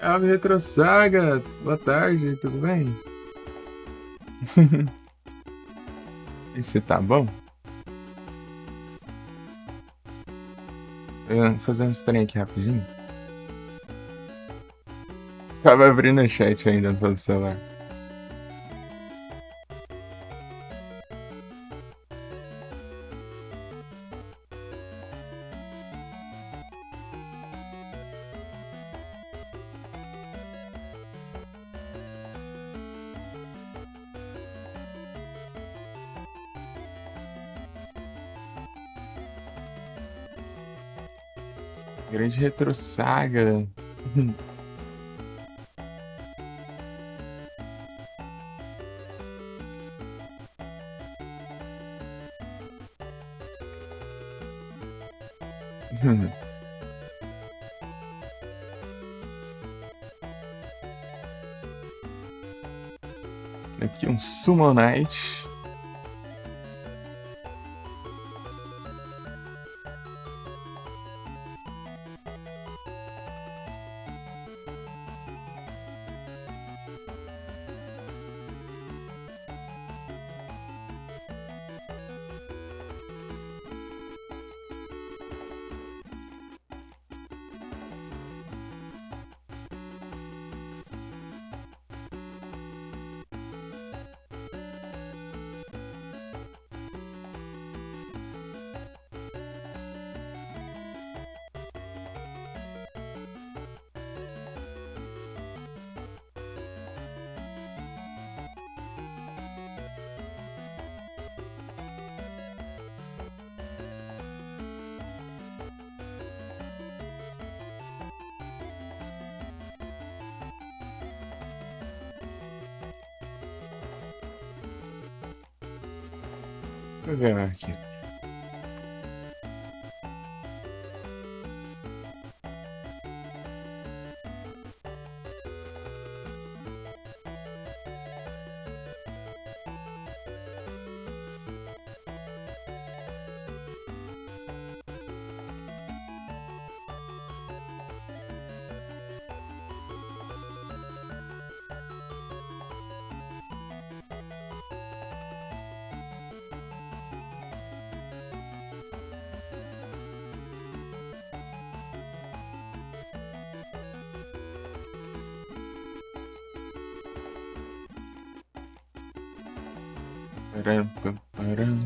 Ave Retro Saga, boa tarde, tudo bem? E você tá bom? Eu fazer um trem aqui rapidinho. Tava abrindo o chat ainda pelo celular. Grande Retro Saga. Aqui um Summon Knight. Deixa eu ver aqui. Param, pam, param.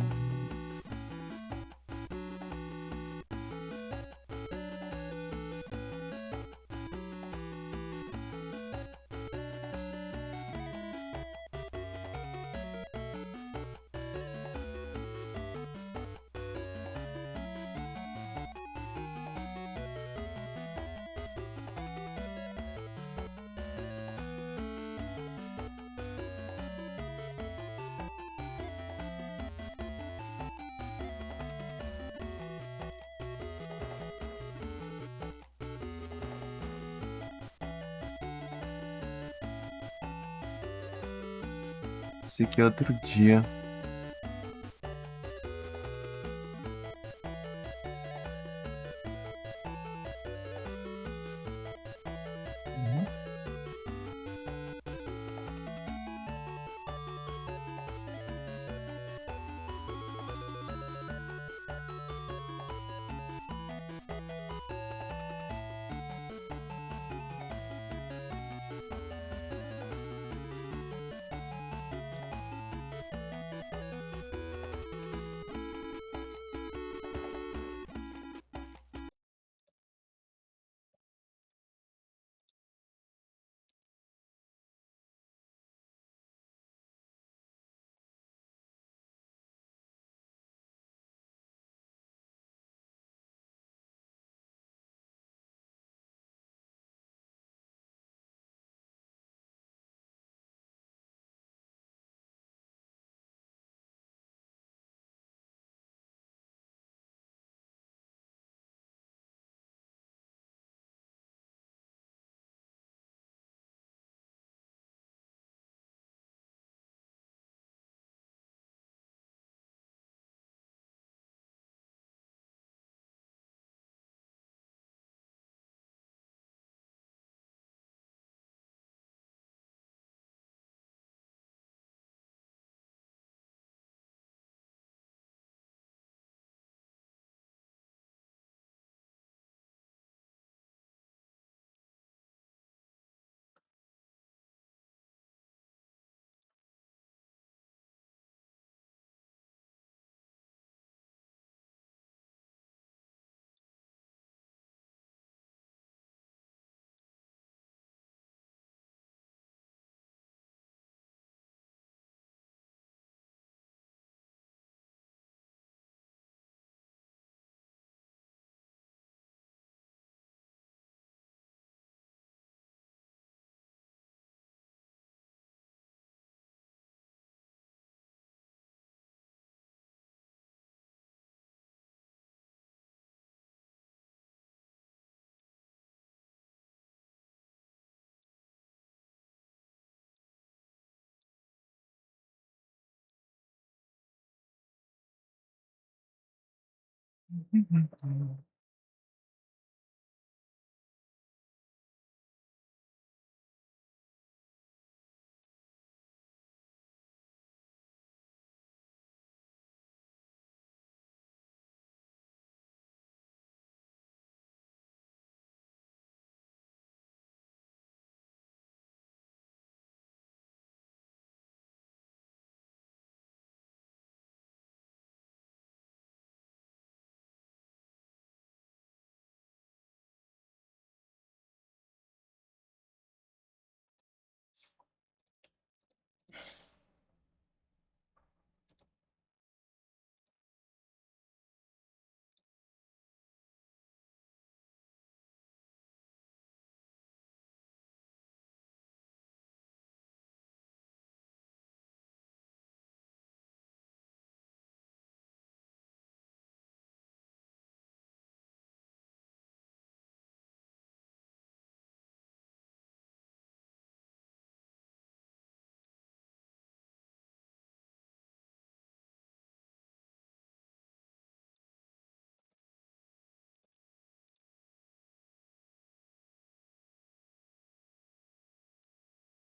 Esse aqui é outro dia. Uhum.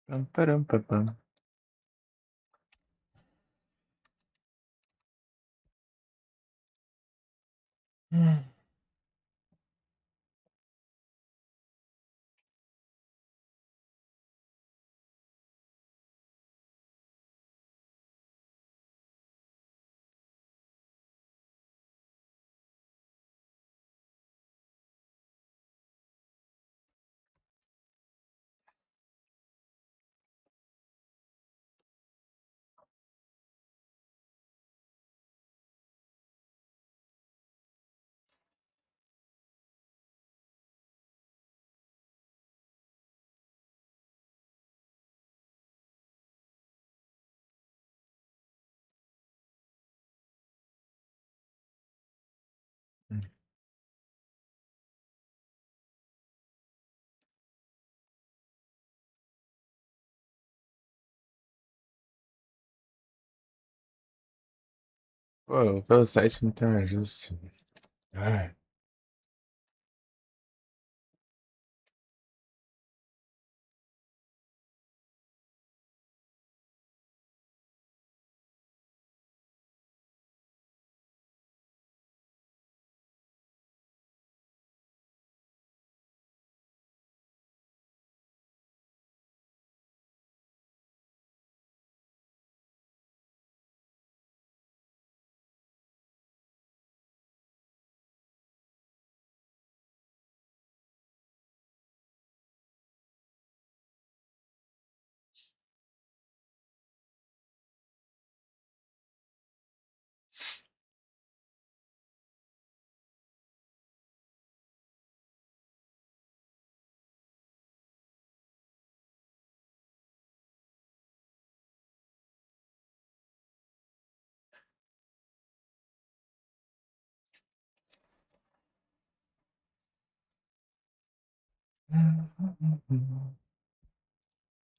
Pam, param, pam, pam. Pô, pelo site não tem ajuste. Ai.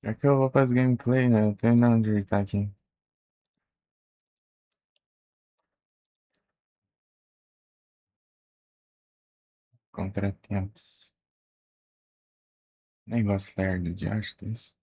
É que eu vou para as gameplay, né? Eu tenho onde ele tá aqui. Contratempos. Negócio lerdo de astros.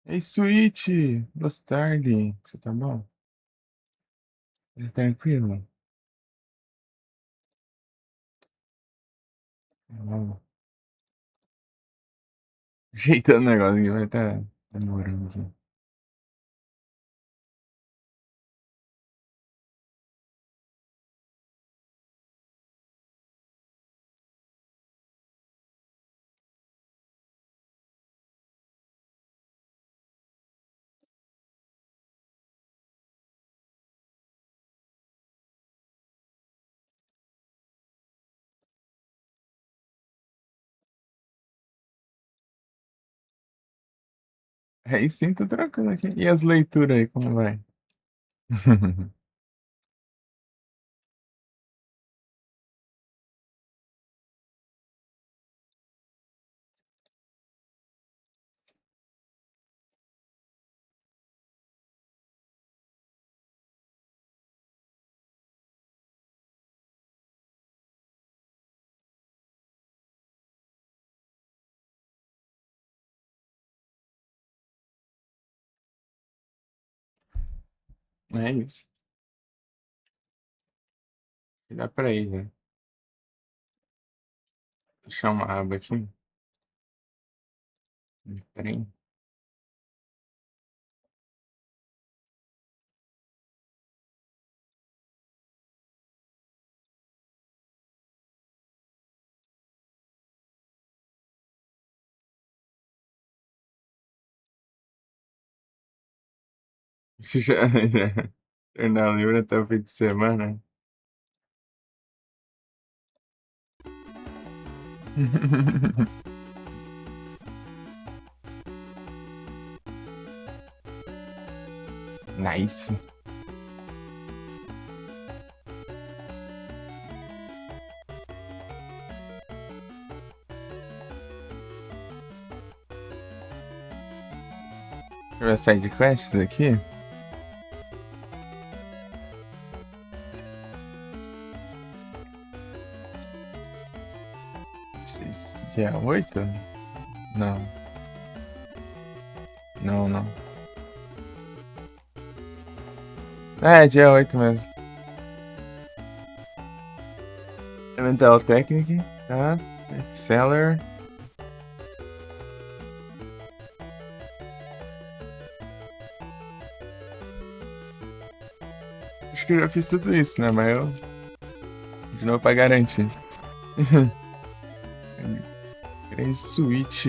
Ei, Switch! Boa tarde. Você tá bom? Tá tranquilo? Tá bom. Ajeitando o negócio aqui, vai estar demorando aqui. Aí sim, tô tranquilo aqui. E as leituras aí, como vai? É isso. Dá pra ir, né? Deixar uma aba aqui. Trem. Você já tornar livre até o fim de semana. Nice. Deixa eu ver side quests aqui. Se é 8? Não. Não, não. É, dia 8 mesmo. Elemental Technic, tá? Seller. Acho que eu já fiz tudo isso, né? Mas eu. De novo pra garantir. Três Switch.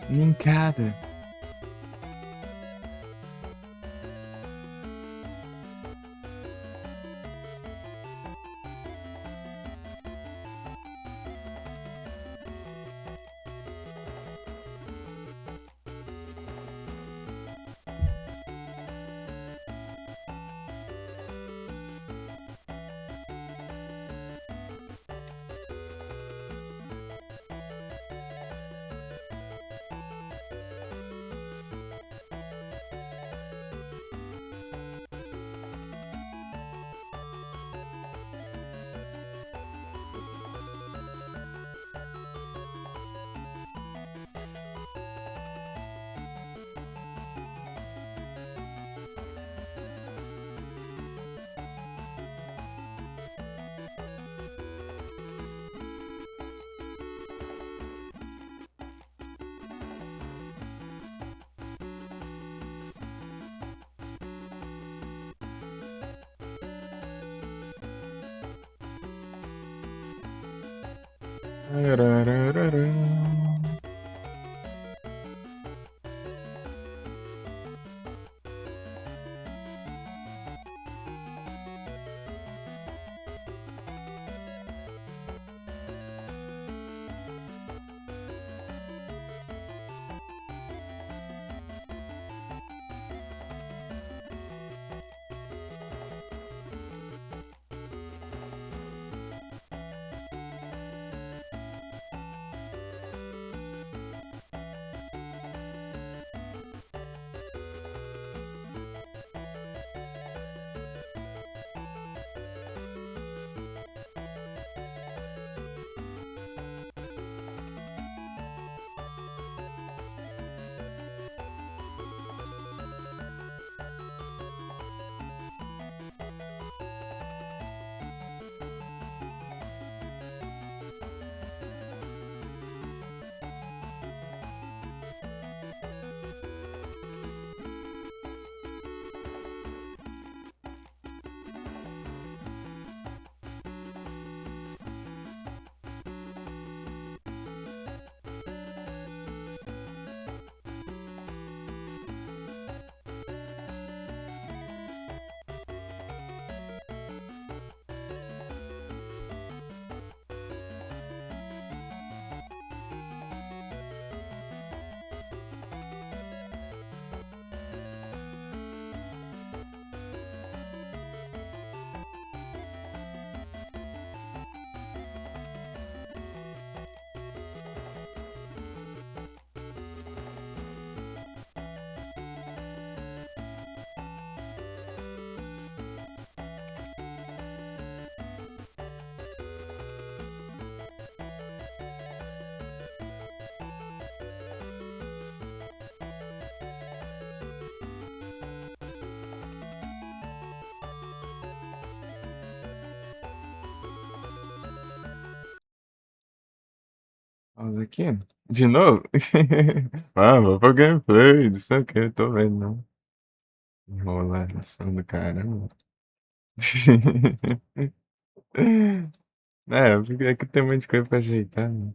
Nincada. Arararara. Vamos aqui. De novo? Ah, vou pro gameplay, não sei o que, eu tô vendo, não. Enrolação do caramba. É, porque é que tem um monte de coisa pra ajeitar, né?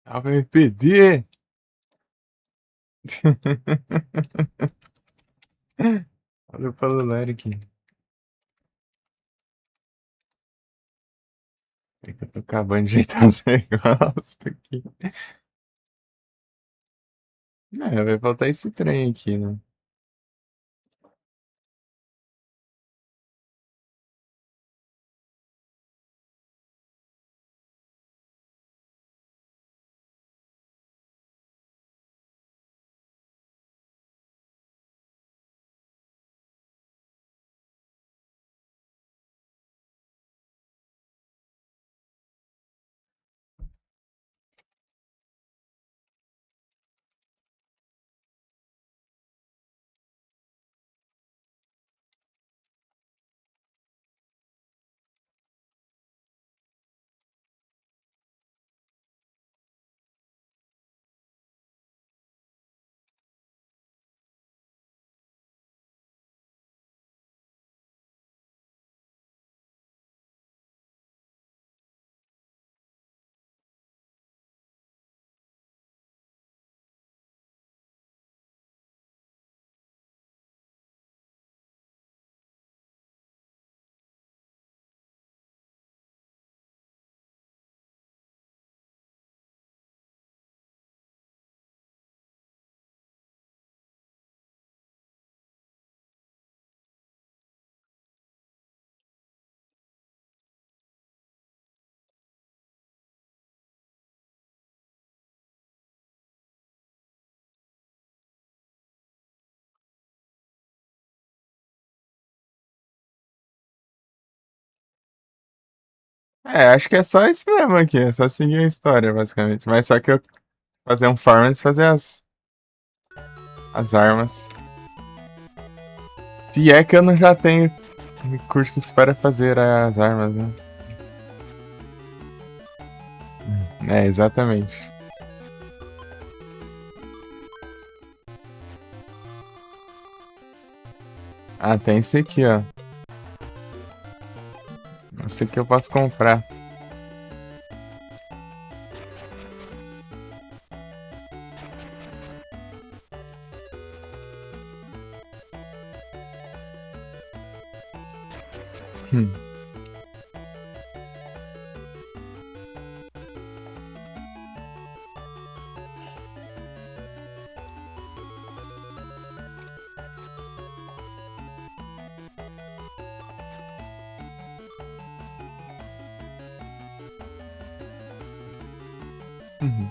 Vai pedir. Valeu pelo like. É que eu tô acabando de ajeitar os negócios aqui. É, vai faltar esse trem aqui, né? É, acho que é só isso mesmo aqui. É só seguir a história, basicamente. Mas só que eu fazer um farm e fazer as armas. Se é que eu não já tenho recursos para fazer as armas, né? É, exatamente. Ah, tem esse aqui, ó. Esse aqui eu posso comprar. Hum. Uhum.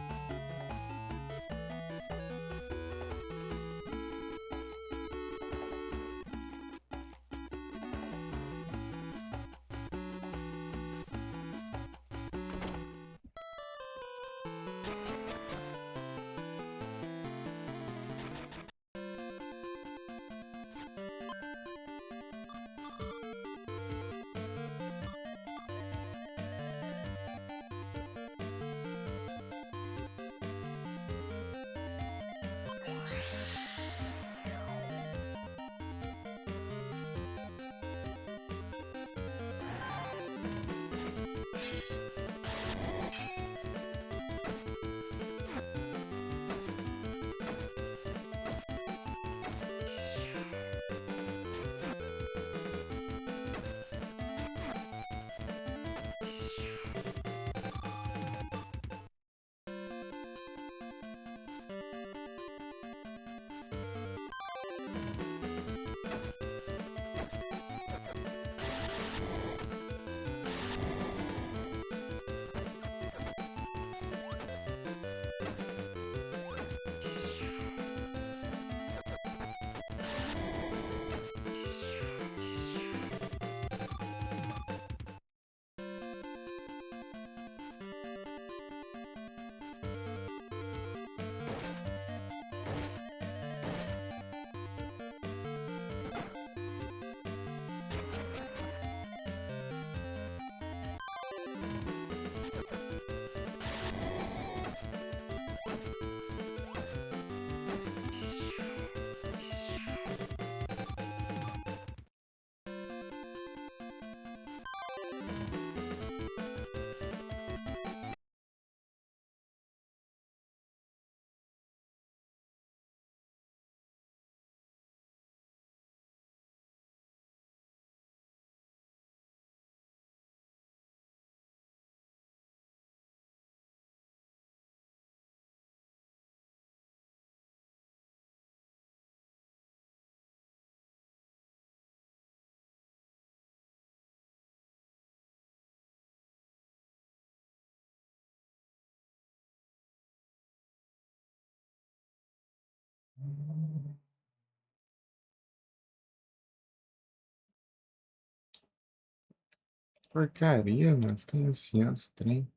Porcaria, mano. Fica iniciando esse trem.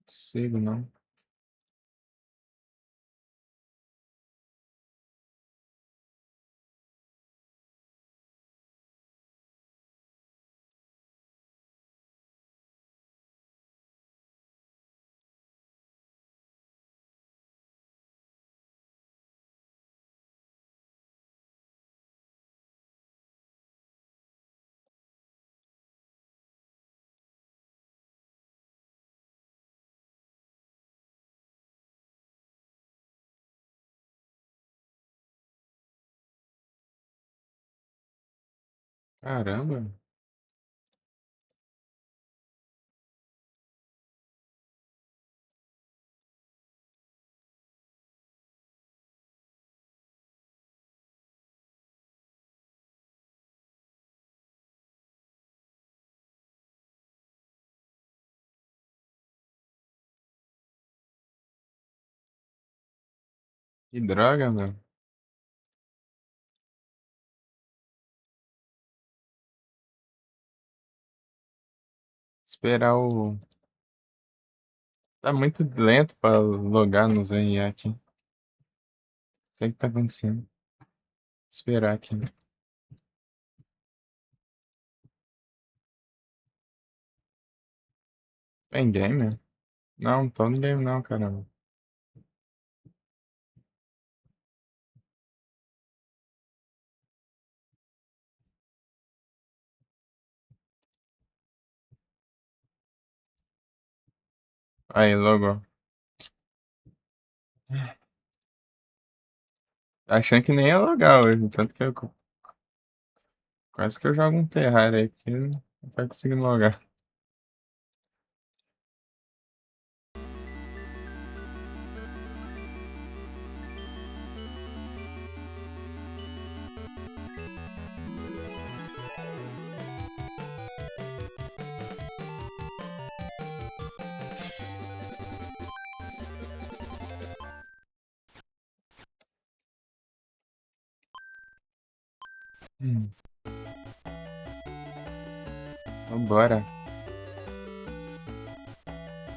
Cego, não. Caramba. Que droga, mano. Esperar o. Tá muito lento pra logar no ZRA aqui. O que é que tá acontecendo? Esperar aqui. Tem game? Não, tô no game não, caramba. Aí, logo. Achando que nem ia logar hoje. Tanto que eu quase que eu jogo um Terraria aí, porque não tá conseguindo logar. Hum. Vambora.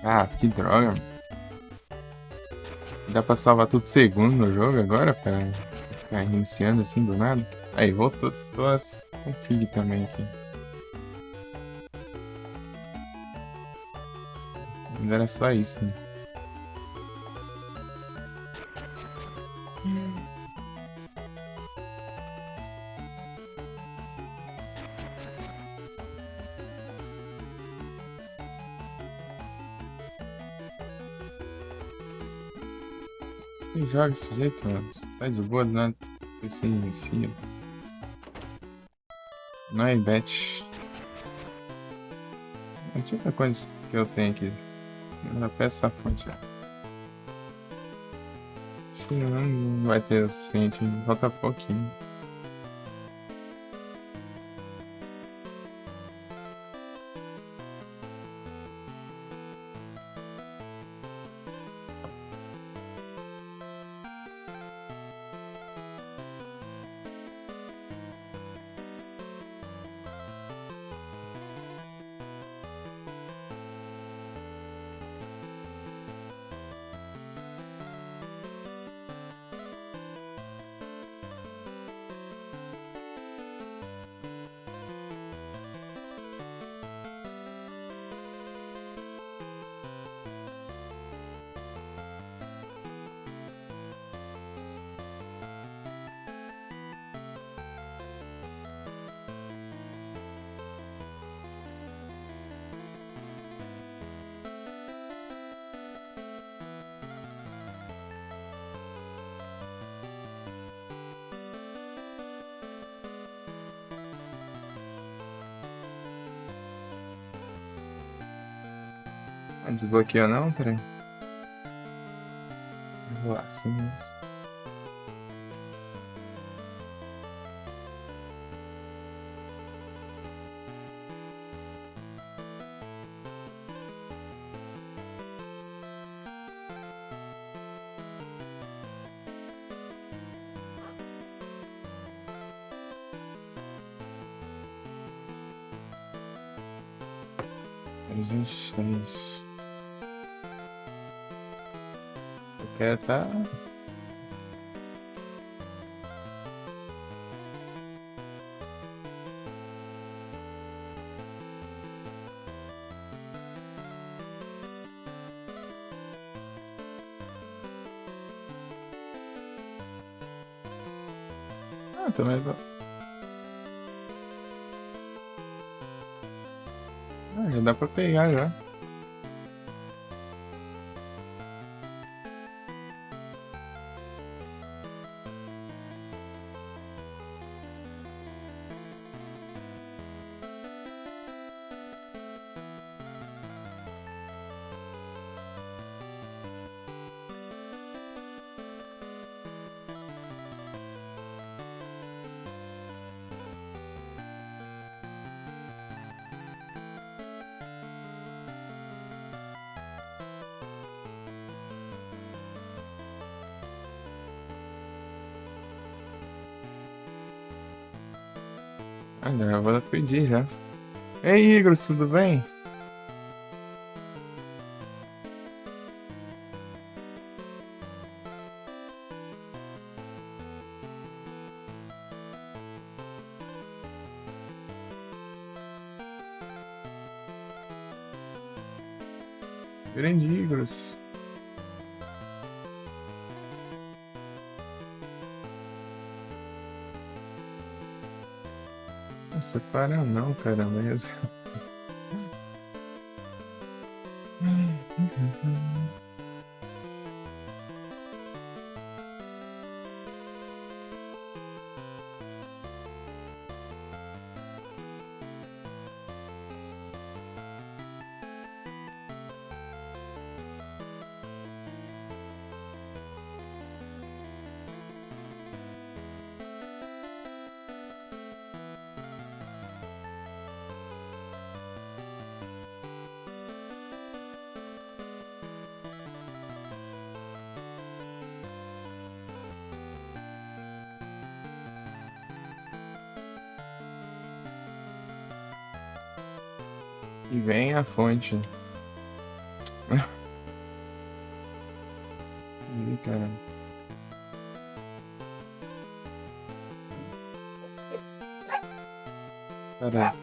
Ah, que droga. Dá pra salvar tudo segundo no jogo agora, pra ficar iniciando assim do nada? Aí, voltou com feed também aqui. Ainda era só isso, né? Você joga desse jeito, mano. Você tá de boa, né? Você inicia. Não é bet. Deixa eu ver quantos que eu tenho aqui. Eu peço essa fonte. Acho que não vai ter o suficiente. Falta pouquinho. Não desbloqueou não, trem? Eu vou lá, sim. 323. Eu quero tá. Ah, também. Ah, já dá pra pegar já. Ah, já vou pedir já. Ei, Igor, tudo bem? Grande Igor. Nossa, para não, cara, mesmo. E vem a fonte. Ih, cara. Pera aí.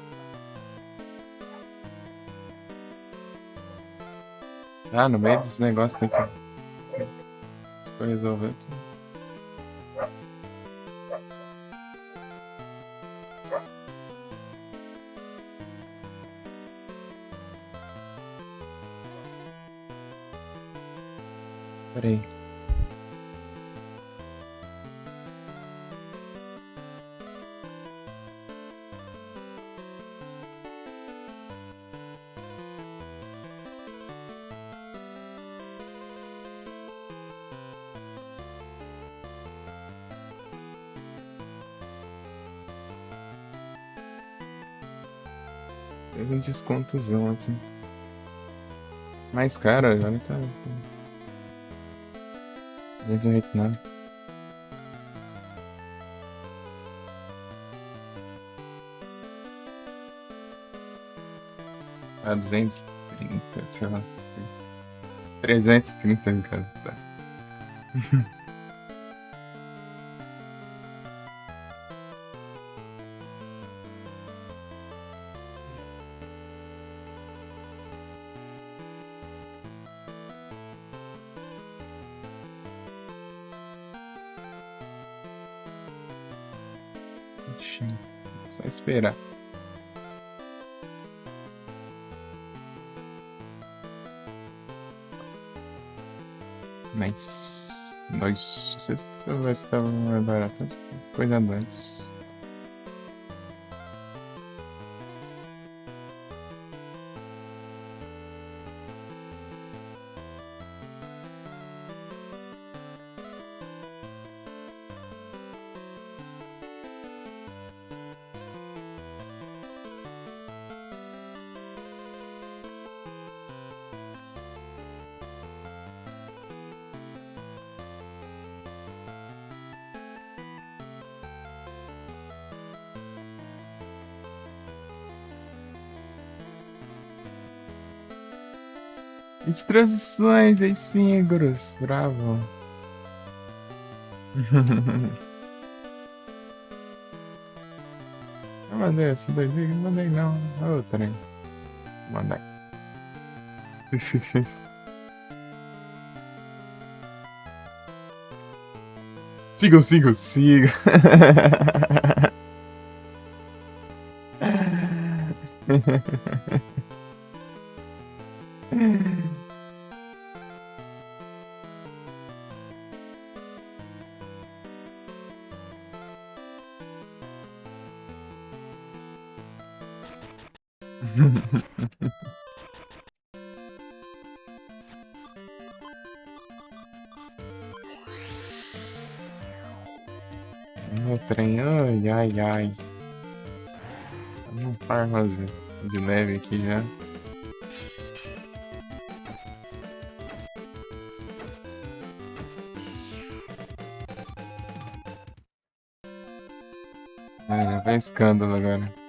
Ah, no meio dos negócios tem que resolver tudo. Pera aí. Teve um descontozão aqui. Mais caro, agora tá. 289. Ah, 230, sei lá. 330, cara. Tá. Ixi, só esperar. Mas. Nós. Você vai ver se tava mais barato. Coisa antes. De transições aí sim, Gurus. Bravo. Eu mandei essa daí, não mandei não. Outra, hein? Mandei. Sigam, sigam, sigam. Meu trem, ai, ai, ai. Uma farma de neve aqui já. Já vem escândalo agora.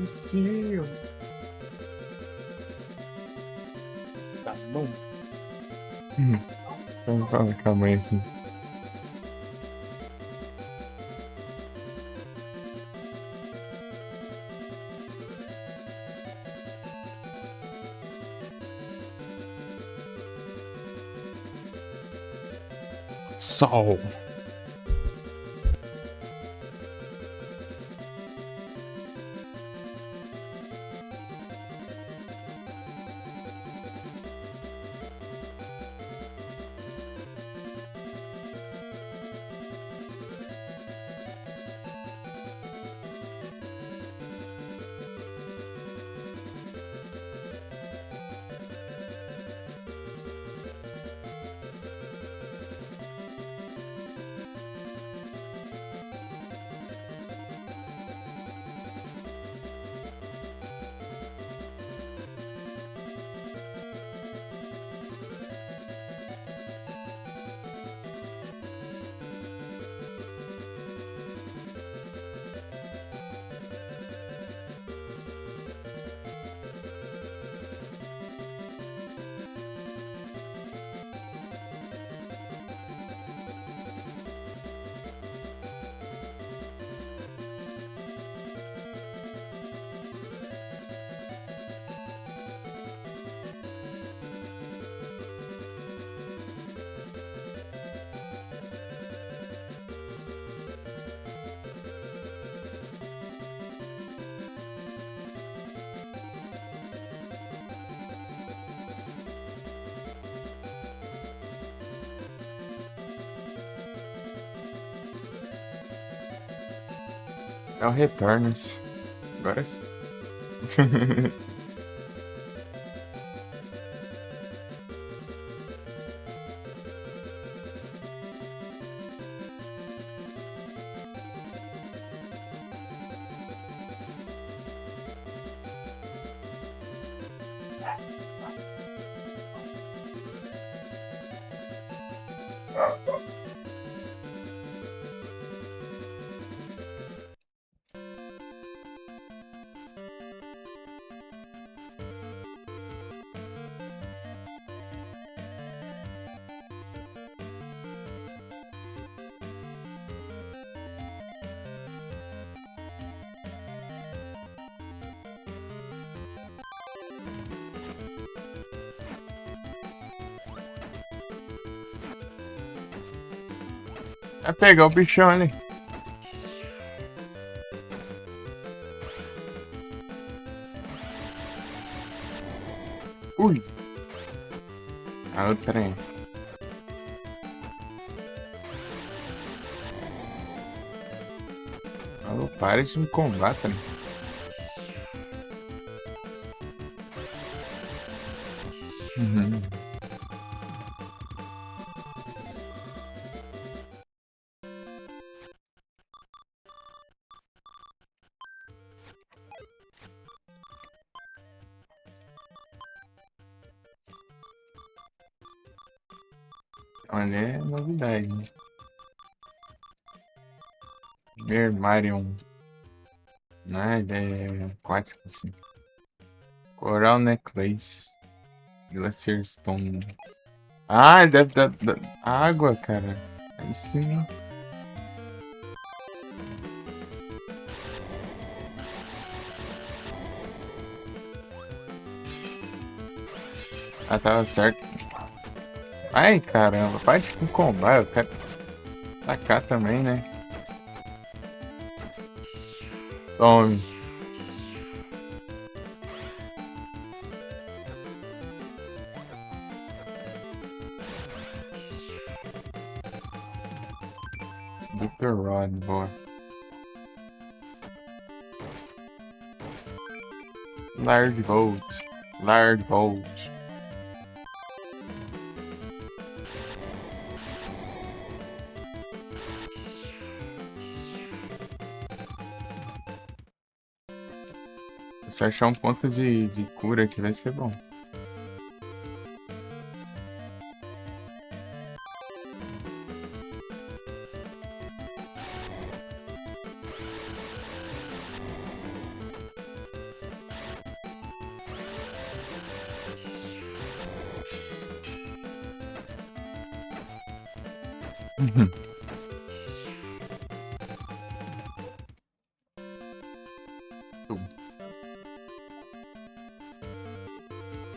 Vicio. Tá bom. Vamos falar com a mãe aqui. Sol. É o Returns. Agora sim. Vai pegar o bichão ali. Ui. Olha o trem. Alô, para de me combater. Uhum. Olha, é novidade. Vermarium. Né? Ele é aquático, assim. Coral Necklace. Glacier Stone. Ah, ele deve dar água, cara. Aí sim. Ah, tava certo. Ai, caramba. Para de me combar. Eu quero tacar também, né? Tome. Super Rod, boa. Large Bolt. Large Bolt. Se achar um ponto de cura aqui vai ser bom.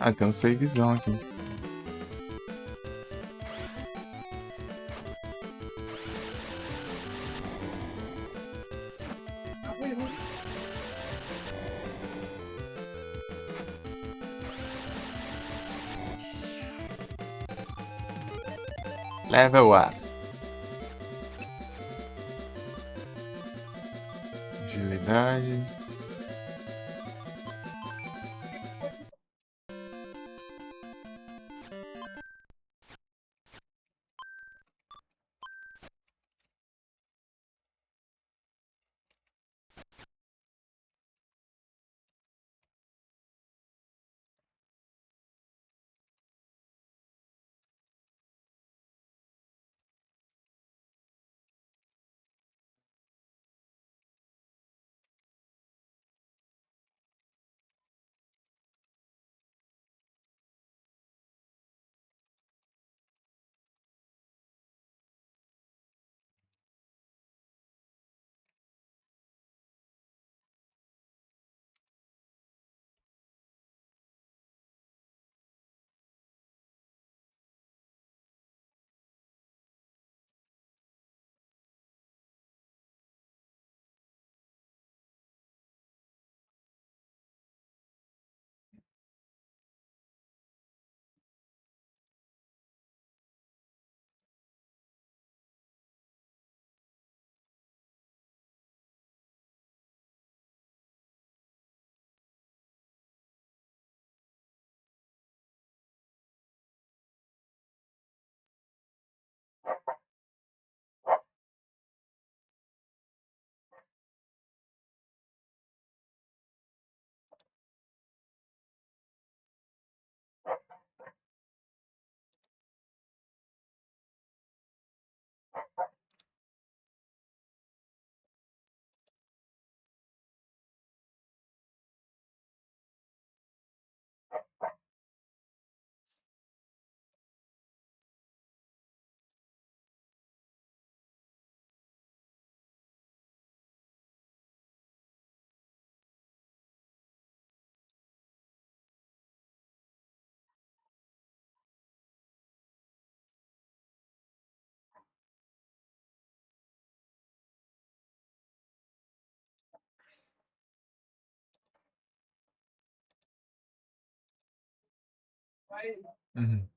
Ah, tem um savezão aqui. Level up. Agilidade. Uhum.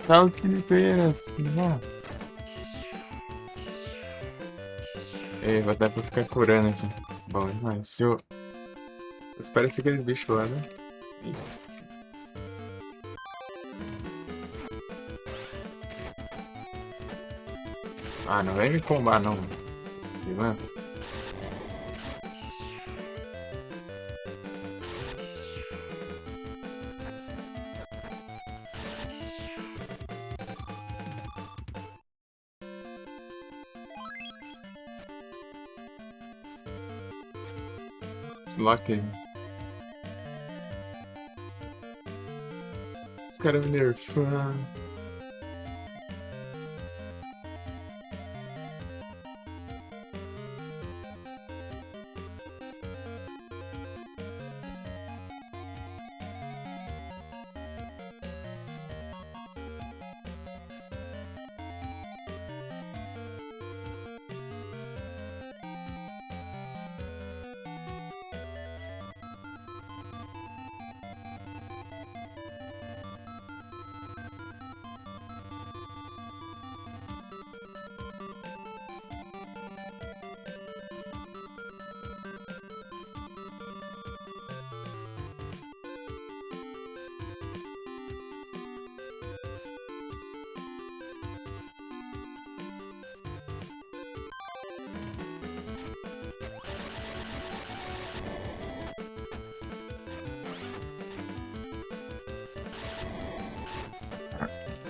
Salve, Filipeira. Tudo bom? Ei, vai dar pra ficar curando aqui. Bom demais. Se eu... Espera esse aquele bicho lá, né? Isso. Ah, não vem me combar, não. Mano. Slock. Os caras me nerfando.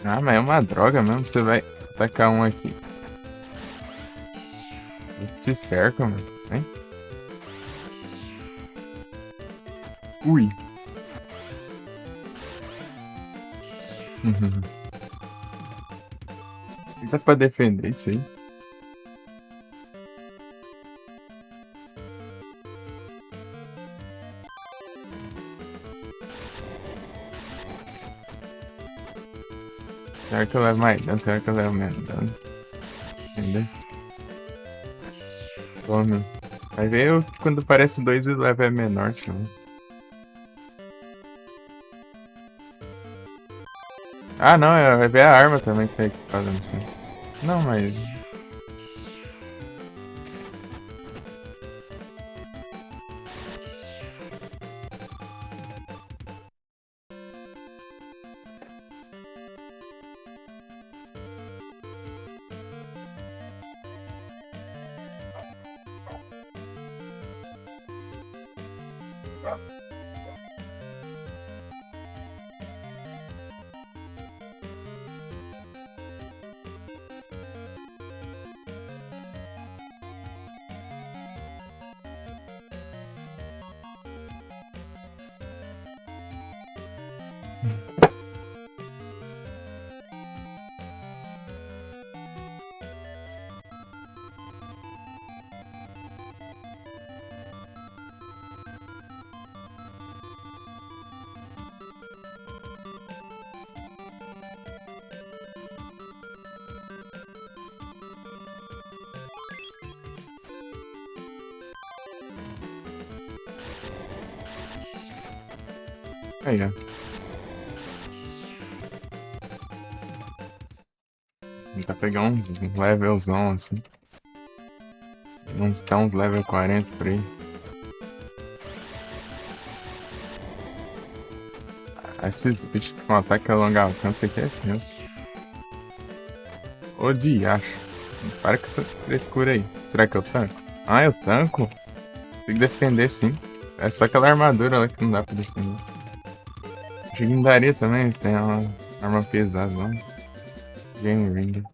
Ah, mas é uma droga mesmo. Você vai atacar um aqui. Se cerca, mano. Hein? Ui. Dá pra defender isso aí? Será que eu levo mais dano? Será que eu levo menos dano? Entendeu? Tome. Vai ver quando parece dois e o level é menor, chama. Ah, não, vai ver a arma também que tá equipada, não sei. Não, mas. Aí, ó. Tentar pegar uns levelzão assim. Uns level 40 por aí. Esses bichos com ataque a longo alcance aqui é feio. Ô diacho. Para com essa frescura aí. Será que eu tanco? Ah, eu tanco? Tem que defender sim. É só aquela armadura lá que não dá pra defender. Acho que não daria também, tem uma arma pesada lá. Game Ring.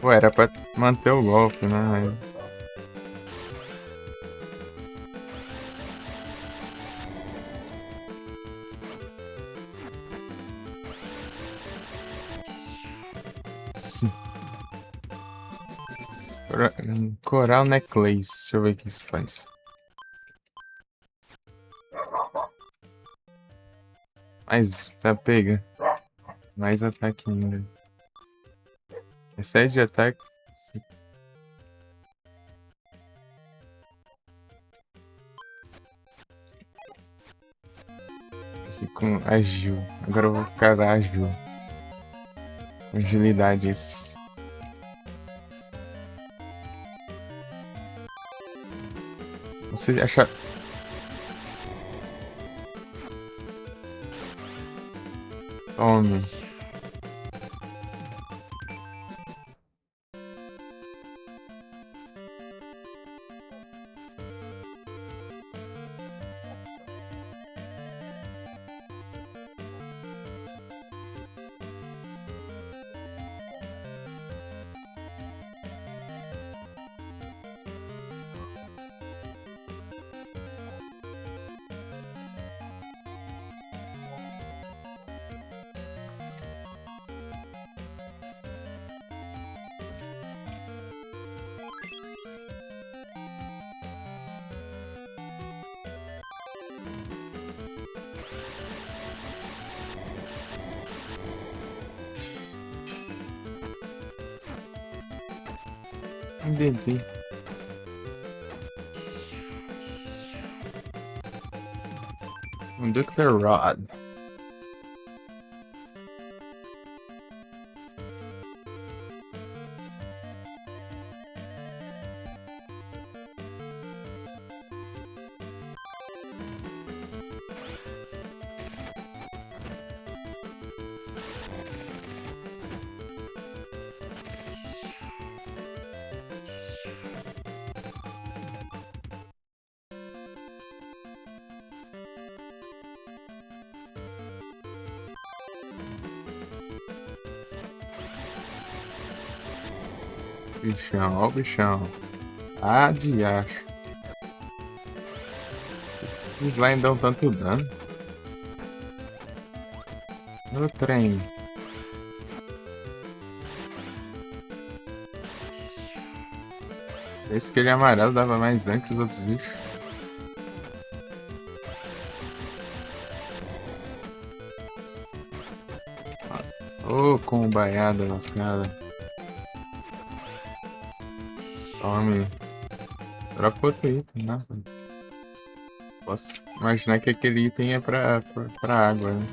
Pô, era pra manter o golpe, né? Sim. Coral Necklace. Deixa eu ver o que isso faz. Mas tá pega. Mais ataque ainda. Excesso de ataque. Com agil. Agora eu vou ficar ágil. Agilidade. Você acha. Tome. Entendi. Conductor Rod. Bichão, ó o bichão. Ah, de acho. Por que esses slime dão tanto dano? No trem. Esse que ele é amarelo dava mais dano que os outros bichos. Ô, combaiada lascada. Tome. Dropa outro item, nossa. Posso imaginar que aquele item é pra água, né?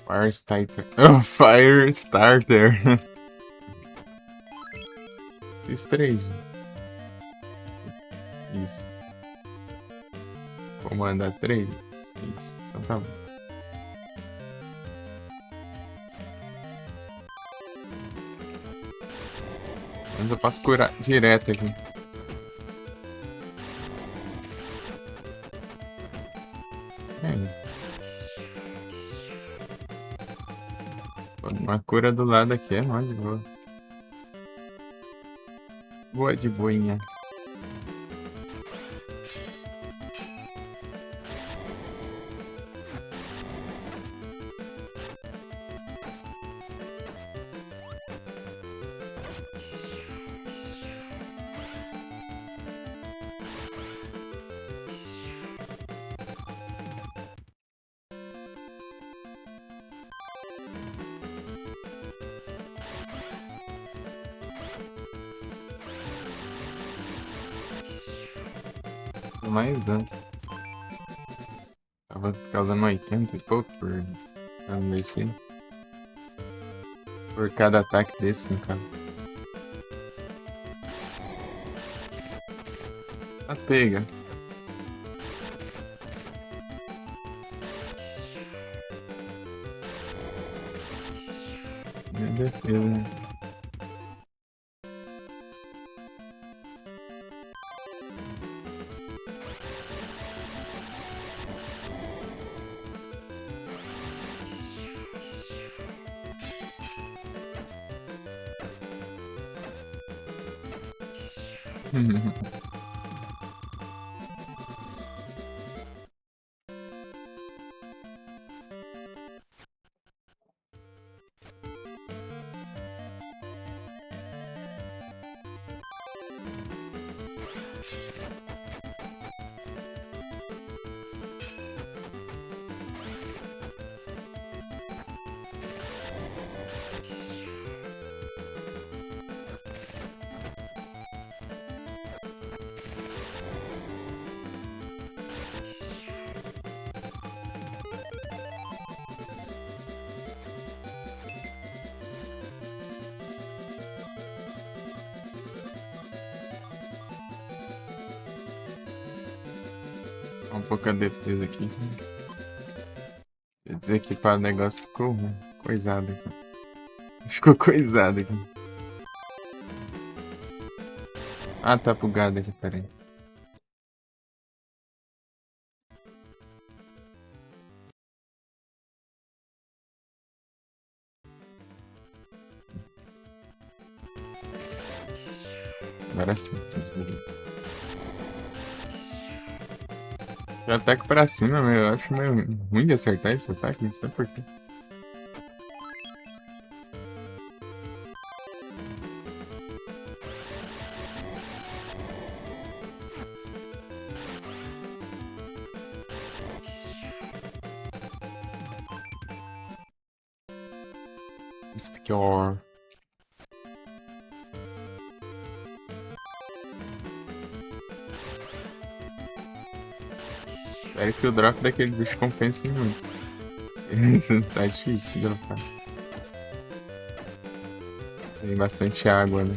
Fire Starter. Oh, Fire Starter. Fiz 3. Isso. Comandar 3. Isso. Então tá bom. Mas eu posso curar direto aqui. É. Uma cura do lado aqui é mó de boa. Boa de boinha. Mais dano. Tava causando 80 e pouco por dano desse. Por cada ataque desse, no caso. Tá pega. Minha defesa, né? Um pouco a defesa aqui. Quer dizer que para o negócio ficou coisado aqui. Ficou coisado aqui. Ah, tá bugado aqui, peraí. Agora sim, beleza. Eu ataco pra cima, mas eu acho meio ruim de acertar esse ataque, não sei por quê. Obscure. Espero que o drop daquele bicho compense muito. Tá difícil de dropar. Tem bastante água, né?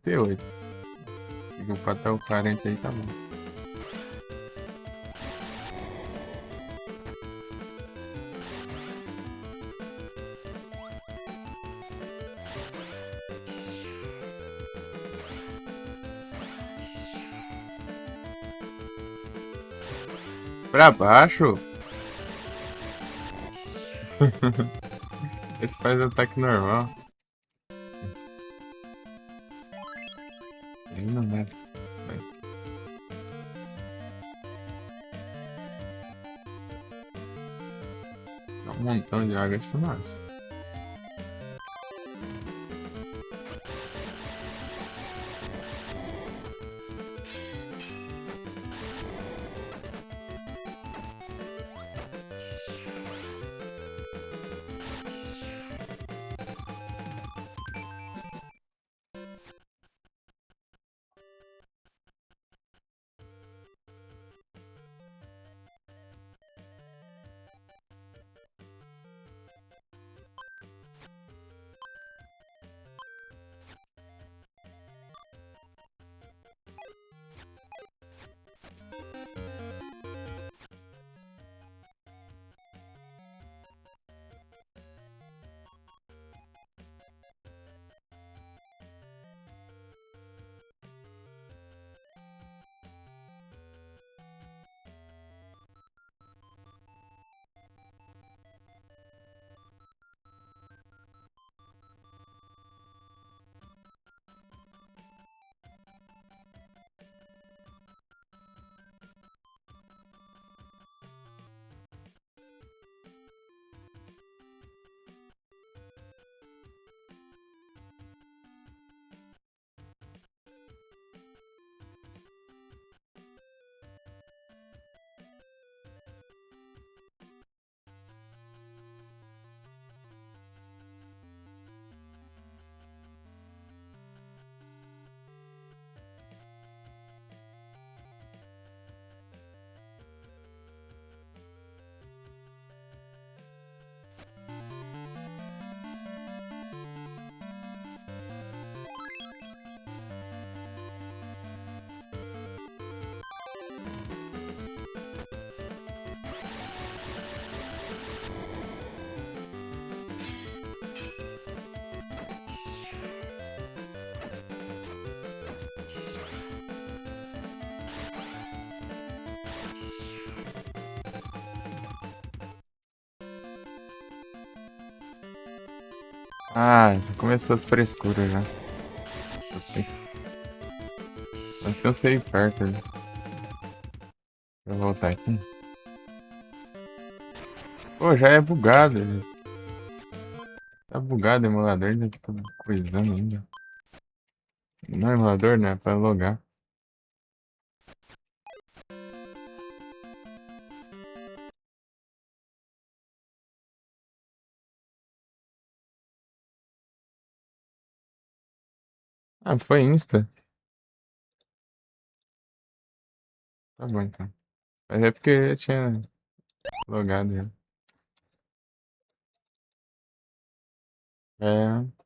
38. Vou até o 40 aí, tá bom. Pra baixo? Ele faz ataque normal. Ele não vai. Dá um montão de água, isso é massa. Ah, já começou as frescuras já. Acho que eu sei perto ali. Deixa eu voltar aqui. Pô, já é bugado. Tá bugado o emulador, ainda fica coisando ainda. Não é emulador, né? É pra logar. Ah, foi Insta. Tá bom então. Mas é porque eu tinha logado já. É.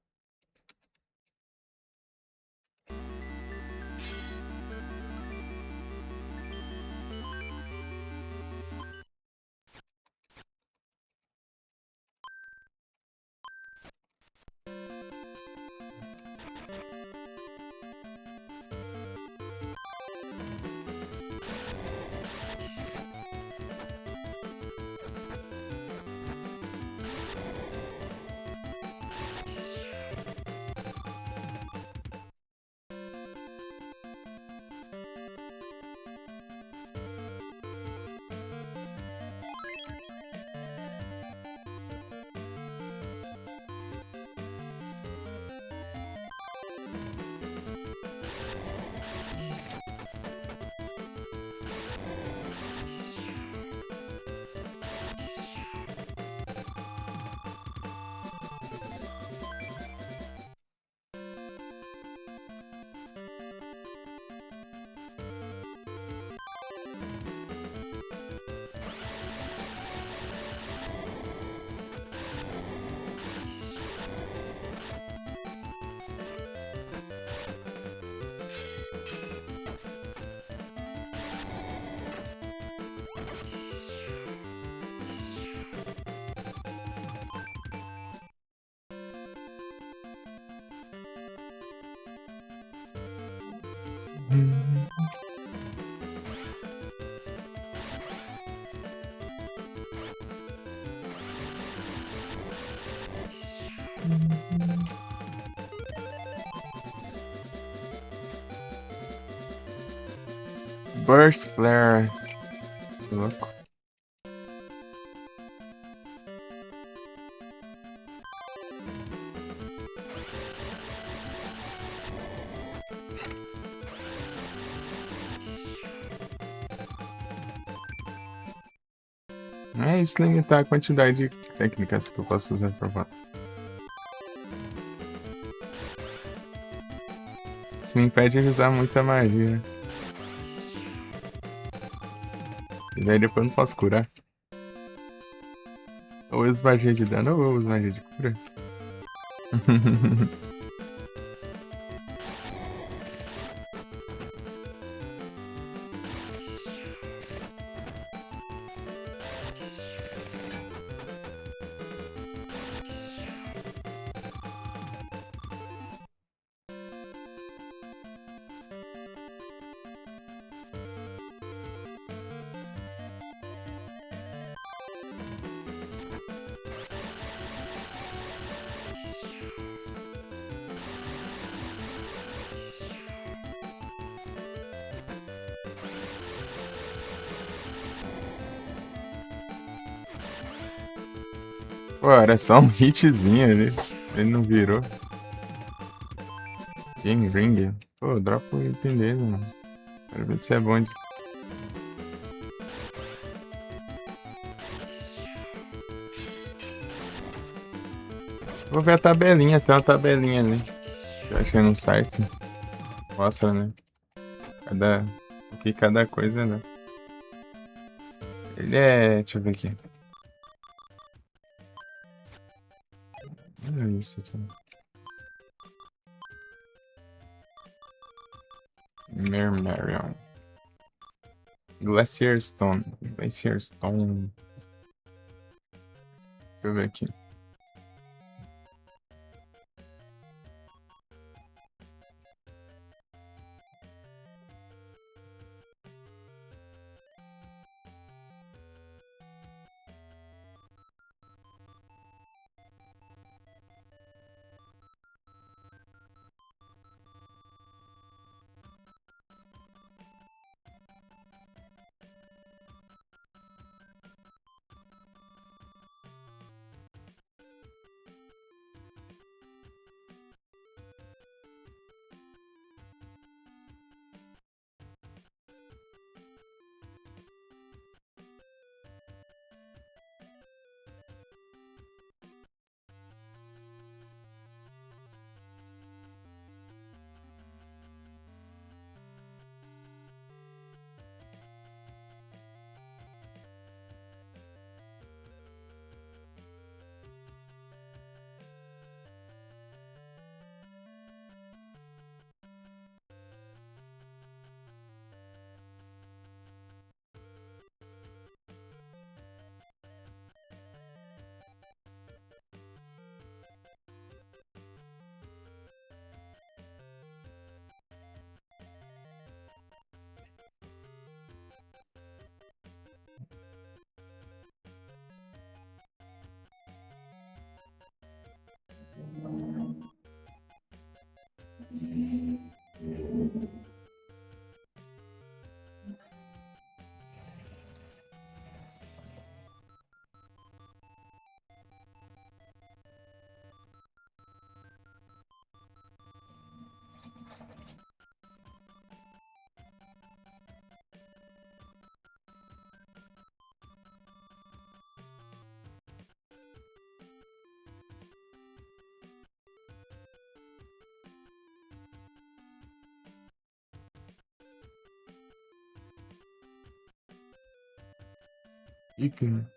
Burst Flare. Que louco. É isso, limitar a quantidade de técnicas que eu posso usar pra voar. Isso me impede de usar muita magia. E daí depois eu não posso curar. Ou eu uso magia de dano ou eu uso magia de cura. Pô, era só um hitzinho ali. Ele não virou. Game Ring. Pô, dropa o item dele, mano. Quero ver se é bom de... Vou ver a tabelinha, tem uma tabelinha ali. Eu achei no site. Mostra, né? O que cada coisa, né? Ele é... Deixa eu ver aqui. Olha isso aqui. Mermarion. Glacier Stone. Glacier Stone. Deixa eu ver aqui. Item.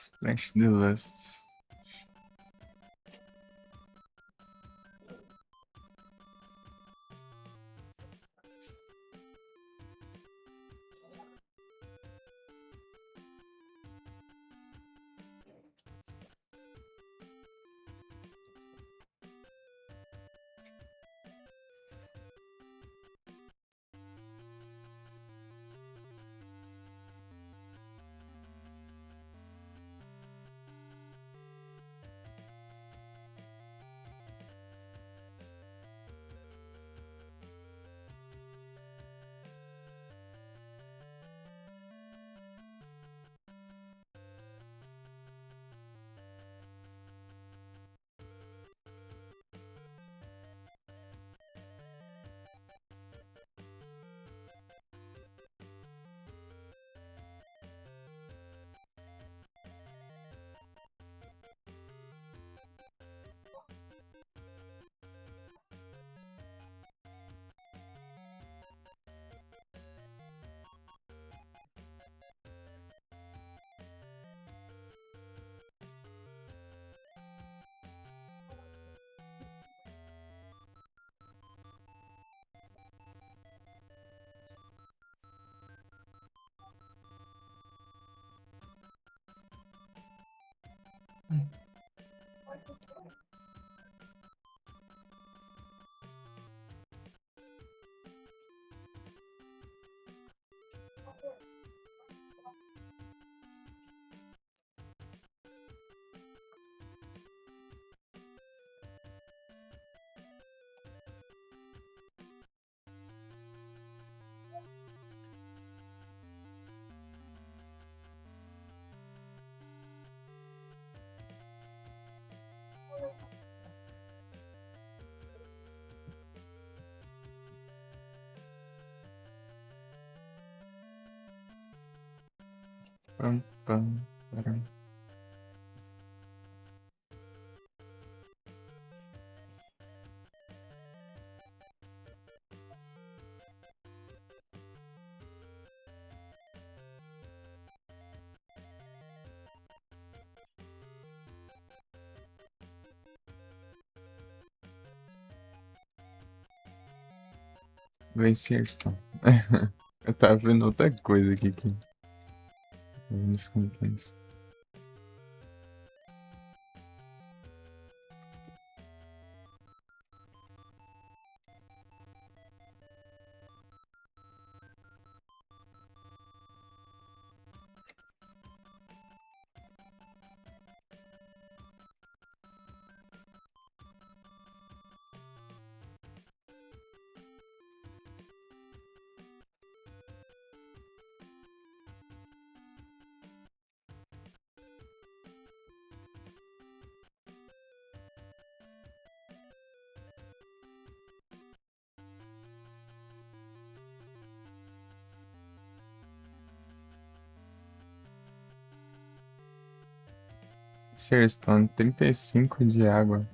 Splash the Lust. Pam, pam, param. Glacier Stone. Eu tava vendo outra coisa aqui. Nos complaints. Glacier Stone, 35 de água.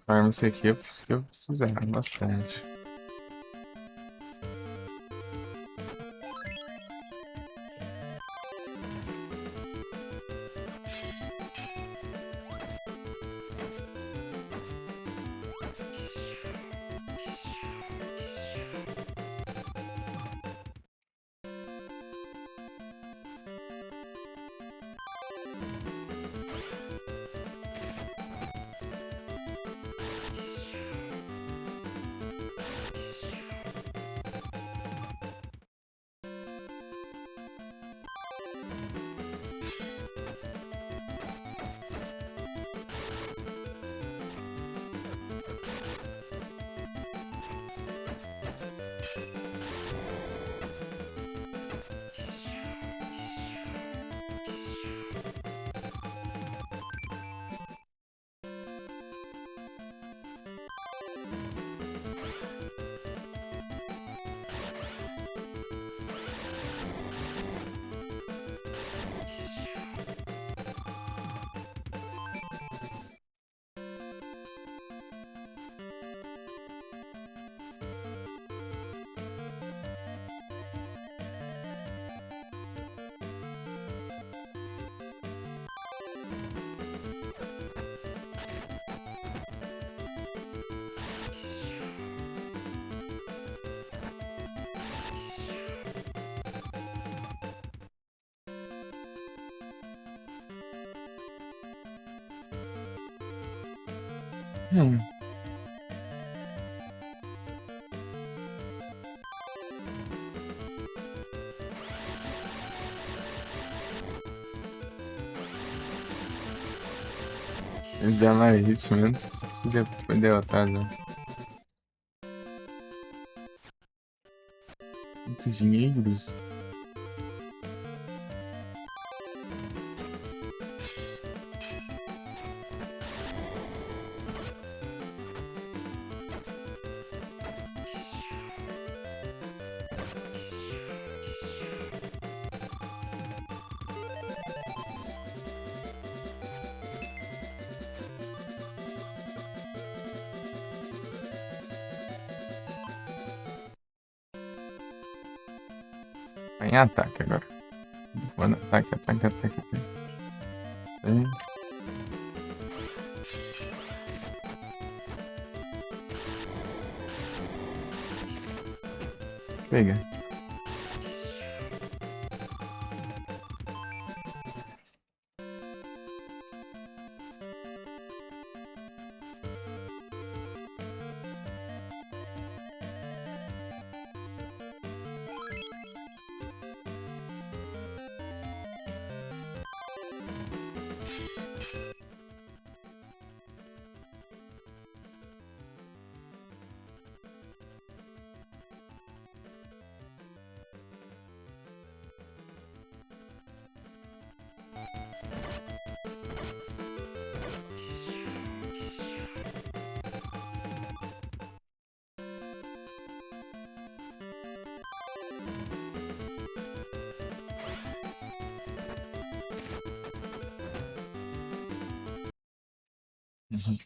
Farm isso aqui eu precisar bastante. Hum. Ele dá mais ritmo antes. Você já foi derrotado. Muitos dinheiros. Tá em ataque agora. Mano, ataque, ataque, ataque, ataque. Vem. Pega. Uhum.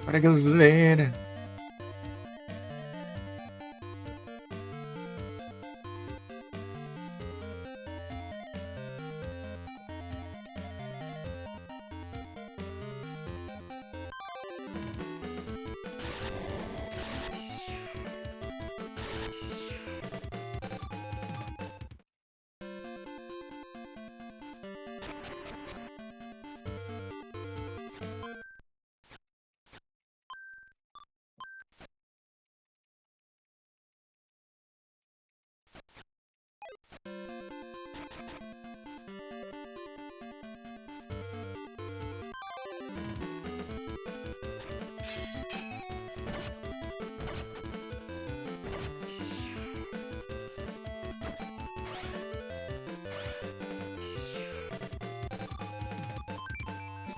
Para galera.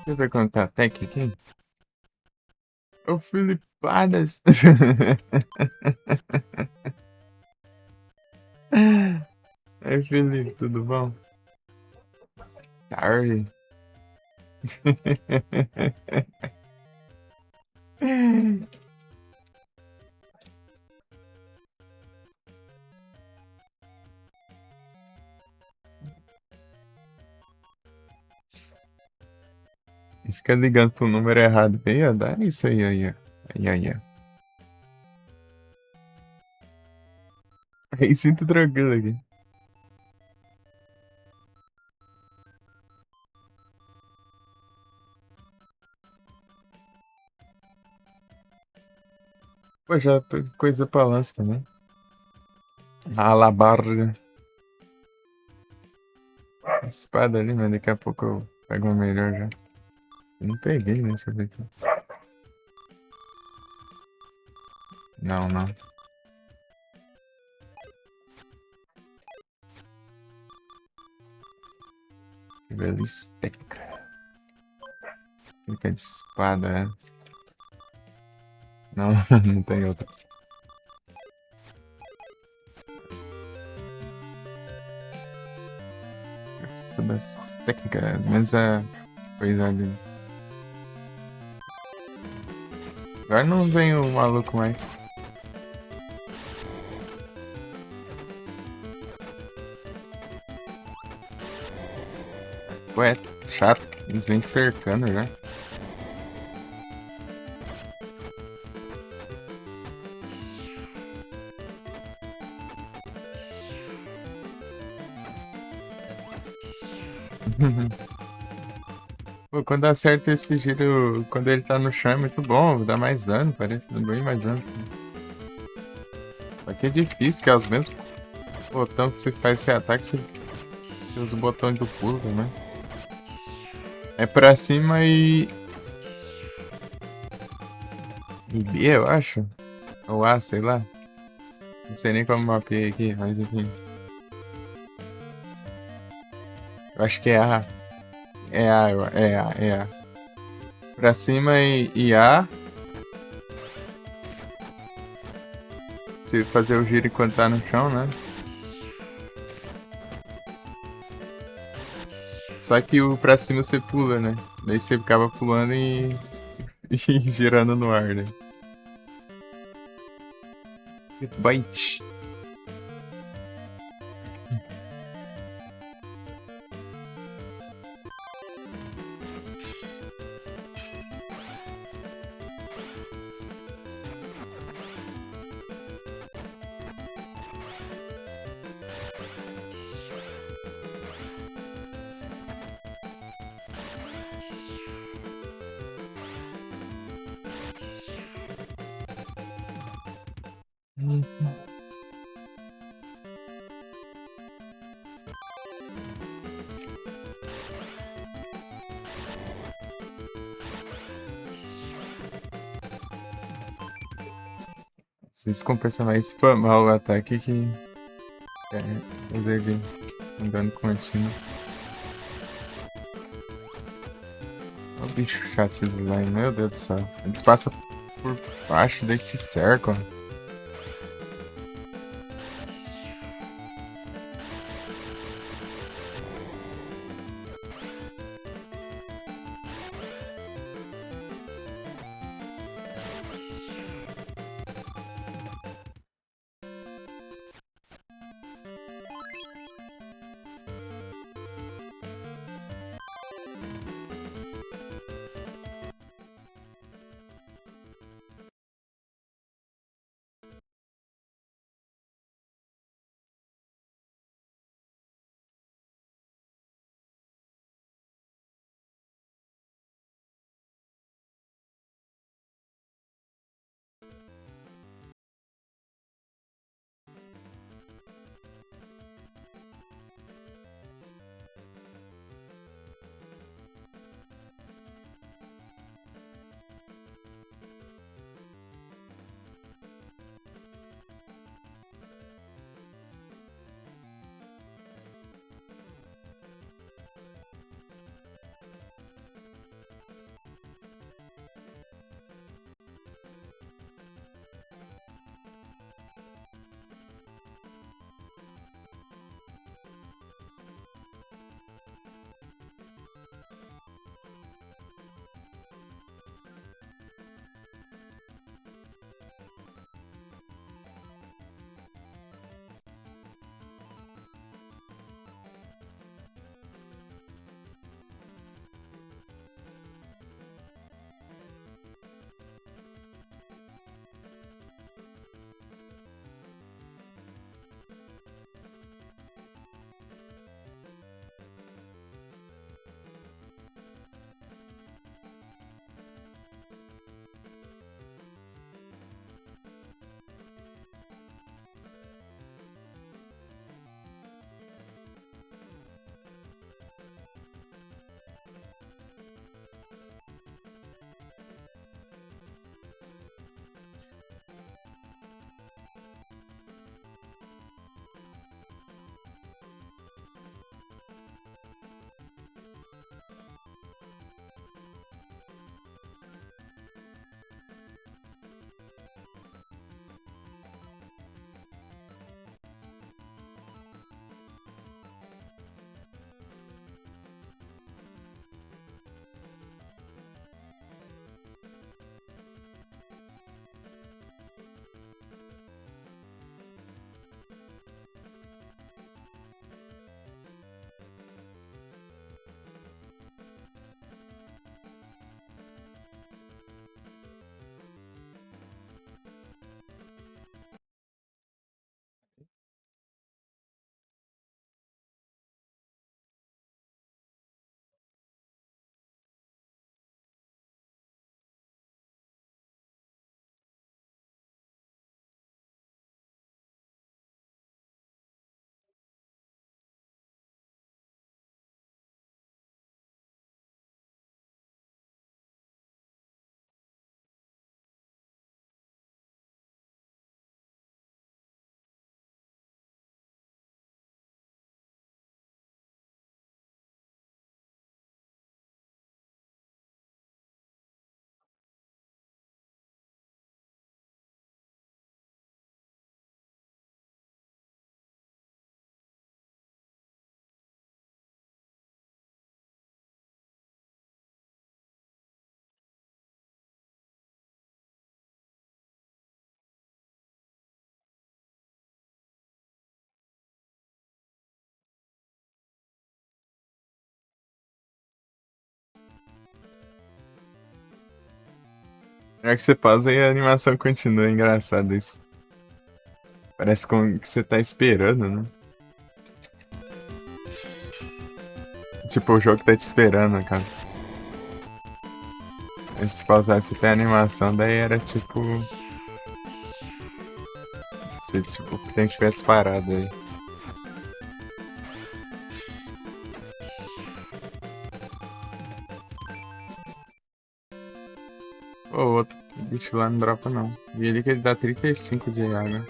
Deixa eu ver quanto tá a tech aqui. Ô, Filipadas. Aí, Felipe, tudo bom? Sorry. E fica ligando pro número errado. Aí, ó, dá isso aí, aí, ó. Aí, aí, ó. Aí sinto tranquilo aqui. Pô, já tô com coisa pra lance também. Alabarda. Espada ali, mas daqui a pouco eu pego uma melhor já. Eu não peguei, né? Deixa eu ver aqui. Não, não. Belisteca. Fica de espada, é. Não, não tem outra. Sobre as técnicas, menos a coisa ali. Agora não vem o maluco mais. Ué, chato. Eles vêm cercando já. Pô, quando acerta esse giro, quando ele tá no chão é muito bom, dá mais dano, parece bem mais dano. Aqui é difícil, que é os mesmos botões que você faz esse ataque, você usa o botão do pulo também. É pra cima e B, eu acho. Ou A, sei lá. Não sei nem como mapeei aqui, mas enfim. Eu acho que é A. É A, é A, é A. Pra cima e A. Se fazer o giro enquanto tá no chão, né? Só que o pra cima você pula, né? Daí você ficava pulando e girando no ar, né? Bite. Vocês compensam mais spamar o ataque que fazer ele andando contínuo. Olha o bicho chato esse slime, meu Deus do céu. Eles passam por baixo, daí te cercam. Na hora que você pausa e a animação continua, é engraçado isso. Parece como que você tá esperando, né? Tipo, o jogo tá te esperando, cara. E se pausasse até a animação, daí era tipo. Se tipo, o tempo tivesse parado aí. O outro bicho lá não dropa não. Vi ali que ele dá 35 de água.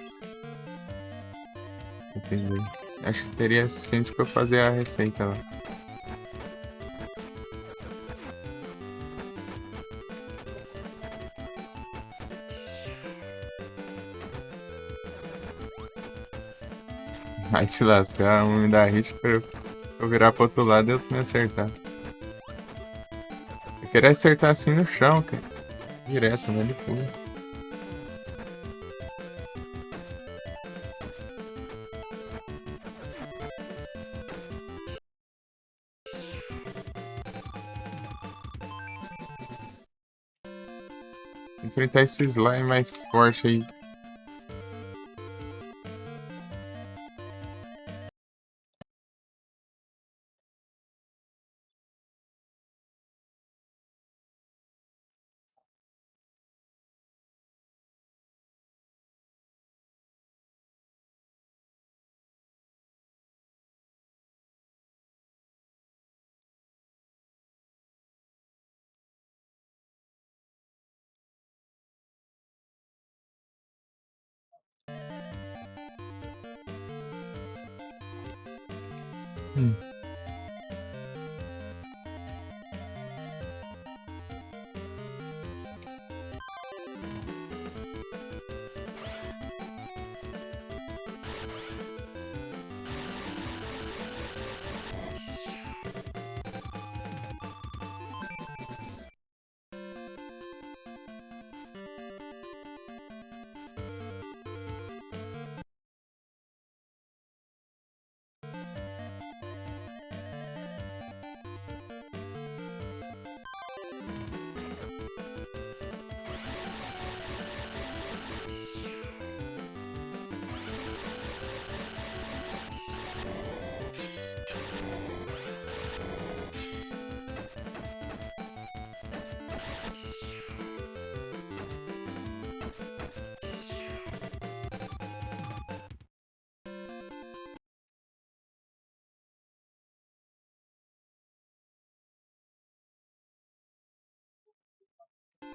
Entendi. Acho que teria suficiente pra eu fazer a receita lá. Vai te lascar, um me dar hit pra eu virar pro outro lado e eu me acertar. Eu queria acertar assim no chão, cara. Direto, mas ele pula. Enfrentar esse slime mais forte aí. Hum.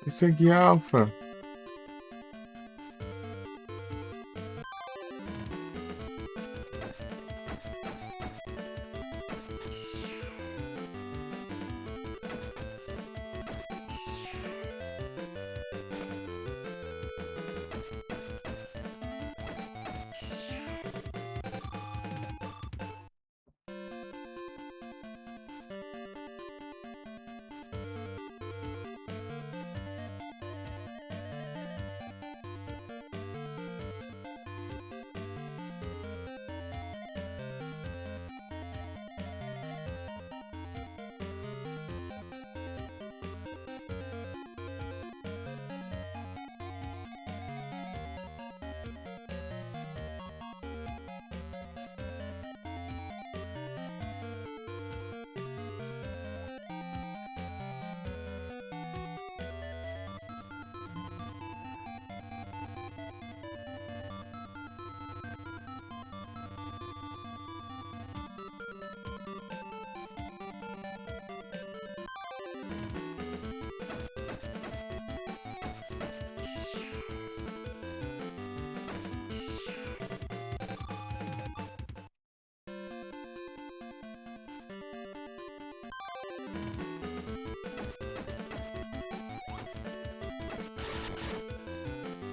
Esse aqui é alfa.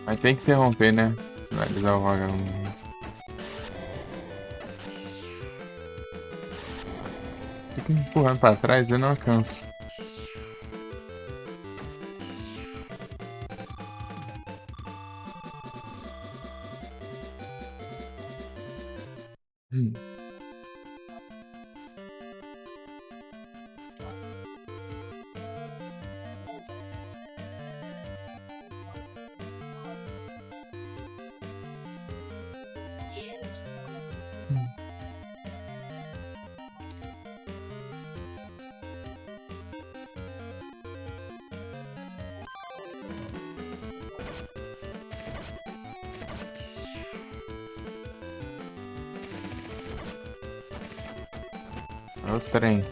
Mas tem que interromper, né? Finalizar o vagabundo. Fica empurrando pra trás, eu não alcanço. Hum. É o trem.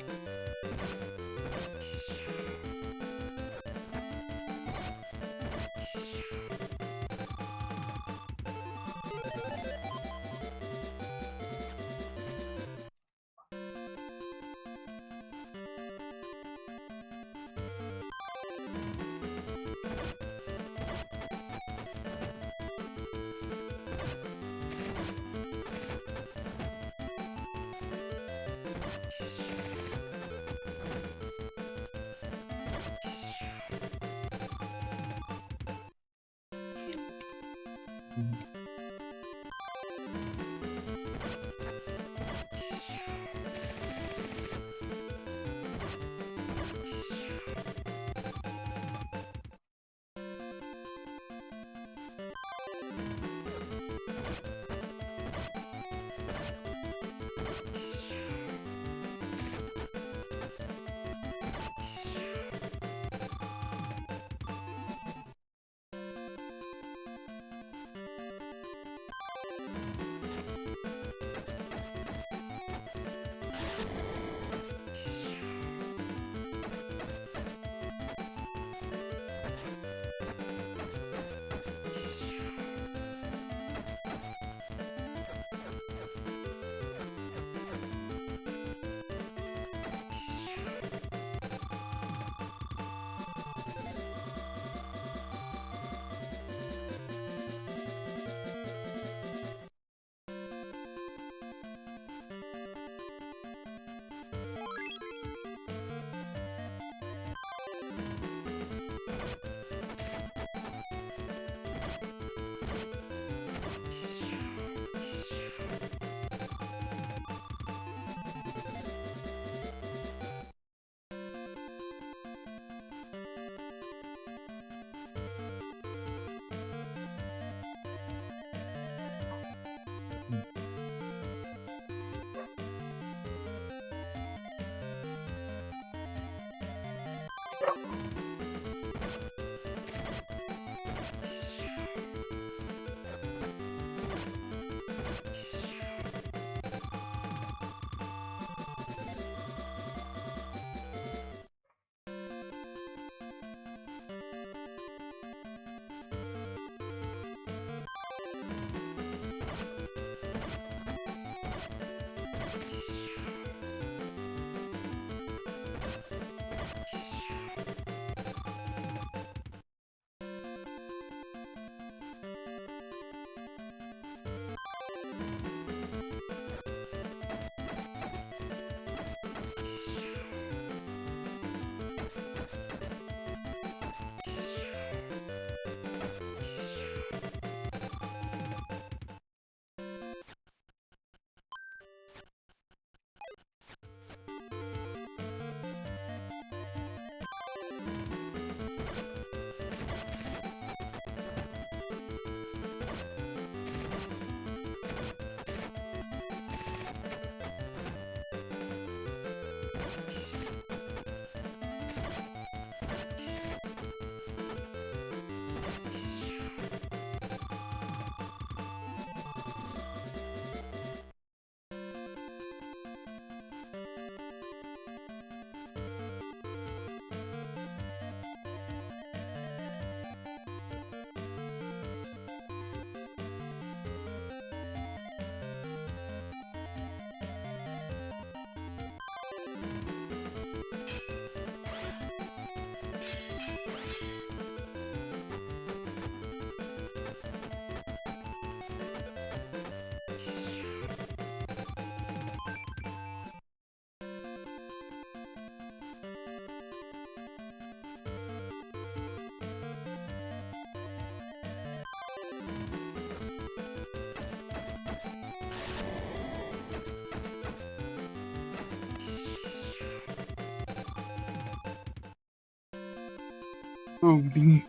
Bem.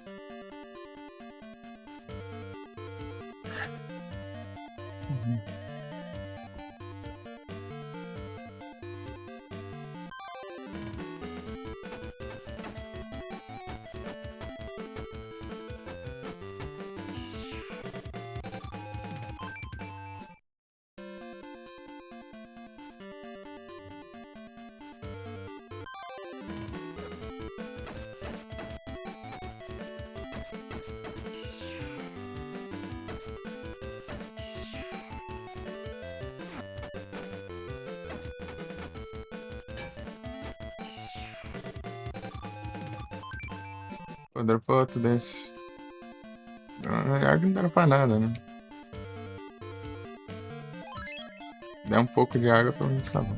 Pô, dropou outro desse. Melhor que não dropa nada, né? Der um pouco de água, pelo menos tá bom.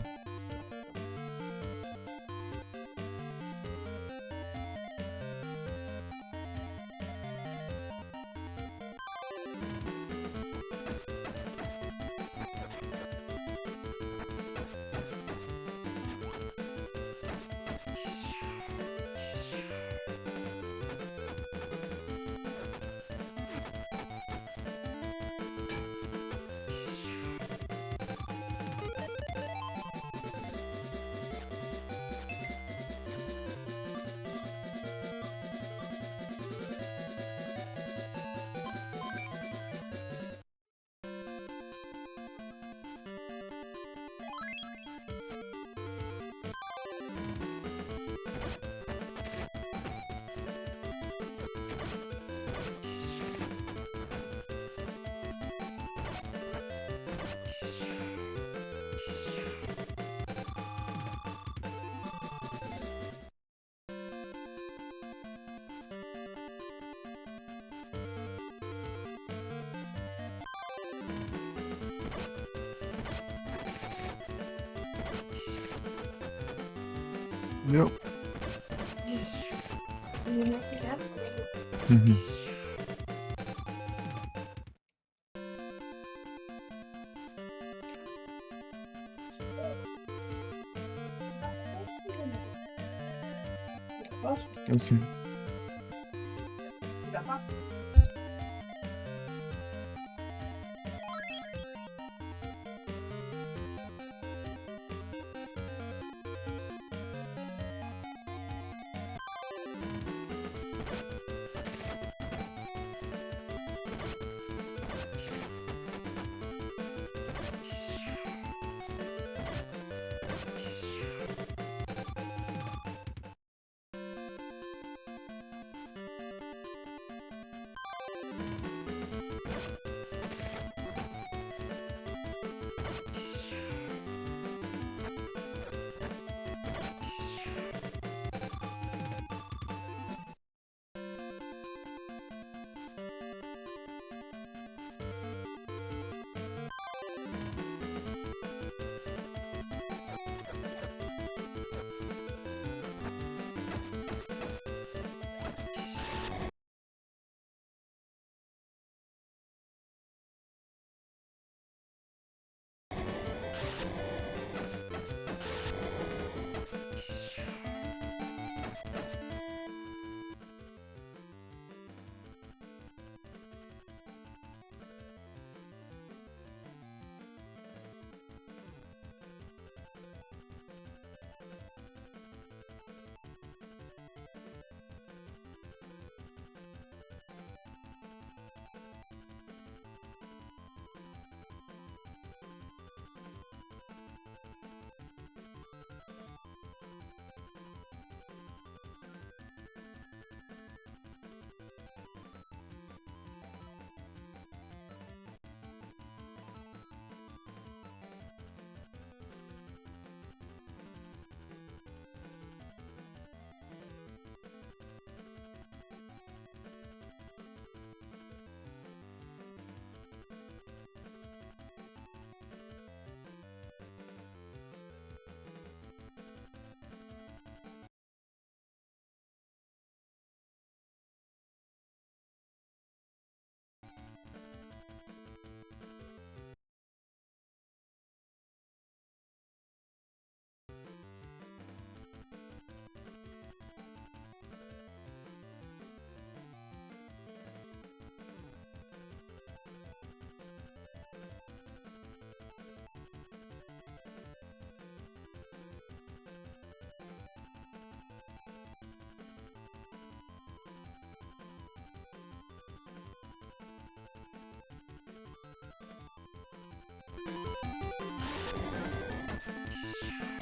Meu. Uhum. Assim.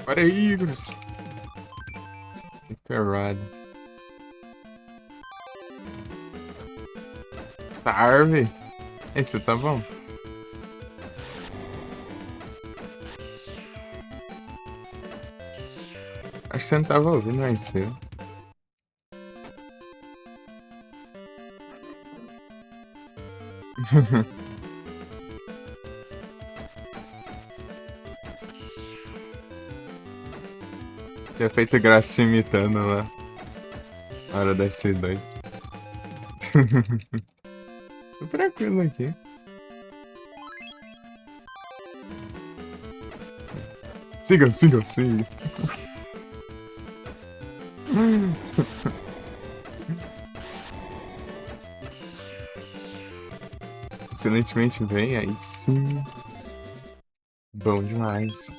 Para aí, Igros. Ferrado. Tarve. Esse tá bom. Acho que você não tava ouvindo mais cedo. Tinha feito graça imitando lá. Na hora da S2. Tô tranquilo aqui. Sigam, sigam, sigam. Excelentemente bem, aí sim. Bom demais.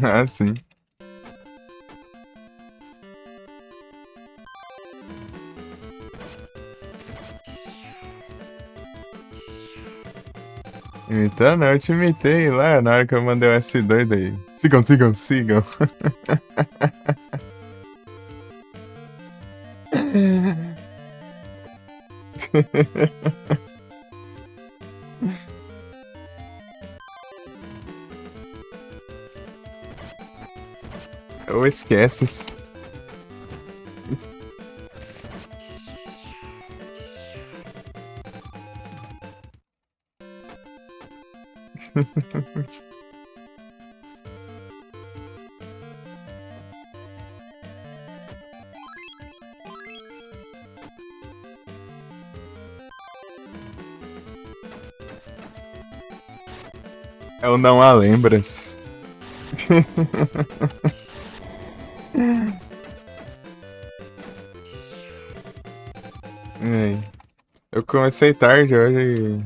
Ah, sim. Imitando? Eu te imitei lá na hora que eu mandei o S2 aí. Sigam, sigam, sigam. Ou esqueces. É o não a lembras. É. Eu comecei tarde hoje.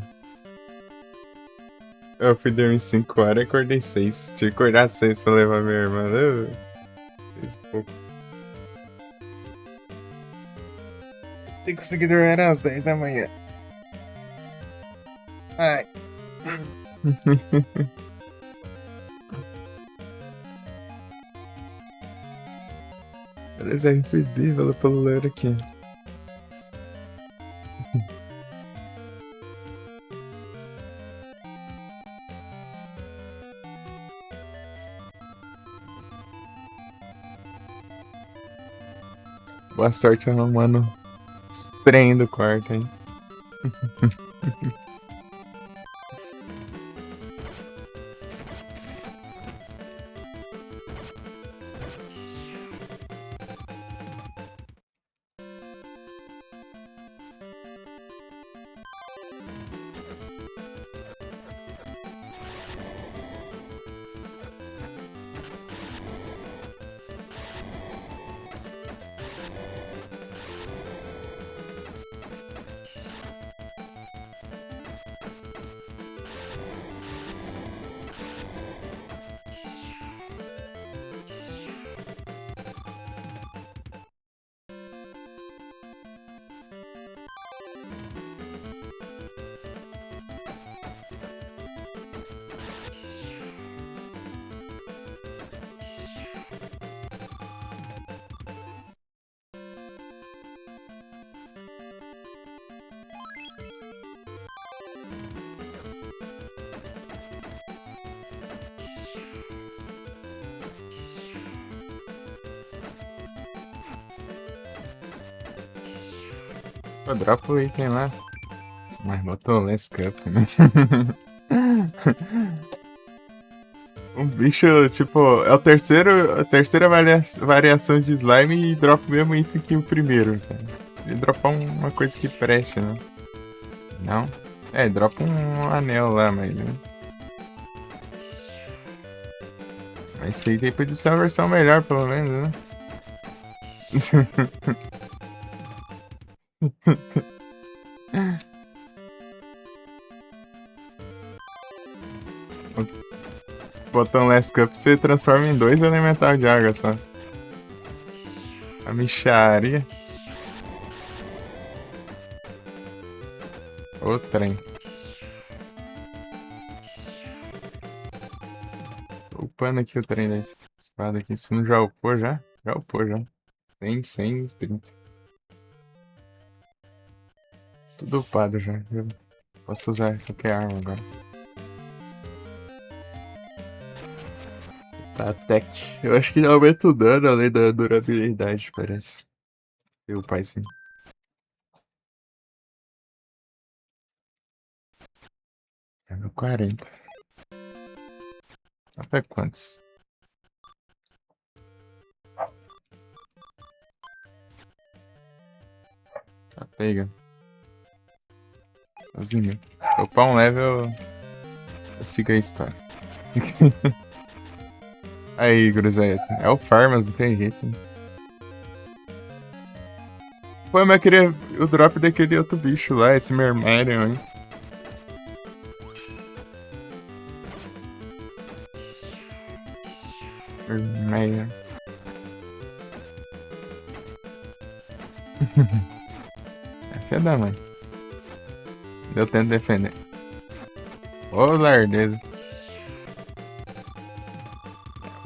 Eu fui dormir 5 horas e acordei 6. Tinha que acordar 6 pra levar minha irmã. 6 e pouco. Tem que conseguir dormir às 10 da manhã. Ai. Beleza, RPD, valeu pelo ler aqui. Boa sorte arrumando os trem do quarto, hein? Eu dropo o item lá. Mas botou o Last Cup, né? Um bicho, tipo, é o terceiro, a terceira variação de slime e dropa o mesmo item que o primeiro, cara. Ele dropa uma coisa que preste, né? Não? É, dropa um anel lá, mas. Né? Mas esse aí podia ser uma versão melhor, pelo menos, né? Se botar um Last Cup, você transforma em 2 elemental de água só. A micharia. O trem. upando aqui o trem da espada aqui. Se não já upou já? Já upou já. 100, 30. Tudo upado já. Eu posso usar qualquer arma agora. Tá, tech. Eu acho que aumenta o dano além da durabilidade, parece. E o pai sim. É meu 40. Até quantos? Tá pega. 12.000. Upar um level, eu sigo a história. Aí, Gruzeta. É o Farmas, não tem jeito. Né? Pô, mas eu queria o drop daquele outro bicho lá, esse Mermerion, hein? Mermerion. É filha da mãe. Eu tento defender. Ô, lardeiro.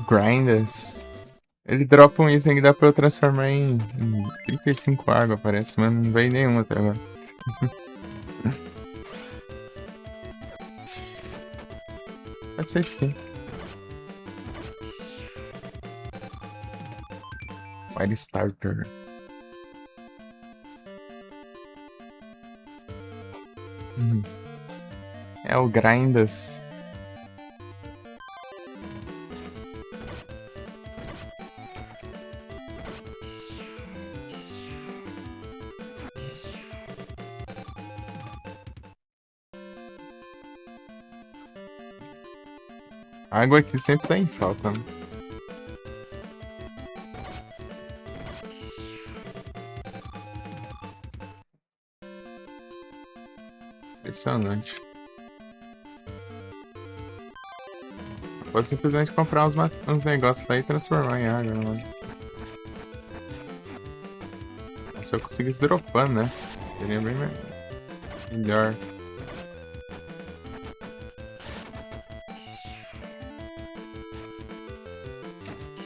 Grinders. Ele dropa um item que dá pra eu transformar em 35 água, parece, mas não veio nenhum até agora. Pode ser skin. Fire Starter. É o Grindas. Água aqui sempre tá em falta, né? Impressionante. Eu posso simplesmente comprar uns negócios lá e transformar em água, mano. Se eu conseguisse dropando, né? Seria bem melhor.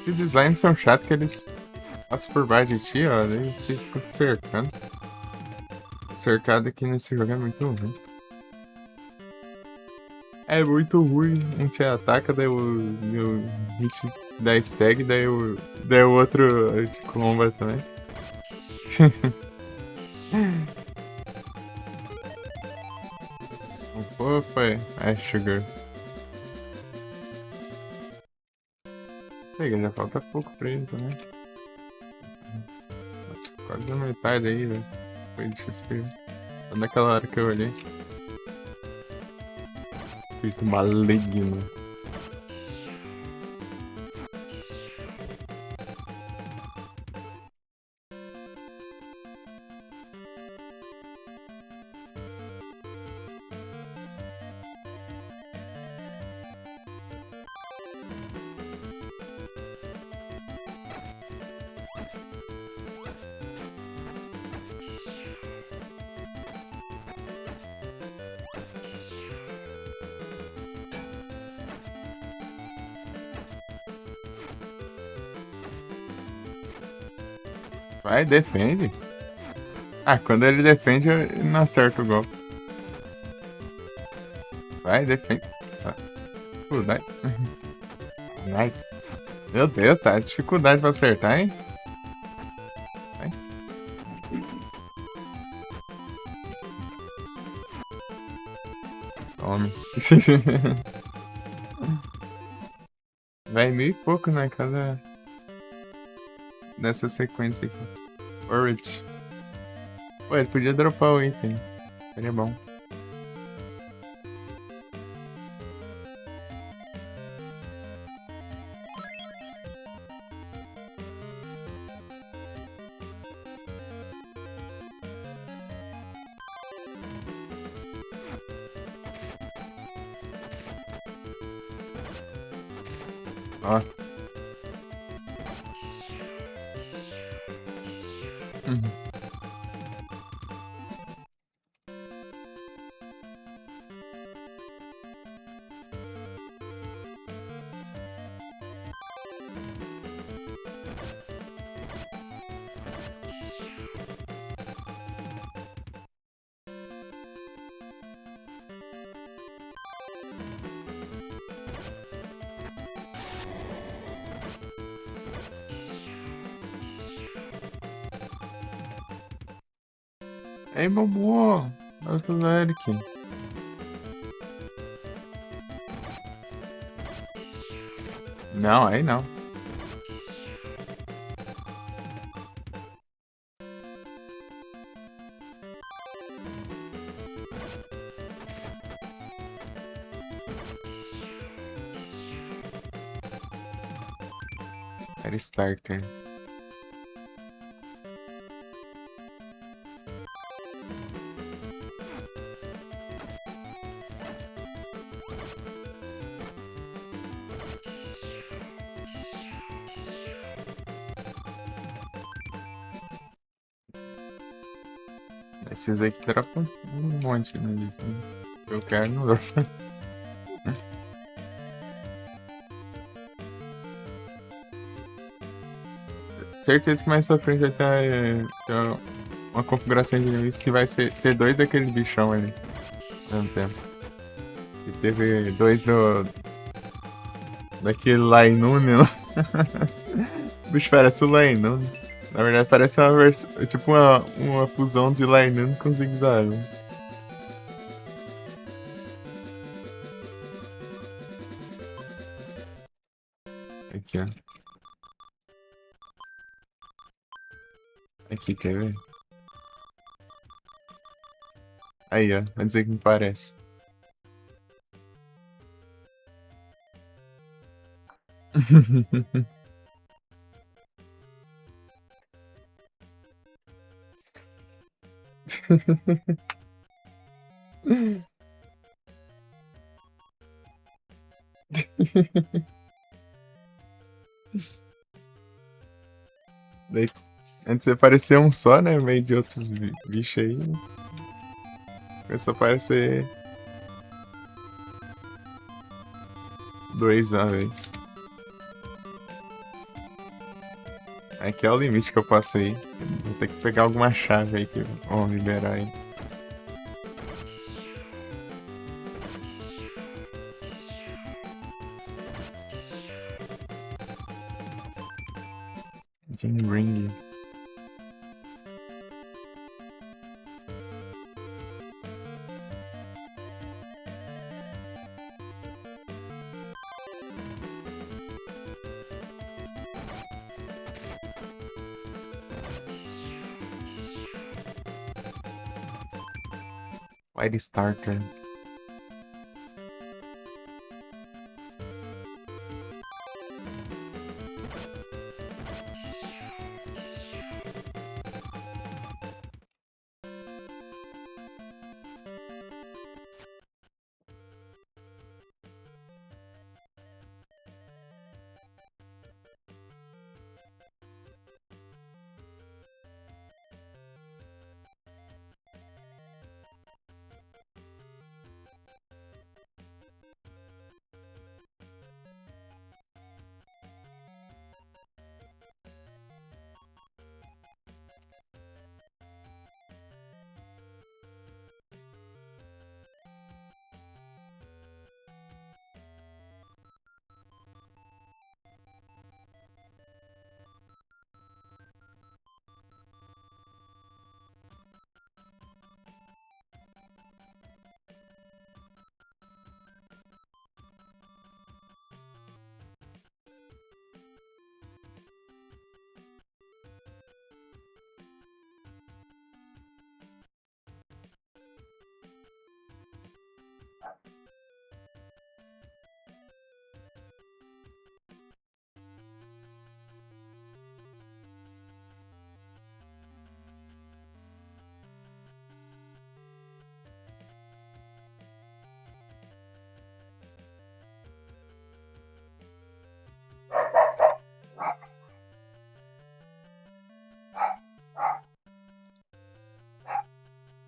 Esses slimes são chatos que eles passam por baixo de ti, ó. Daí eles ficam cercando. Cercado aqui nesse jogo é muito ruim. É muito ruim. Um te ataca, daí o hit dá stag, daí o outro te comba também. Pô, foi. É, sugar. Pega, já falta pouco pra ele também. Nossa, quase a metade aí, velho. Foi de XP. Só naquela hora que eu olhei. Espírito maligno. Vai, defende. Ah, quando ele defende, ele não acerta o golpe. Vai, defende. Ah, dificuldade. Vai. Meu Deus, tá. Dificuldade pra acertar, hein? Vai. Tome. Vai 1.000 e pouco, né? Cada. Nessa sequência aqui. Orit. Pô, ele podia dropar o item. Seria bom. Ó. Uhum. Ei, Bobo! Outro Eric. Não, aí não. Era starter. Esses aqui dropam um monte, né? Eu quero não dropa. Certeza que mais pra frente vai ter uma configuração de inimigos que vai ter dois daquele bichão ali ao mesmo tempo. E teve dois daquele Lainune. O bicho parece o Lainune. Na verdade parece uma versão. Tipo uma fusão de Lainune com Zigzagoon. Aqui, ó. Aqui, quer ver? Aí, ó. Vai dizer que me parece. Daí, antes você parecia um só, né? Meio de outros bichos aí. Né? Começou a aparecer dois uma vez. Aqui é o limite que eu passo aí. Vou ter que pegar alguma chave aí que vão liberar aí. Jim Ring. White Starter.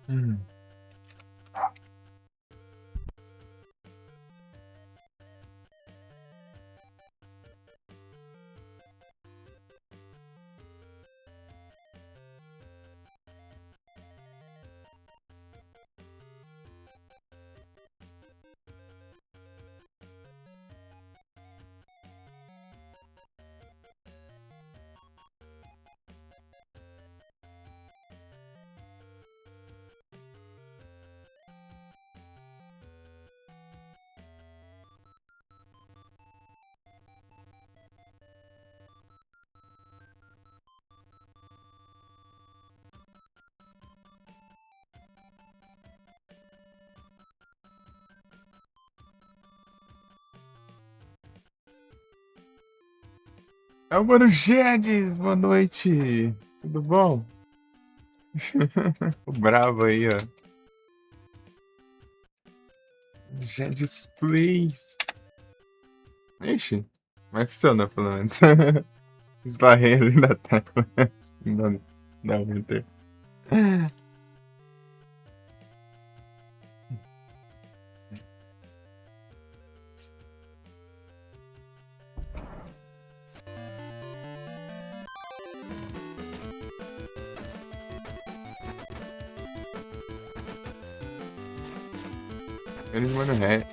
Hum. É o Mano Guedes, boa noite. Tudo bom? O brabo aí, ó. Guedes, please. Ixi, vai funcionar pelo menos. Esbarrei ali na tecla. Não, não, enter. Grande Mano Guedes.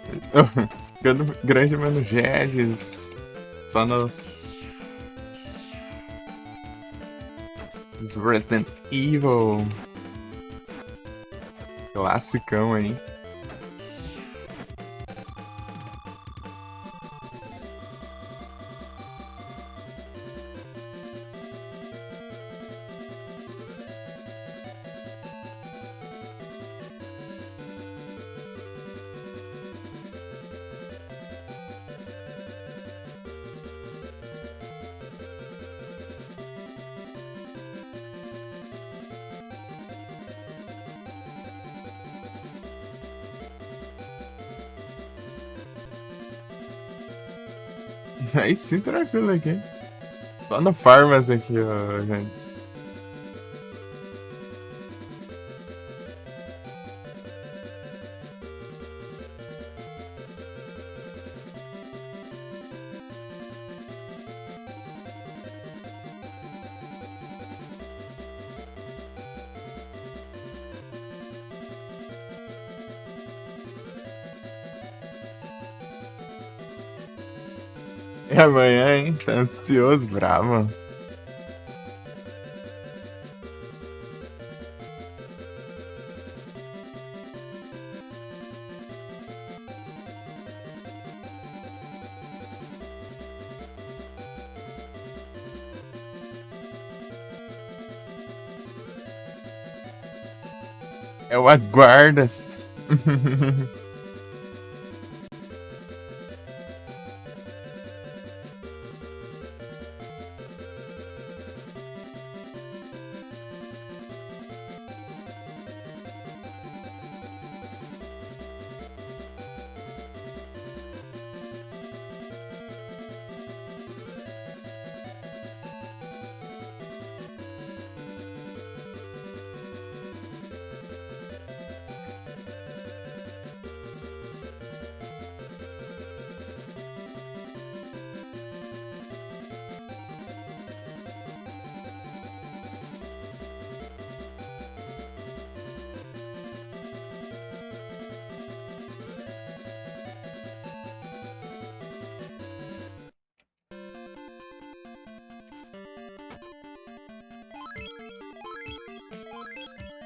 Grande Mano Guedes. Só nos Resident Evil. Classicão aí. Aí sim, tranquilo aqui. Só no Farmas aqui, ó, gente. É amanhã, hein? Tá ansioso, bravo. É o Aguardas.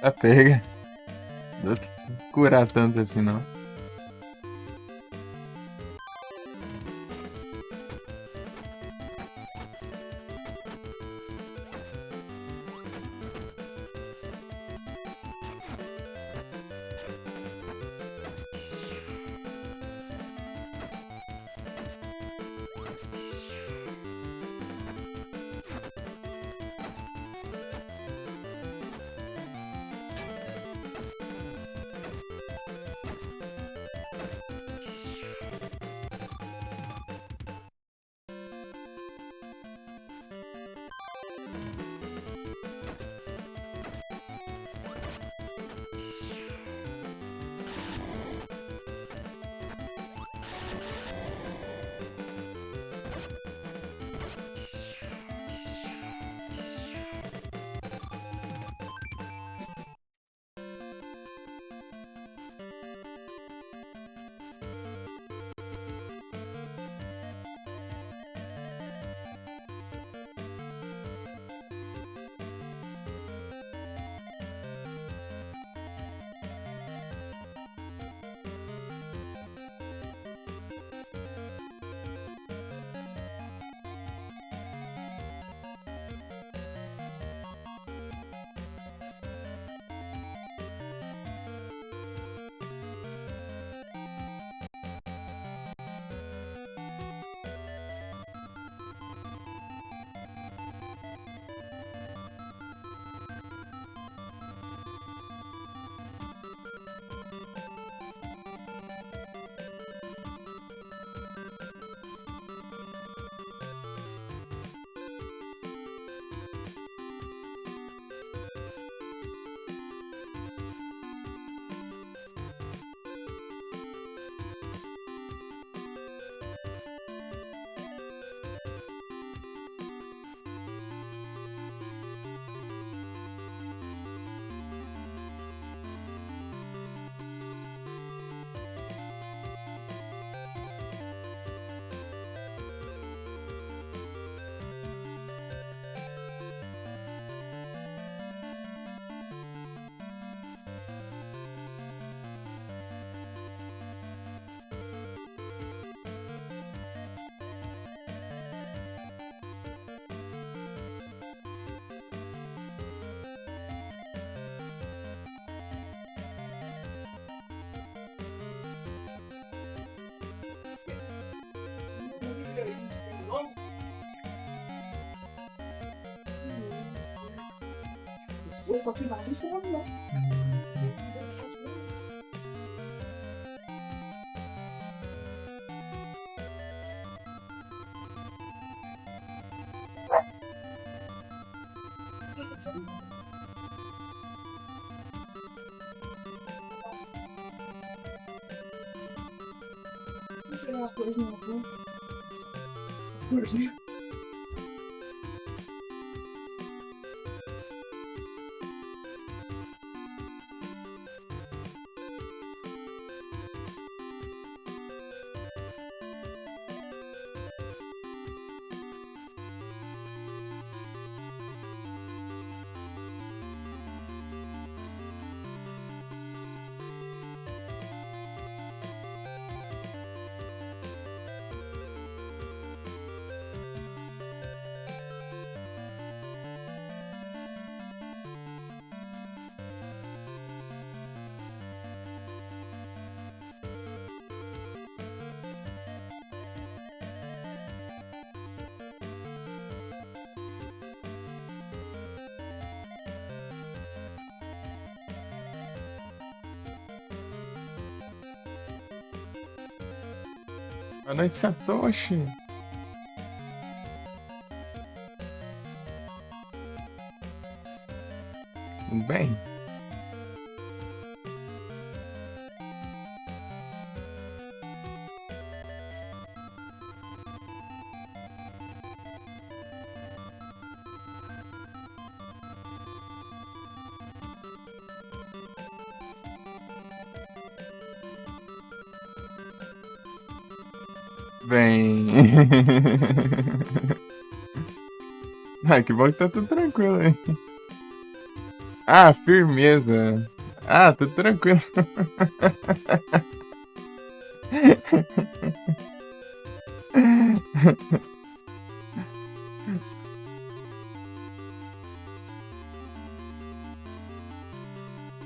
Tá pega. Não vou curar tanto assim, não. Boa noite, Satoshi. Tudo bem? Bem. Ah, que bom que tá tudo tranquilo aí. Ah, firmeza. Ah, tudo tranquilo.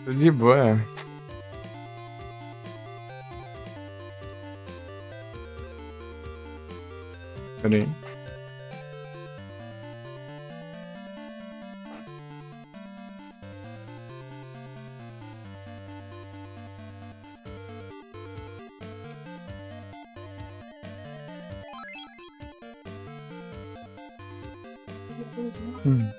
Tudo de boa. Peraí. Hum.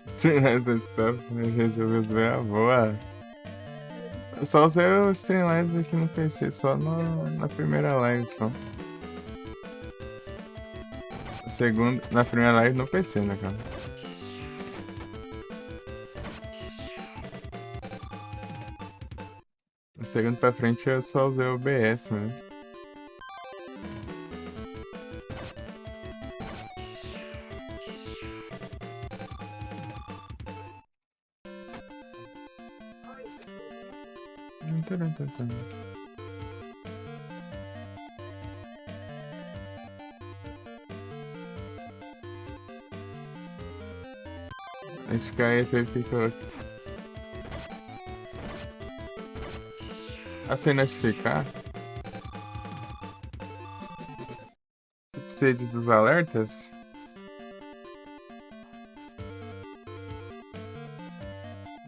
Streamlabs stuff, resolveu zoar a boa. Eu só usei o Streamlabs aqui no PC, só na primeira live só. Na primeira live no PC, né, cara? O segundo pra frente eu só usei o OBS, mano. Esse cara aí ficou. Sem notificar? Você diz os alertas?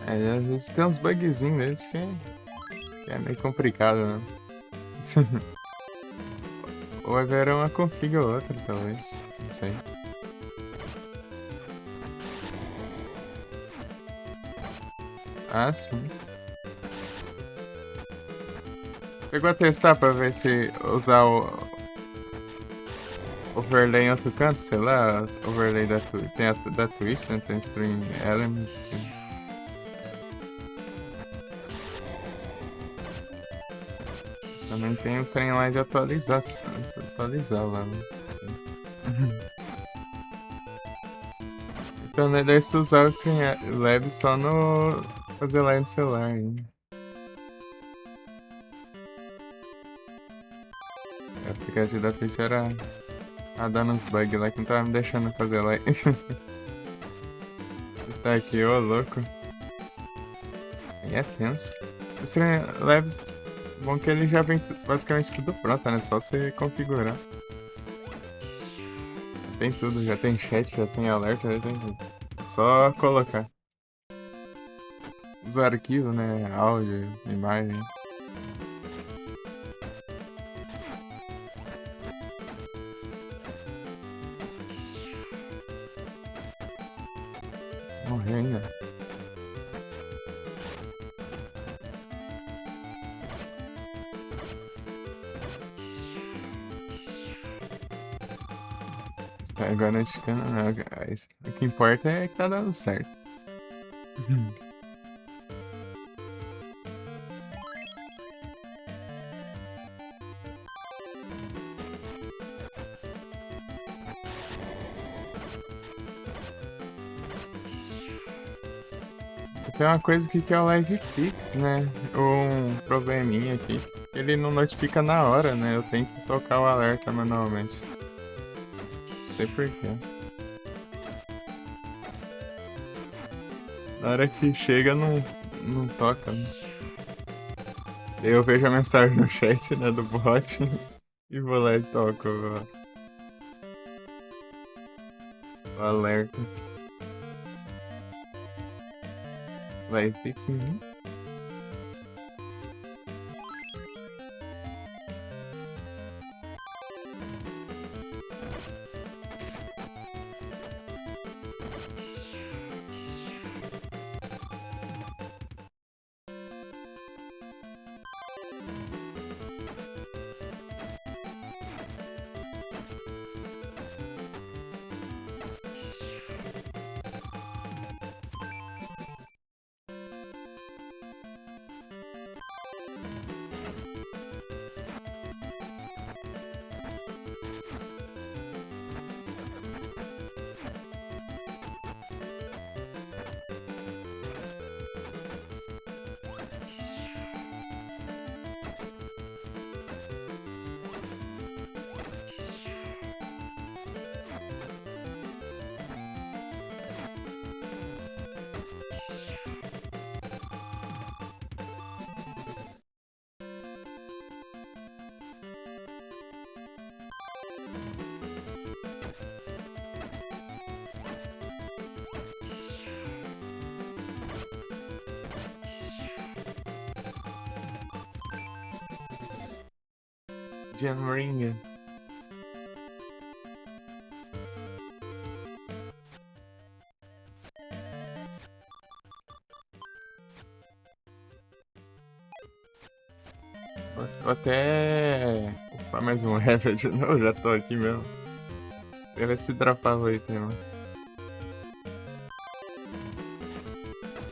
É, às vezes tem uns bugzinhos neles que é meio complicado, né? Ou agora uma config ou outra, talvez. Não sei. Ah, sim. Chegou a testar pra ver se usar o overlay em outro canto, sei lá, overlay da Twitch. Tem a da Twitch, né? Tem Stream Elements. Também tem o trem lá de atualizar lá, né? Então, né, daí se usar o Streamlabs só no... fazer live no celular ainda. O aplicativo da Twitch era dando uns bugs lá que não tava me deixando fazer live. Tá aqui, ô louco. Aí é tenso. O Streamlabs, bom que ele já vem basicamente tudo pronto, né? Só você configurar. Tem tudo, já tem chat, já tem alerta, já tem tudo. É só colocar. Os arquivos, né? Áudio, imagem. Morreu ainda. Agora notificando, não. O que importa é que tá dando certo. Tem uma coisa aqui que é o Live Fix, né? Um probleminha aqui. Ele não notifica na hora, né? Eu tenho que tocar o alerta manualmente. Não sei porquê. Na hora que chega, não toca, né? Eu vejo a mensagem no chat, né, do bot e vou lá e toco o alerta. Live Fix, Jamringa. Vou até upar mais um level de novo, já tô aqui mesmo. Pra ver se dropava aí, tem, mano.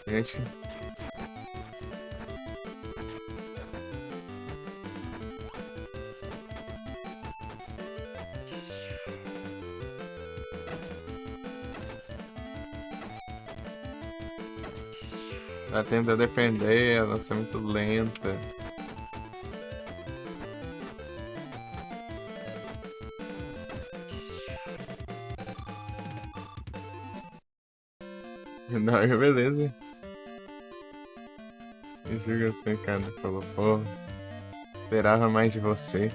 Gente. Ela tenta defender, ela é muito lenta. Não, beleza. E julga assim, cara. Falou, pô, esperava mais de você.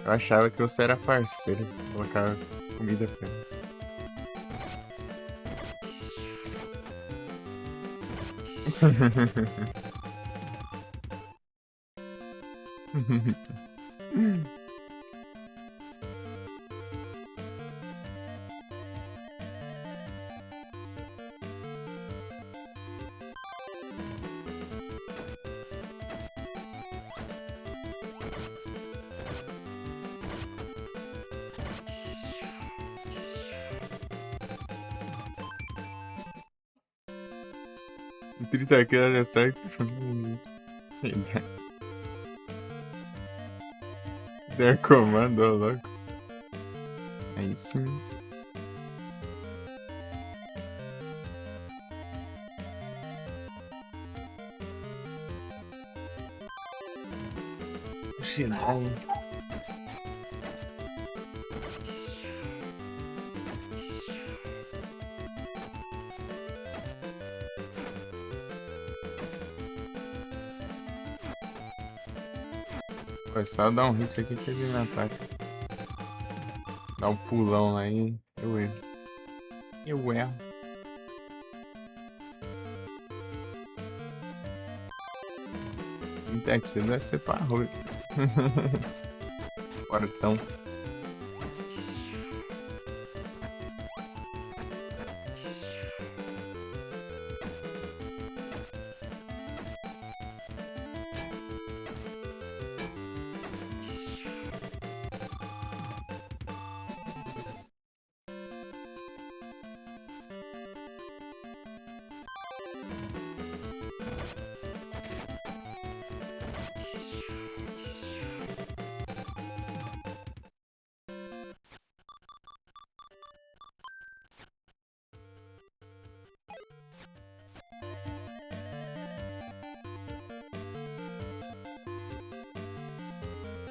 Eu achava que você era parceiro. Colocava comida pra mim. E 30 quilos já sai. Der comando, ô louco. Aí sim. Xinai. Pô, é só dar um hit aqui que ele me ataca. Dá um pulão aí, eu erro. Eu erro. Até aqui deve ser pra arroz. Bora então.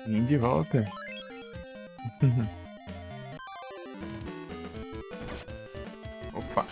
Vim de volta. Opa.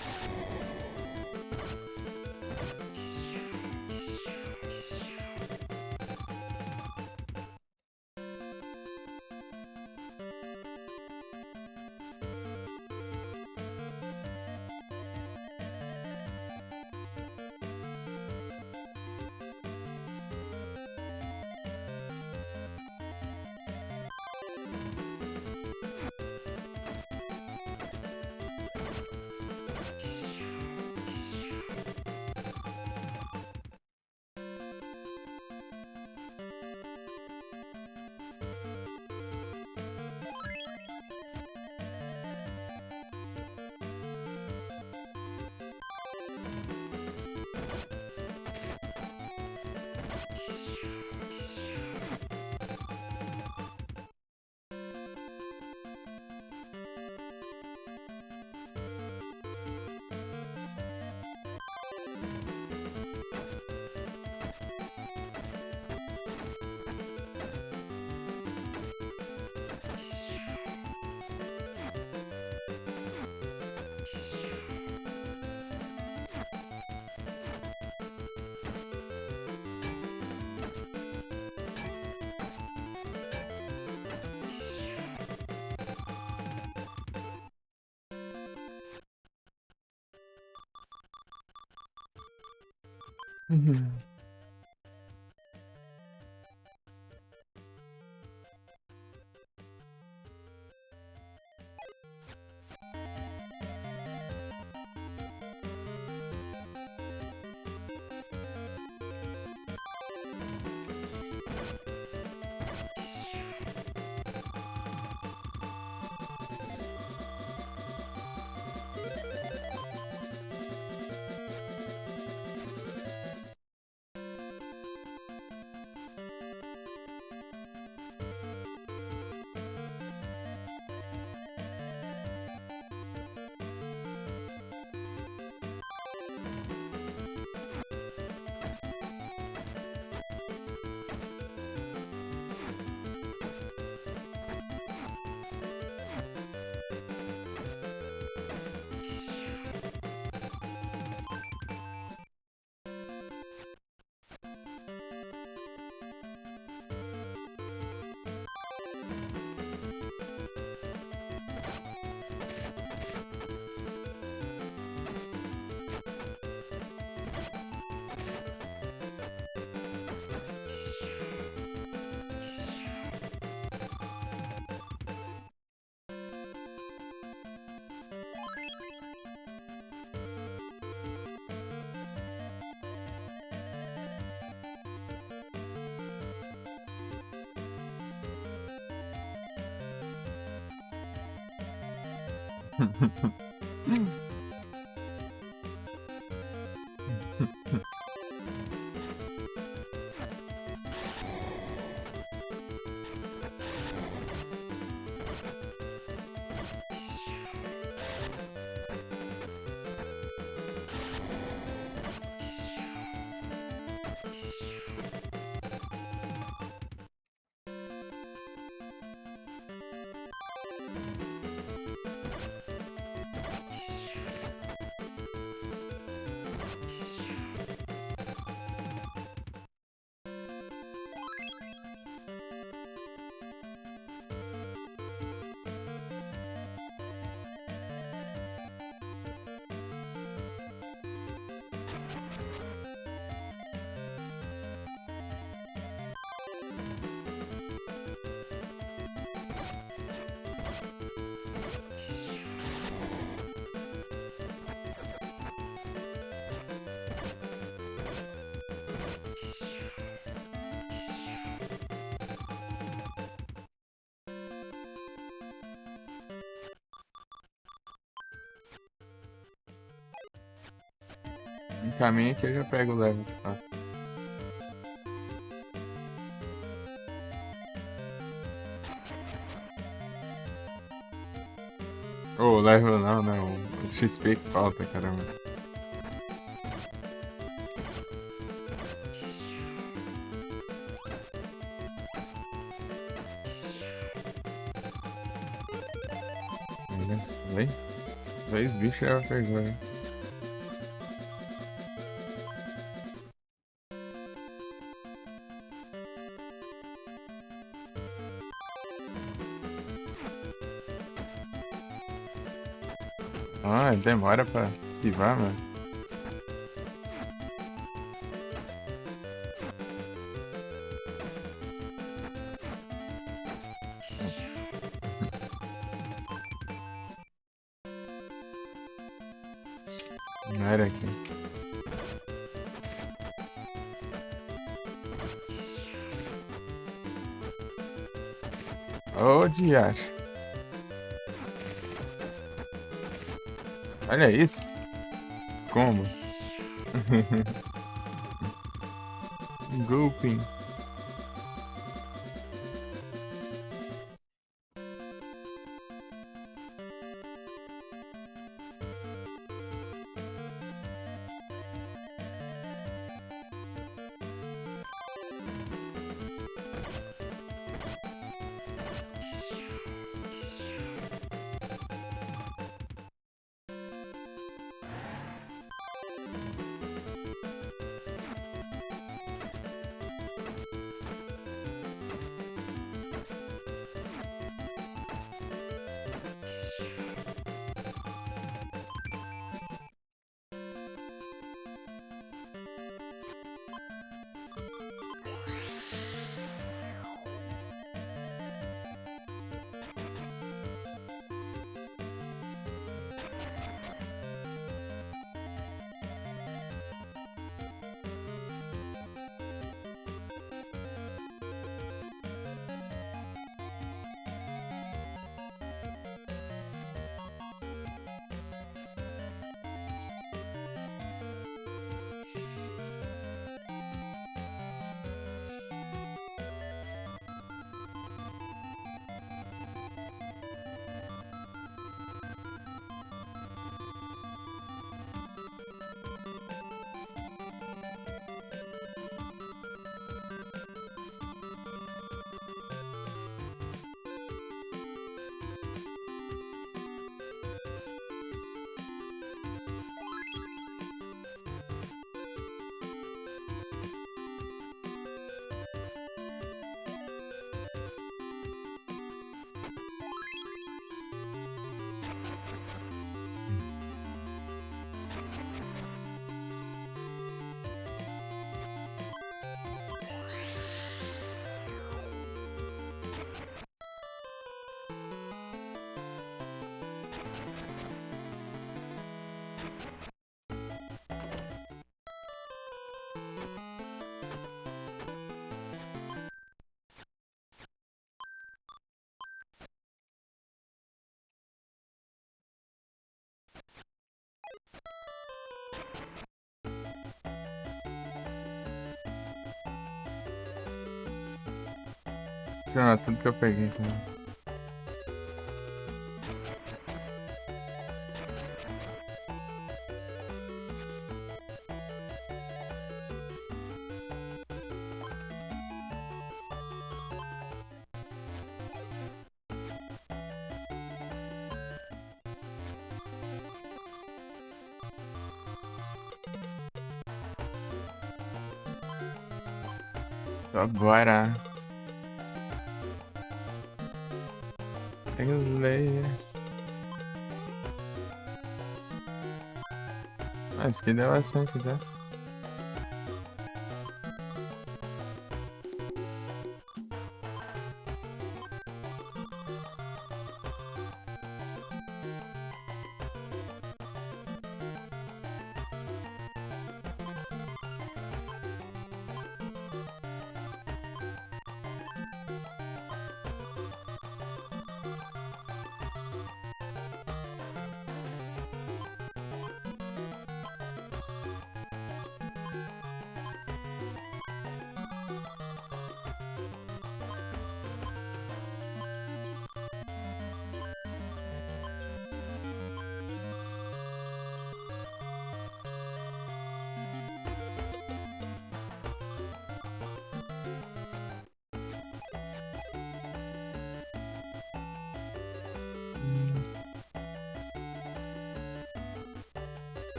caminho aqui eu já pego o level. Tá? Ô, level não, não. O XP que falta, caramba. Vem. Dois bichos já pegou, né? Ah, demora pra esquivar, mano. Não era aqui. Ô, diacho. Olha isso. Como? Gulping. Tirar tudo que eu peguei, cara. Agora. Galera. Ah, isso aqui deu bastante, tá?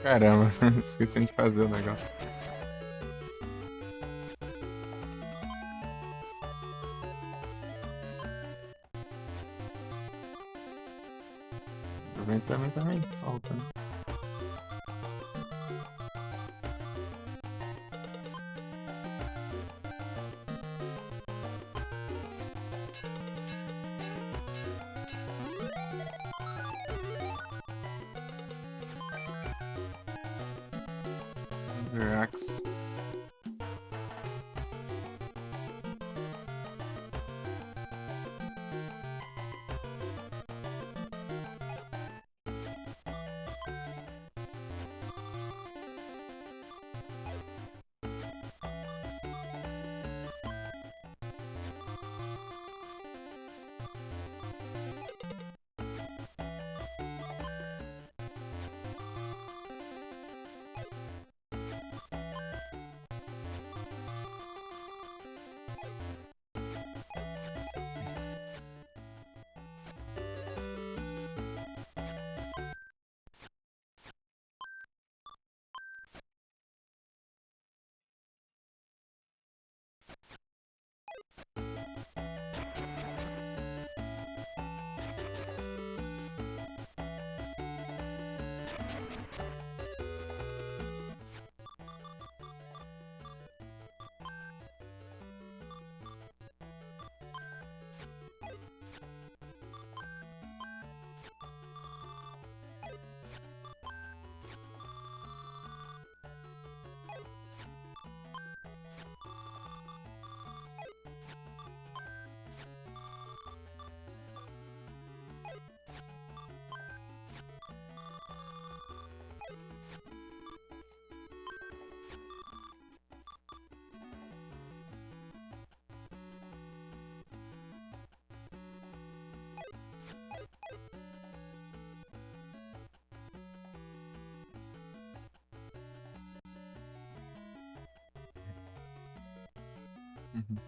Caramba, esqueci de fazer o negócio. Também. Falta, né? Drax. Uhum.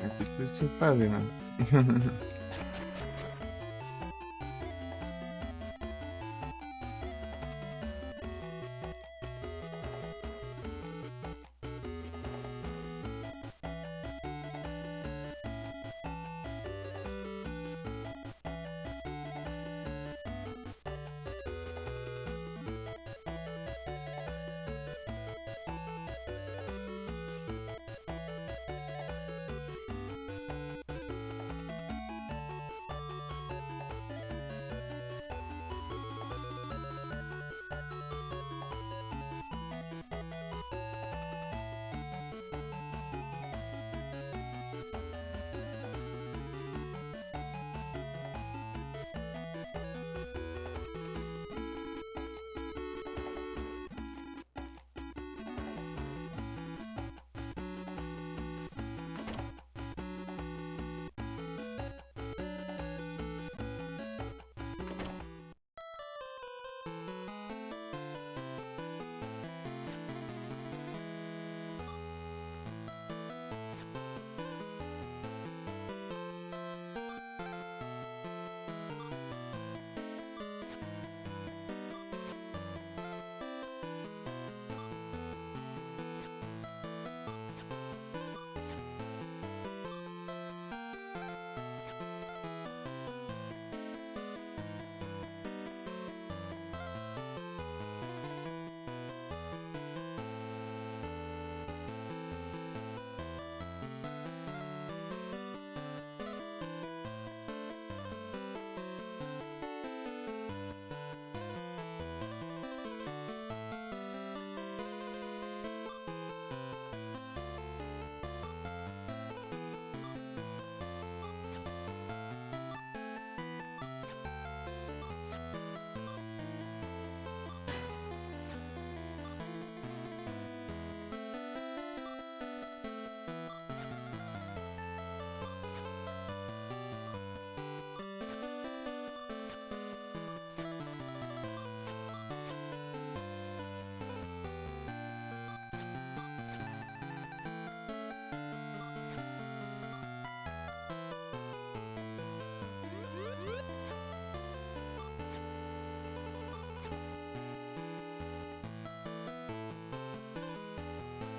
É isso que eu tinha que fazer, mano.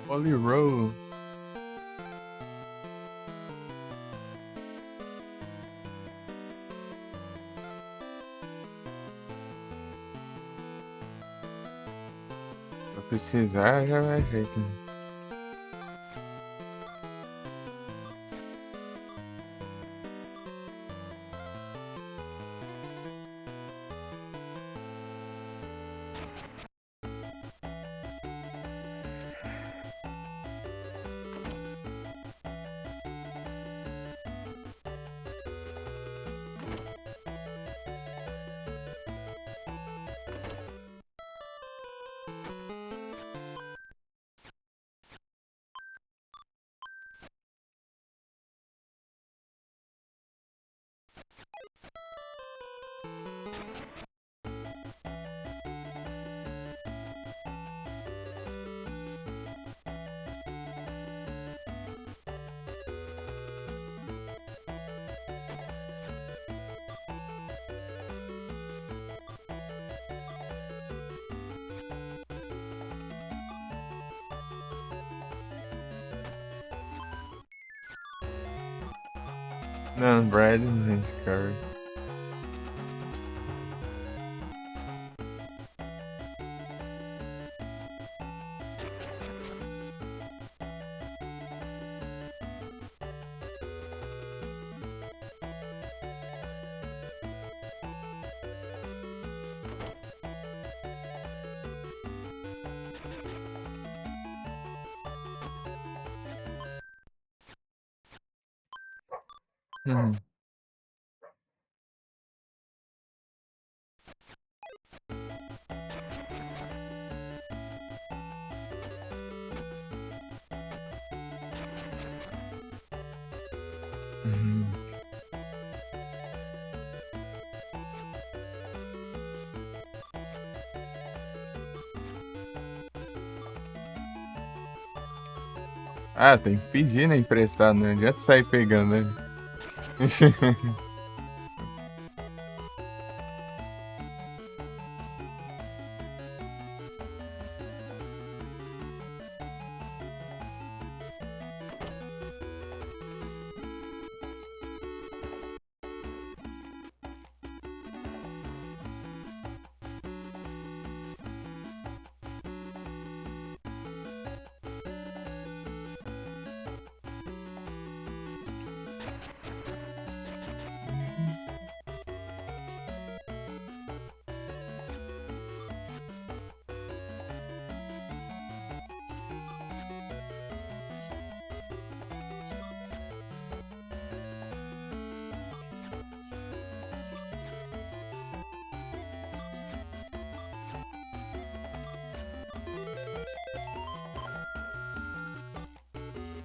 Holy Roll. Se eu precisar, já vai jeito. Não, Brad nesse cara. Hum. Uhum. Ah, tem que pedir, né? Emprestado, não adianta sair pegando, né?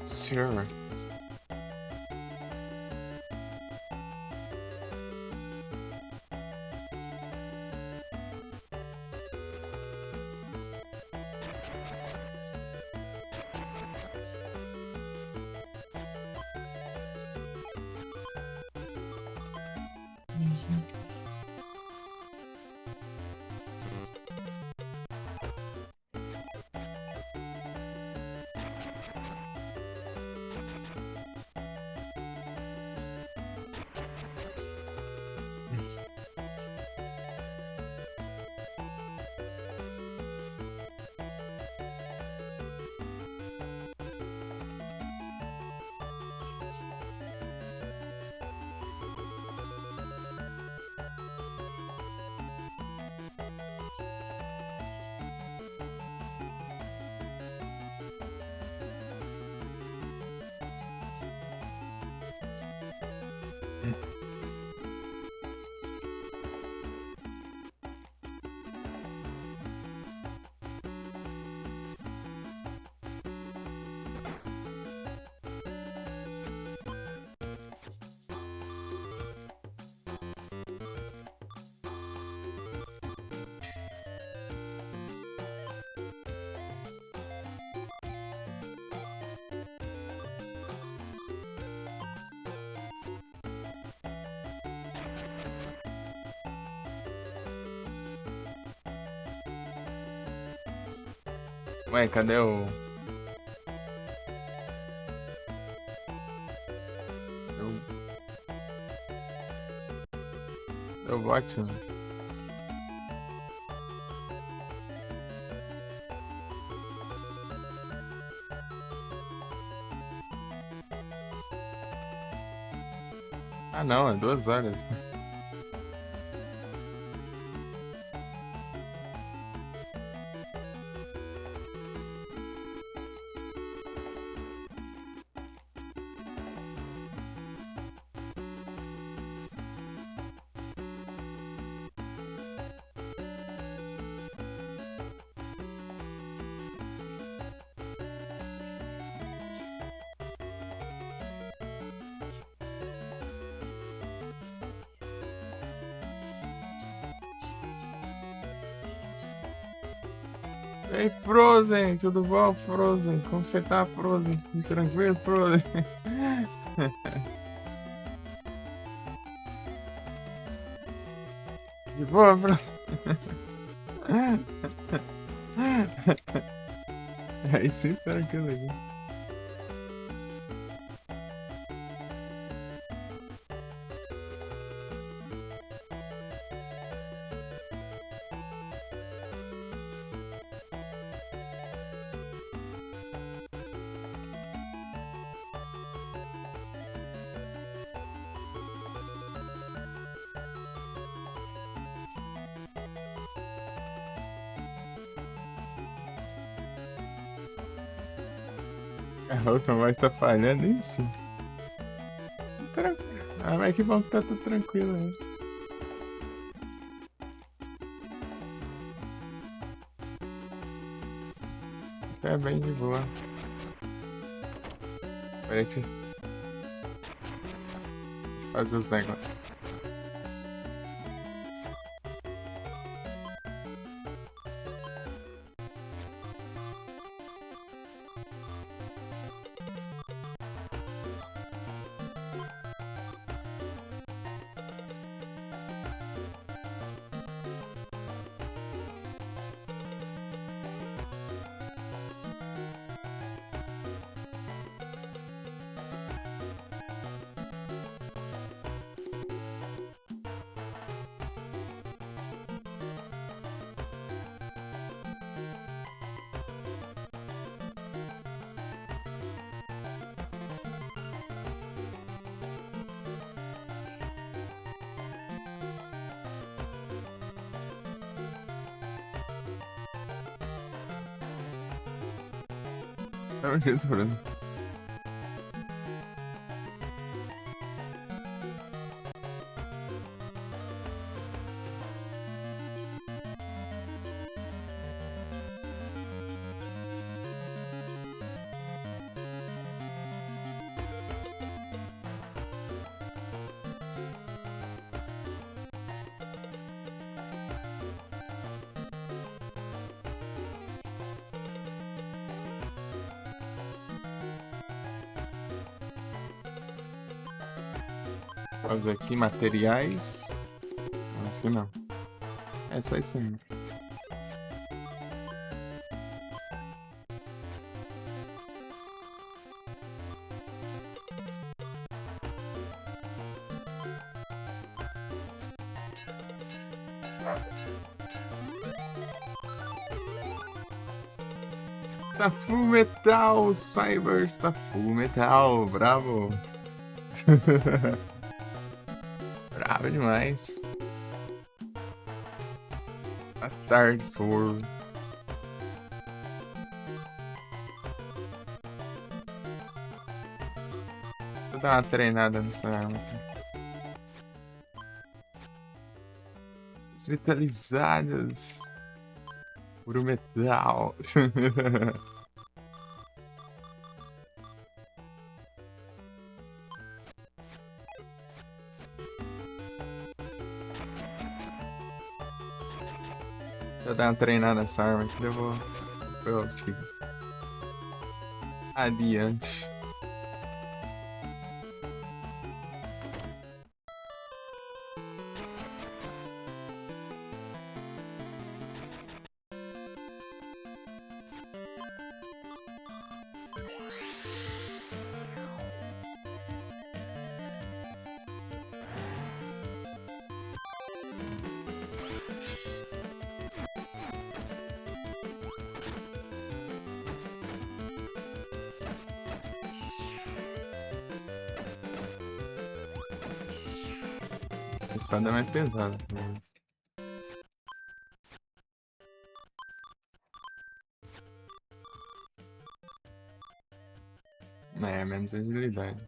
Sure. Ué, cadê o bot? Ah, não, é 2 horas. Ei, Frozen, tudo bom, Frozen? Como você tá, Frozen? Tranquilo, Frozen? De boa, Frozen? Aí sim, tranquilo aqui. A outra voz tá falhando, isso? Tranquilo. Ah, mas que bom que tá tudo tranquilo aí. Tá bem de boa. Parece. Fazer os negócios. É um jeito, Bruno. Fazer aqui materiais. Acho que não. É só isso mesmo. Tá full metal, Cybers, tá full metal, bravo. Bravo demais. Bastard Sword. Vou dar uma treinada nessa arma aqui. Desvitalizadas. Puro metal. Vou dar uma treinada nessa arma aqui, eu sigo adiante. Essa espada é mais pesada. Mas... É, menos agilidade.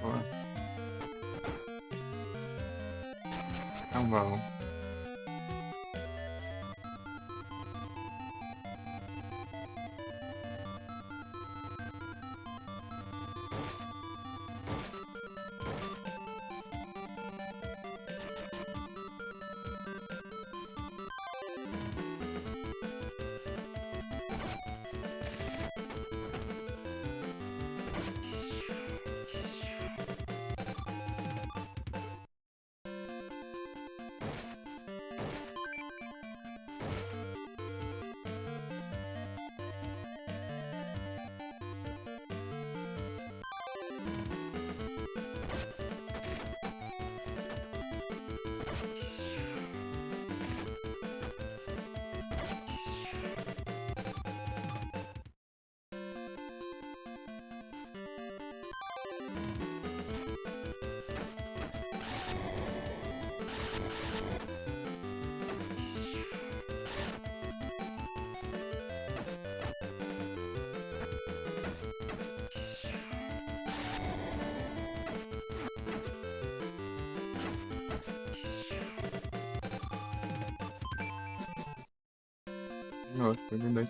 Ó. Então vamos. Outro, tem dois.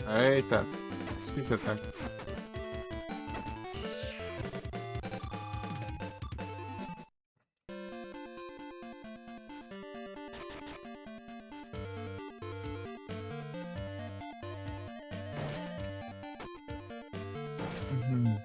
Eita. Difícil ataque. Uhum.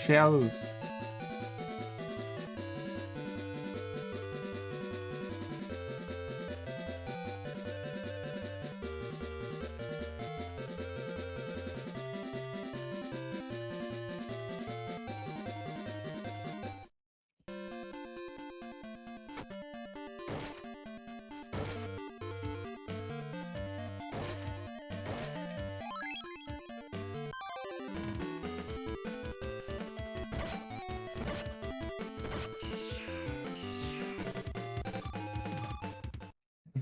Shellos.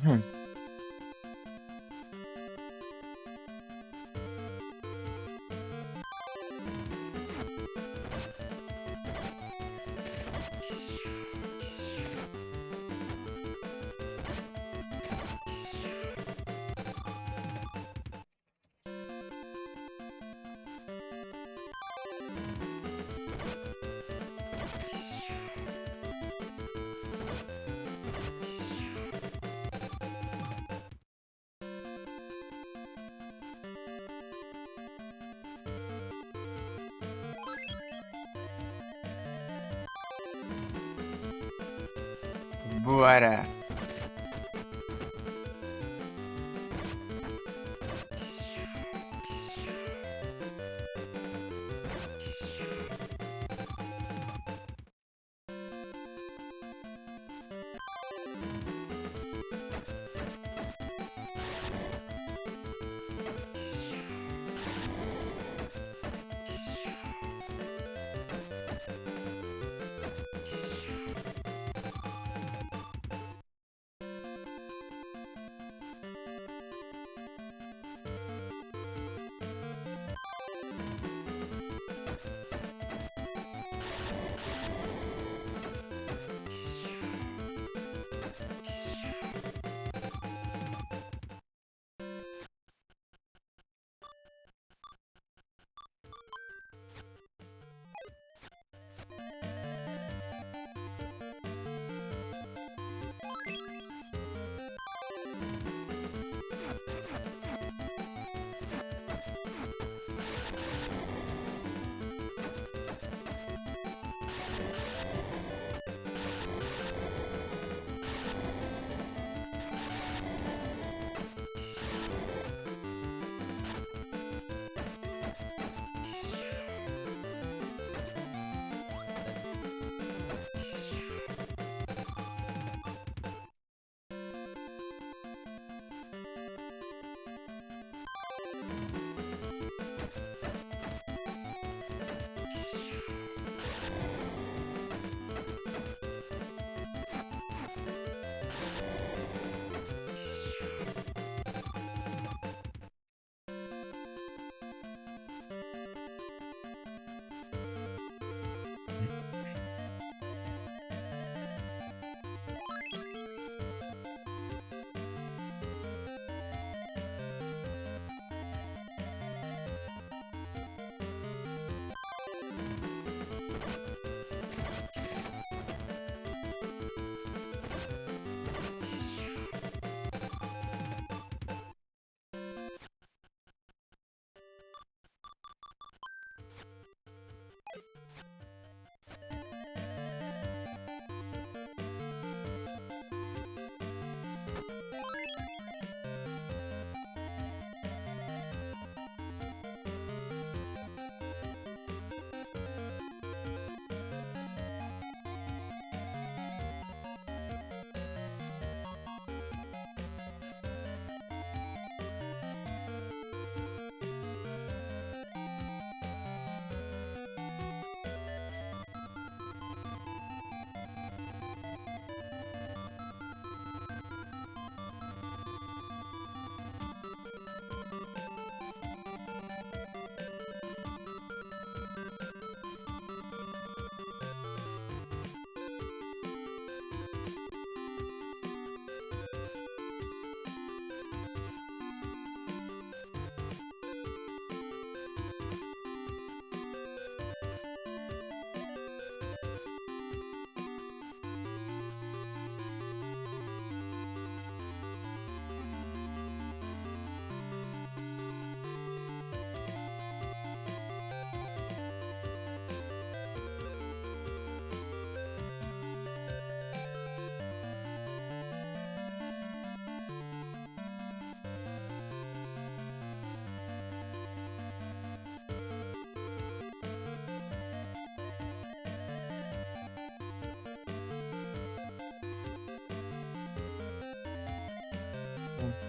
Uhum. Bora.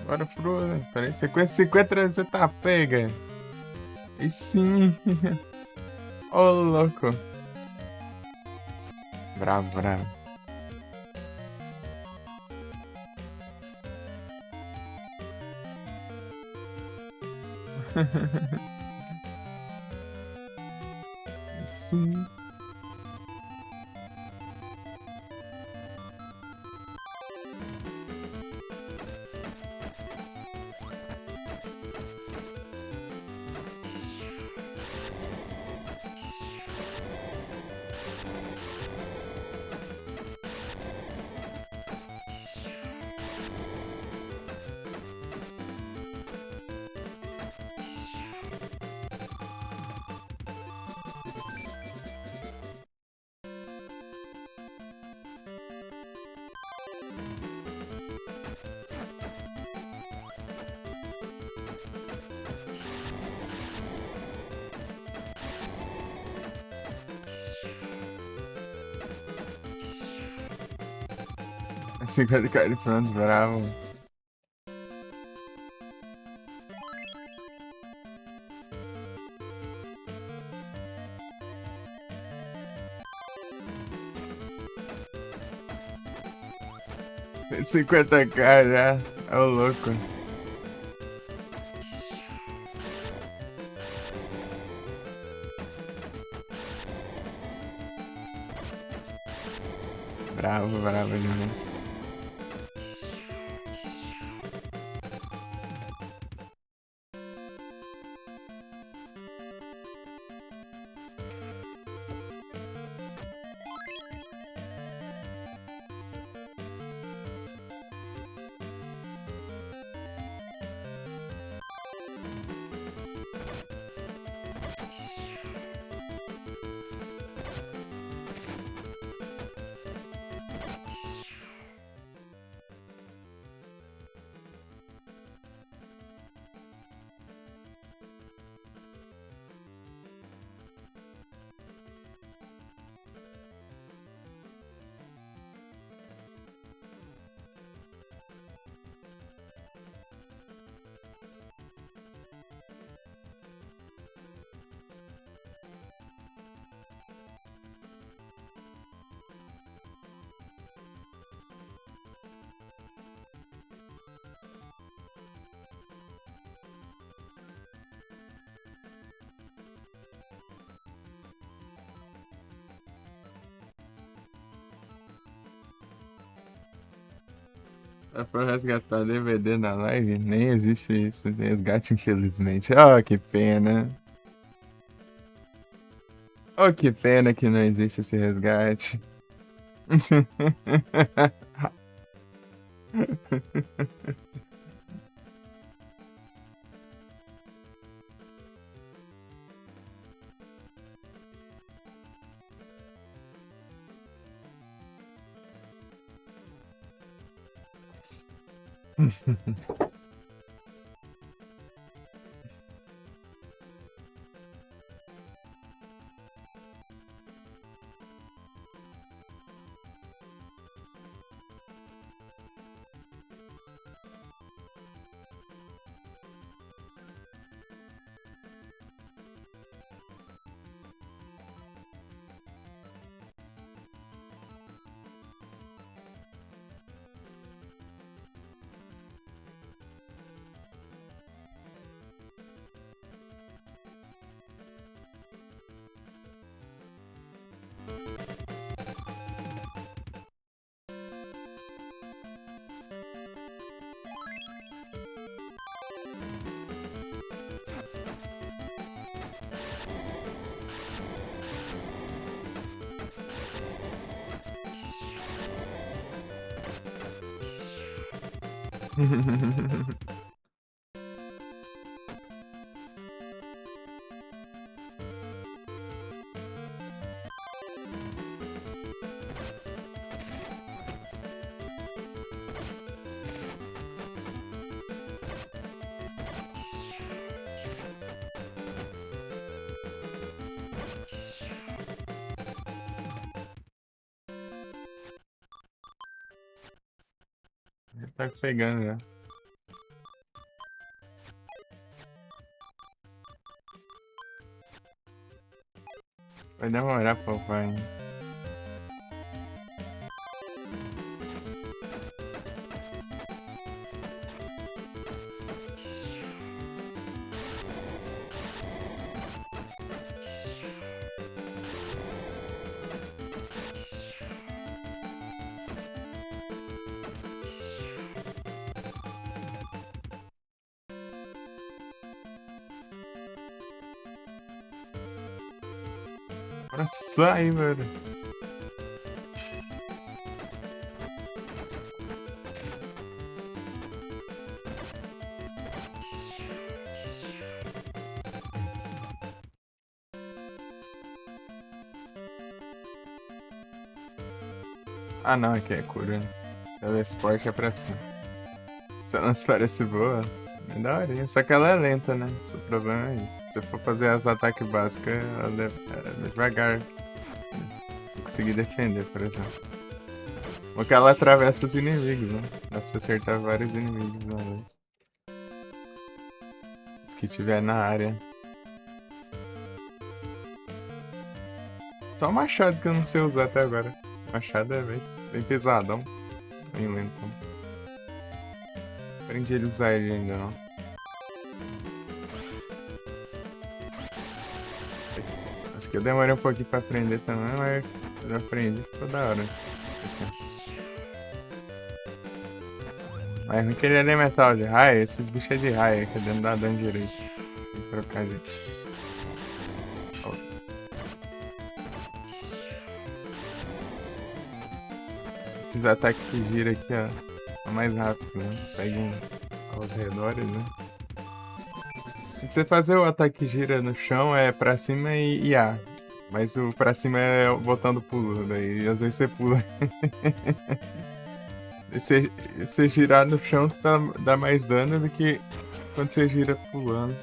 Bora pro. Peraí, sequência 50 você tá pega. E sim. Ô, louco. Bravo, bravo. Sim. Cinquenta cara pronto, bravo. Cinquenta cara já. Ô, louco. Bravo, bravo demais. É pra resgatar DVD na live? Nem existe isso. Resgate, infelizmente. Oh, que pena. Oh, que pena que não existe esse resgate. Tá pegando, né? Vai demorar pra upar ainda. Bora sair, velho. Ah, não, aqui é cura. Telesporte é pra cima. Se ela não se parece boa, é daorinha. Só que ela é lenta, né? O problema é isso. Se eu for fazer as ataques básicos, ela é devagar. Não conseguir defender, por exemplo. Porque ela atravessa os inimigos, né? Dá pra você acertar vários inimigos uma vez. Os que tiver na área. Só o machado que eu não sei usar até agora. O machado é bem pesadão. Bem lento. Aprendi a usar ele ainda não. Acho que eu demorei um pouquinho pra aprender também, mas eu já aprendi, ficou da hora. Mas não queria elemental de raia, esses bichos é de raia, que não dá dano direito. Tem que trocar de. Ó, esses ataques que giram aqui, ó, são mais rápidos, né? Pegam aos redores, né? Se você fazer o ataque que gira no chão, é pra cima e A. Mas o pra cima é botando pulo, daí às vezes você pula. E você girar no chão dá mais dano do que quando você gira pulando.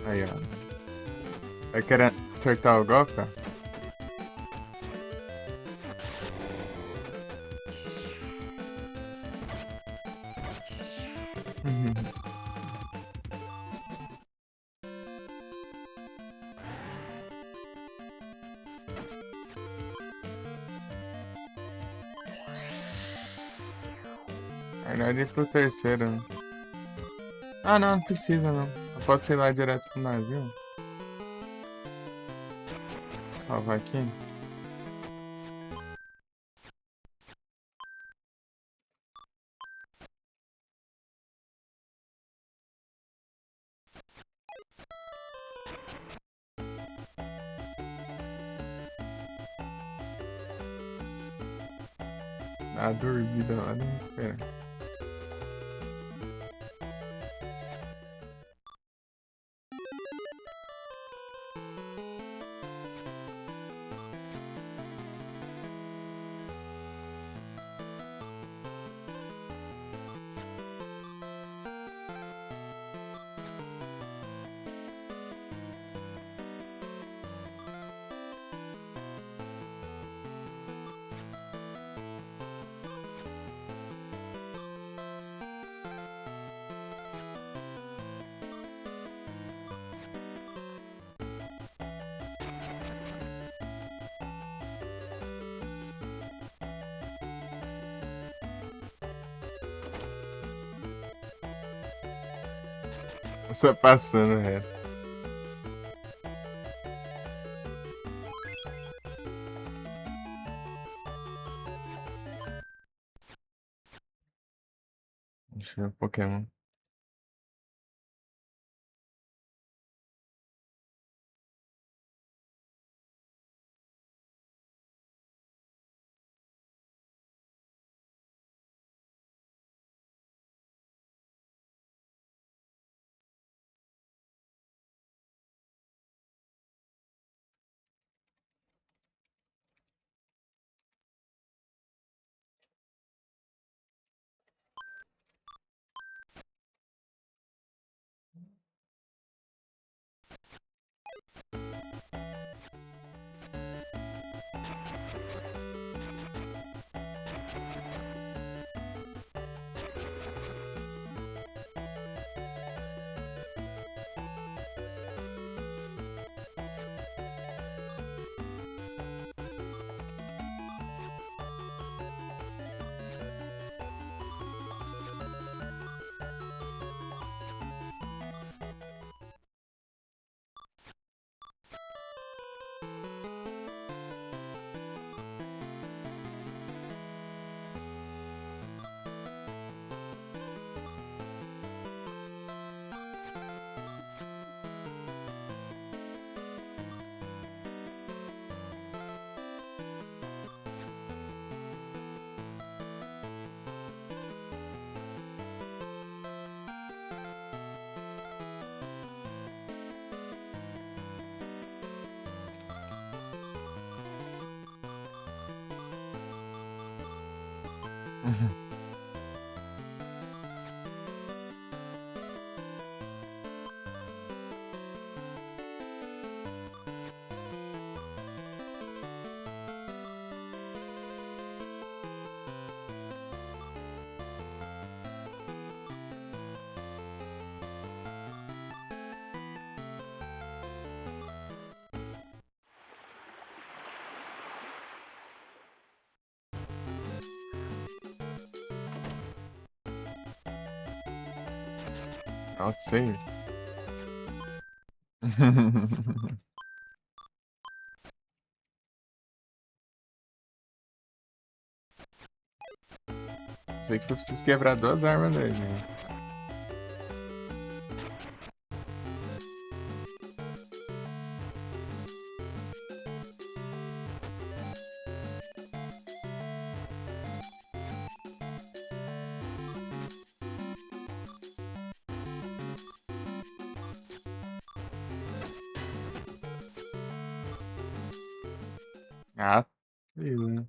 Aí, ó. Vai querer acertar o golpe, ó? Uhum. Na verdade, ir pro terceiro, né? Ah, não, não precisa, não. Eu posso ir lá direto pro navio. Salvar aqui. Dá uma dormida lá, né? Pera. Só passando reto. Deixa eu ver o Pokémon. Outsave. Sei que eu preciso quebrar 2 armas dele, né? Ah, beleza.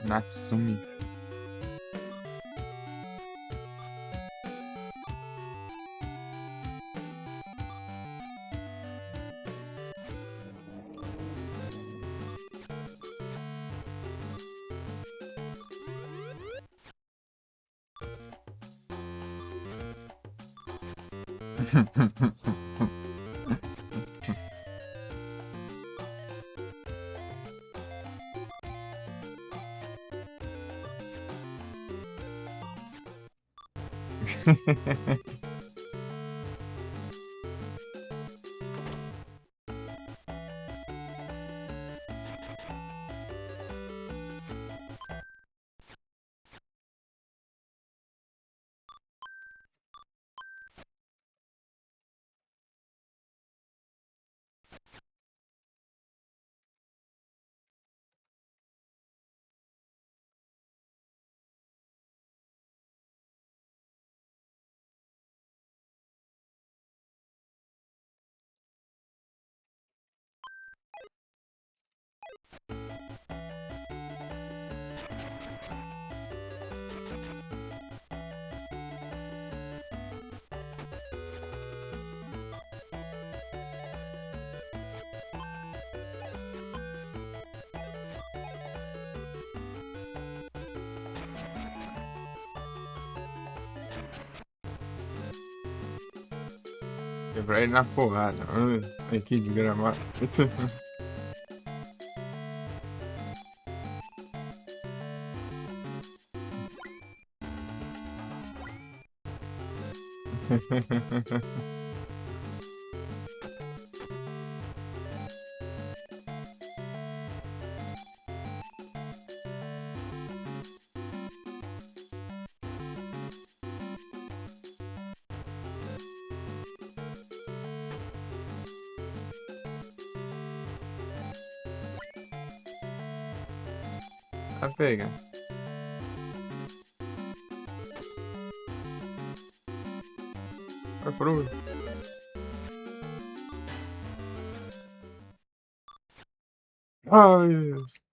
Natsumi. Quebrar ele na porrada. Ai, que desgramado. Tá pega. Vai pro. Ai, Deus.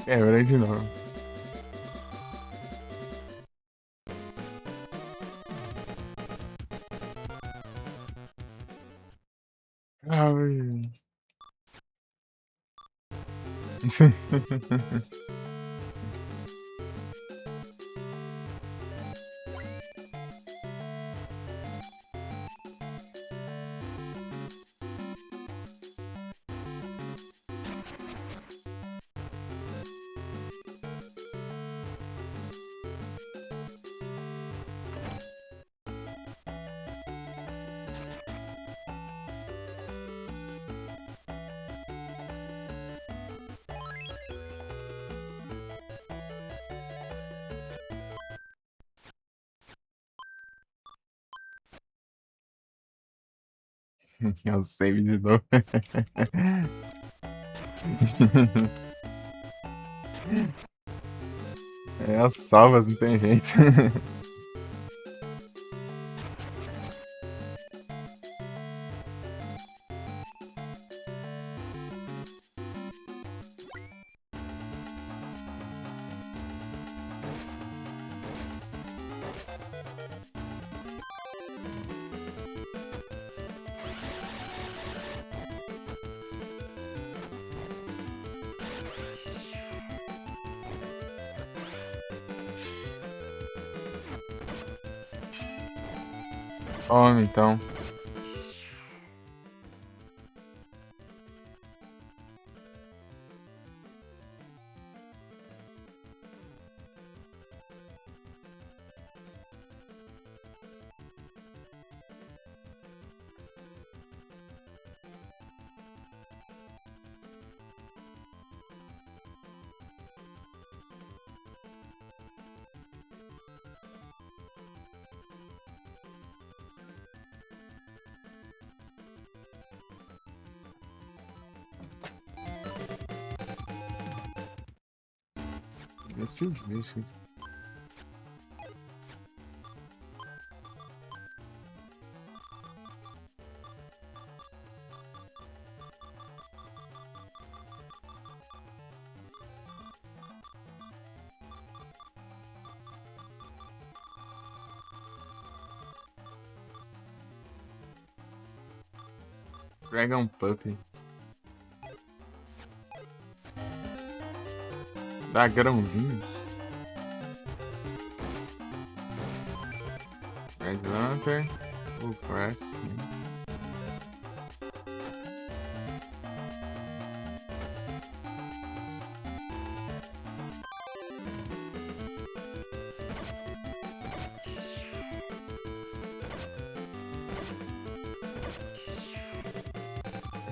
Quebra de novo. Ai. É o save de novo. É as salvas, não tem jeito. Tome, então. Esses bichos. Dragon Puppy. Dá grãozinho. Red Lantern. O Flask.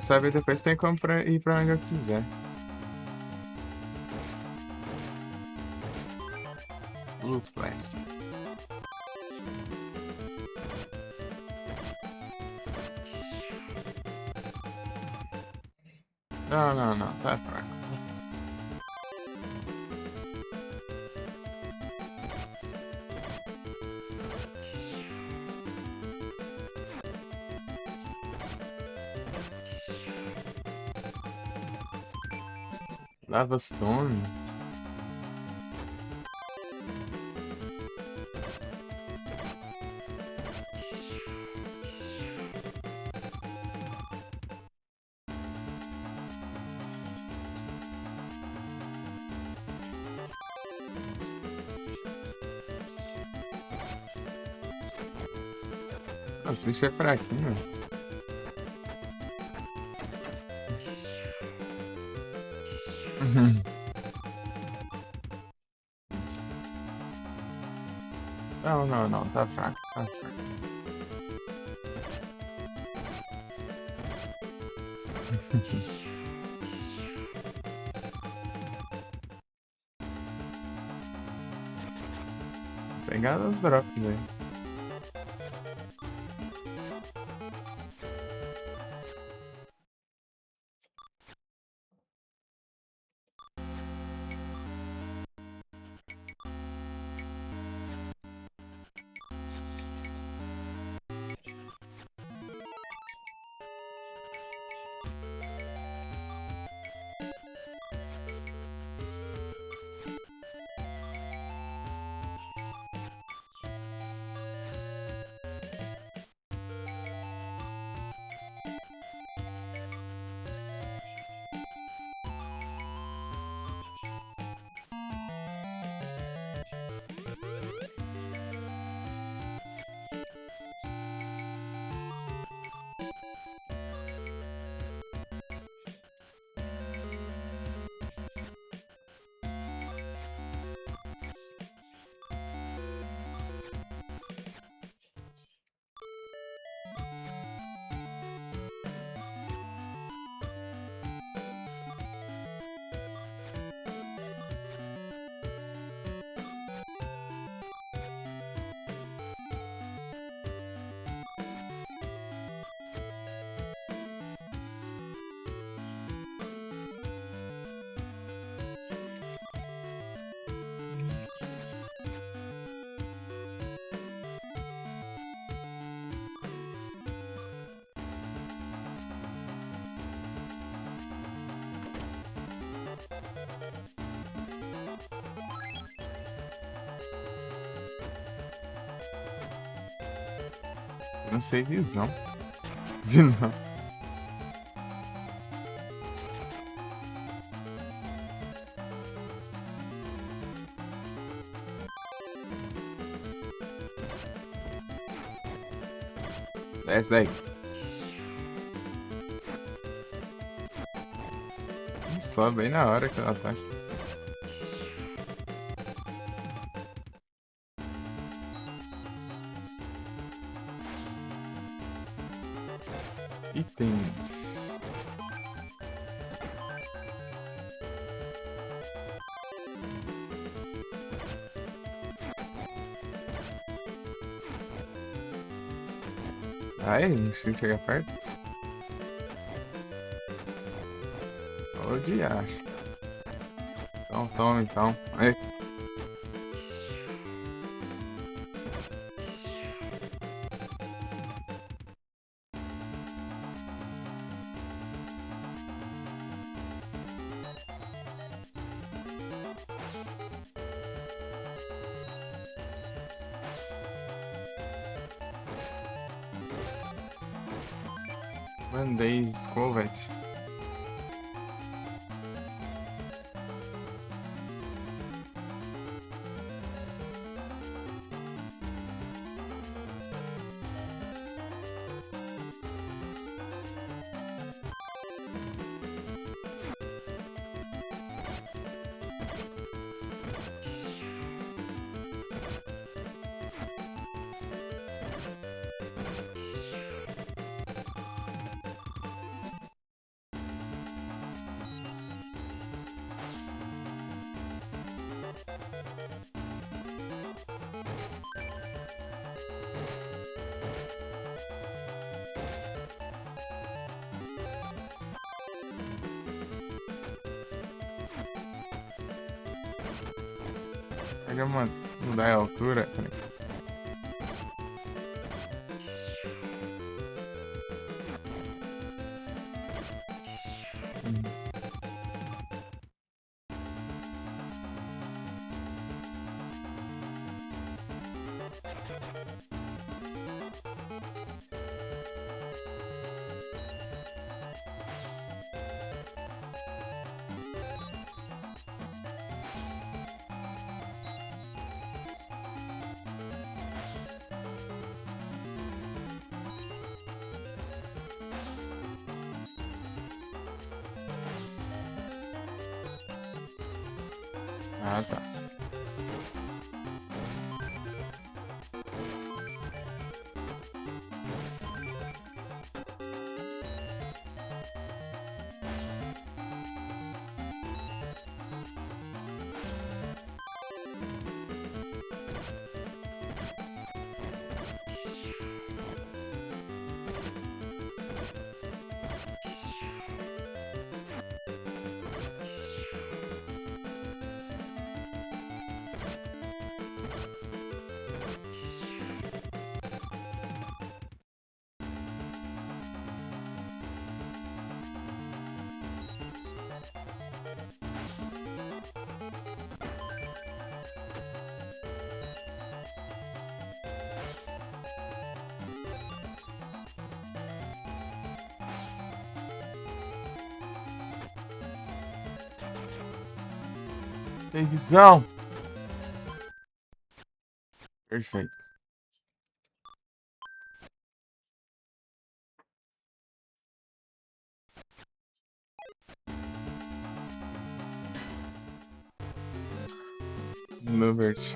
Sabe, depois tem como ir pra onde eu quiser. Blue Flask. Não, não, não. Tá fraco. Lava Stone. Esse bicho é fraquinho. Uhum. Não, não, não. Tá fraco. Tá fraco. Pegar os drops aí. Não sei visão. De não. Desce daí. Só bem na hora que ela tá. Itens. Ai, não precisa chegar perto. Ô, diacho. Então, toma então. Aí. Mandei escovete. Pega uma. Mudar a altura. Peraí. Ah, tá. Tem visão. Perfeito. Lubert.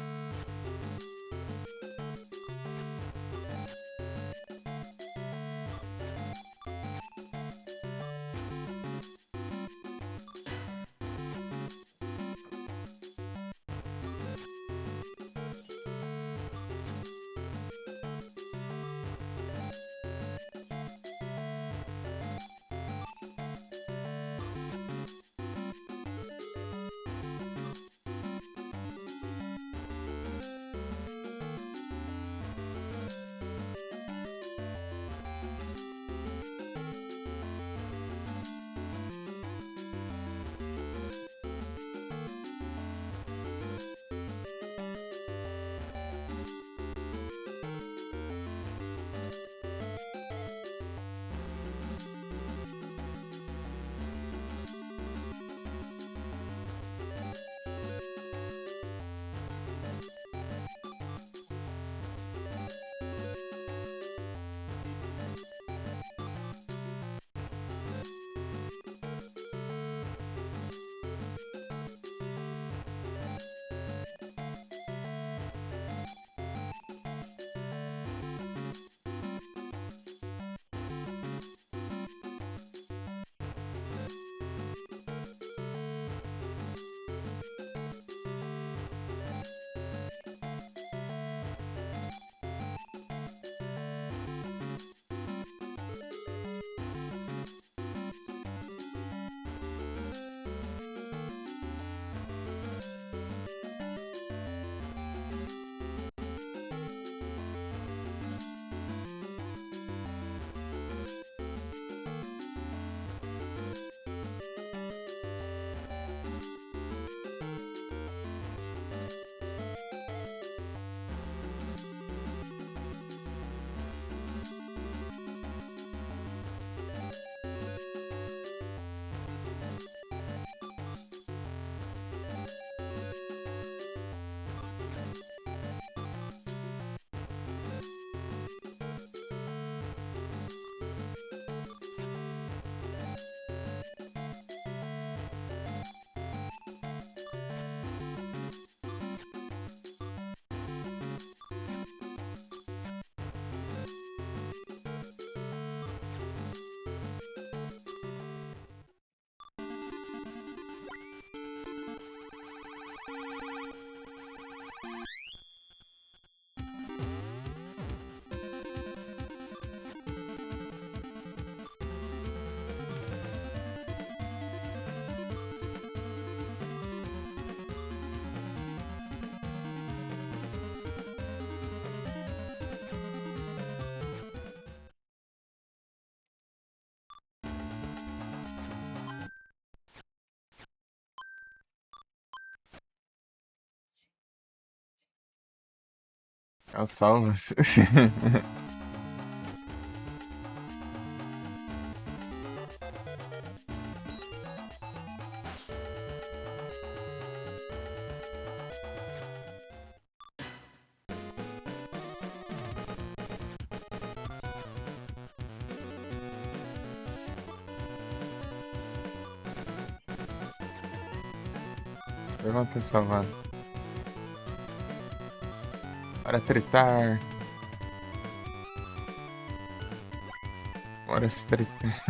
Eu salvo. Eu vou ter salvado. Bora tretar. Bora se tretar.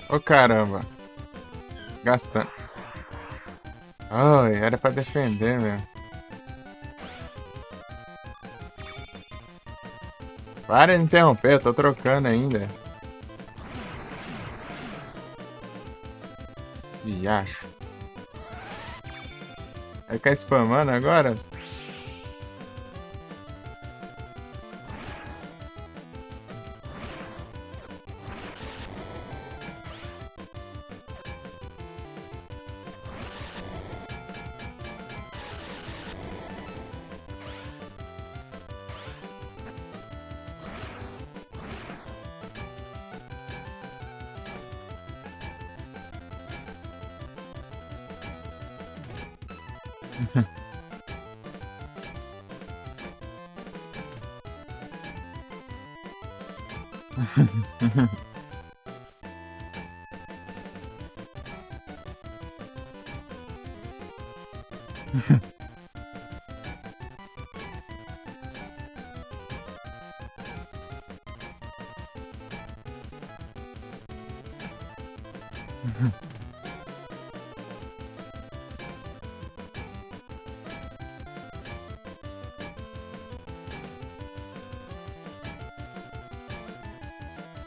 Ô caramba. Gastando. Ai, era pra defender mesmo. Para de interromper, eu tô trocando ainda. Viacho. Vai ficar spamando agora?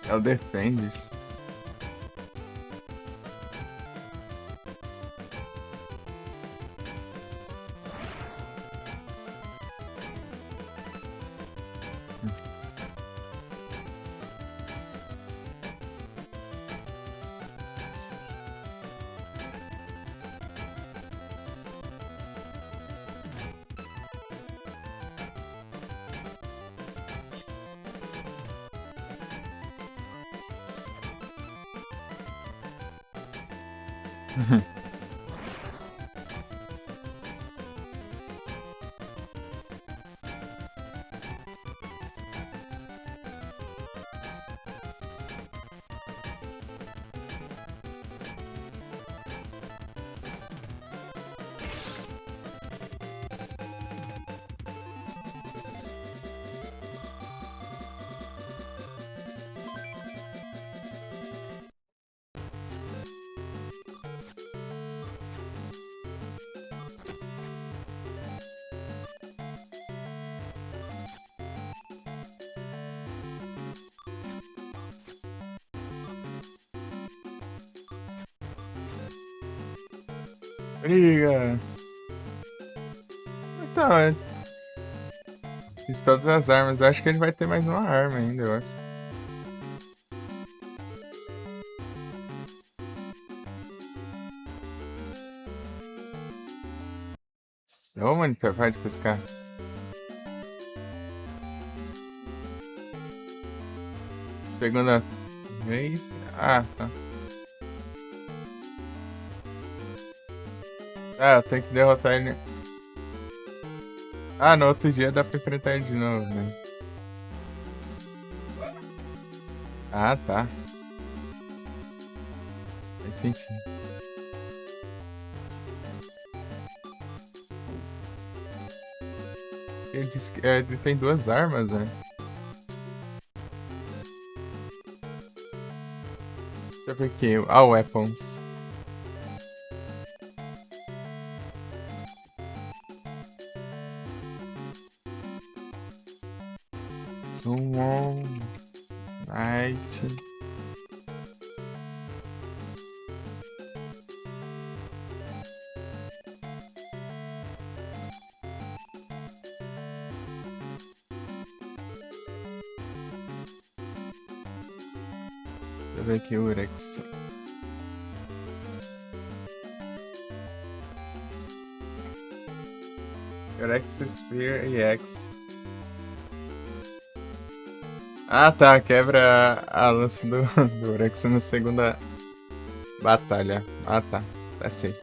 Ela defende isso. Briga. Então, fiz todas as armas. Eu acho que ele vai ter mais uma arma ainda, eu acho. Ô, monitor, vai de pescar. Segunda vez. Ah, tá. Ah, eu tenho que derrotar ele. Ah, no outro dia dá pra enfrentar ele de novo, né? Ah, tá. Faz sentido. Ele disse que ele tem duas armas, né? Deixa eu ver aqui. Ah, weapons. Summon. Knight. Deixa eu ver aqui o Urex. Urex, Spear e X. Ah, tá. Quebra a lança do Urex na segunda batalha. Ah, tá. Tá sim.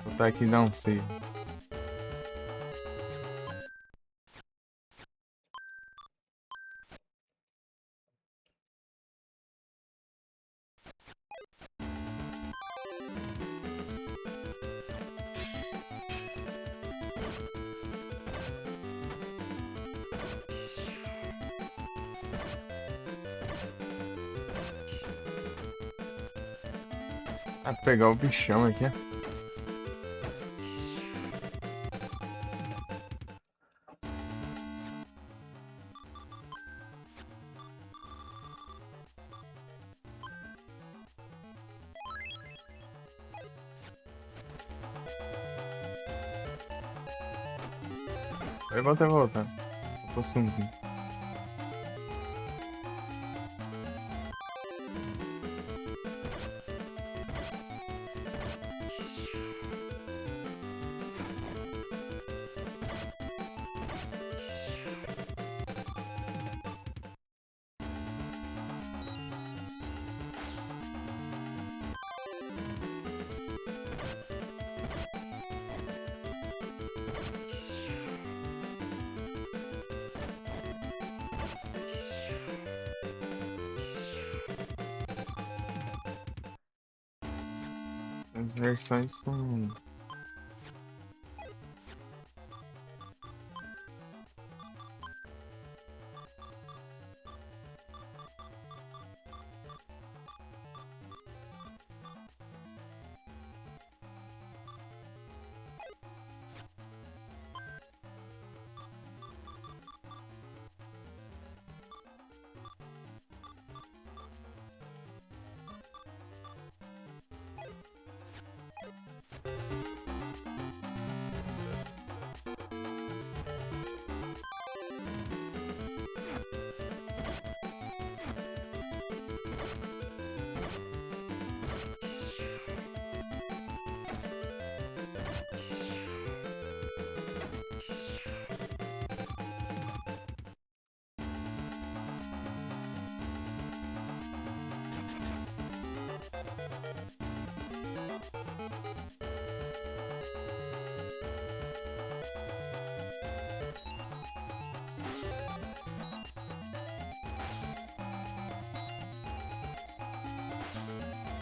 Vou botar aqui não sei. Ah, pegar o bichão aqui. Vai voltar, voltar. Poçãozinho. As versões são.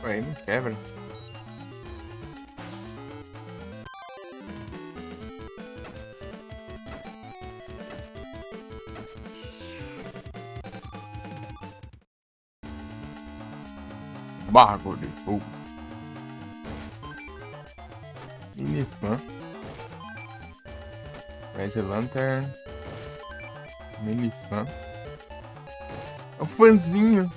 Ué, não quebra. Barco de fogo. Minifã. Red Lantern. Minifã. É um fãzinho.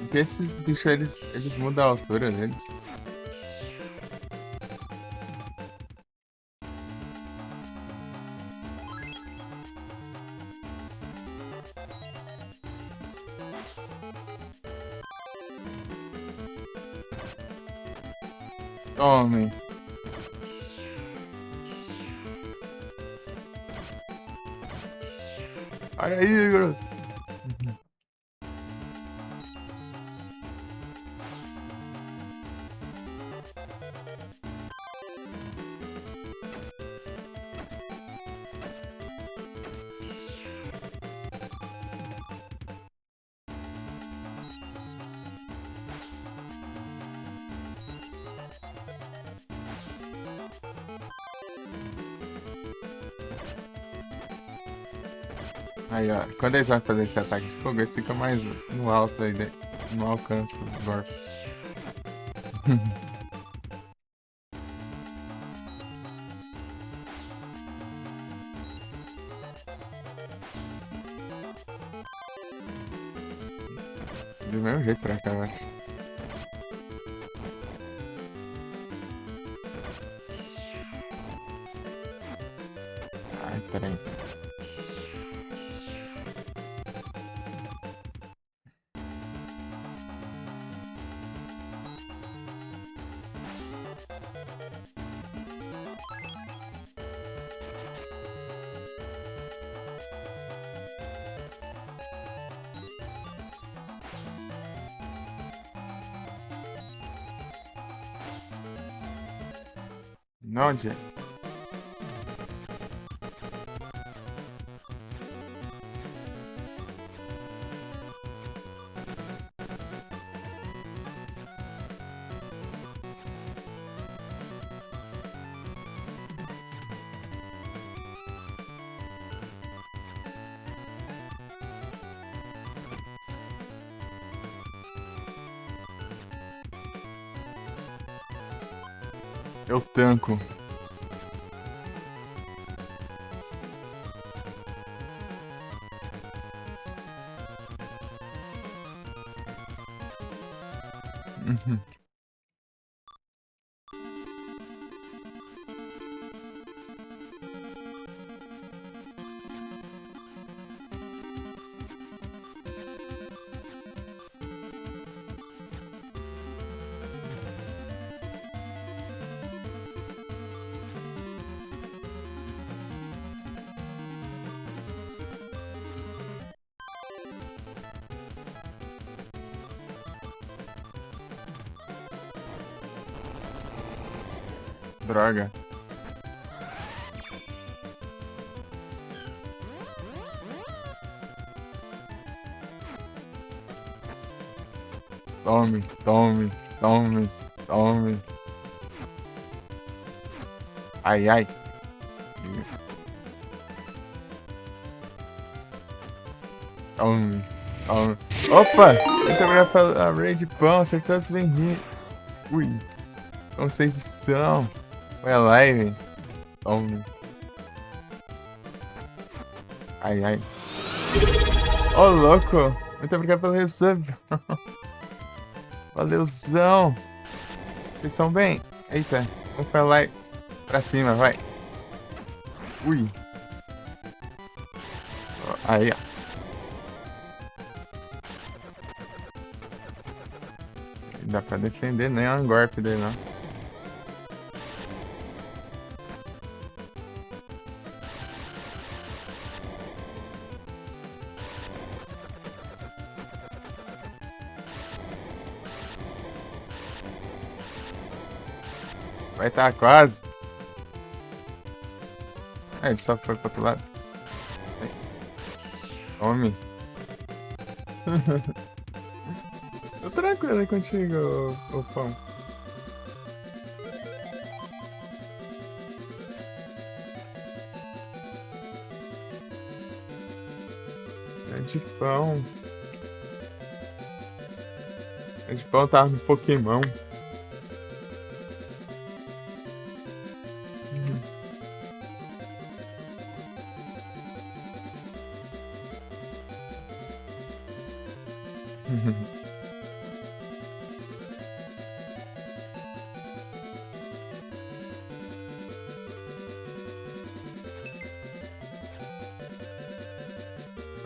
Porque esses bichos, eles mudam a altura deles. Tome. Olha aí, garoto. Aí, ó. Quando eles vão fazer esse ataque de fogo, eles ficam mais no alto aí, no alcance do golpe. Do mesmo jeito pra cá, eu acho. Ai, peraí. Onde? Eu tanco. Uhum. Droga. Tome, tome, tome, tome. Ai, ai. Tome, tome. Opa! Eu também ia falar a Raid Pão, acertou as bem. Ui. Como vocês estão? Foi a live. Tome. Ai, ai. Ô, louco. Muito obrigado pelo resub. Valeuzão. Vocês estão bem? Eita. Vamos pra lá pra cima, vai. Ui. Aí, ó. Não dá pra defender nem um golpe dele, não. Vai tá quase. É, ele só foi pro outro lado. Homem. Tô tranquilo aí contigo, ô pão. É de pão. É de pão tava no Pokémon.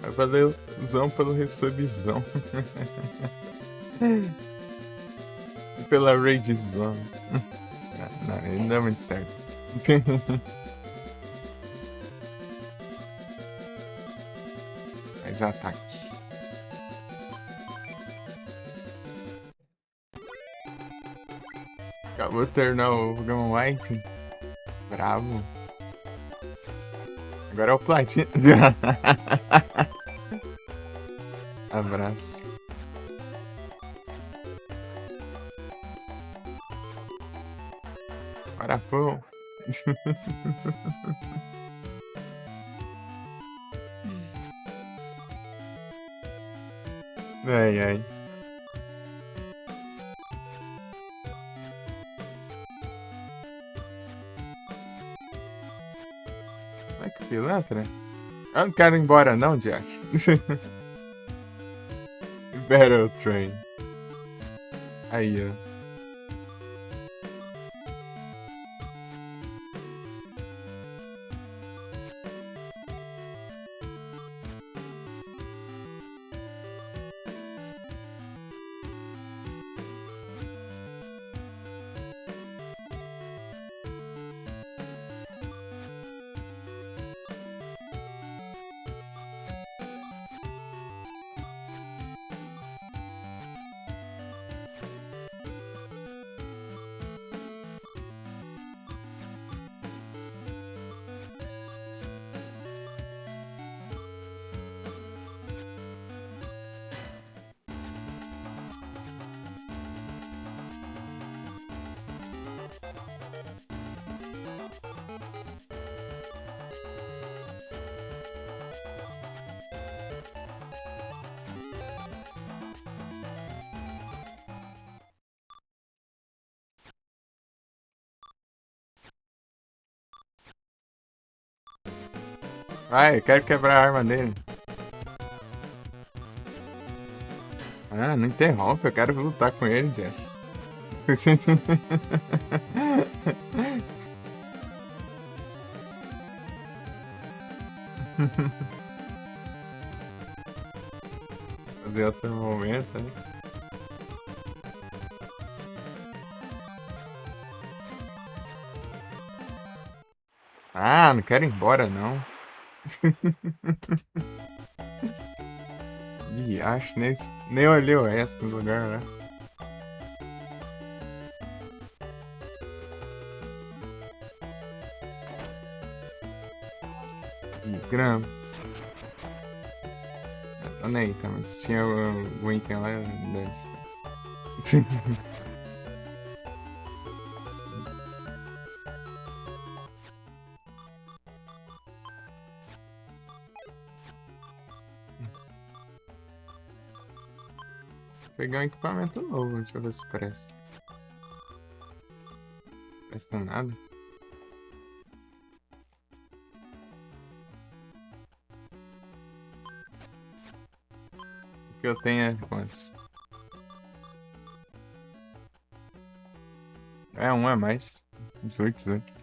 Valeuzão pelo resubzão. E pela raidzão. Não, ele não dá muito certo. Mais ataque. Acabou de terminar o Pokémon White. Bravo. Agora é o Platinum. Abraço. Ora, pô. Ai, ai. Ai, que pilantra. Eu não quero ir embora não, Josh. Battle Train. Aí, ó. Vai, eu quero quebrar a arma dele. Ah, não interrompe, eu quero lutar com ele, Jess. Fazer outro momento, né? Ah, não quero ir embora, não. Acho nem olhei o resto do lugar, né? Desgrama. Tô nem aí, tá? Mas se tinha o item lá, dane-se. Pegar um equipamento novo, deixa eu ver se presta. Presta nada. O que eu tenho é quantos? É, um a mais. 18, 18.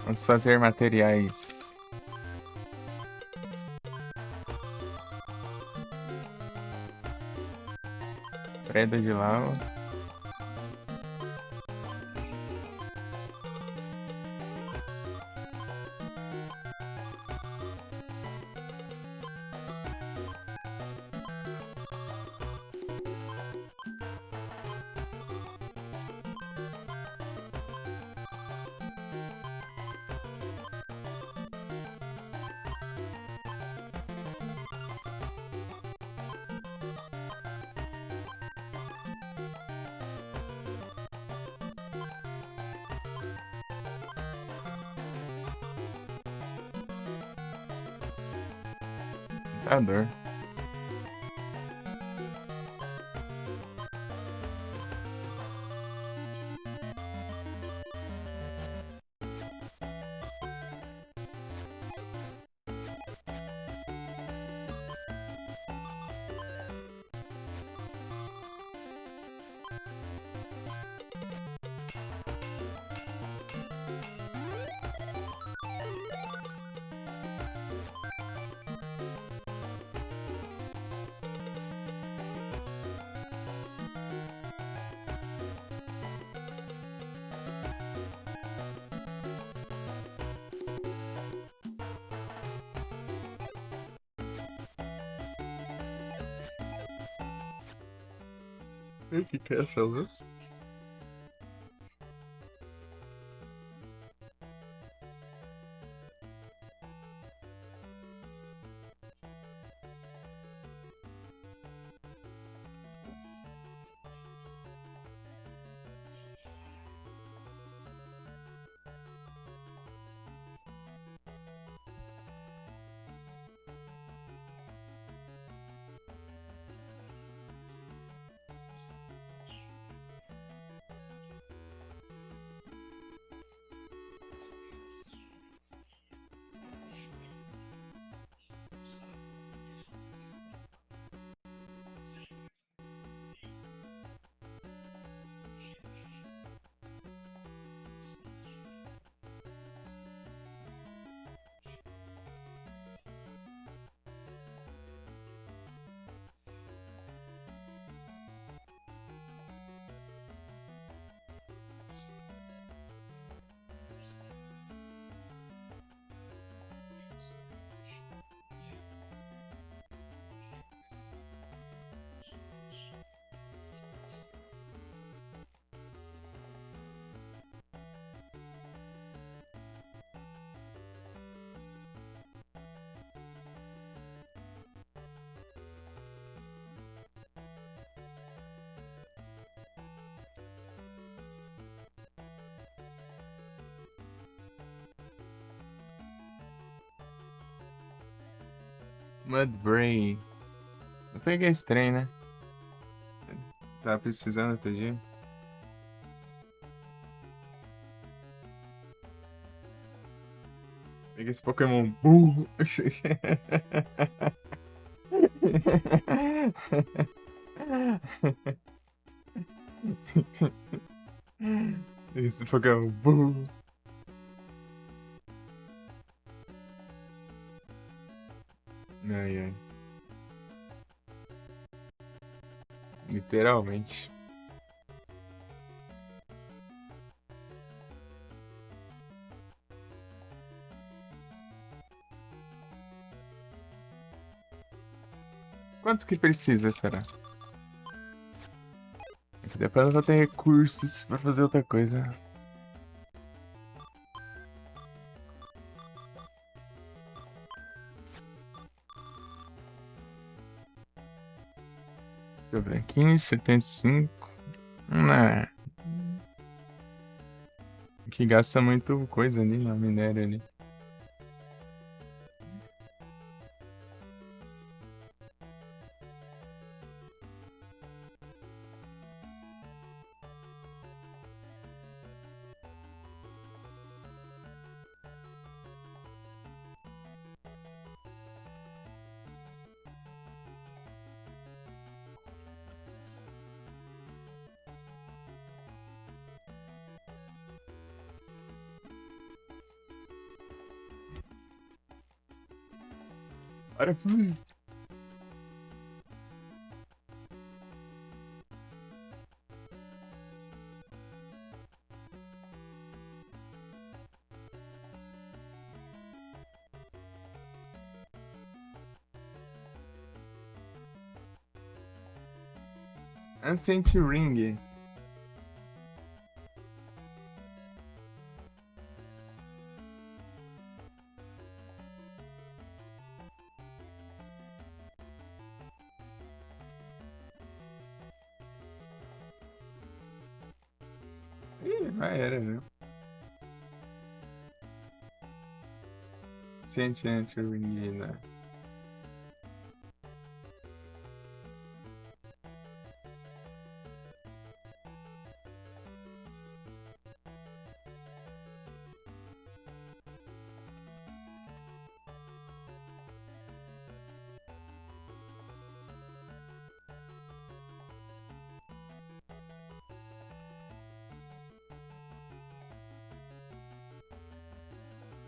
Vamos fazer materiais. Preda de lava. Computador. O que é essa luz? Mudbray. Eu peguei esse trem, né? Tava precisando outro dia. Peguei esse Pokémon burro. Esse Pokémon burro. Ai, ai. Literalmente. Quanto que precisa, será? É que depois eu vou ter recursos pra fazer outra coisa. Deixa eu ver. 15,75. Né? Que gasta muito coisa ali na minério ali. Para, fui. Ancient Ring. Ih, já era, viu? Ancient Ring, né?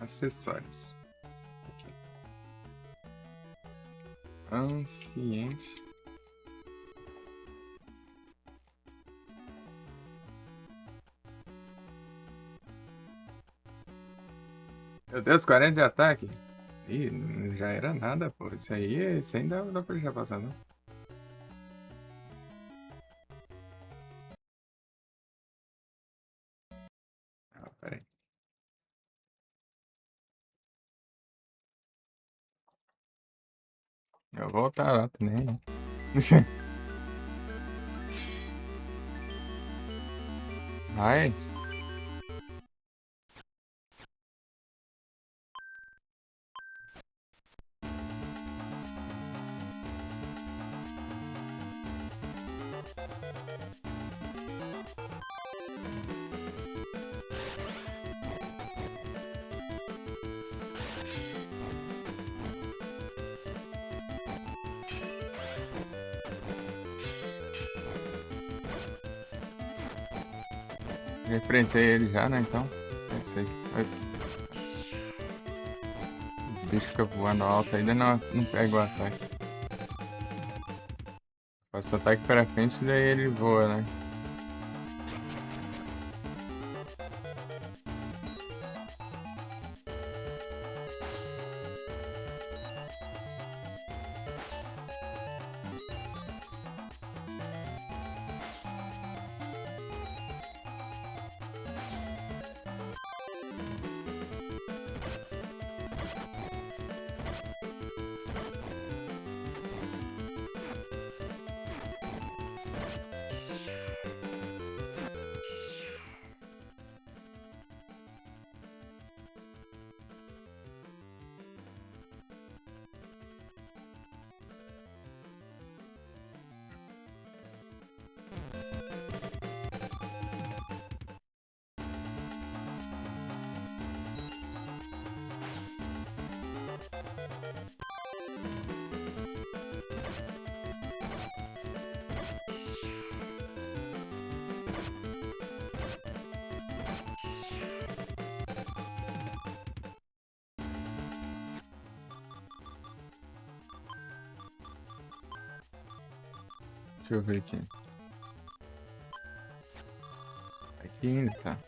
Acessórios. Aqui. Ancient. Meu Deus, 40 de ataque? Ih, não já era nada, pô. Isso aí ainda dá pra já passar, não? Ah, pera aí. Eu vou voltar lá também. Vai. Já enfrentei ele já, né? Então, pensei. Os bichos ficam voando alto, ainda não pega o ataque. Passa o ataque pra frente e daí ele voa, né? Deixa eu ver aqui. Aqui ainda tá.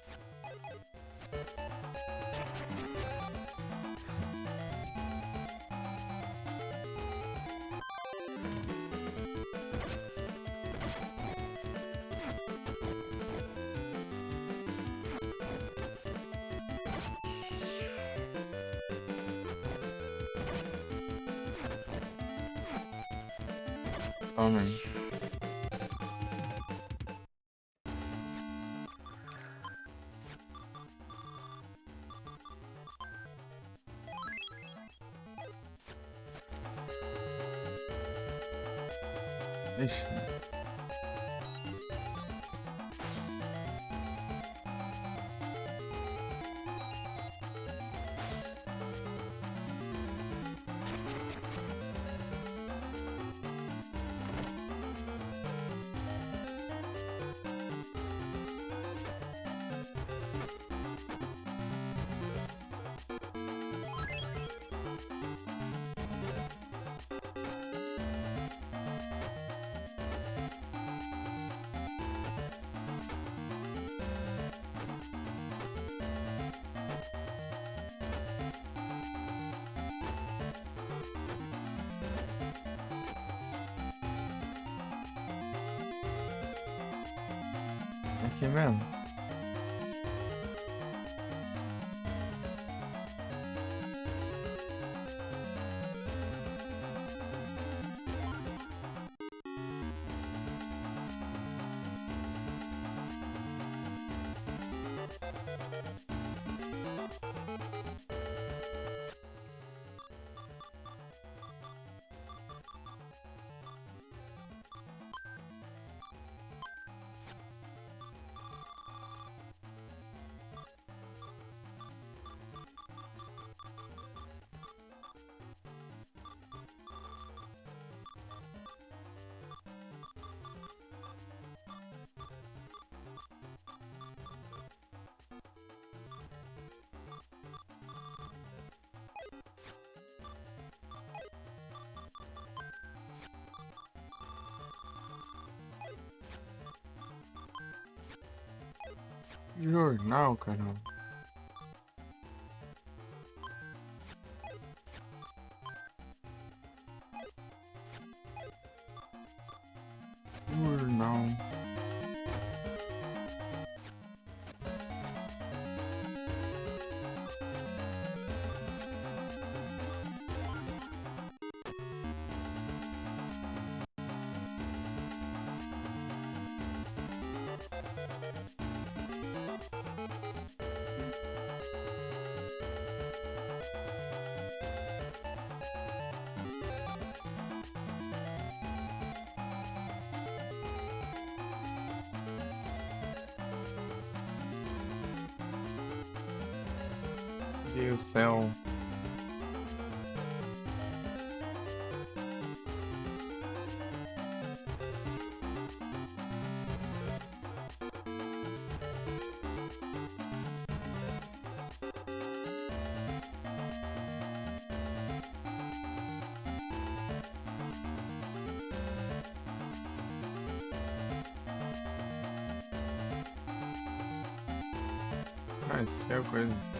Calma aí. Ixi. aqui mesmo. Jornal, caramba. Jornal. Deus do céu. Ah, isso aqui é a coisa.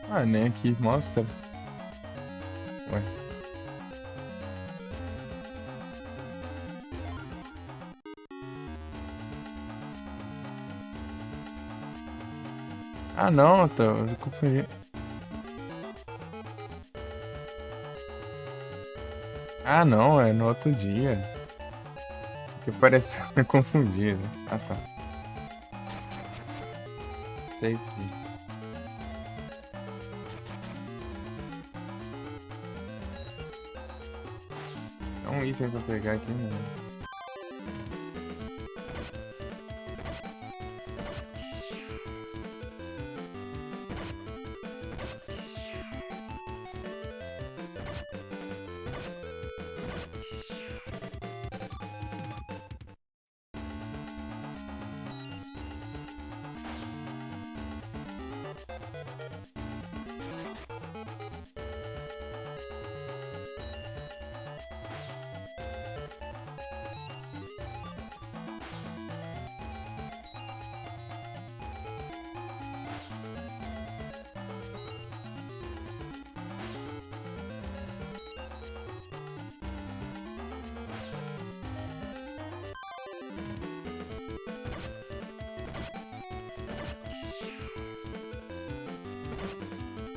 Ah, nem aqui mostra. Ué. Ah, não, eu confundi. Ah, não, é no outro dia. Que pareceu me confundir, né? Ah, tá. Safe, sim. É um item pra pegar aqui, mano.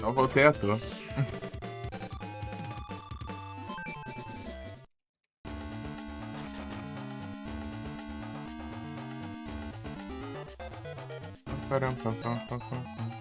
Eu voltei à toa. Param, pam, pam, pam, pam, pam.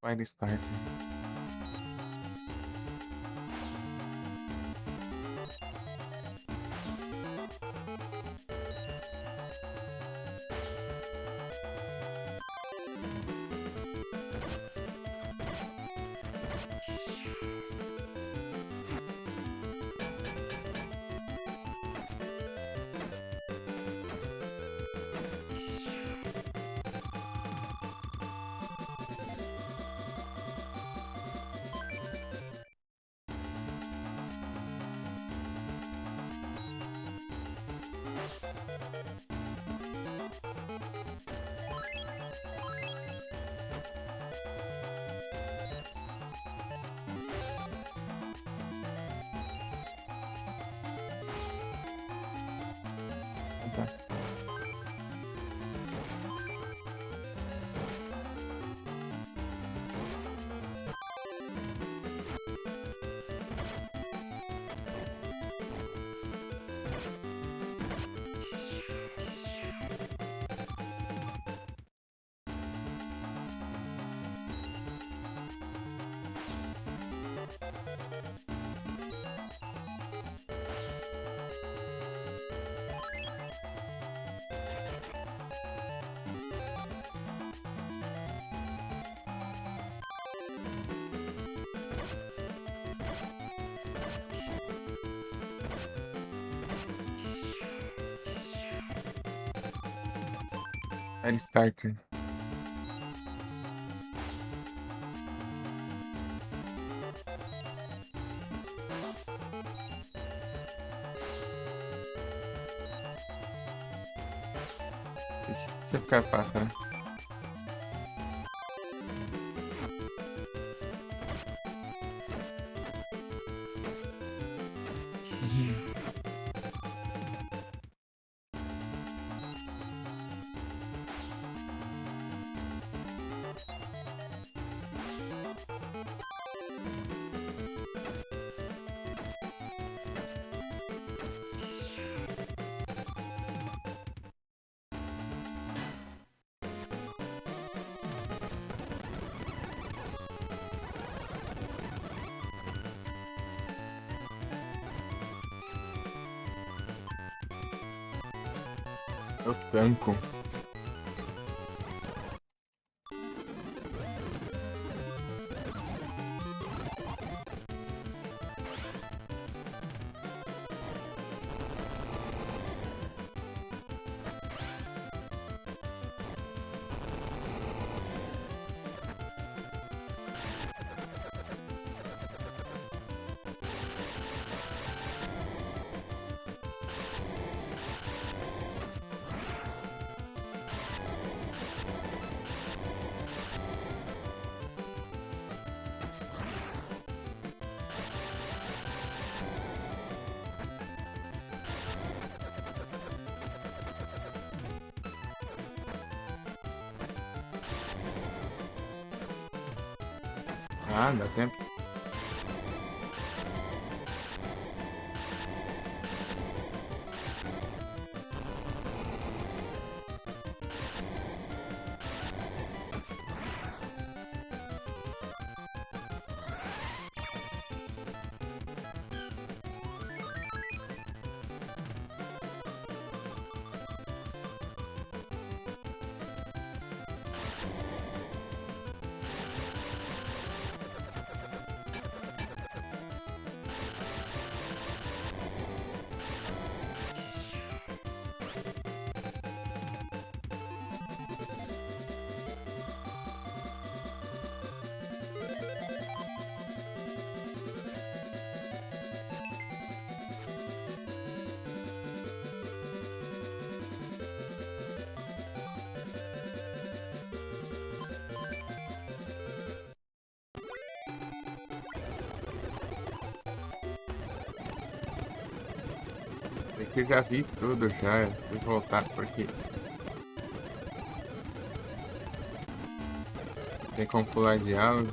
Fire Starter. Tá. Fire Starter. Deixa eu ficar pássaro. Uhum. Eu tanco. Ah, dá tempo. É que eu já vi tudo já. Vou voltar porque tem como pular diálogo.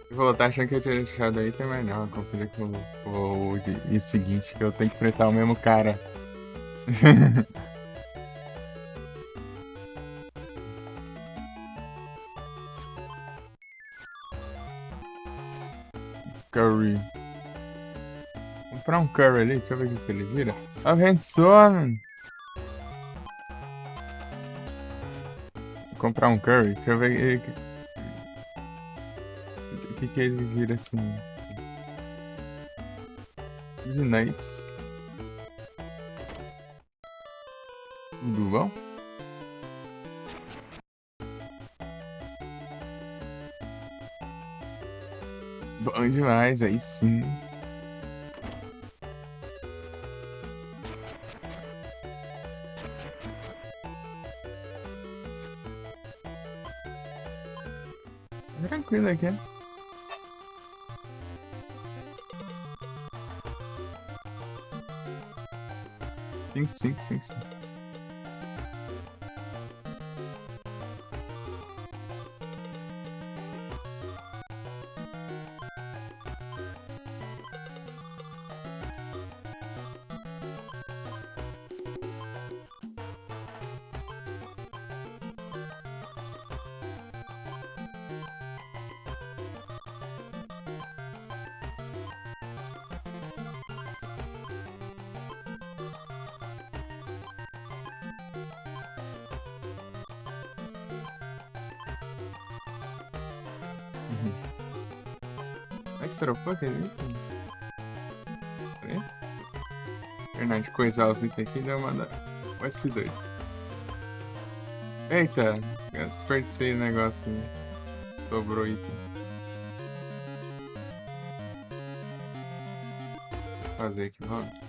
Vou voltar achando que eu tinha deixado aí também não. Confira com o de seguinte, que eu tenho que enfrentar o mesmo cara. Curry. Comprar um curry ali, deixa eu ver o que ele vira. A Hanson! Comprar um curry, deixa eu ver o que ele vira assim. De Knights. Tudo bom? Bom demais, aí sim. Tranquilo aqui. Sim, sim, sim, sim. Uhum. Ai, que dropou aquele item? Peraí. Terminar de coisar os itens aqui, deu uma da... O S2. Eita, eu desperdicei o negócio. Sobrou item. Vou fazer aqui logo.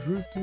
Ajude.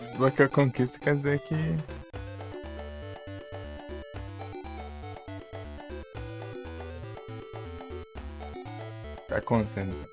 Desbloquear a conquista quer dizer que tá contando.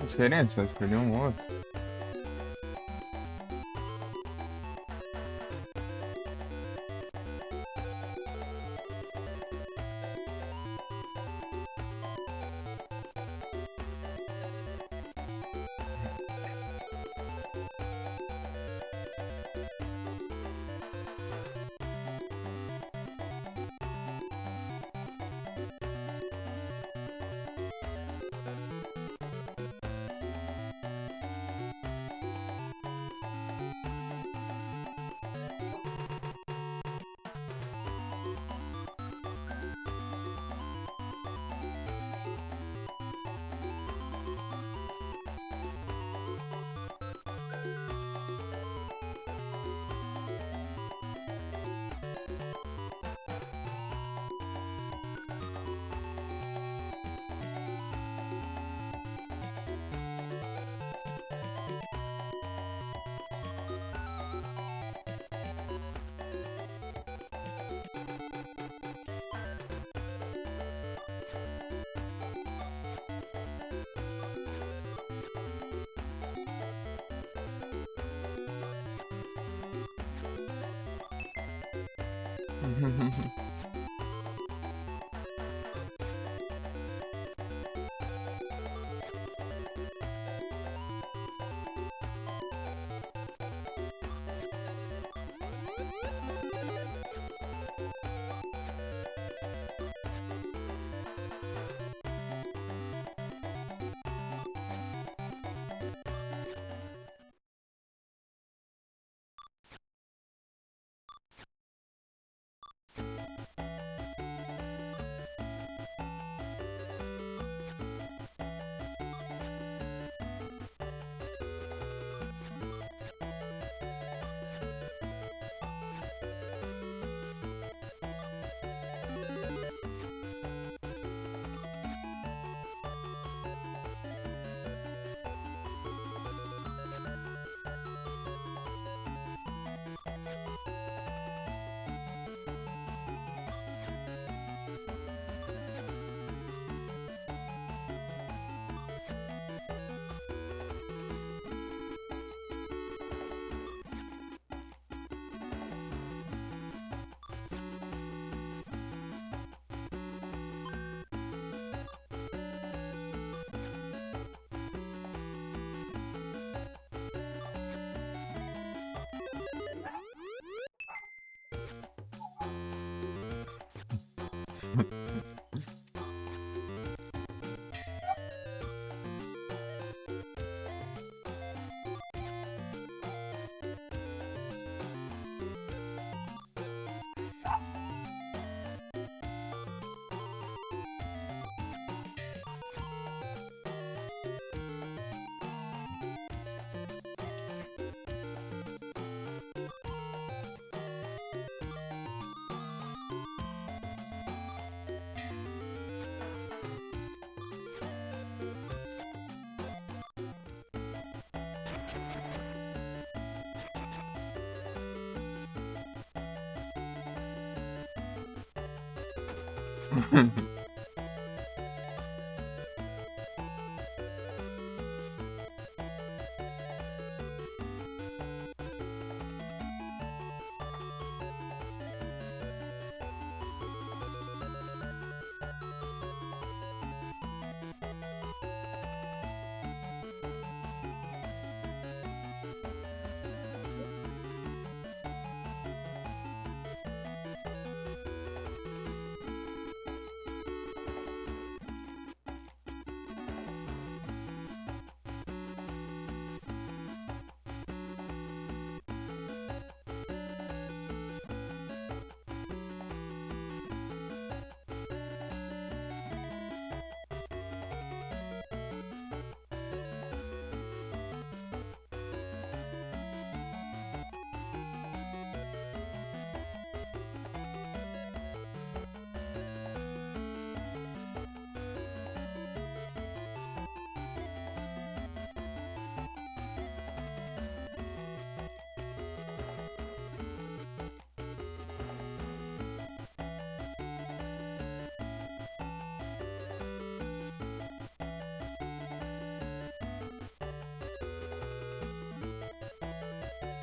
A diferença é escolher um outro.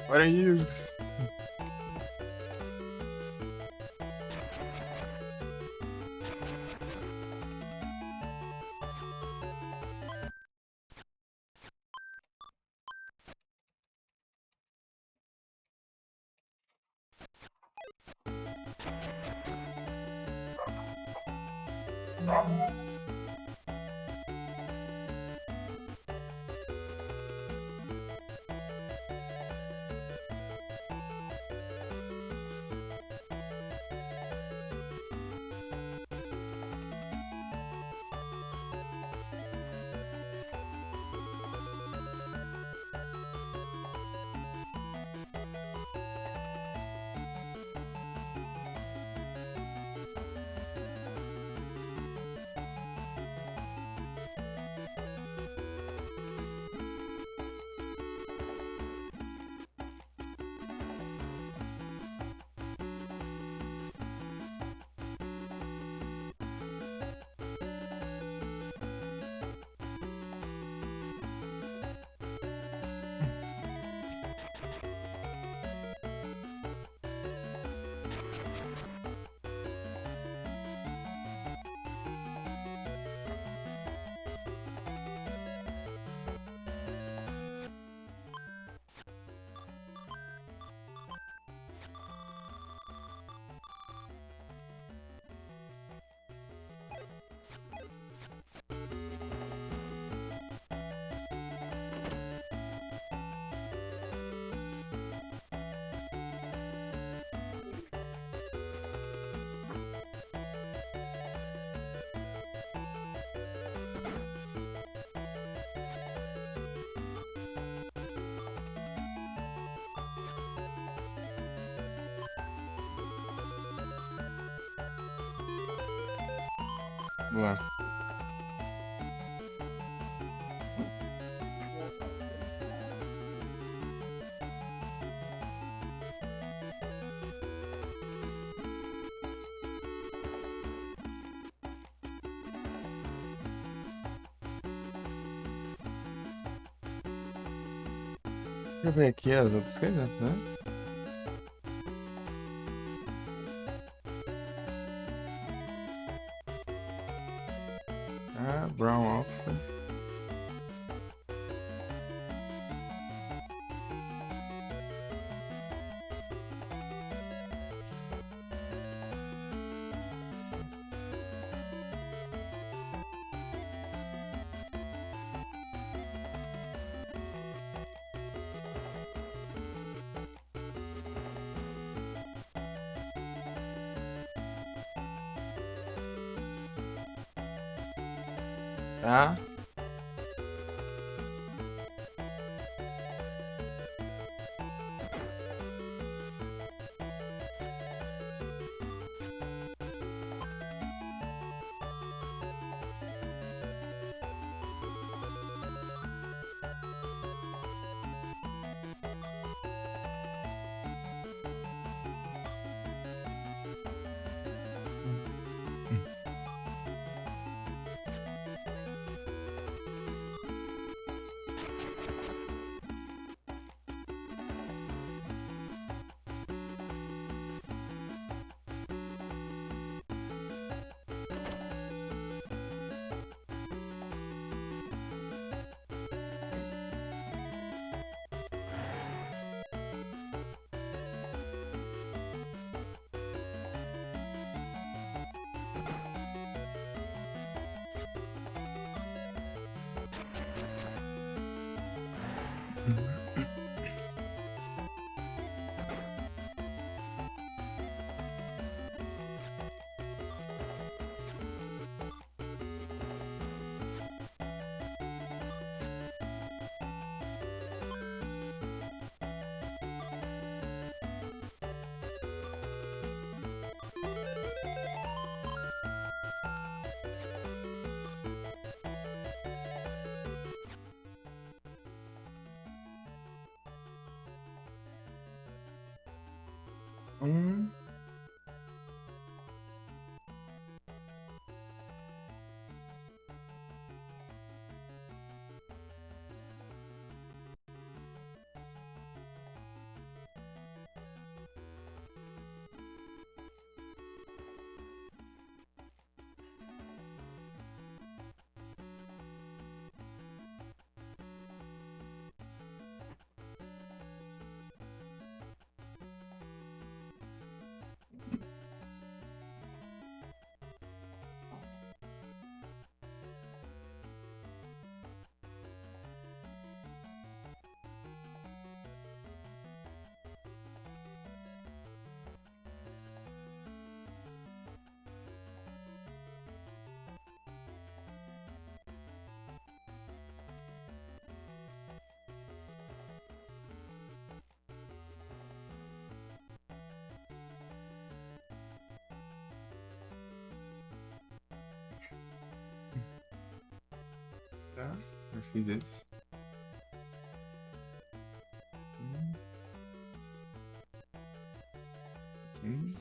What are you? Boa. Deixa eu ver aqui as outras coisas, né? Ah, Brown Oxford. Tá? Hum. Tá, eu fiz esse. Hum, hum.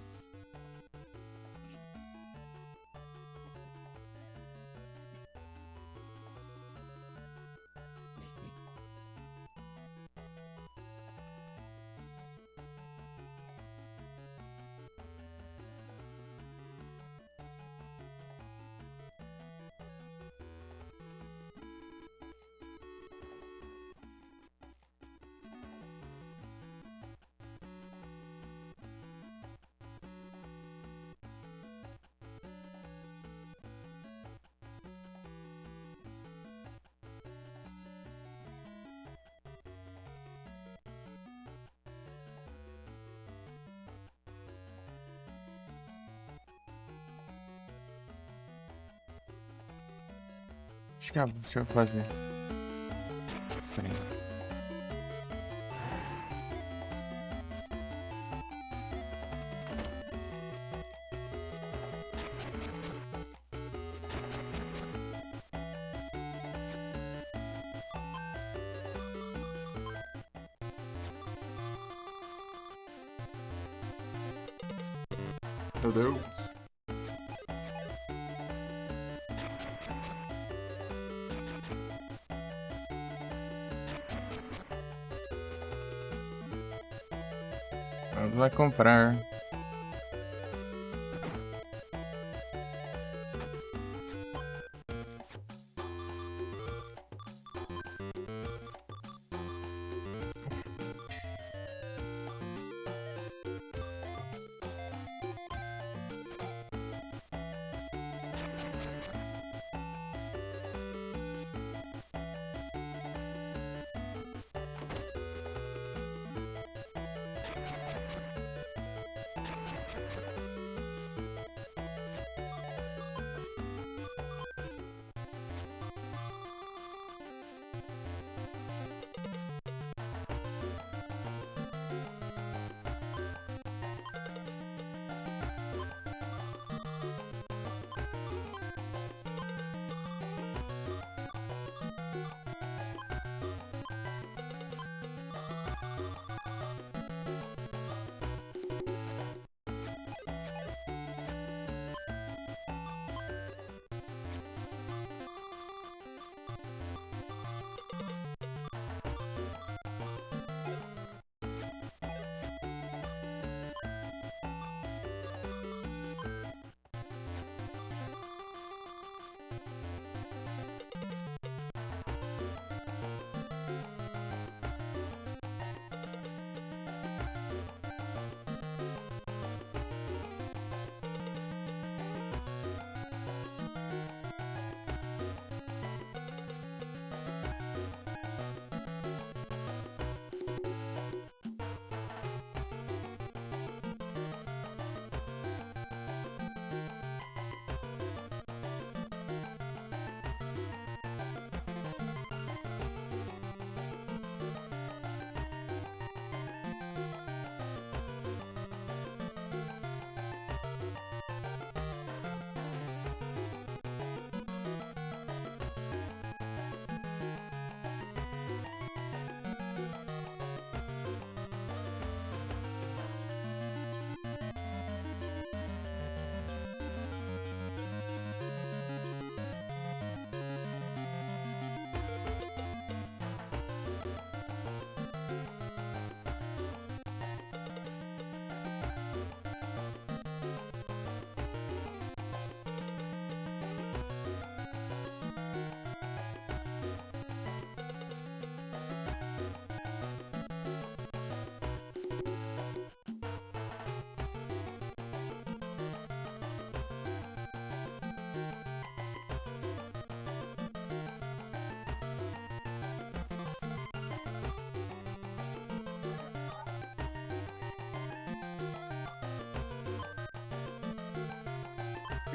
Deixa eu fazer. Estranho. Meu Deus. Vamos lá comprar.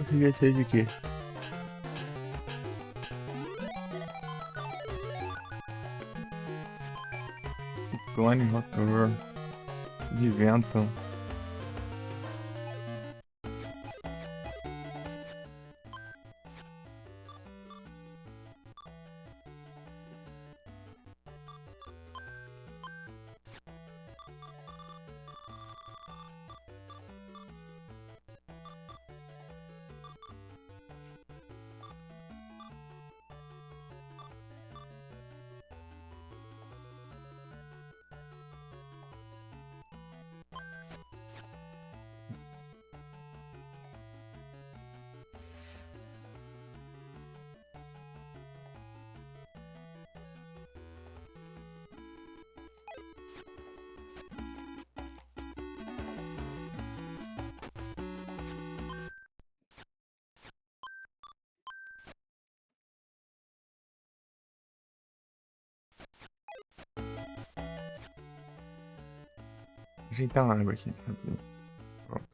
Consegui sair de quê? Ciclone, rotor, de vento. Ajeitar uma água aqui. Pronto.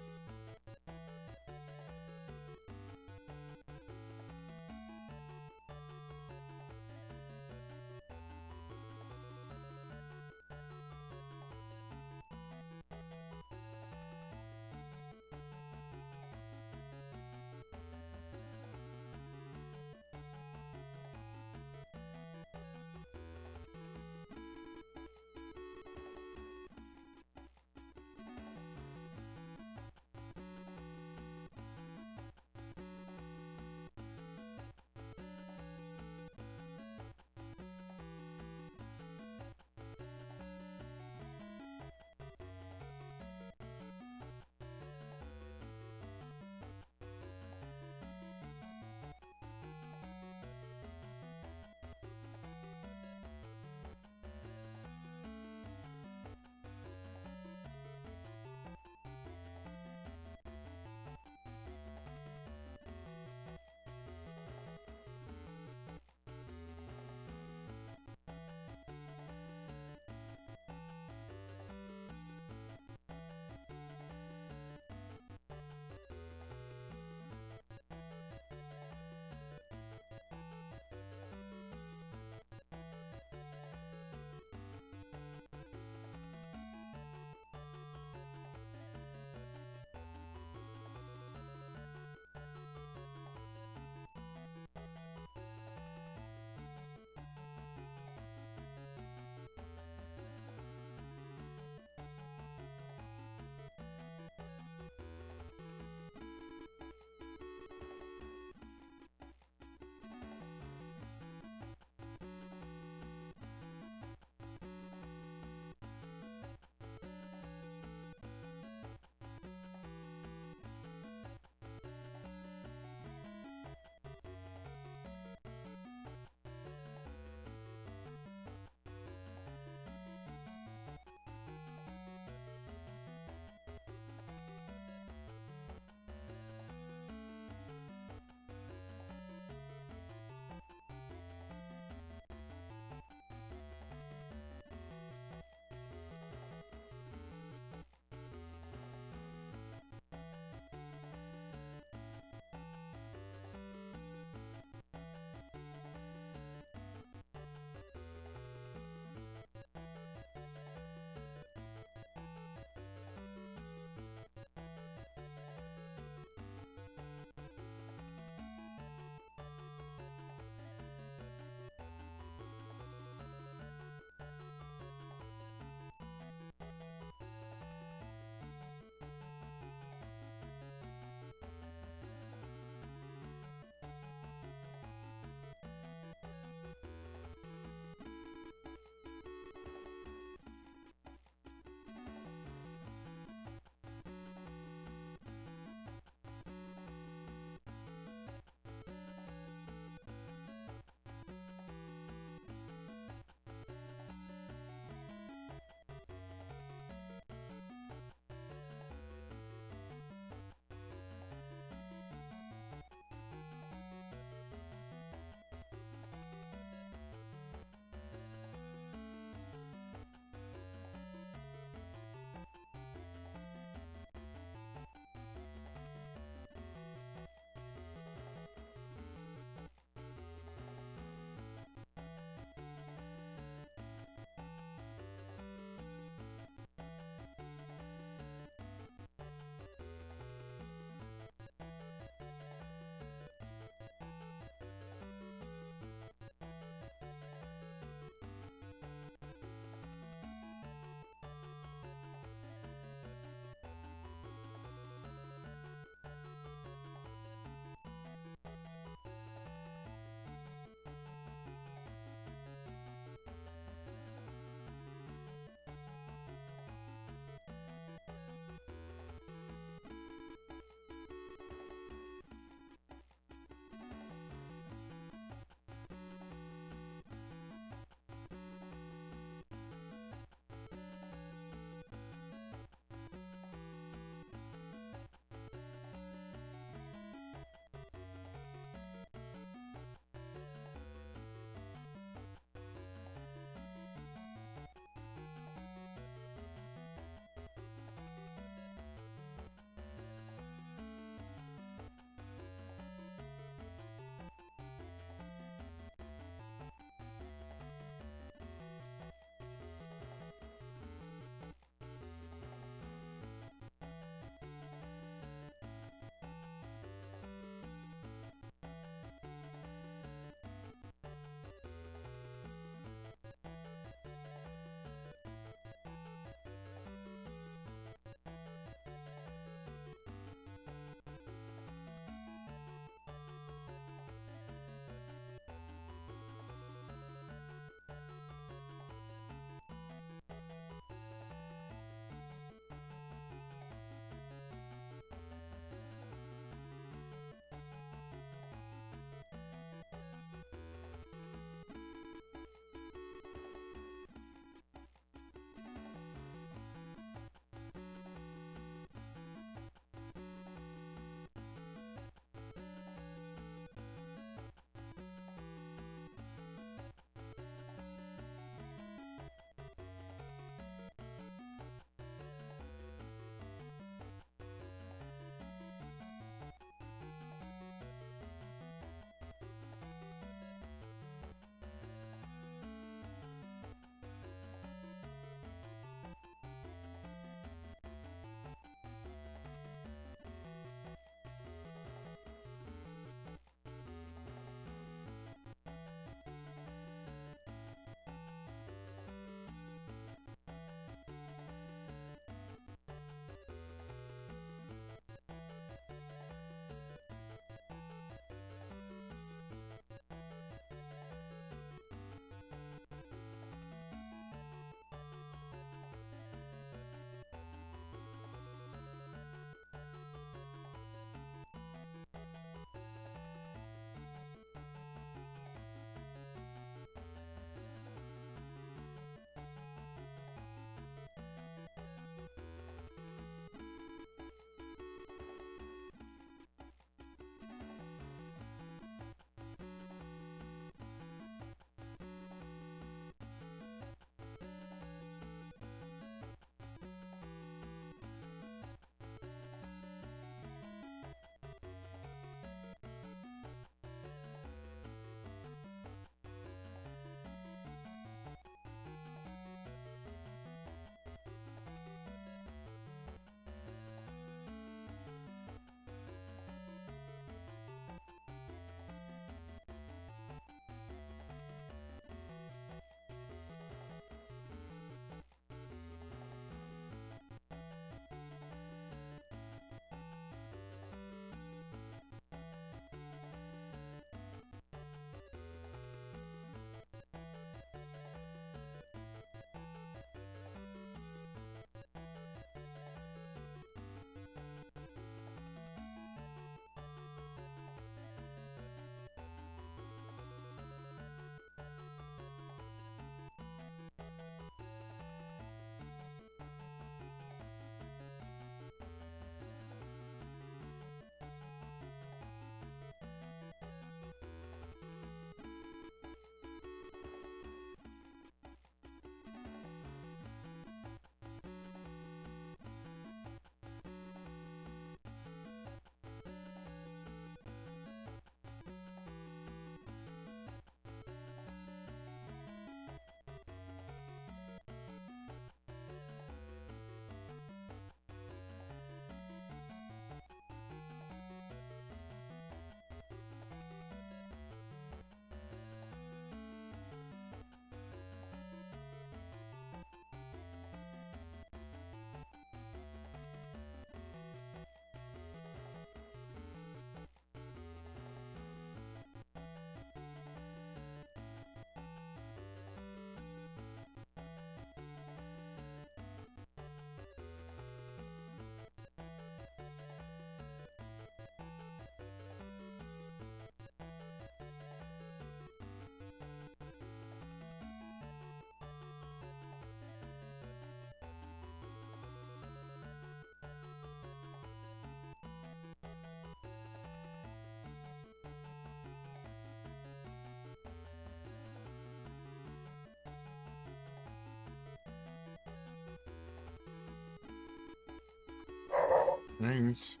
É isso.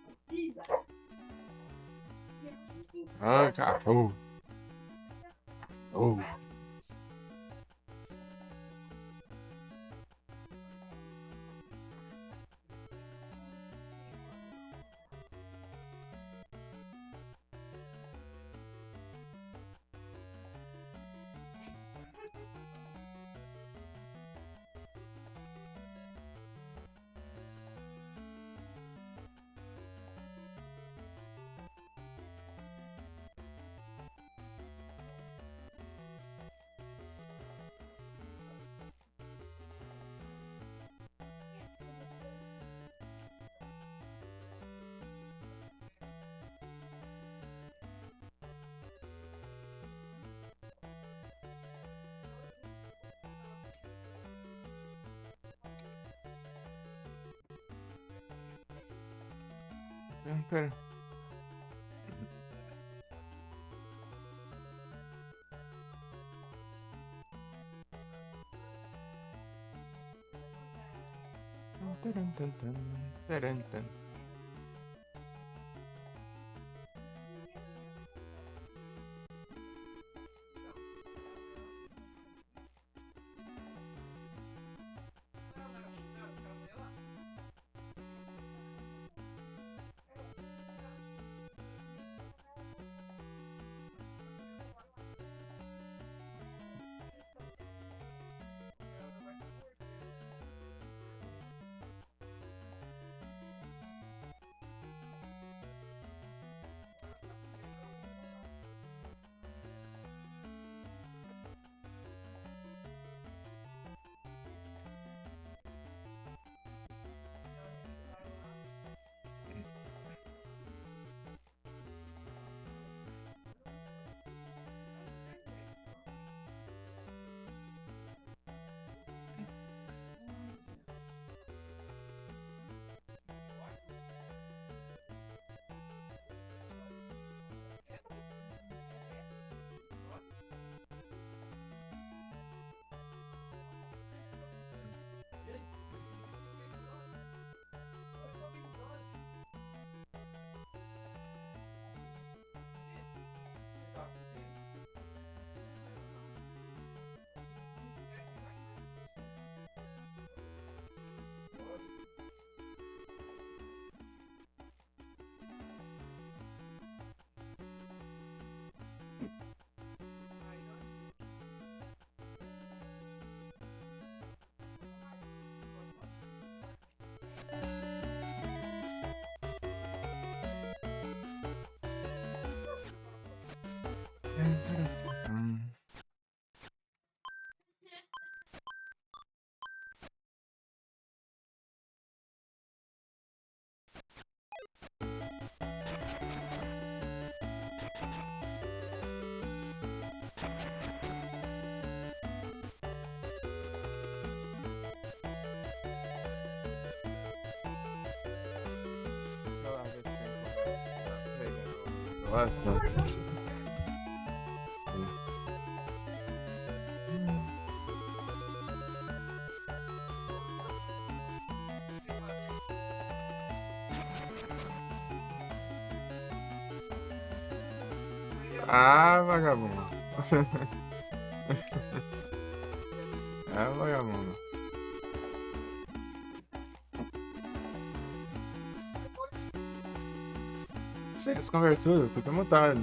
Ah, cachorro. Oh. Pera. Taran, tan, tan, taran, tan. Hum. Deixa eu lá ver se tem como pegar o próximo. Ah, vagabundo. É, vagabundo. Você desconvertido, fica mutado.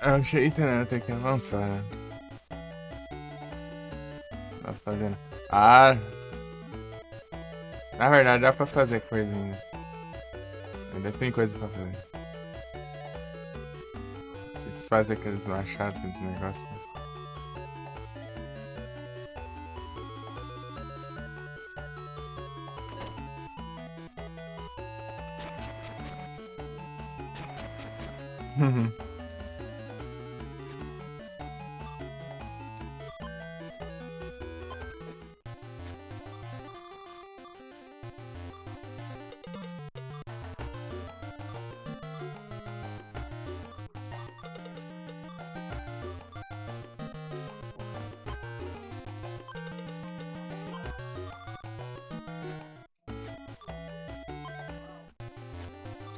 É o jeito, né? Tem que avançar, né? Tá fazendo. Ah, na verdade dá pra fazer coisa ainda. Ainda tem coisa pra fazer. Você desfaz aqueles machados, aqueles negócios. Né?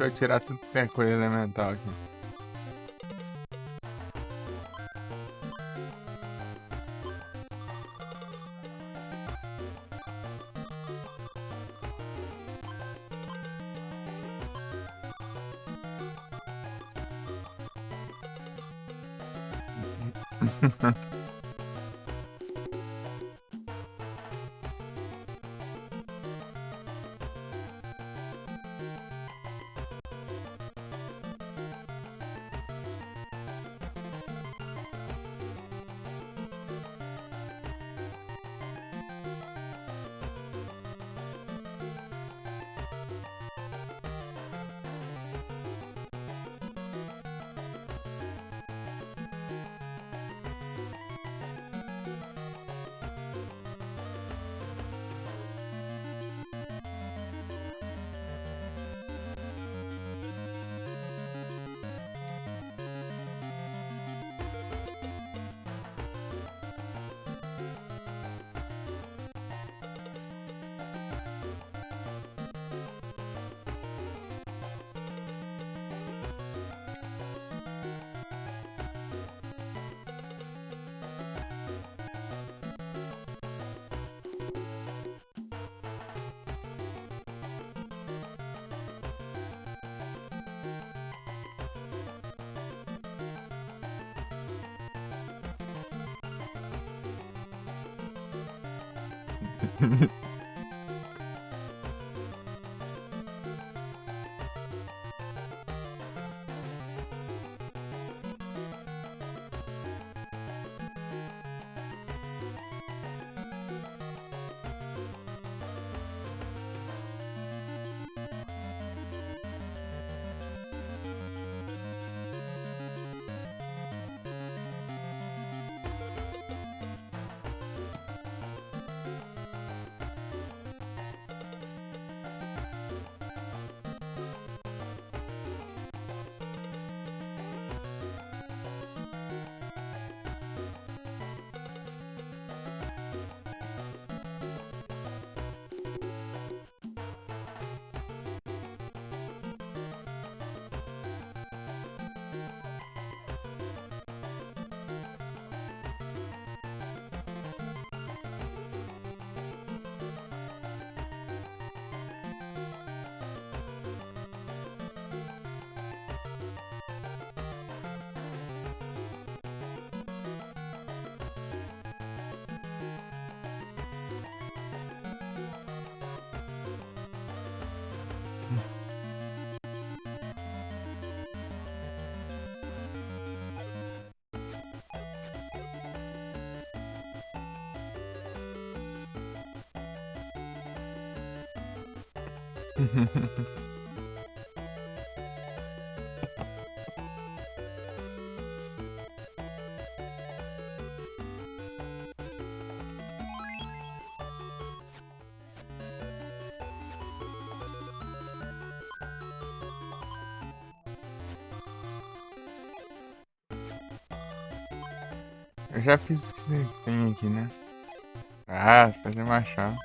Deixa eu tirar tudo que é coisa elemental aqui. Eu já fiz o que tem aqui, né? Ah, fazer machado.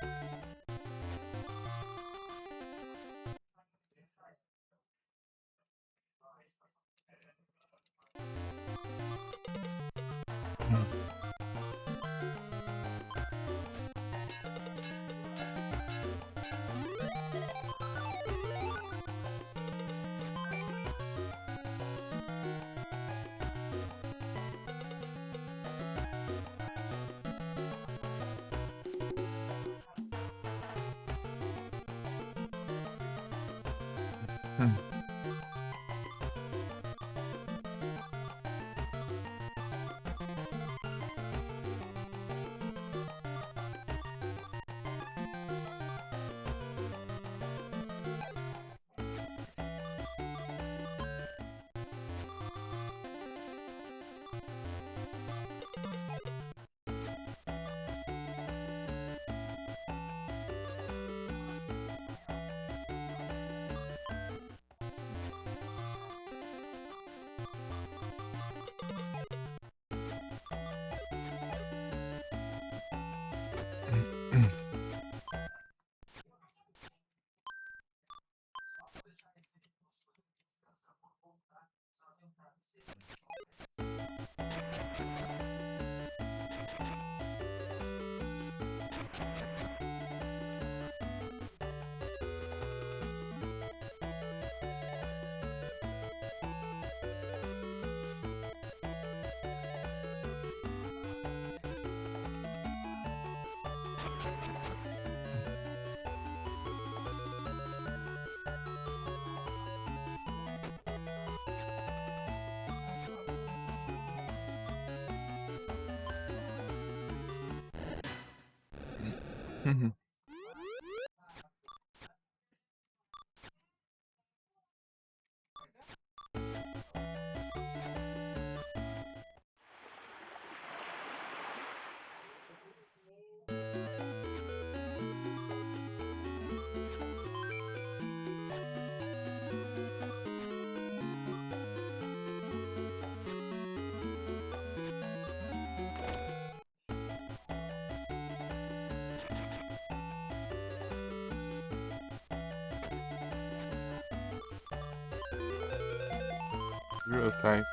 Real type.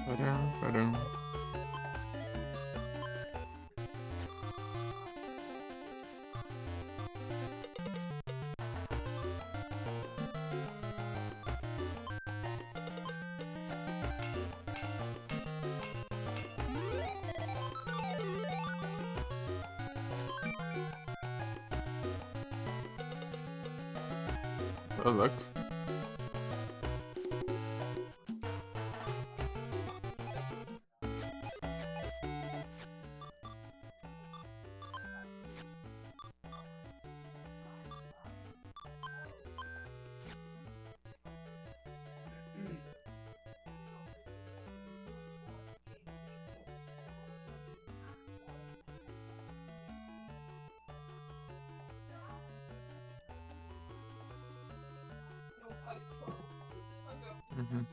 Ba-dum, ba-dum. Oh, look. Mhm.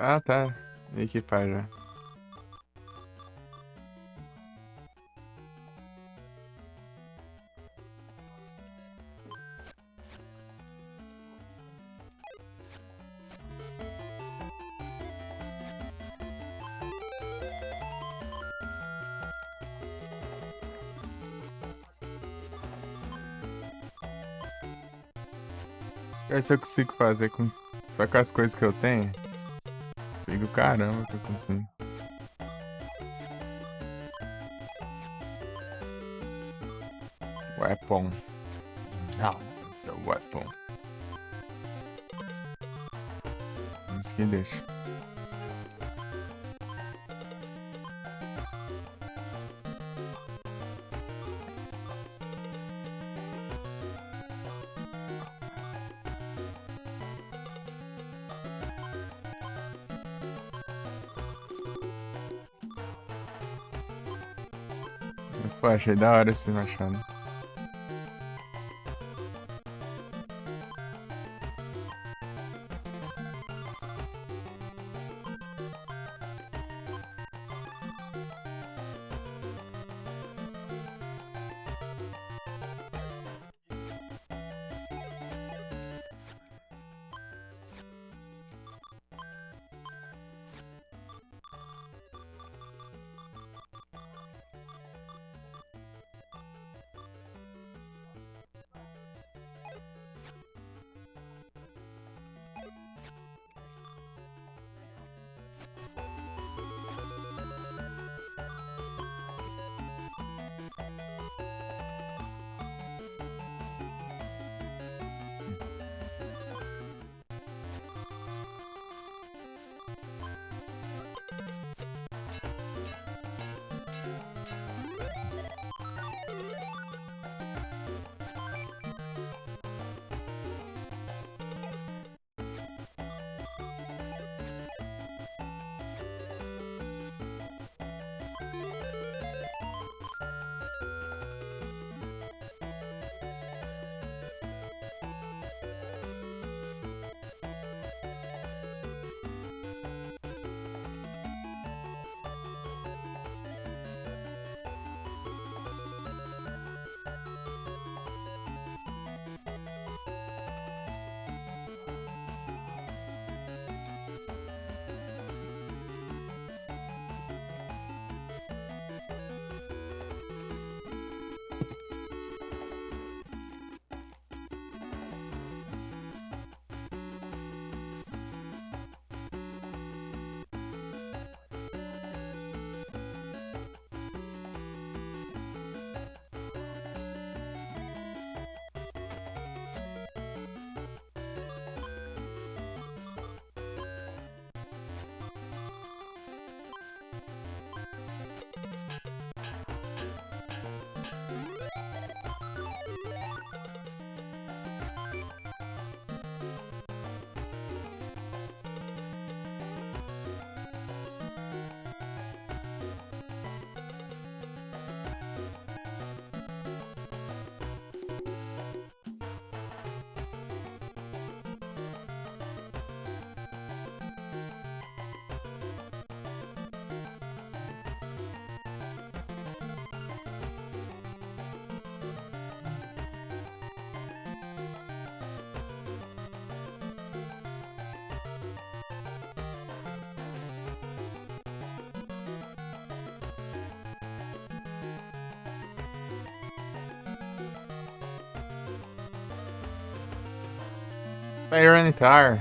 Ah, tá. Equipar já. Se eu consigo fazer com... só com as coisas que eu tenho. Consigo, caramba, que eu consigo. Weapon. Não, it's a weapon. Isso que deixa. Pô, achei da hora esse machado. Tyranitar.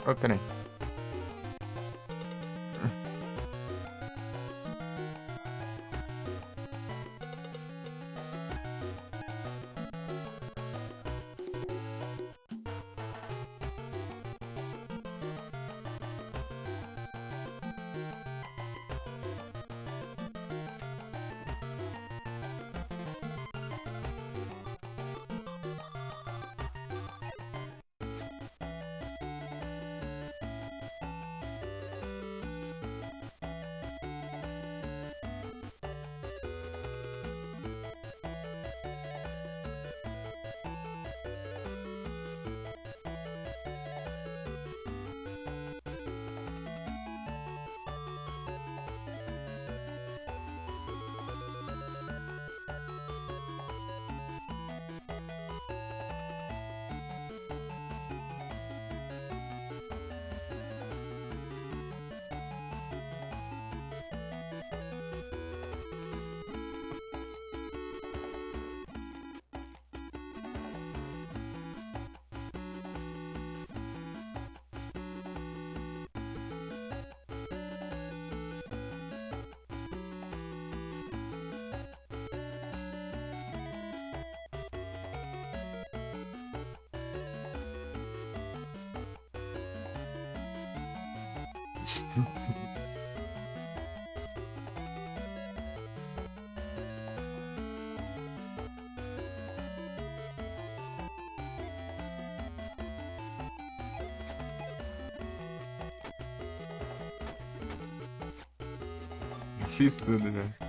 Oh, peraí. Fiz tudo já.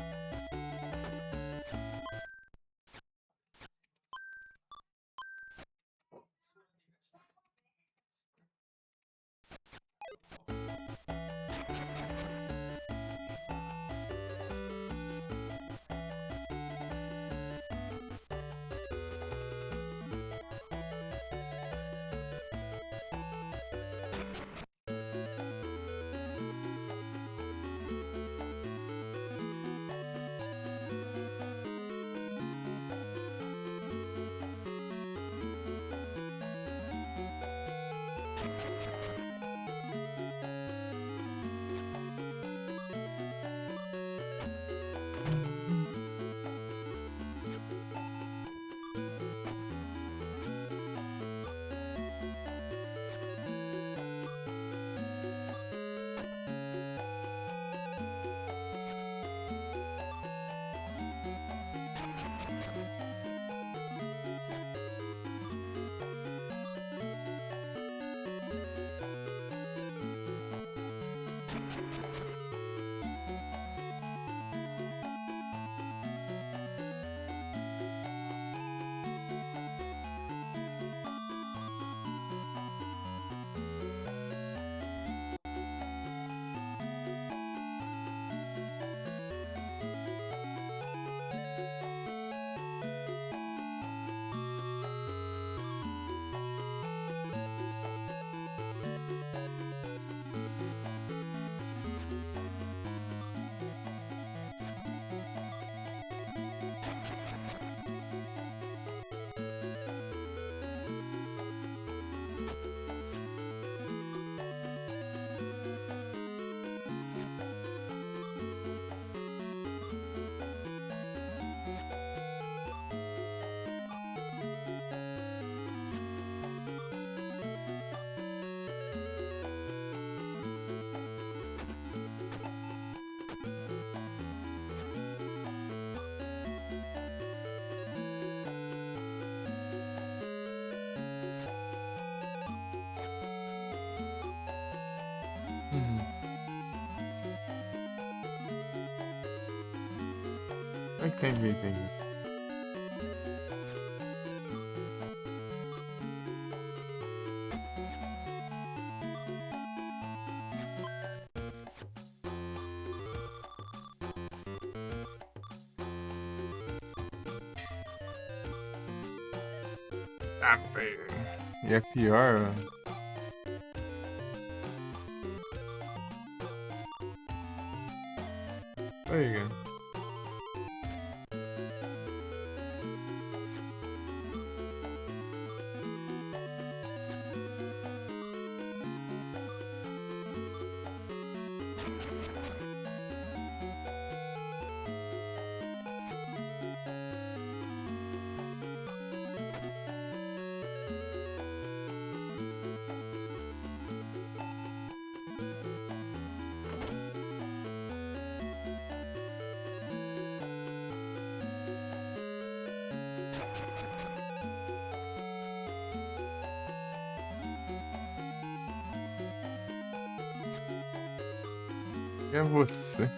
Entendi, entendi. Ah, velho. E é pior, mano. Aí, cara. É você.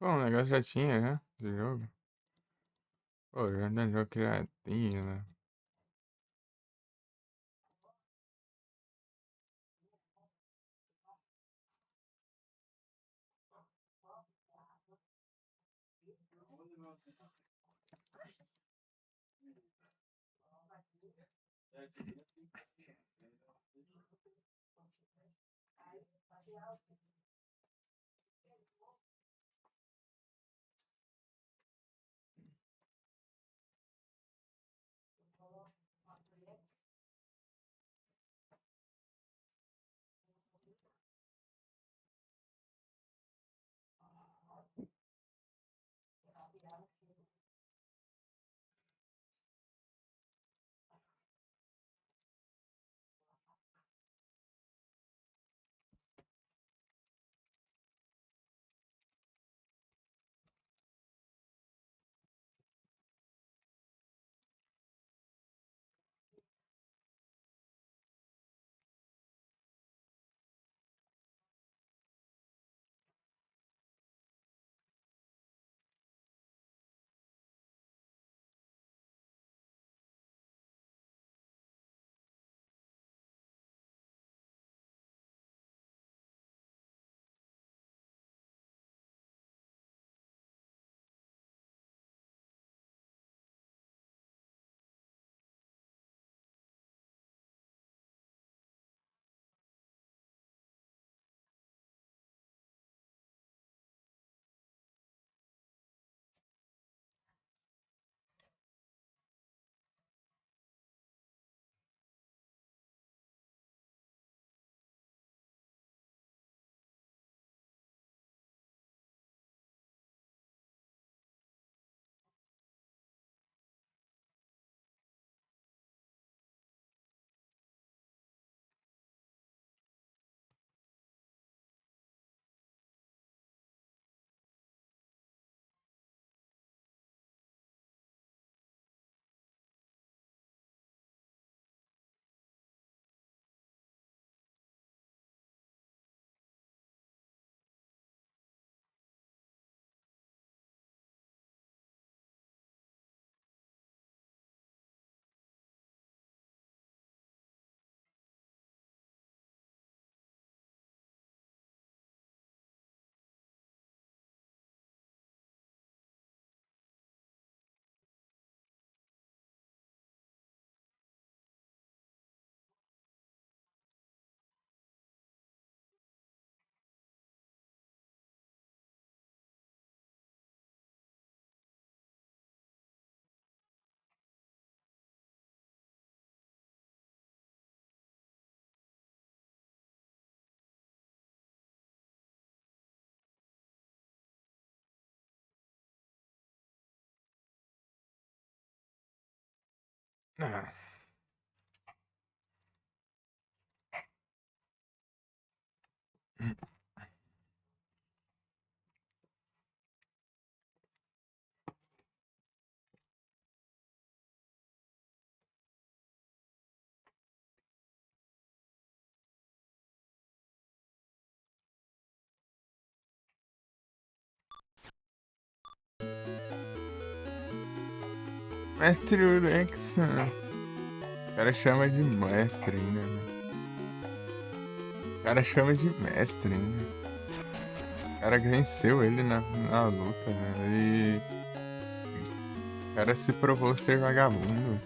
Pô, o negócio já tinha, né? De jogo. Pô, já não é jogo que já tinha, né? Ah. Mestre Urex. O cara chama de mestre ainda, né? O cara chama de mestre ainda. O cara venceu ele na luta, velho. O cara se provou ser vagabundo.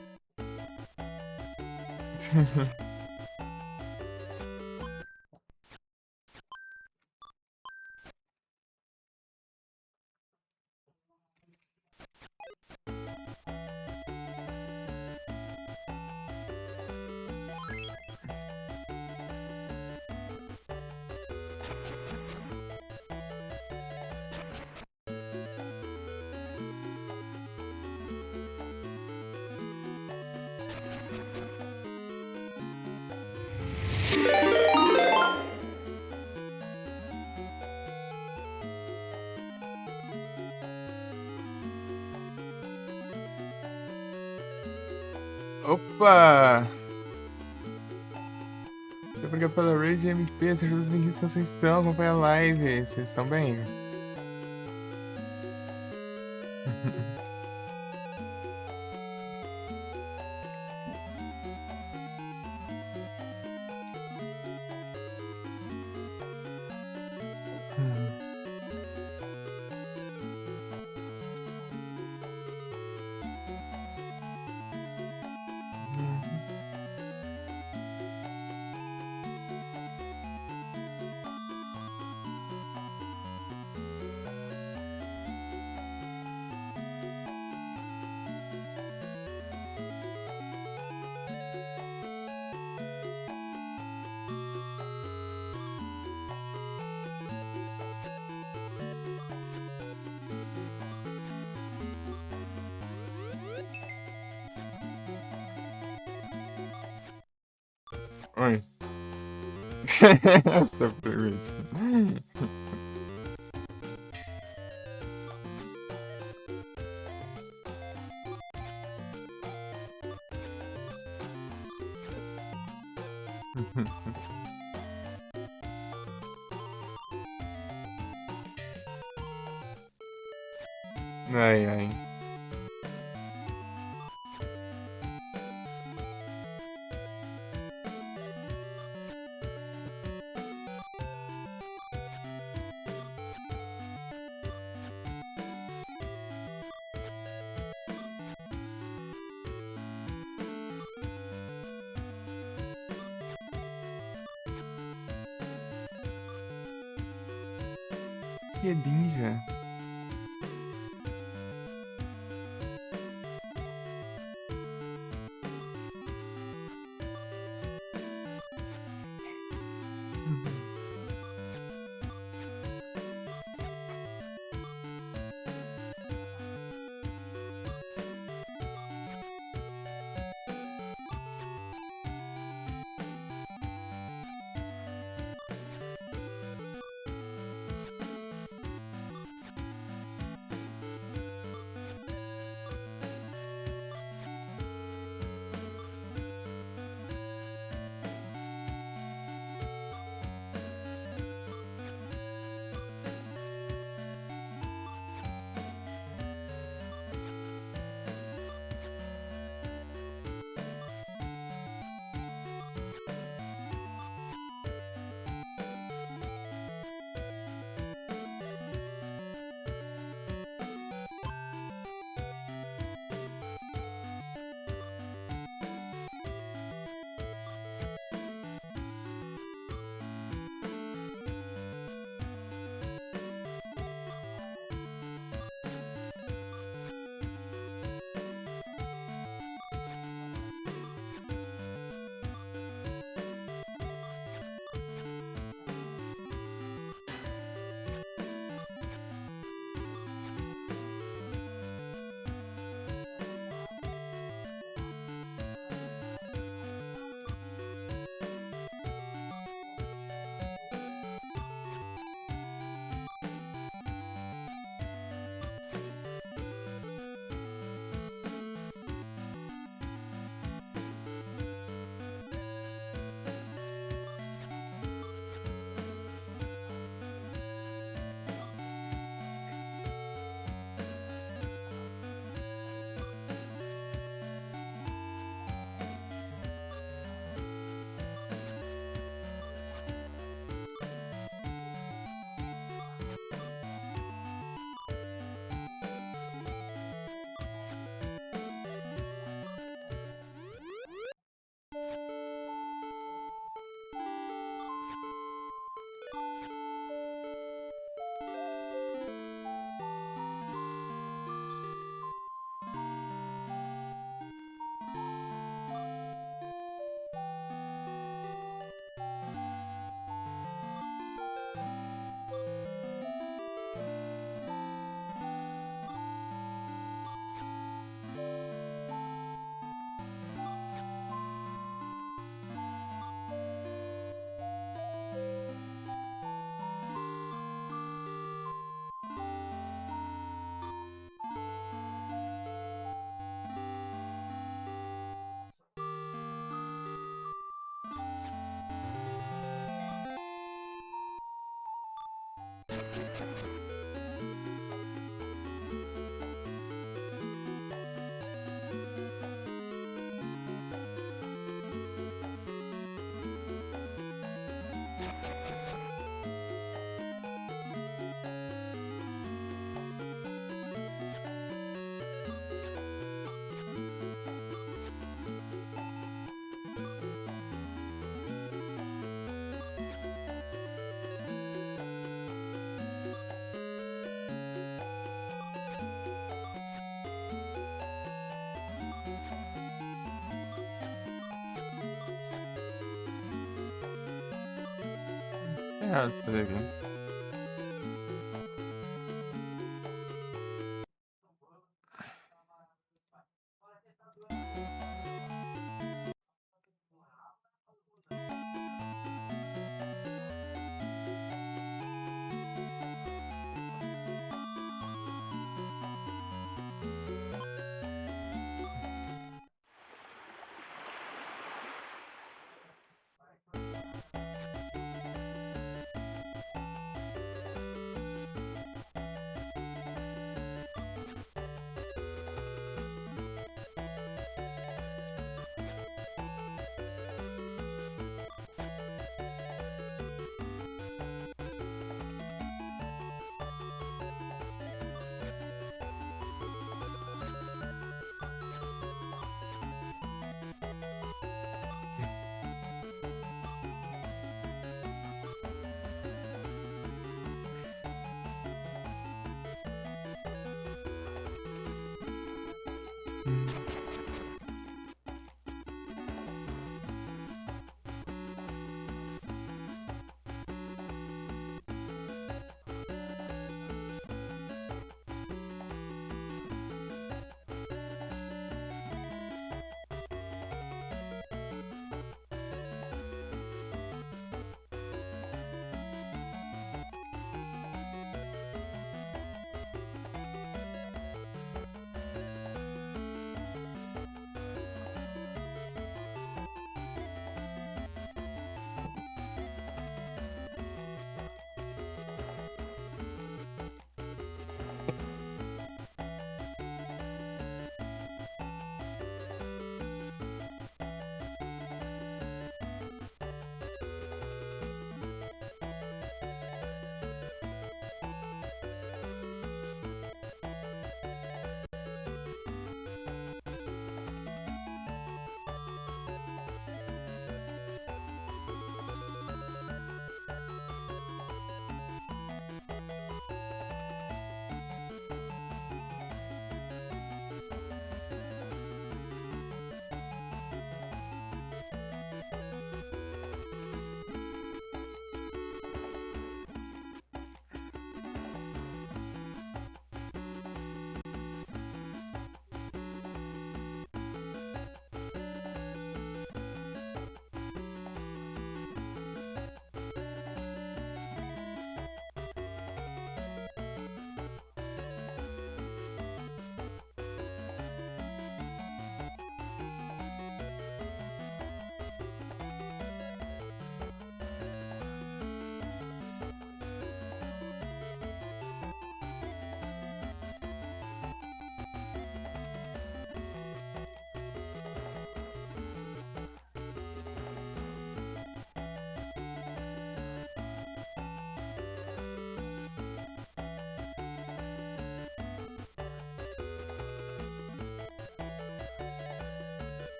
Opa! Muito obrigado pela Rage MP, sejam todos bem-vindos que vocês estão, acompanha a live, vocês estão bem? Oi. Essa pergunta. Ai, ai. Que é ninja? É, fazer aqui.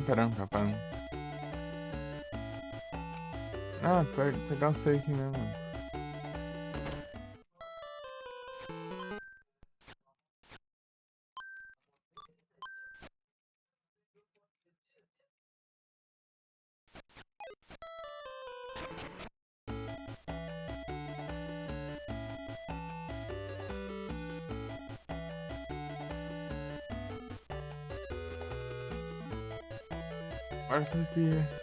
Pera. Ah, pegar o save aqui mesmo. Olha que pia.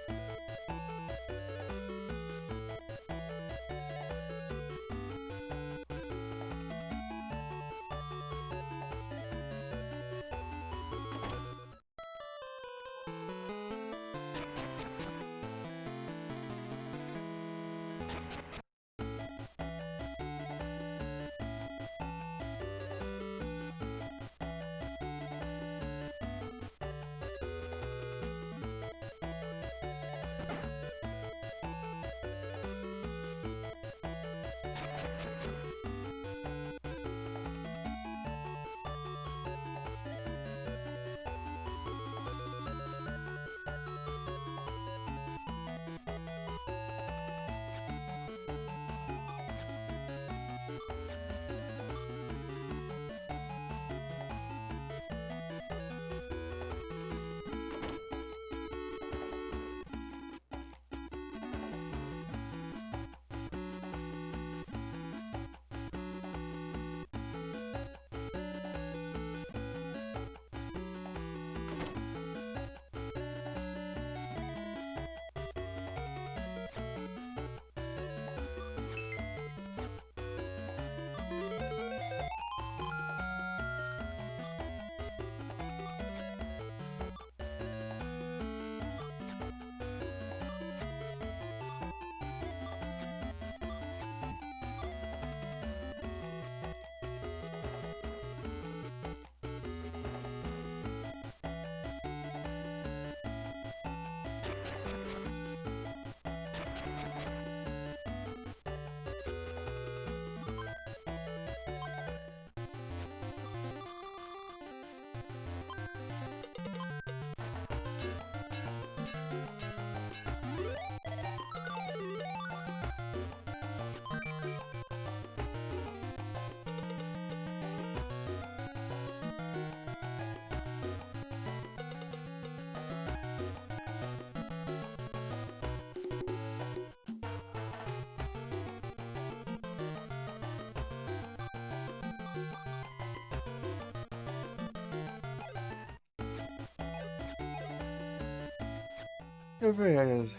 Deixa eu ver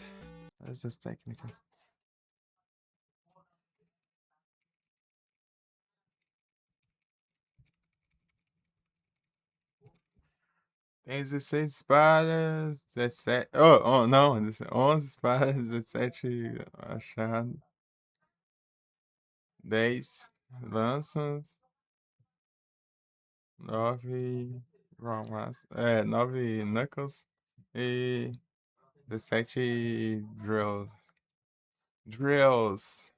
essas técnicas. Tem 16 espadas, 17. Oh, não, 11 espadas, 17 achados, 10 lanças, 9 é, 9 knuckles e 17 drills. Drills.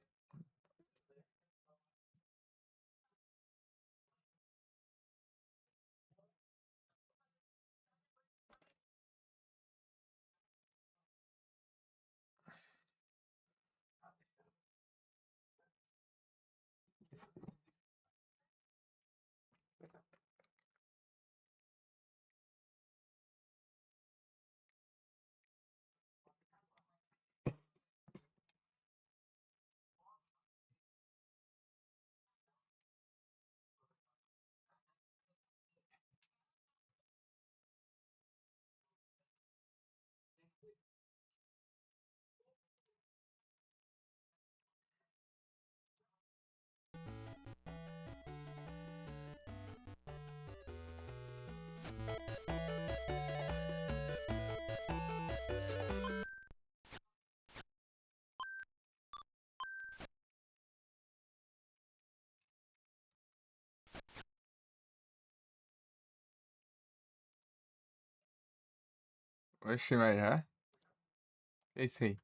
Oxe, mas já? É isso aí.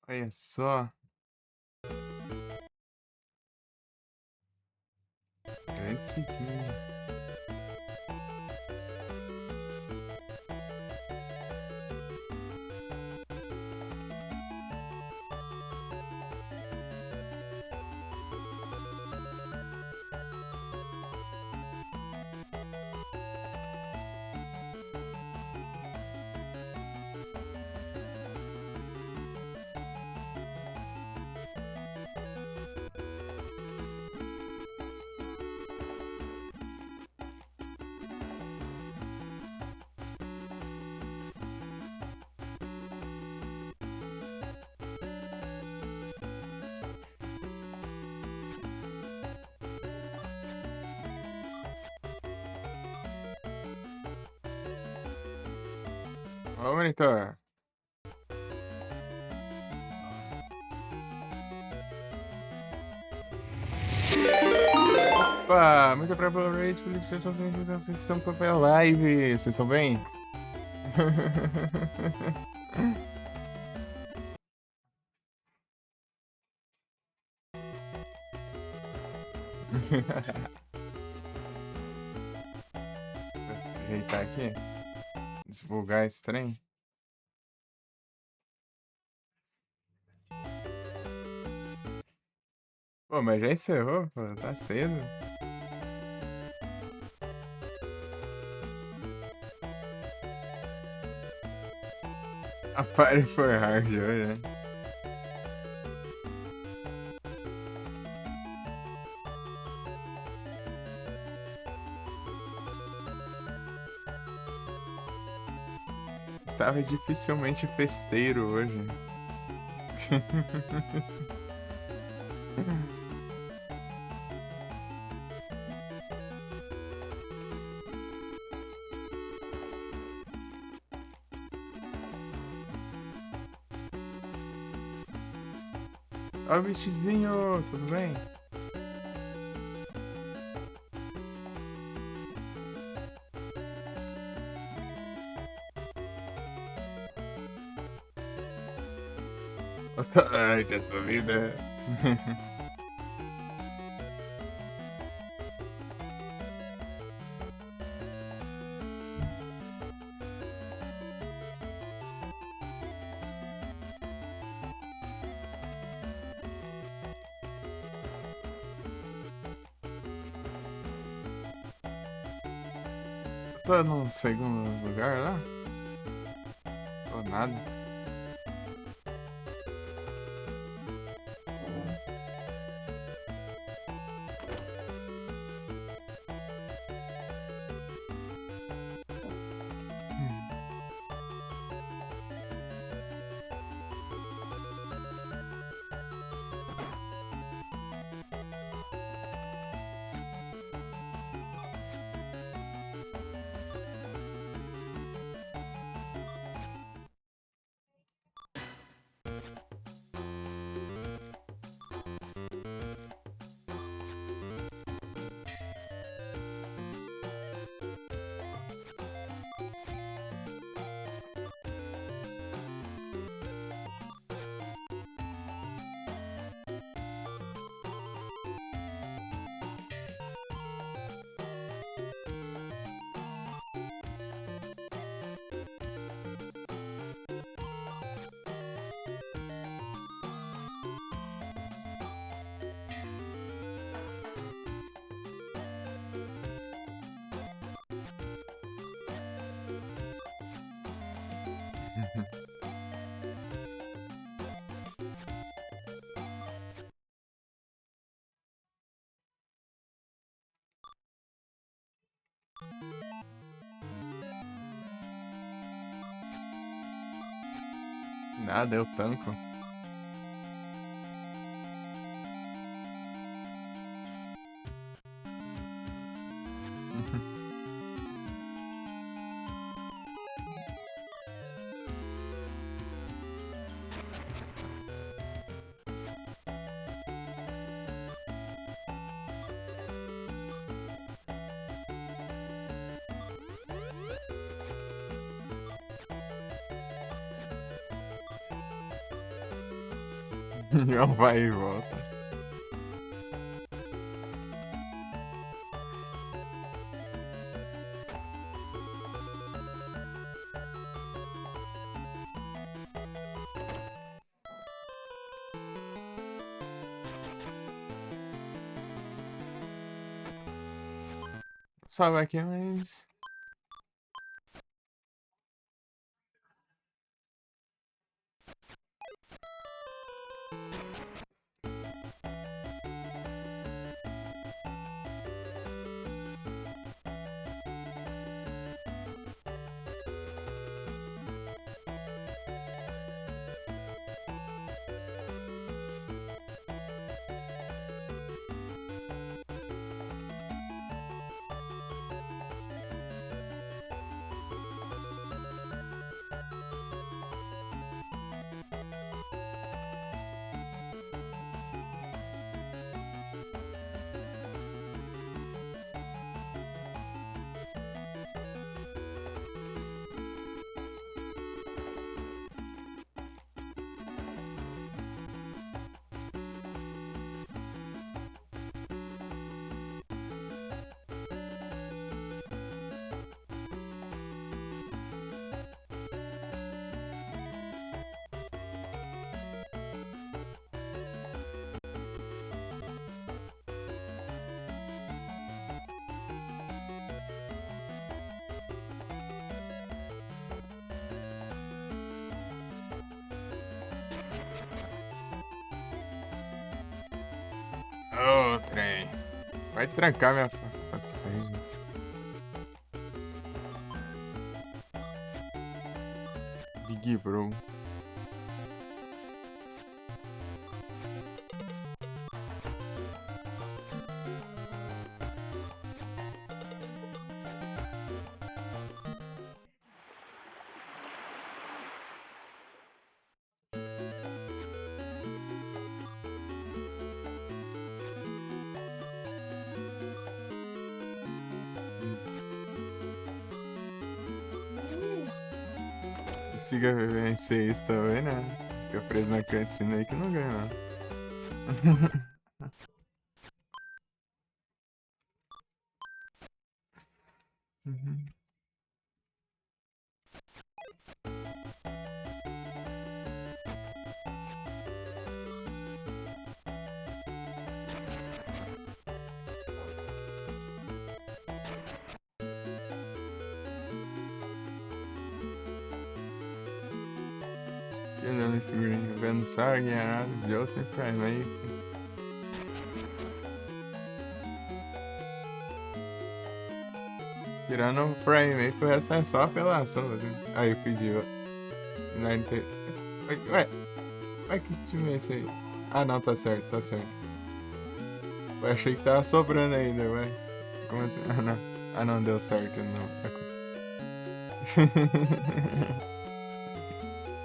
Olha só. Grande sequinho. Ô, monitor. Opa, muito obrigado pelo raid, Felipe. Vocês estão com a live. Vocês estão bem? Vou ajeitar aqui. Desbugar esse trem. Pô, mas já encerrou, pô. Tá cedo. A party foi hard hoje, né? Estava dificilmente festeiro hoje. Ó o bichezinho, tudo bem? Ai, já tô vida. Tô no segundo lugar lá? Tô nada. Nada, eu tanco. Não vai e volta. Só vai aqui, mas. Ô, trem. Vai trancar minha passagem. Big Bro. Siga vencer isso também, né? Fica preso na cutscene aí que não ganha, não. Tirando figurinha, vendo só ganhar de outro Prime aí. Tirando o Prime aí, que o resto é só apelação. Aí pediu. Ué, que time é esse aí? Ah, não, tá certo, tá certo. Eu achei que tava sobrando ainda, ué. Como assim? Ah, não. Ah, não, deu certo, não.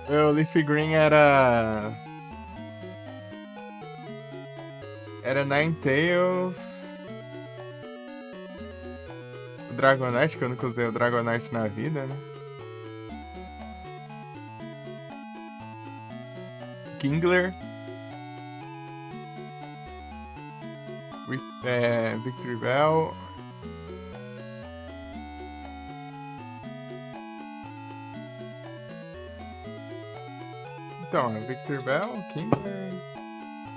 O Leaf Green era. Era Ninetales. O Dragonite, que eu nunca usei o Dragonite na vida, né? Kingler. Victory Bell. Então, Victory Bell, Kingler,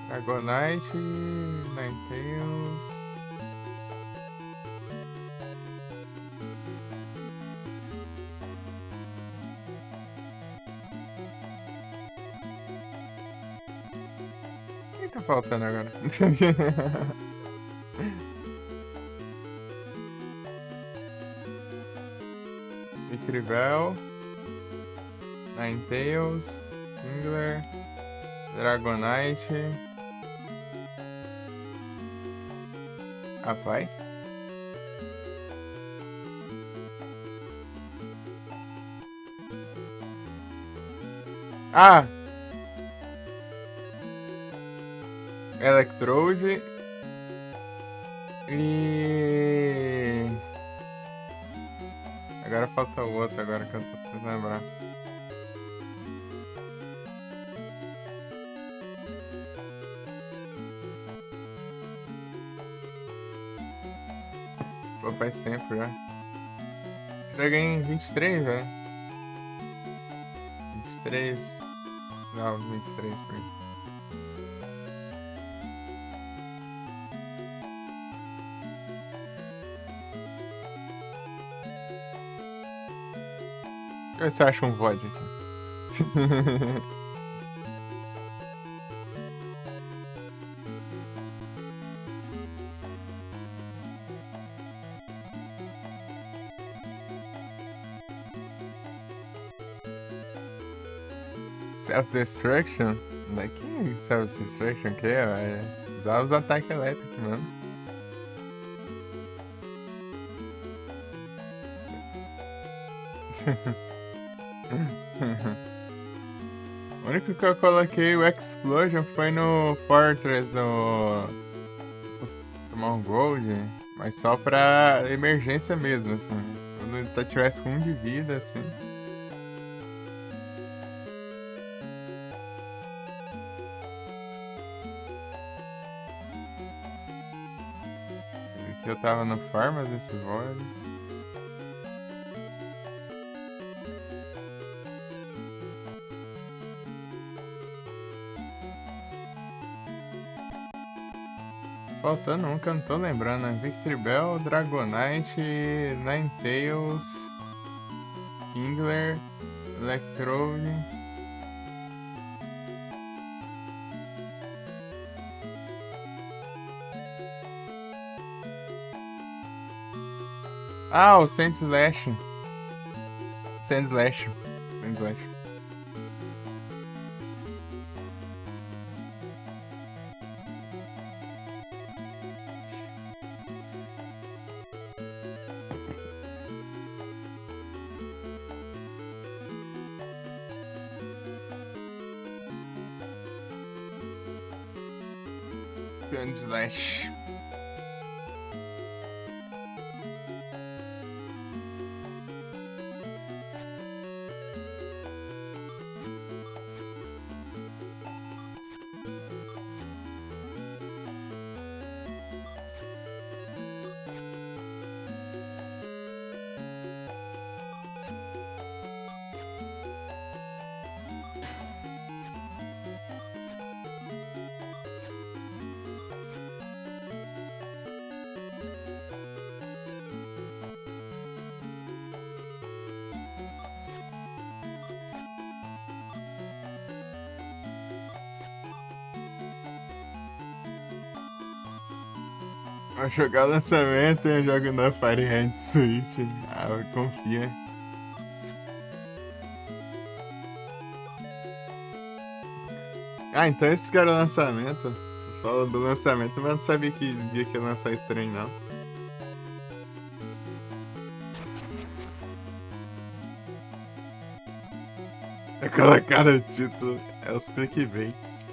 Dragonite, Ninetales. Quem tá faltando agora? Victory Bell, Ninetales, Kingler, Dragonite. Rapaz. Ah! Electrode. E. Agora falta o outro agora que eu tô tentando lembrar. Pô, faz tempo já. Já ganhei 23, velho. 23. Não, 23 por aí. Deixa eu ver se eu acho um VOD aqui. Self-destruction? Que self-destruction que é? Usar os ataques elétricos mesmo. O único que eu coloquei o Explosion foi no Fortress do Pokémon Gold, mas só pra emergência mesmo, assim. Quando ele tivesse com 1 de vida, assim. Que eu tava no Farmas desse Void. Faltando um que eu não tô lembrando, né? Victory Bell, Dragonite, Ninetales, Kingler, Electrode. Ah, o Sand Slash. Sand Slash. Sand Slash. Sand Slash. Vou jogar o lançamento e eu jogo na Fire Hand Switch. Ah, confia. Ah, então esse cara é o lançamento. Fala do lançamento, mas não sabia que dia que ia lançar esse trem, não. É colocar o título, é os clickbaits.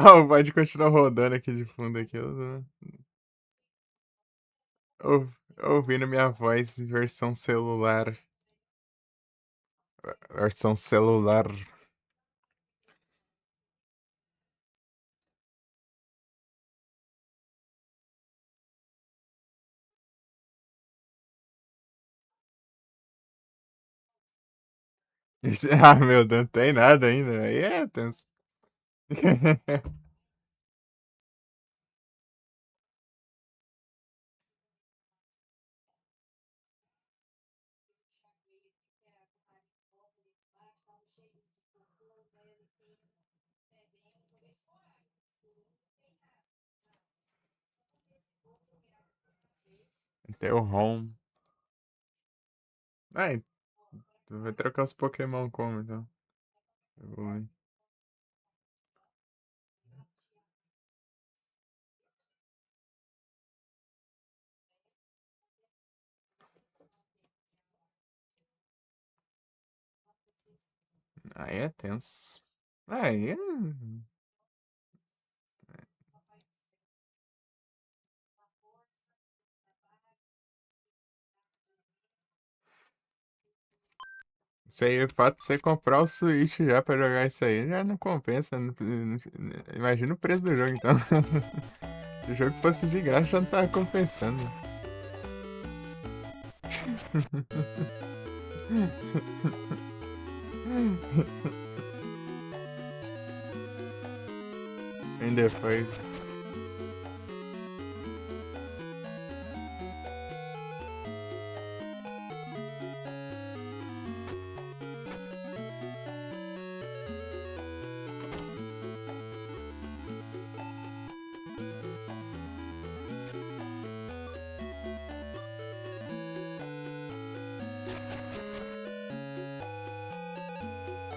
Ah, pode continuar rodando aqui de fundo aquilo, né? Ouvindo minha voz em versão celular. Versão celular. Ah, meu Deus, não tem nada ainda. Aí é tenso. Tem o Home. Ai, tu vai trocar os Pokémon como então? Evolui. Aí é tenso. Aí é. Isso aí, o fato de você comprar o Switch já pra jogar isso aí já não compensa. Imagina o preço do jogo então. Se o jogo fosse de graça já não tava compensando. E depois.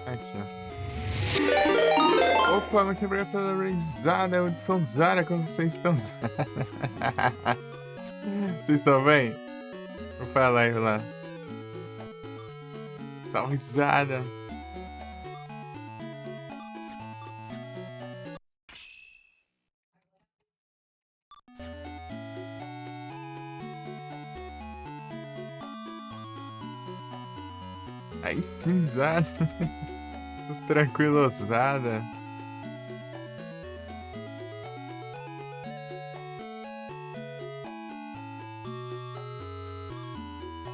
Aqui, ó. Opa, muito obrigado pela risada, Hudson Zara, como vocês estão? Vocês estão bem? Vou falar aí lá. Salve risada. Aí sim, Zara. Tranquilosada.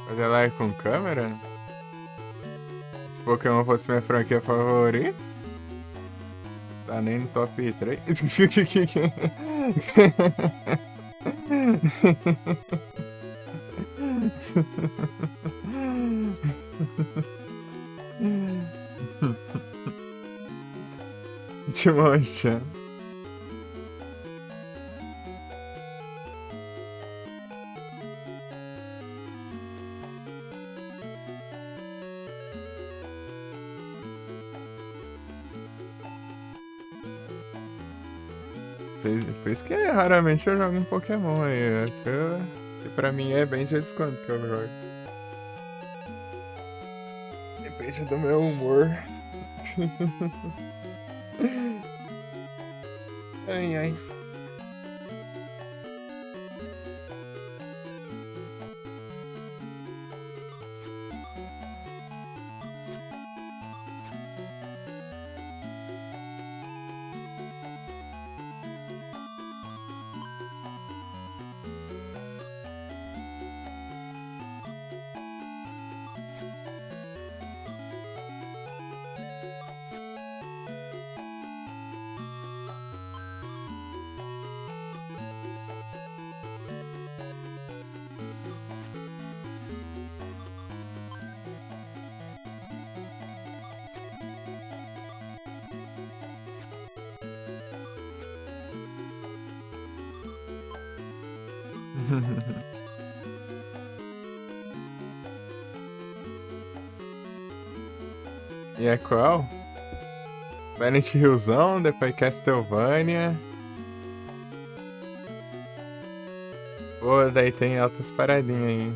Fazer live com câmera? Se Pokémon fosse minha franquia favorita, tá nem no top 3. Timocha. Por isso que raramente eu jogo um Pokémon aí. Que pra mim é bem de vez em quando que eu jogo. Depende do meu humor. Ai, ai. E é qual? Silent Hillzão, depois Castlevania. Pô, daí tem altas paradinhas aí.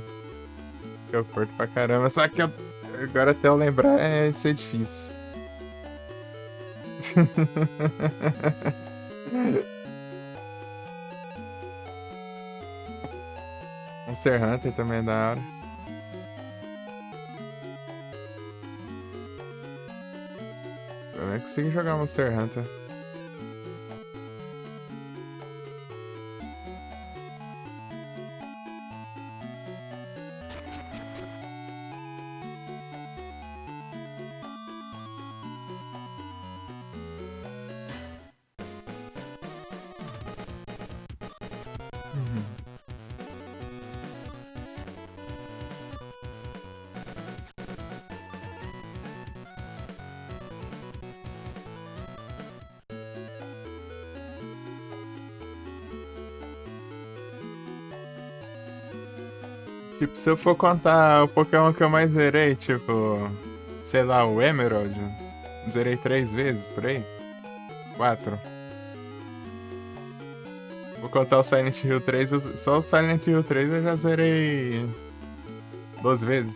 Que eu curto pra caramba. Só que agora até eu lembrar é ser difícil. Monster Hunter também é da hora. Eu nem consigo jogar Monster Hunter. Tipo, se eu for contar o Pokémon que eu mais zerei, tipo, sei lá, o Emerald, zerei 3 vezes por aí. 4. Vou contar o Silent Hill 3, só o Silent Hill 3 eu já zerei 12 vezes.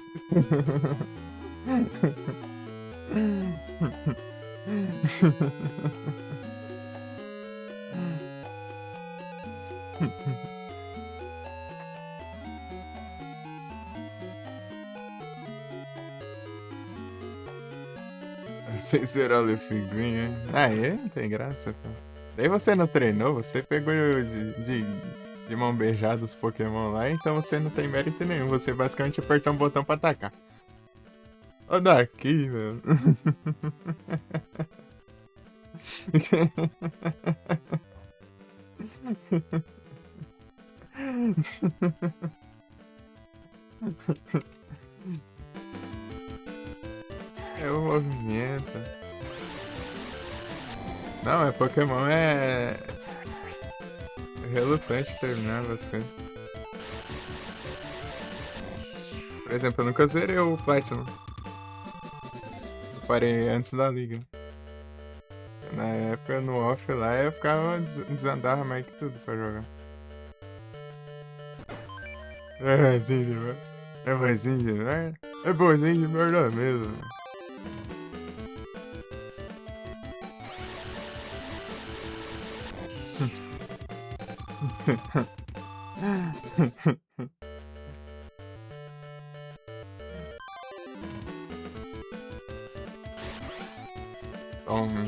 Sem zerar o Leaf Green, hein? Aí não tem graça, pô. Daí você não treinou, você pegou de mão beijada os Pokémon lá, então você não tem mérito nenhum. Você basicamente apertou um botão pra atacar. Ó daqui, meu. É o movimento. Não, é Pokémon é relutante terminar as coisas. Por exemplo, eu nunca zerei o Platinum. Eu parei antes da liga. Na época, no off lá, eu ficava desandava mais que tudo pra jogar. É boizinho de merda. É boizinho de merda. É boizinho de merda mesmo. Toma.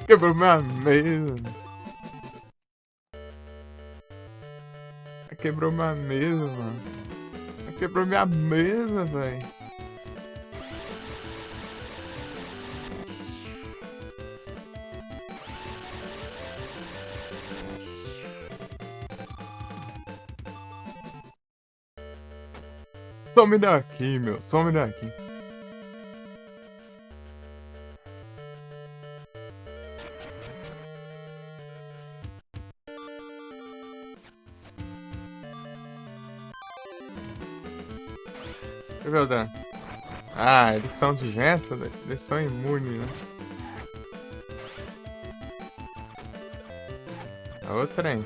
Quebrou minha mesa. Quebrou minha mesa, mano. Quebrou minha mesa, velho. Some daqui, meu. Some daqui. Deixa eu ver o dano. Ah, eles são de vento? Eles são imunes, né? A outra, hein?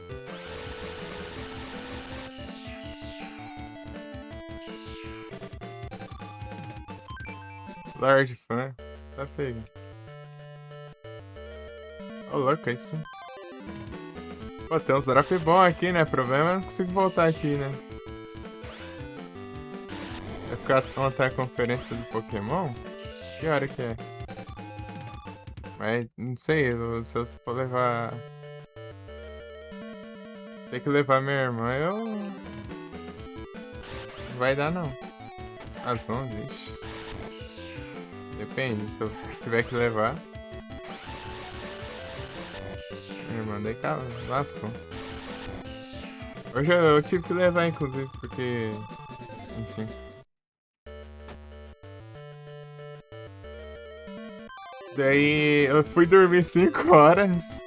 Lord Fan. Tá pego. Ô, louco, é isso. Pô, tem uns drop bom aqui, né? O problema é não consigo voltar aqui, né? É ficar ontem a conferência do Pokémon? Que hora que é? Mas não sei, se eu for levar. Tem que levar minha irmã, eu. Não vai dar não. Às 11, ixi. Depende, se eu tiver que levar. Minha irmã daí lascou. Hoje eu tive que levar, inclusive, porque. Enfim. Daí eu fui dormir 5 horas.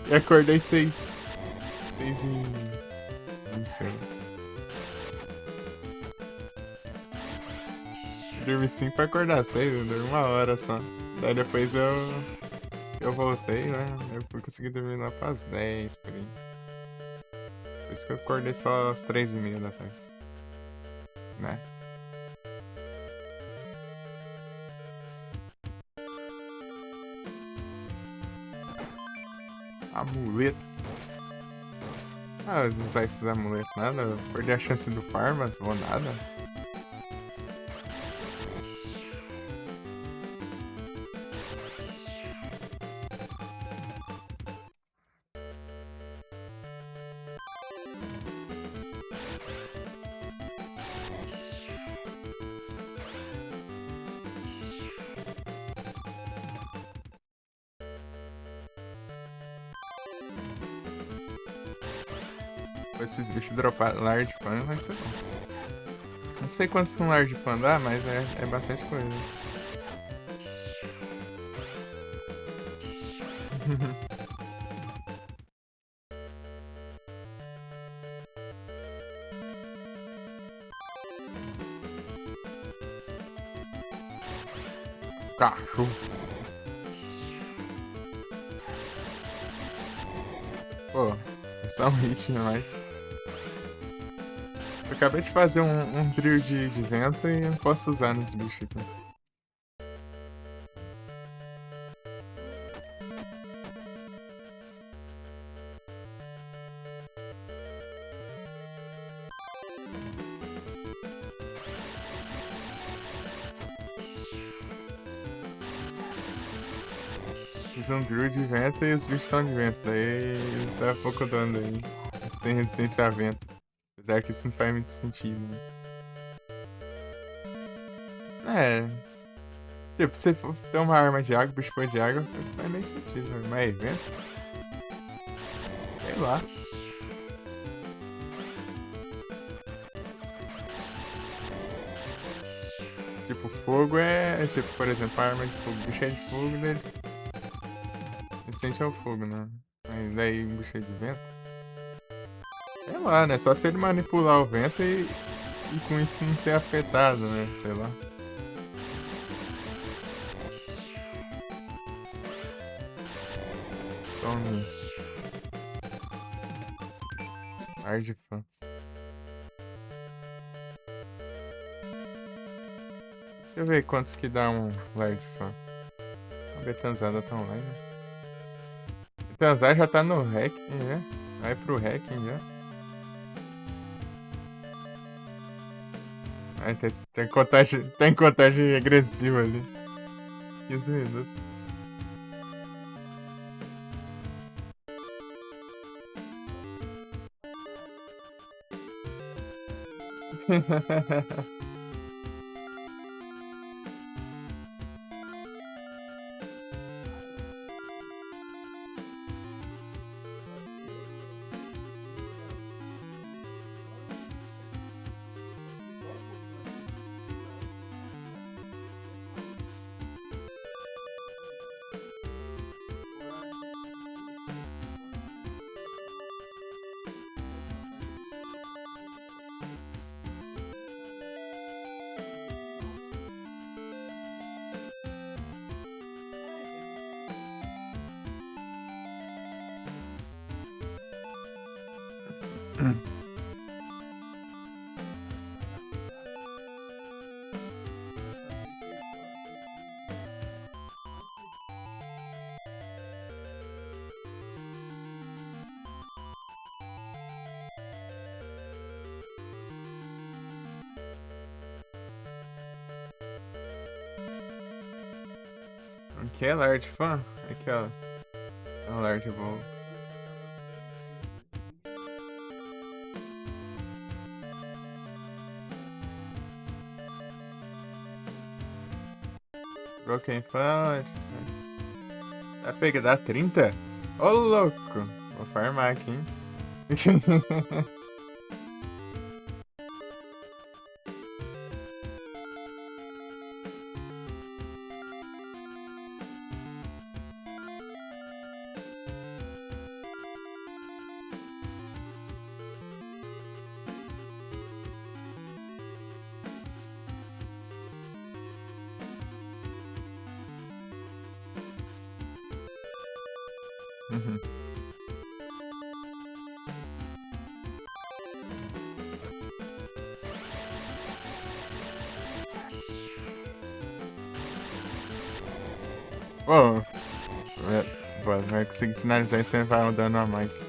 E acordei 6. 6 e. Não sei. Dormi 5 pra acordar 6, eu dormi 1 hora só. Daí depois eu voltei, né? Eu fui conseguir dormir lá pras 10 por aí. Por isso que eu acordei só às 3h30 da tarde. Né? Amuleto. Ah, usar esses amuletos nada. Eu perdi a chance do par, mas vou nada. Esses bichos dropar large pan vai ser bom. Não sei quantos um large pan dá, mas é bastante coisa. Cachorro. Pô, é só um hit, mas. Eu acabei de fazer um drill de vento e eu posso usar nos bichos aqui. Fiz um drill de vento e os bichos são de vento. Daí tá pouco dano aí. Eles têm resistência a vento. Apesar que isso não faz muito sentido, né? É. Tipo, se for ter uma arma de água, o bicho for de água, faz meio sentido, né? Mas é vento? Sei lá. Tipo, fogo é. Tipo, por exemplo, a arma de fogo. O bicho é de fogo, dele. Resistente ao fogo, né? Aí daí um bicho é de vento. Sei lá, né? Só se ele manipular o vento e com isso não ser afetado, né? Sei lá. Então, ar de fã. Deixa eu ver quantos que dá um lar de fã. A Betanzada tá online, né? Betanzada já tá no hacking, né? Vai pro hacking já. Aí tem contagem regressiva ali. 15 minutos. Aqui é Lard fã? Aqui, ó. É o Lard bom. Broken Fun. Vai pegar, dá 30? Ô, louco. Vou farmar aqui, hein? Uhum. Pô, vai conseguir finalizar e você vai um dano a mais.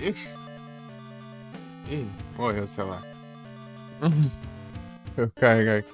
Ixi. Ih, morreu o celular. Eu carregar aqui.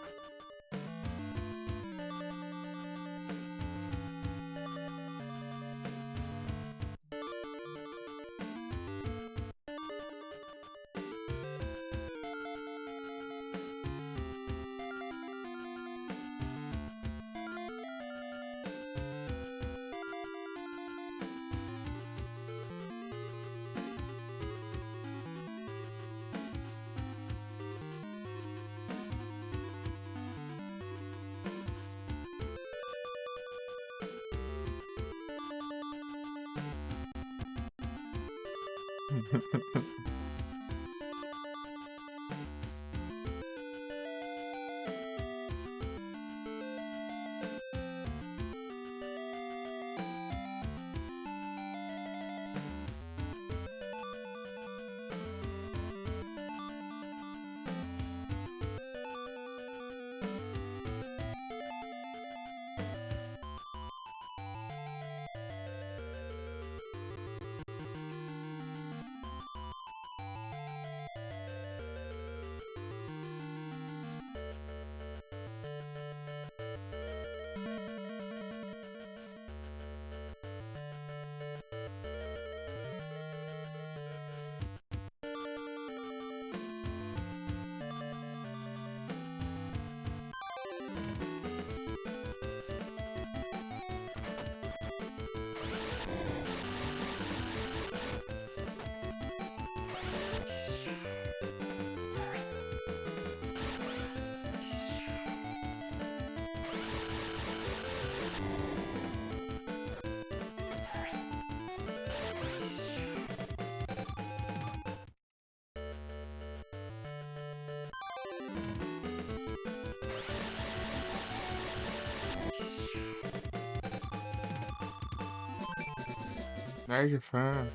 Nerd fã.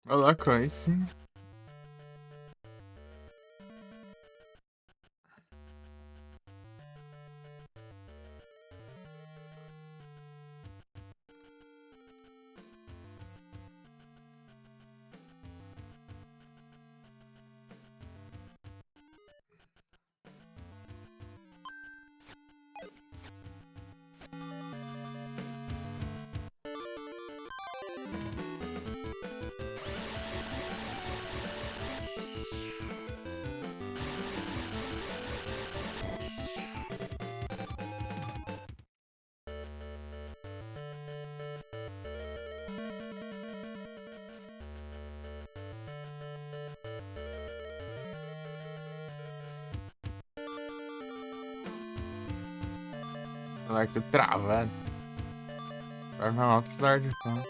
Olá, Coice. Alerta travado. Vai arrumar altos Nerd fã.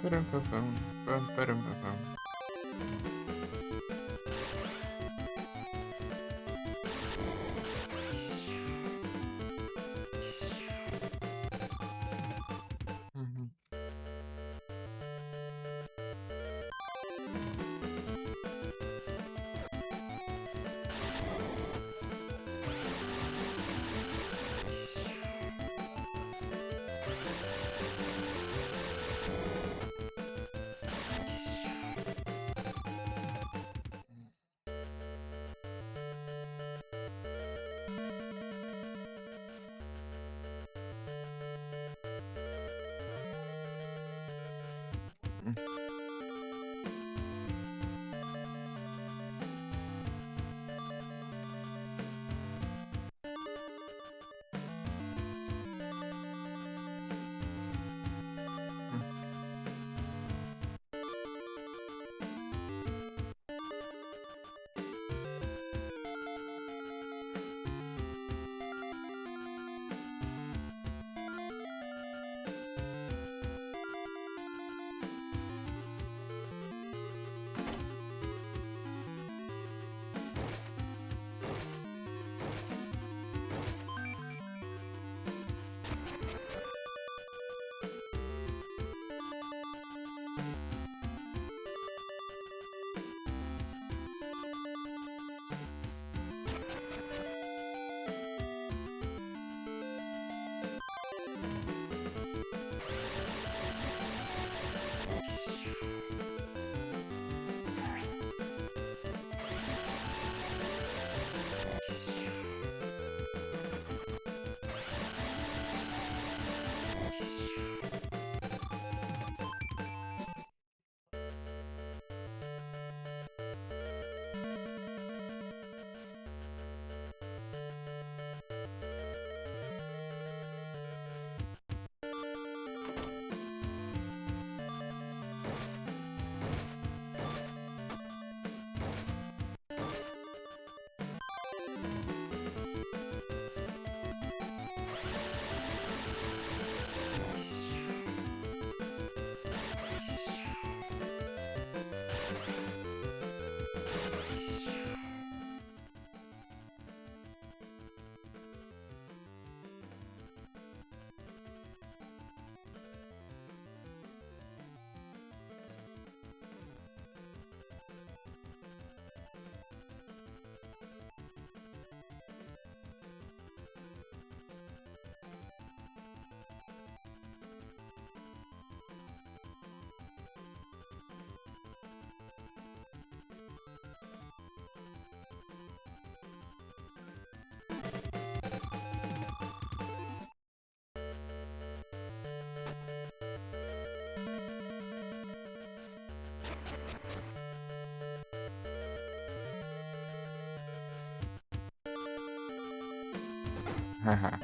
Param, pam, pam, pam, param, pam, pam. Uhum. Haha.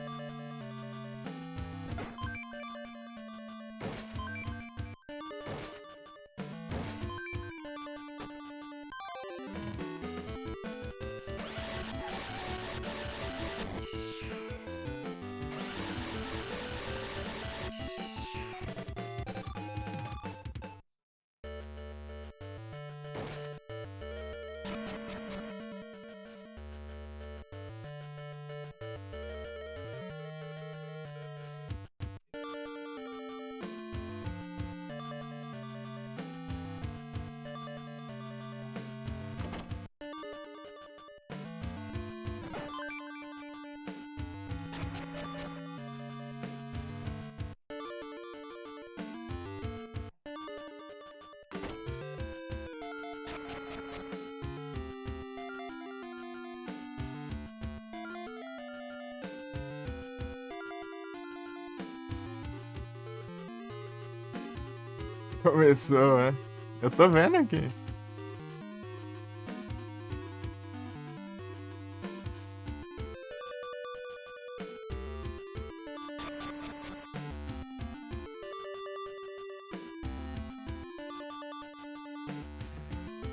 Começou, é. Eu tô vendo aqui.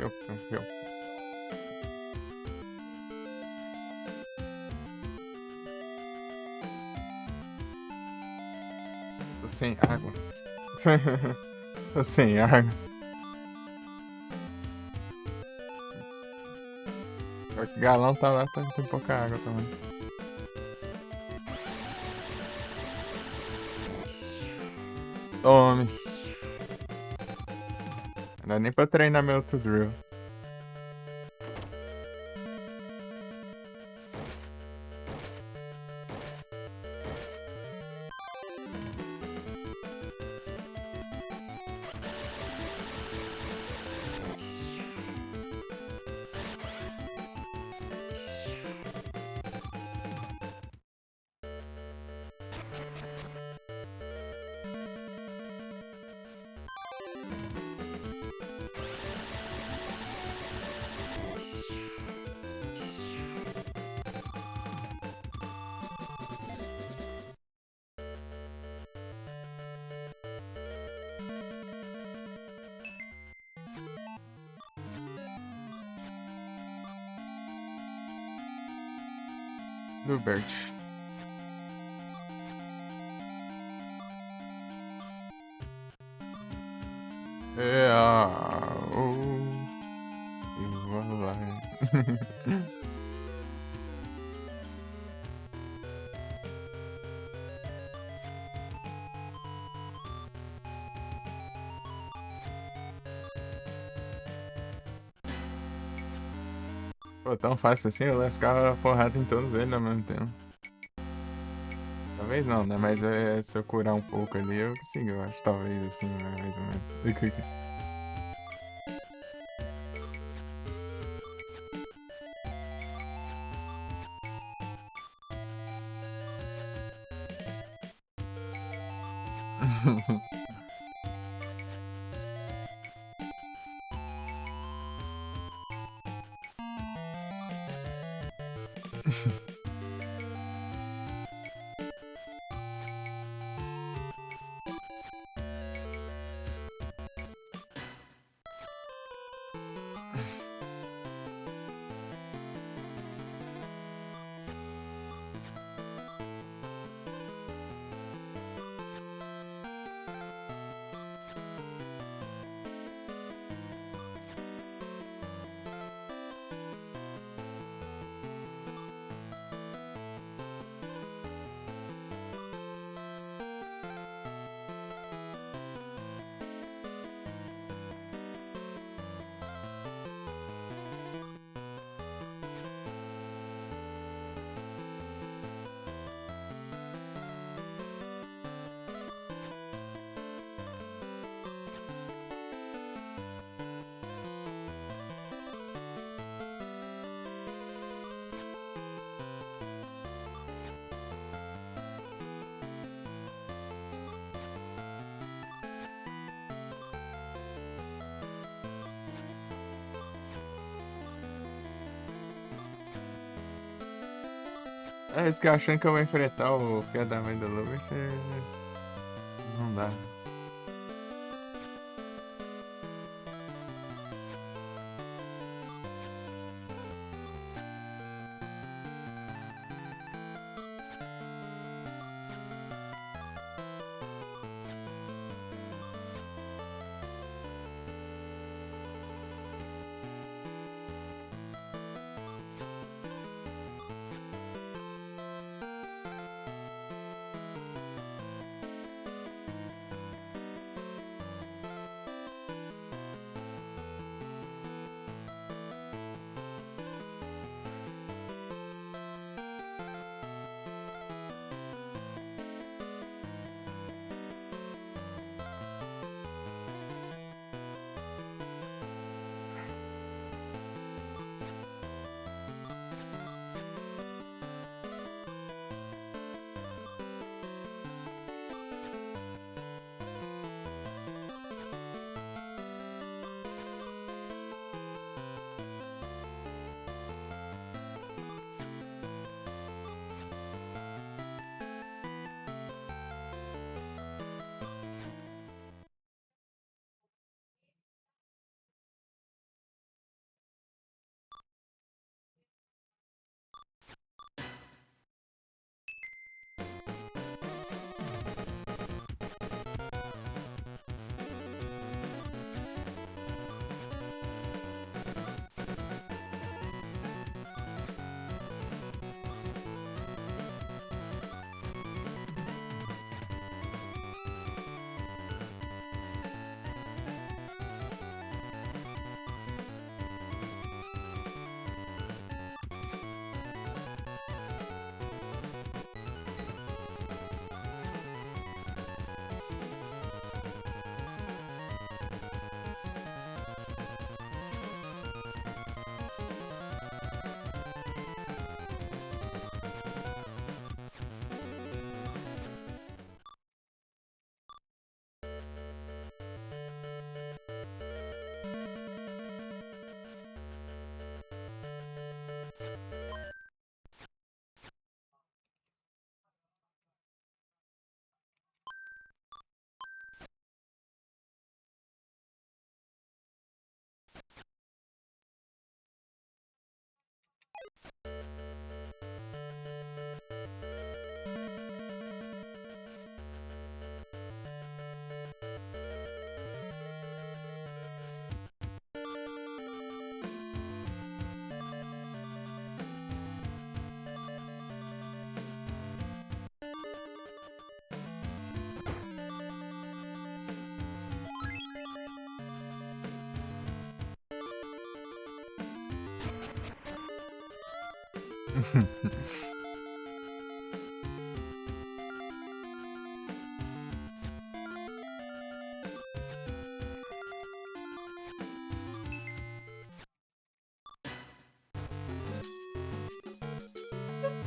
Eu. Tô sem água. Tô sem água. O galão tá lá, tem pouca água também. Tome. Não dá nem pra treinar meu to-drill. do Bert. É, e vamos lá. Pô, tão fácil assim, eu lascava a porrada em todos eles ao mesmo tempo. Talvez não, né? Mas se eu curar um pouco ali, eu consigo, eu acho. Talvez assim, né? Mais ou menos. É isso que eu achando que eu vou enfrentar o filho da mãe do Lucas. Não dá.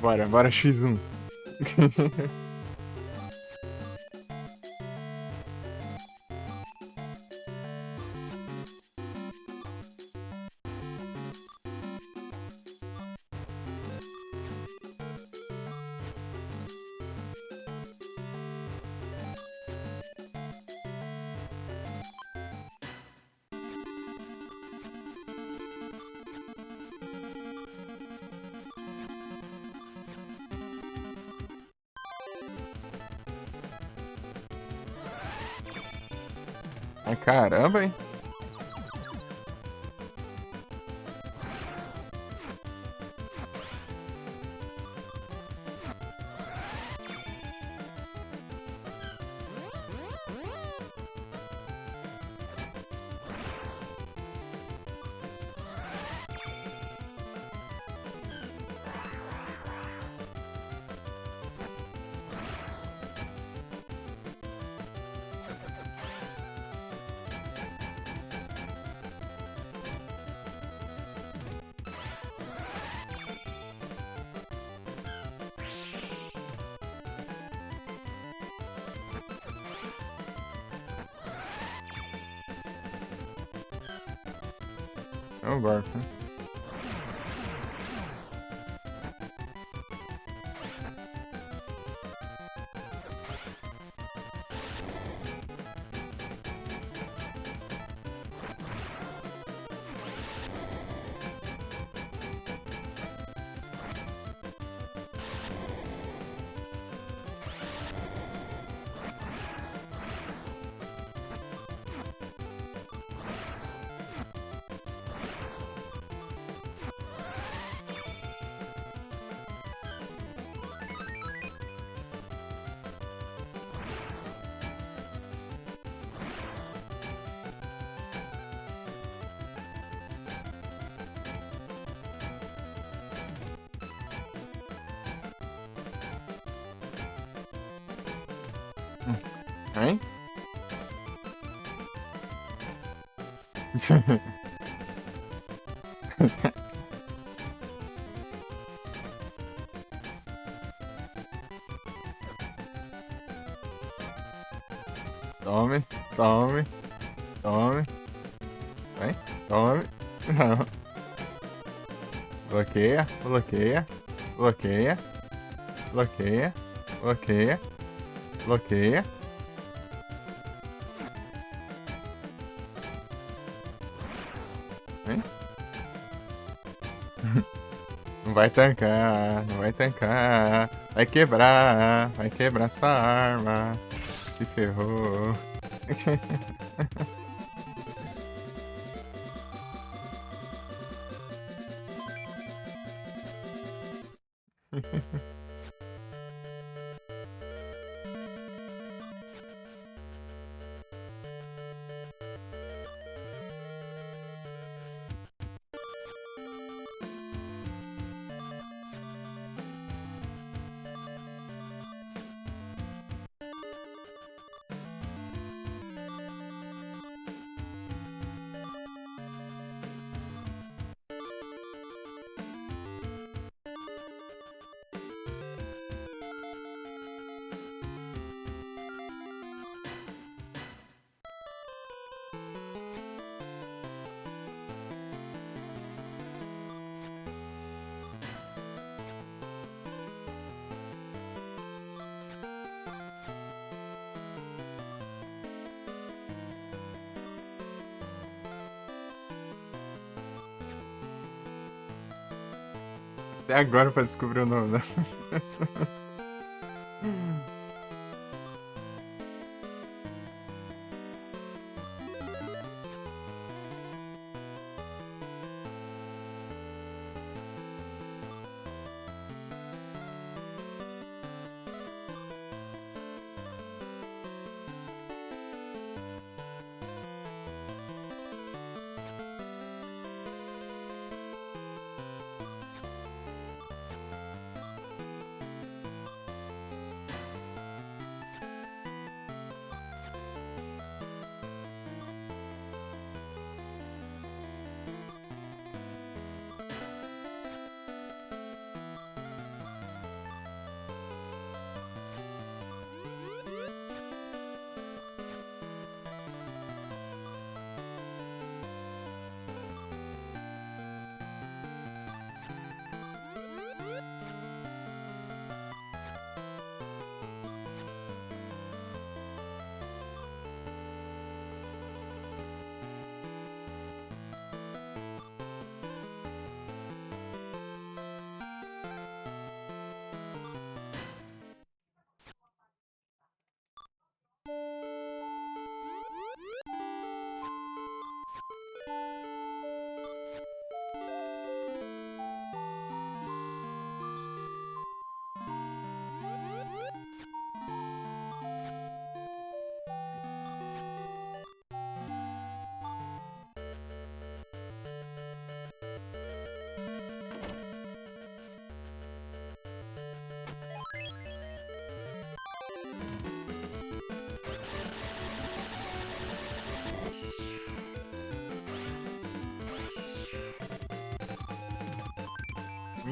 Bora, bora X1. Ai, caramba, hein? É o barco, né? Hein? Tome, tome, tome. Vem, tome. Não. Bloqueia, bloqueia, bloqueia, bloqueia, bloqueia, bloqueia. Vem. Não vai tancar, não vai tancar. Vai quebrar essa arma. Se ferrou. Até agora pra descobrir o nome, né?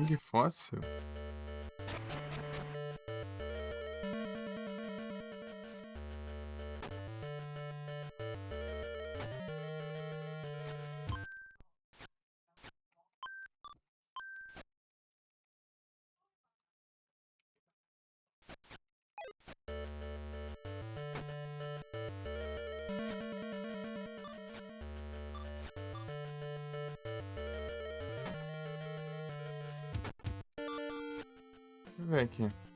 De fóssil? Deixa eu ver aqui.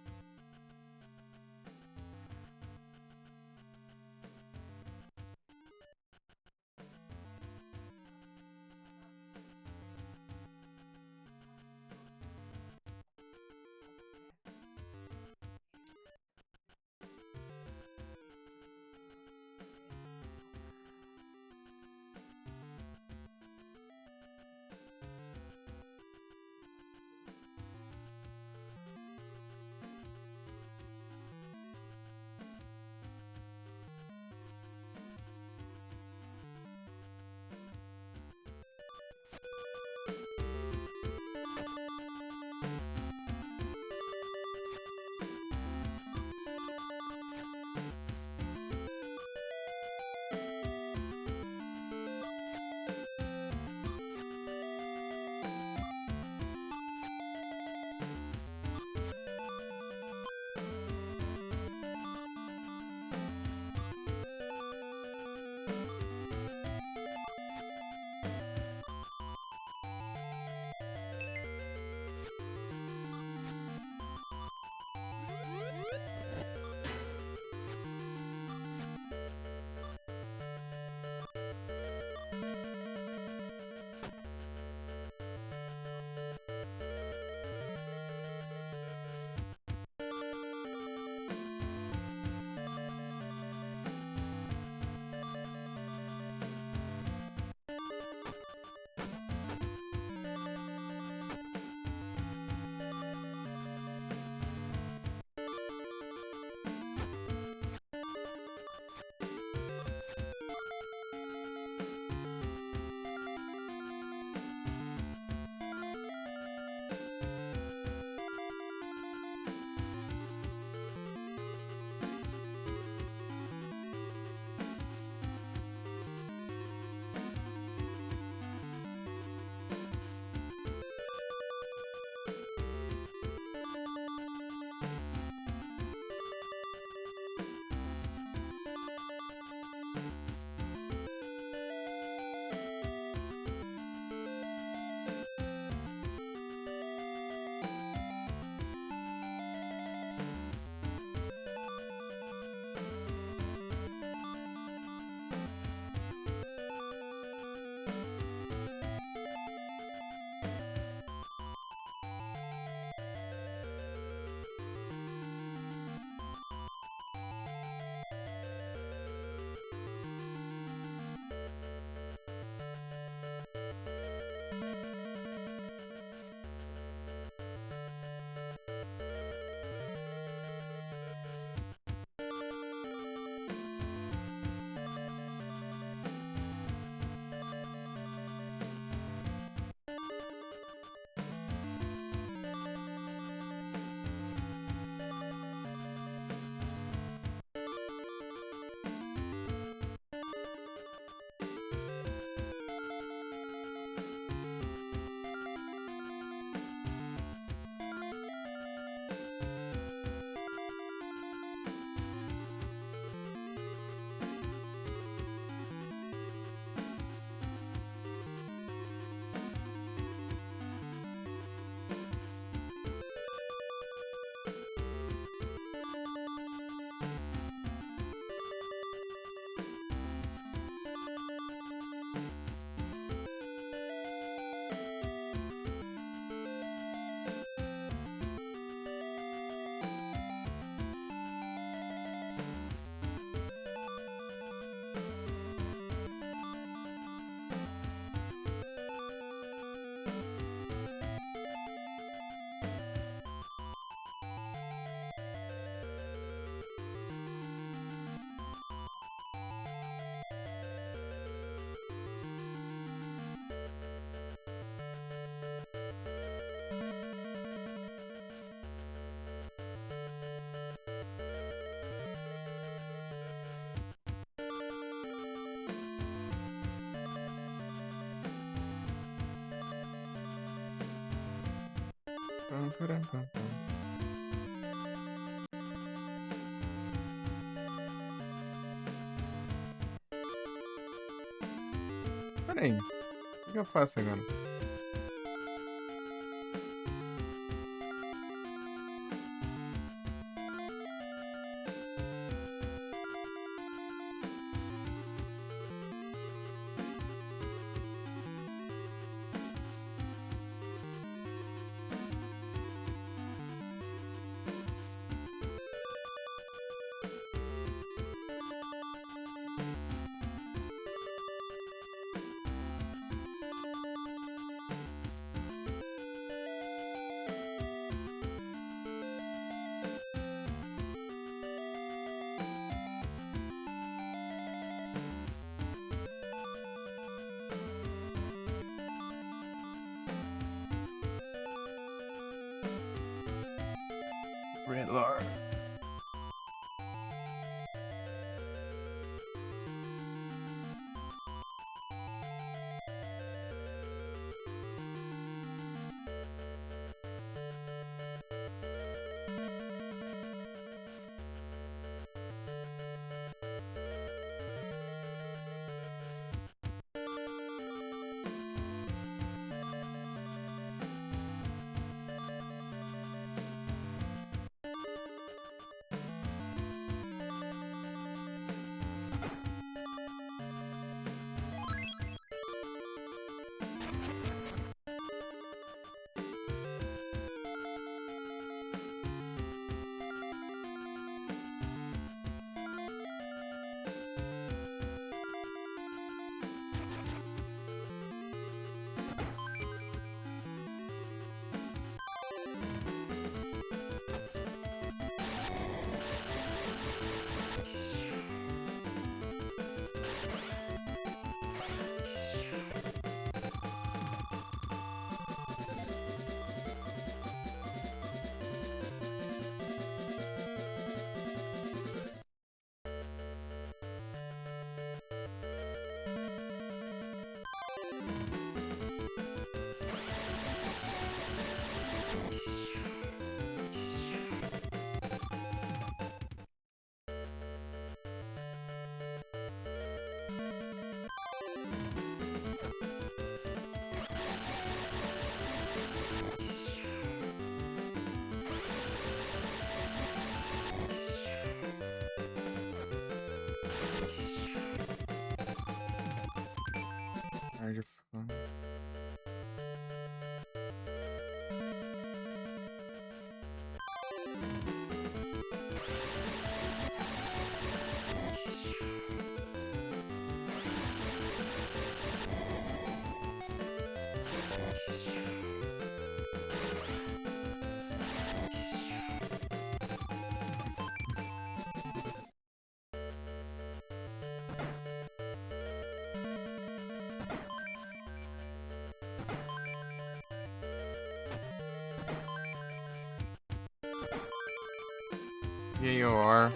Peraí, o que eu faço agora? Red Lord. Arde Fã. Eeyore.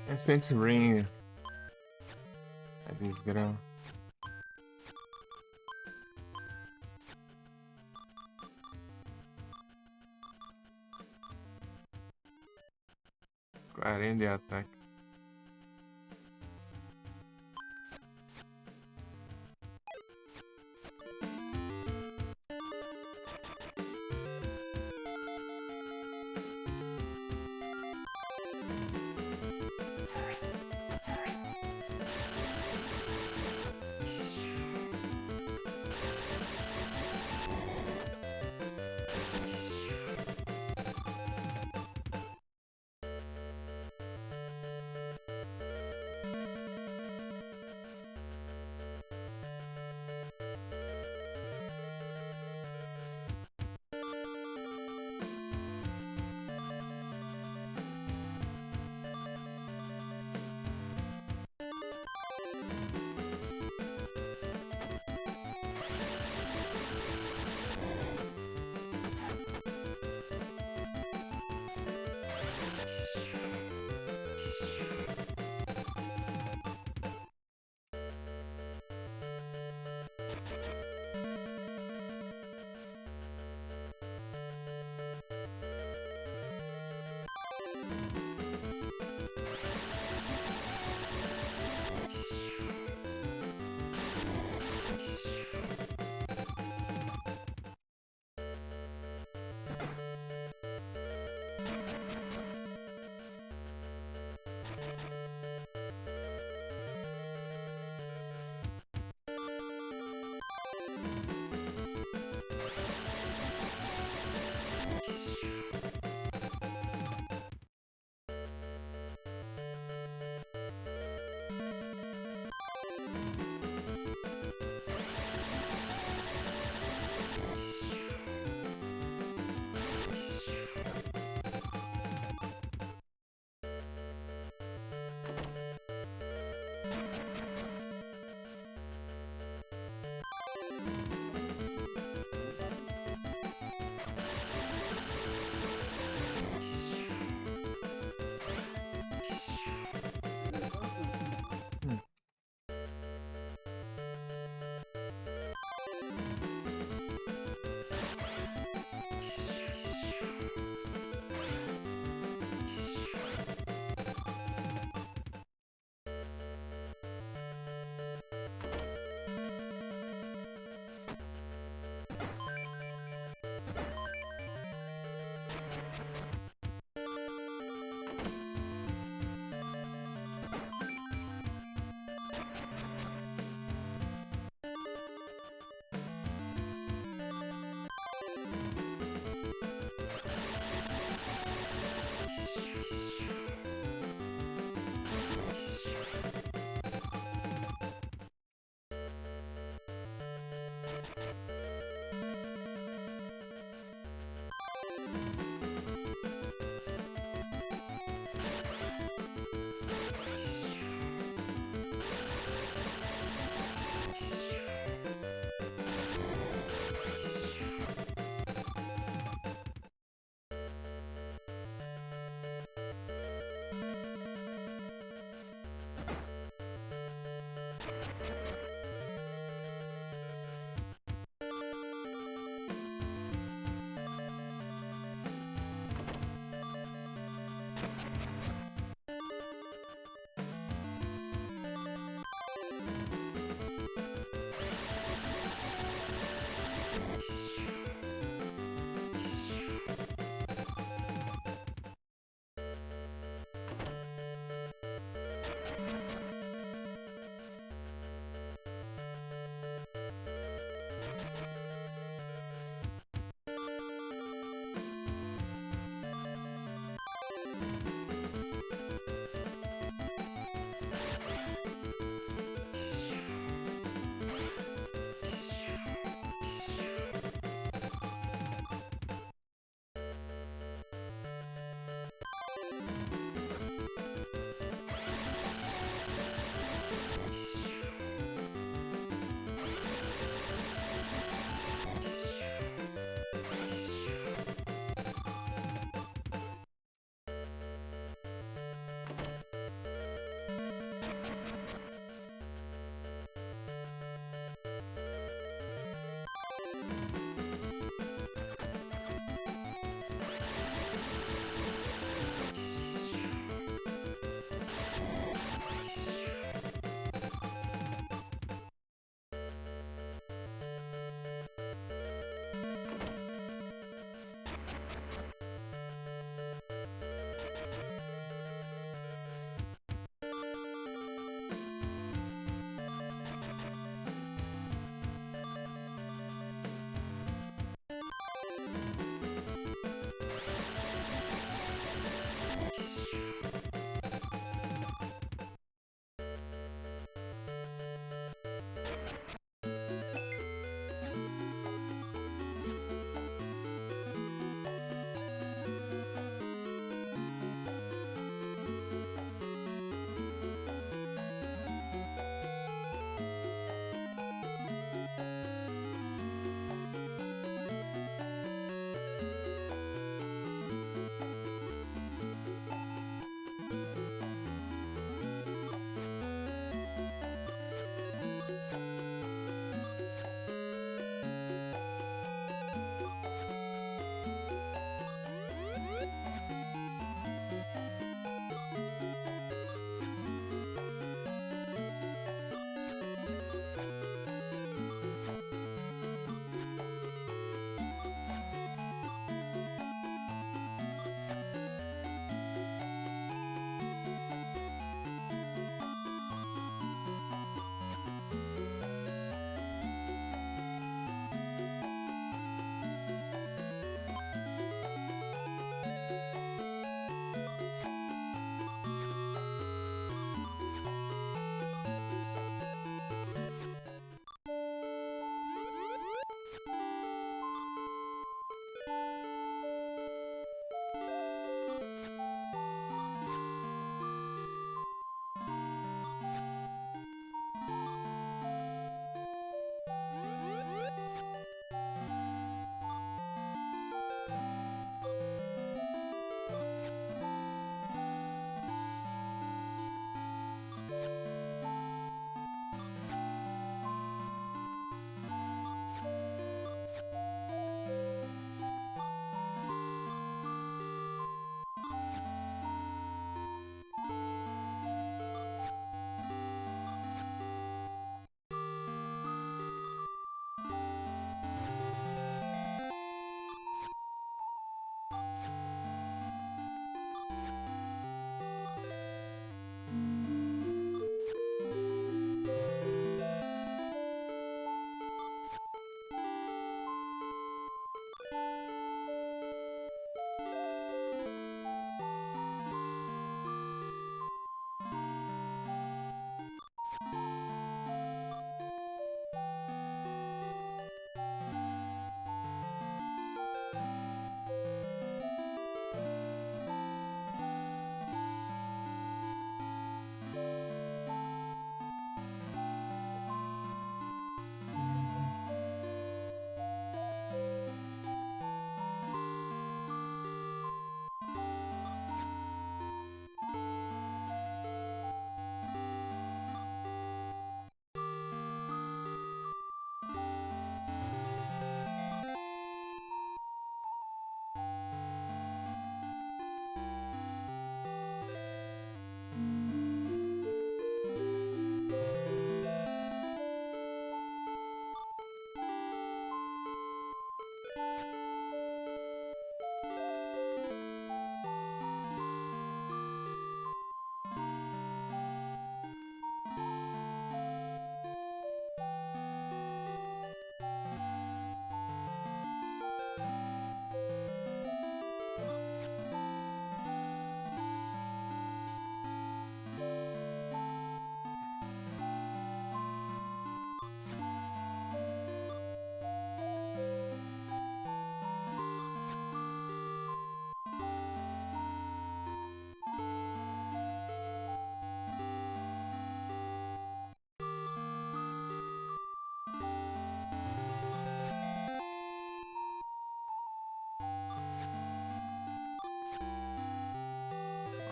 É Centurinha. É desgrama. Quarenta de ataque.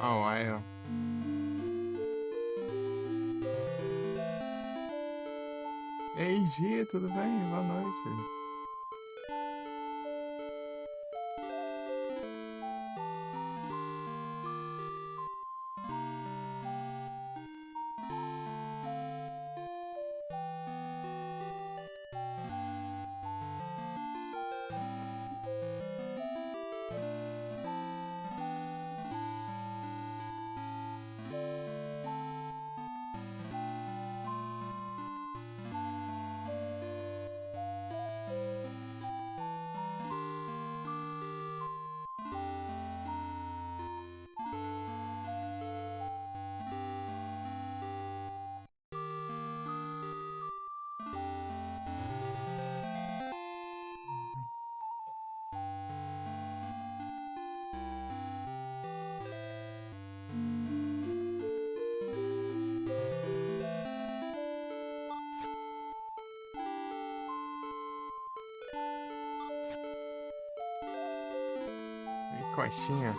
Oh, aí, ó. Ei, Gia, tudo bem? Boa noite. E coxinha.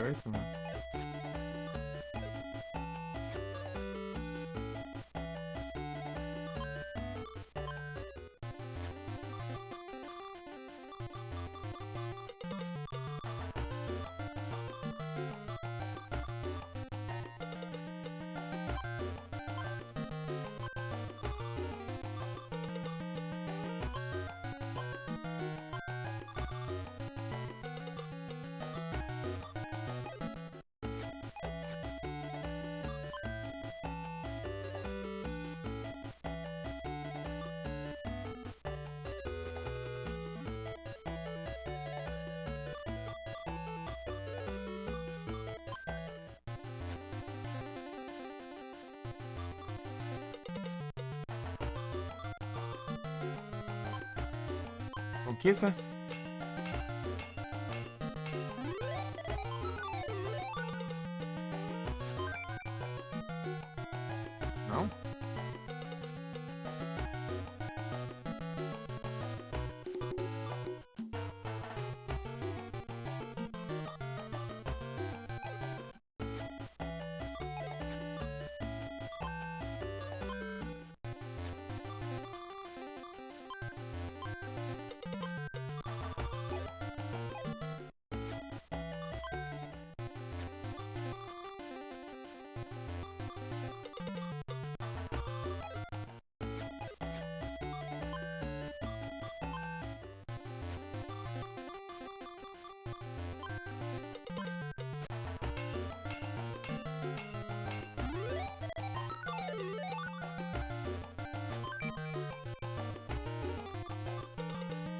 38, mano. Conquista? Não?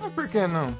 Mas por que não?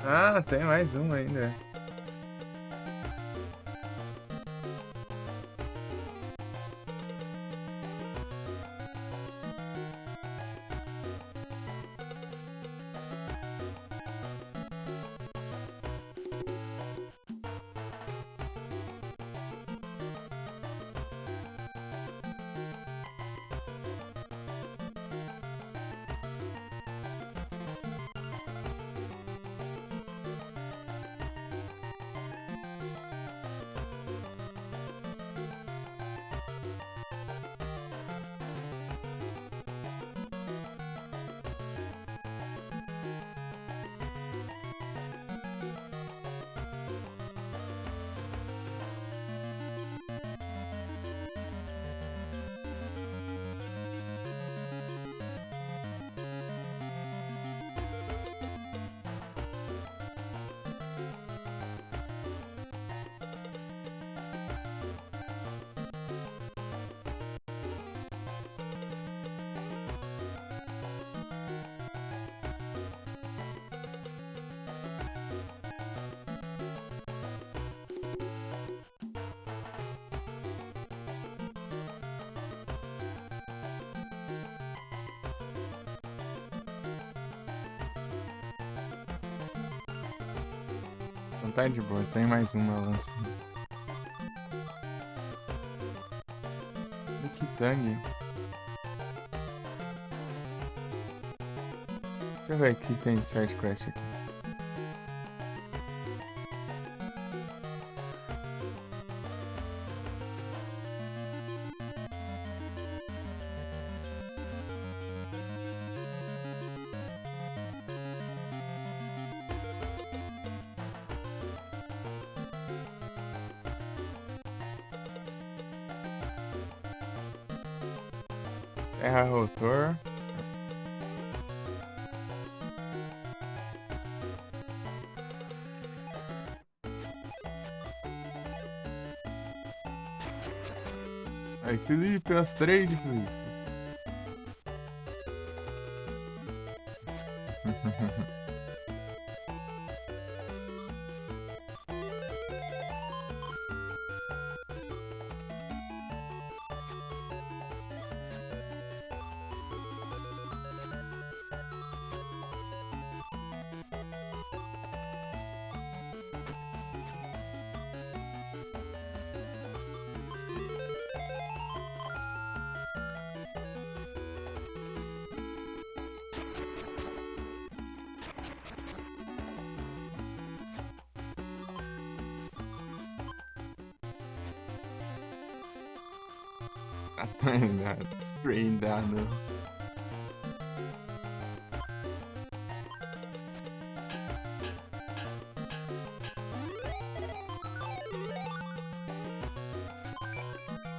Ah, tem mais um ainda. Não tá de boa, tem mais uma lança. Que tangue. Deixa eu ver aqui, tem side quest aqui. Terra rotor. Aí, Felipe, as três, Felipe. Treinado.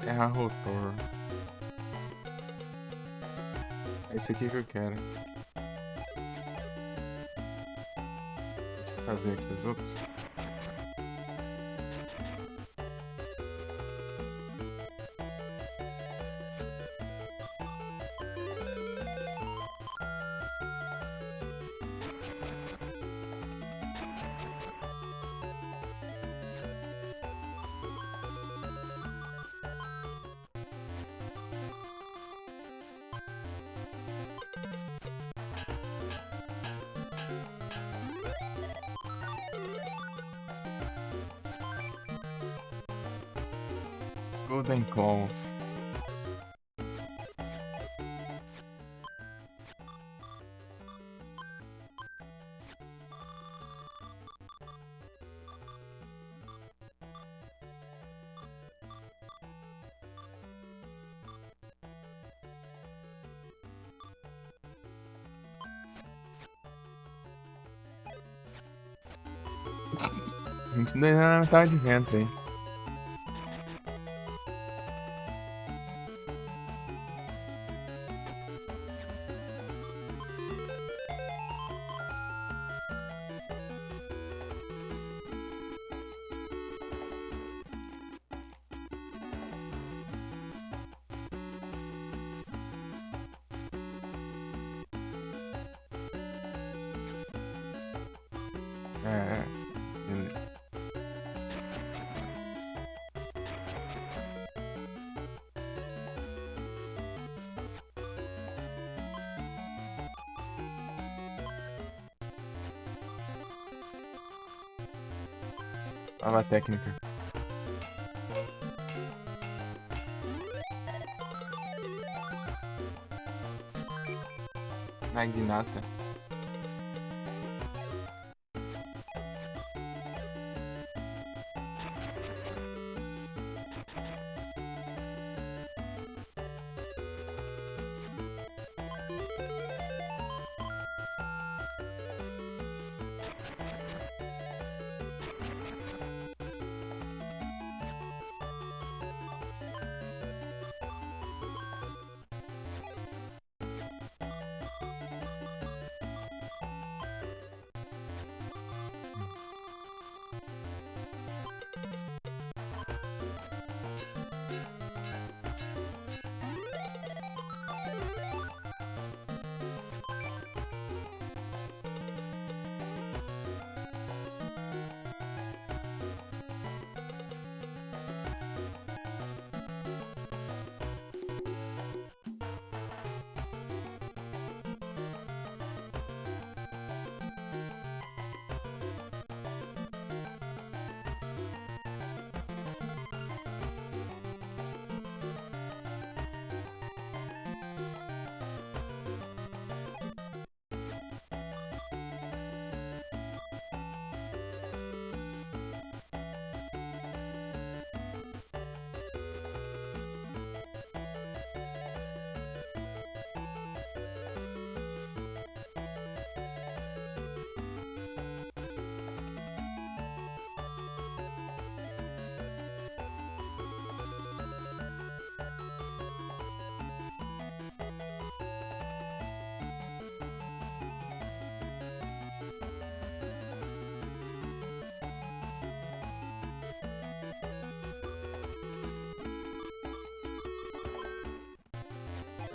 Terra rotor. É esse aqui que eu quero. Deixa eu fazer aqui os outros. Golden Calls. A gente ainda na metade de vento aí. É, beleza. Nova técnica. Magnata.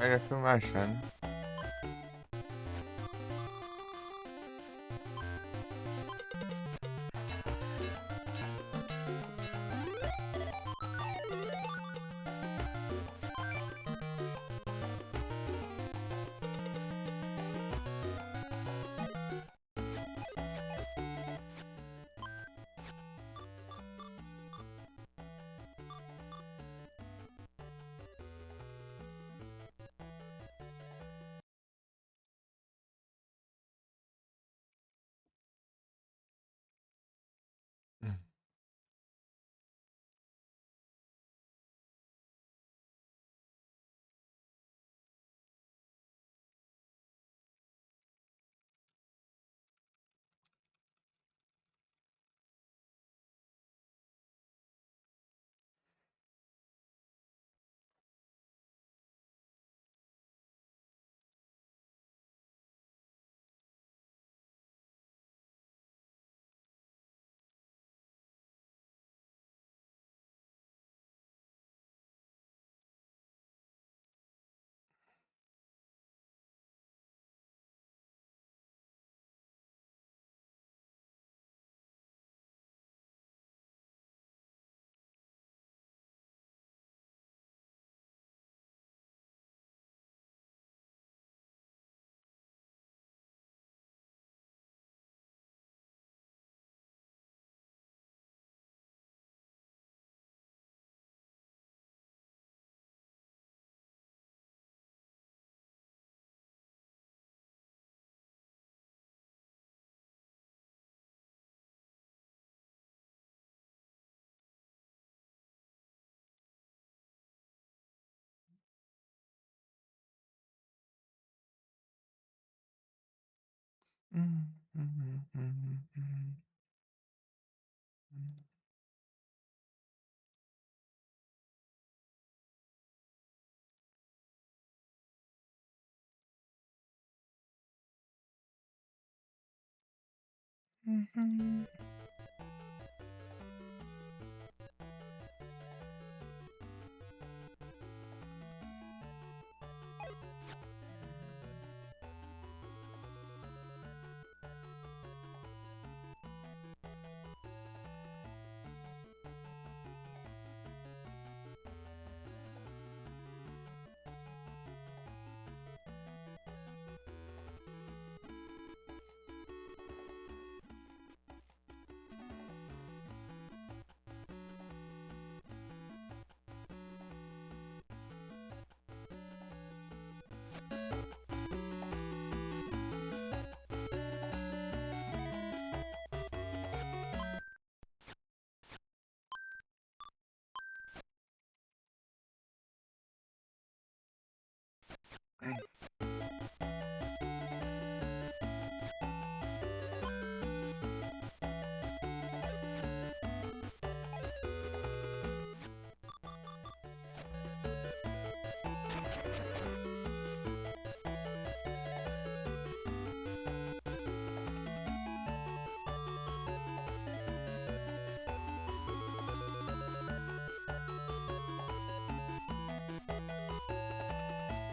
Já fui machando.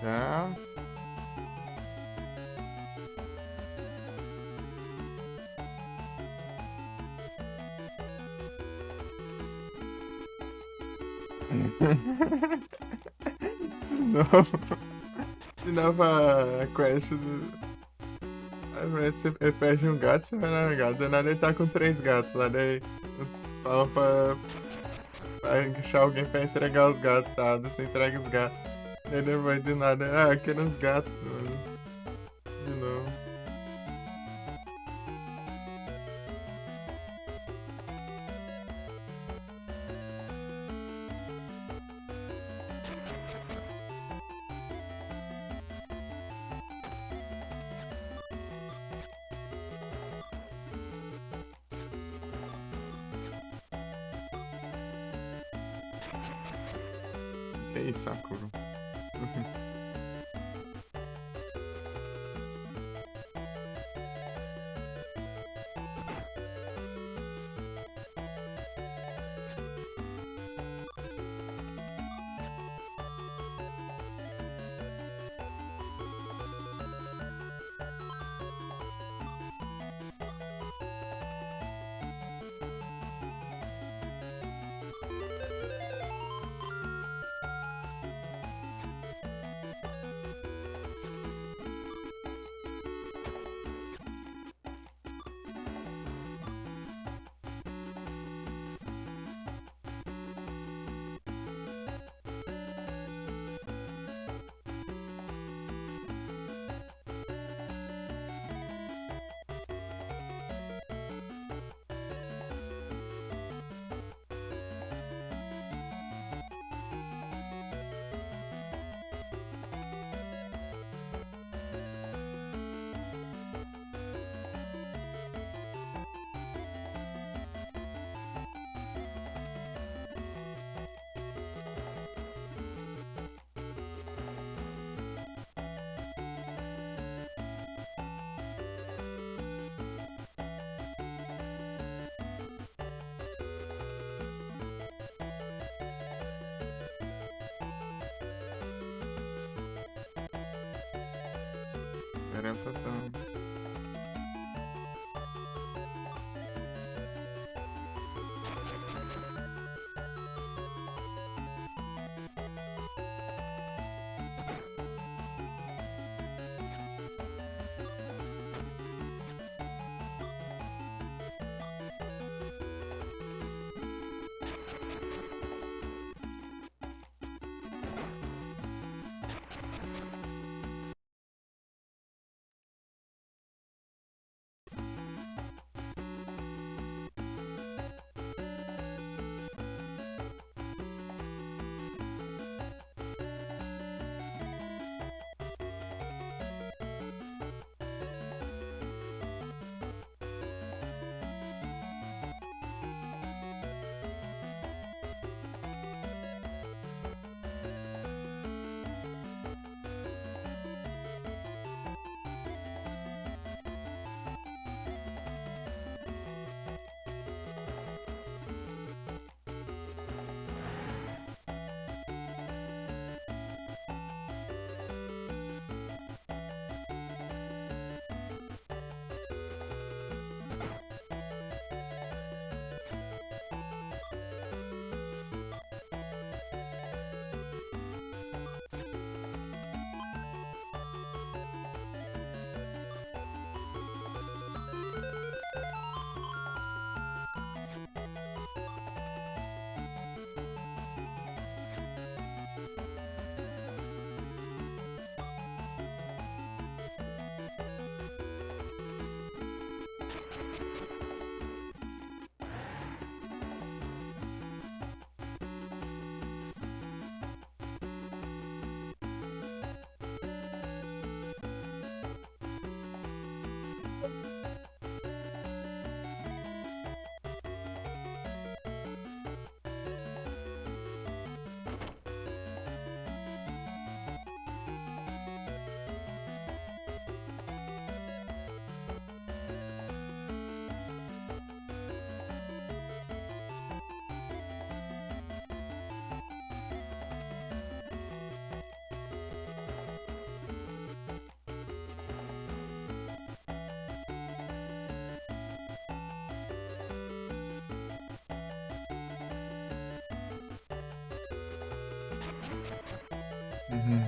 Já. De novo. De novo a quest do. Aí, você perde um gato, você vai lá no gato. Do nada ele tá com 3 gatos lá, daí eles falam pra achar alguém pra entregar os gatos, tá? Daí você entrega os gatos. Aí ele vai do nada, quero uns gatos. De novo. Que isso, Sakura? Tarampapam. Uhum.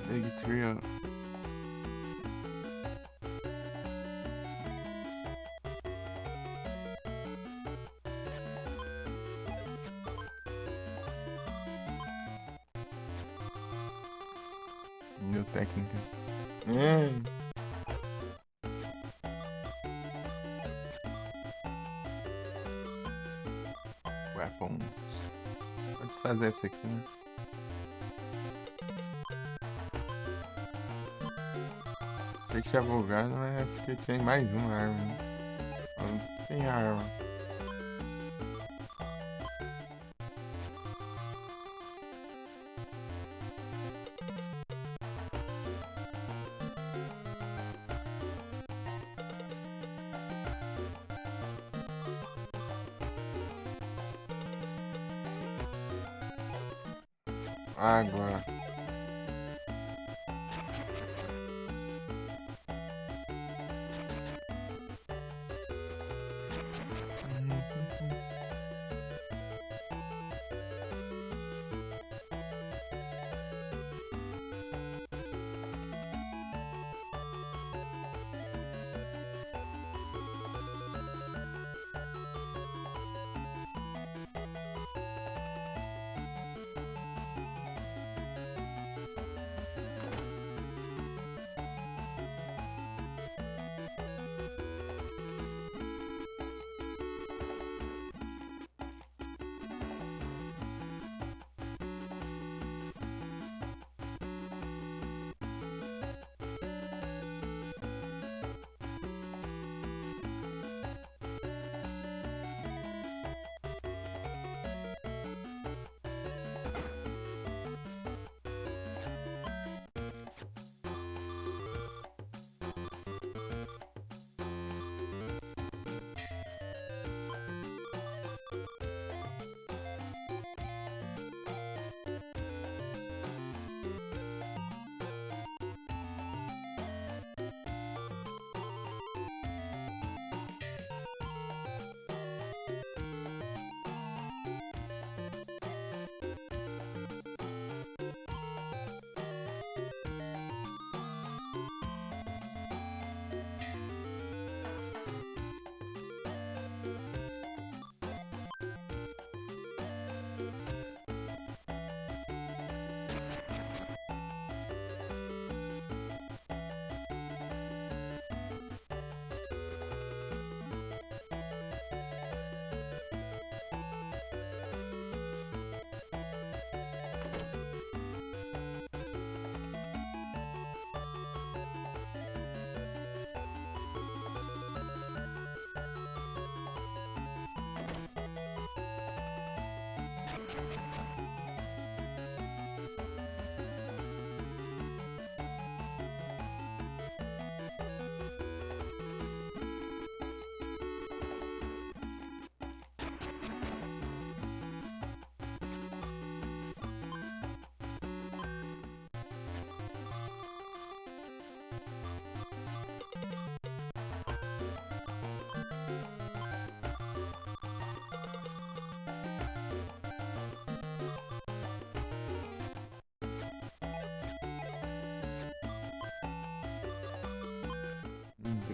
Big trio. New técnica. Weapons. Pode desfazer essa aqui, né? Achei que tinha bugado, mas é porque tinha mais uma arma, né? Não tem arma. Água.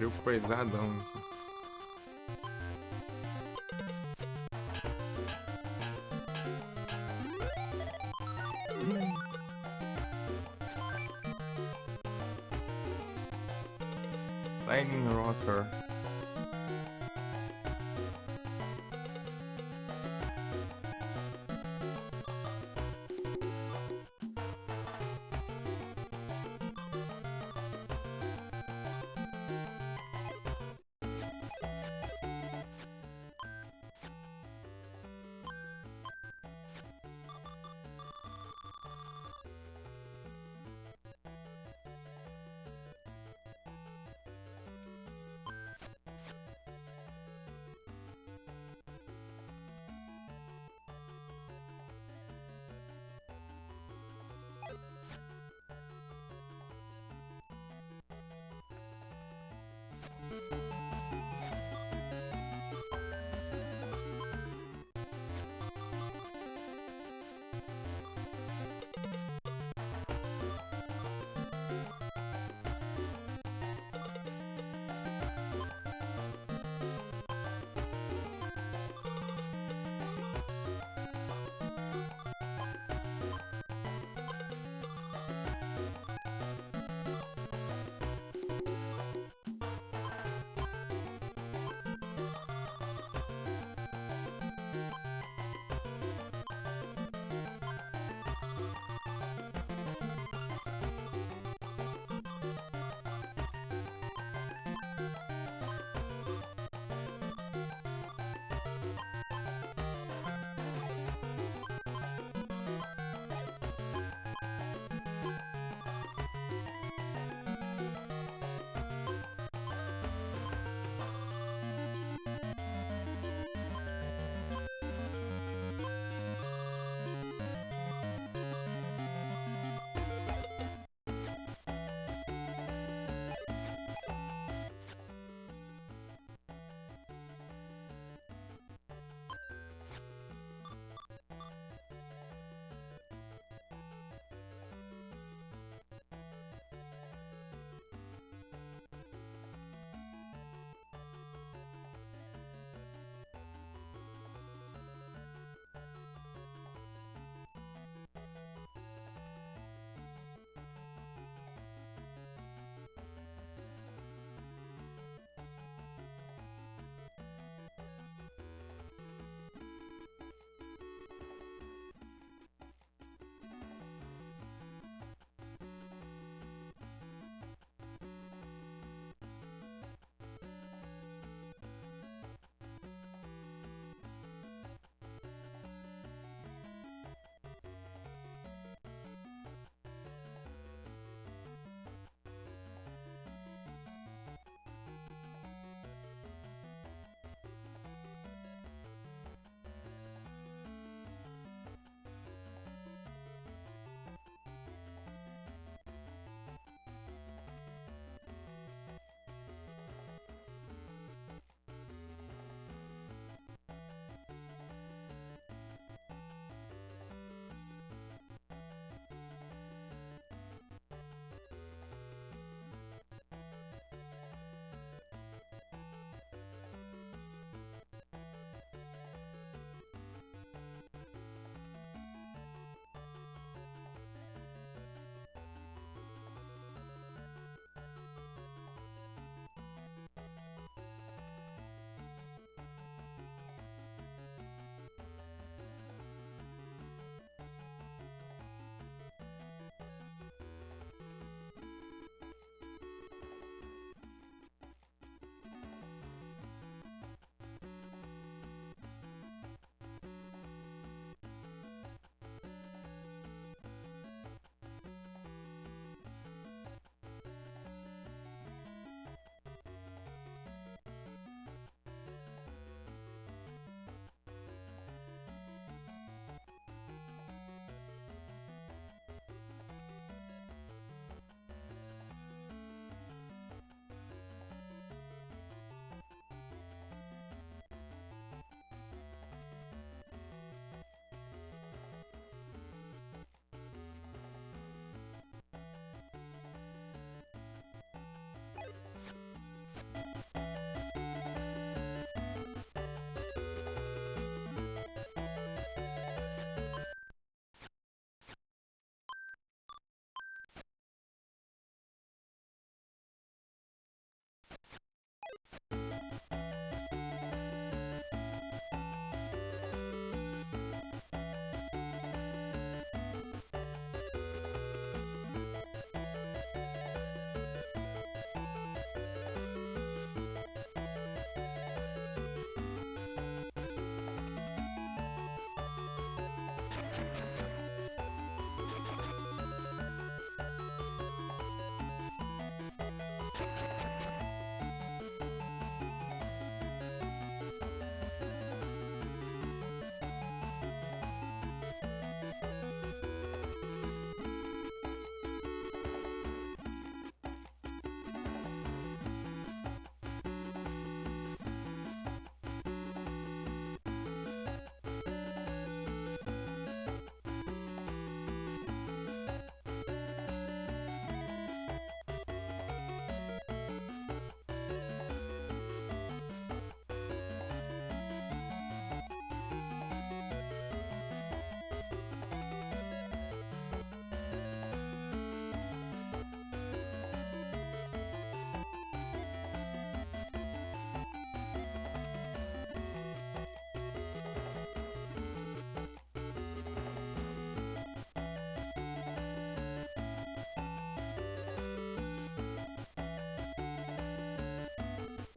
Drill coisadão. Lightning Rotor.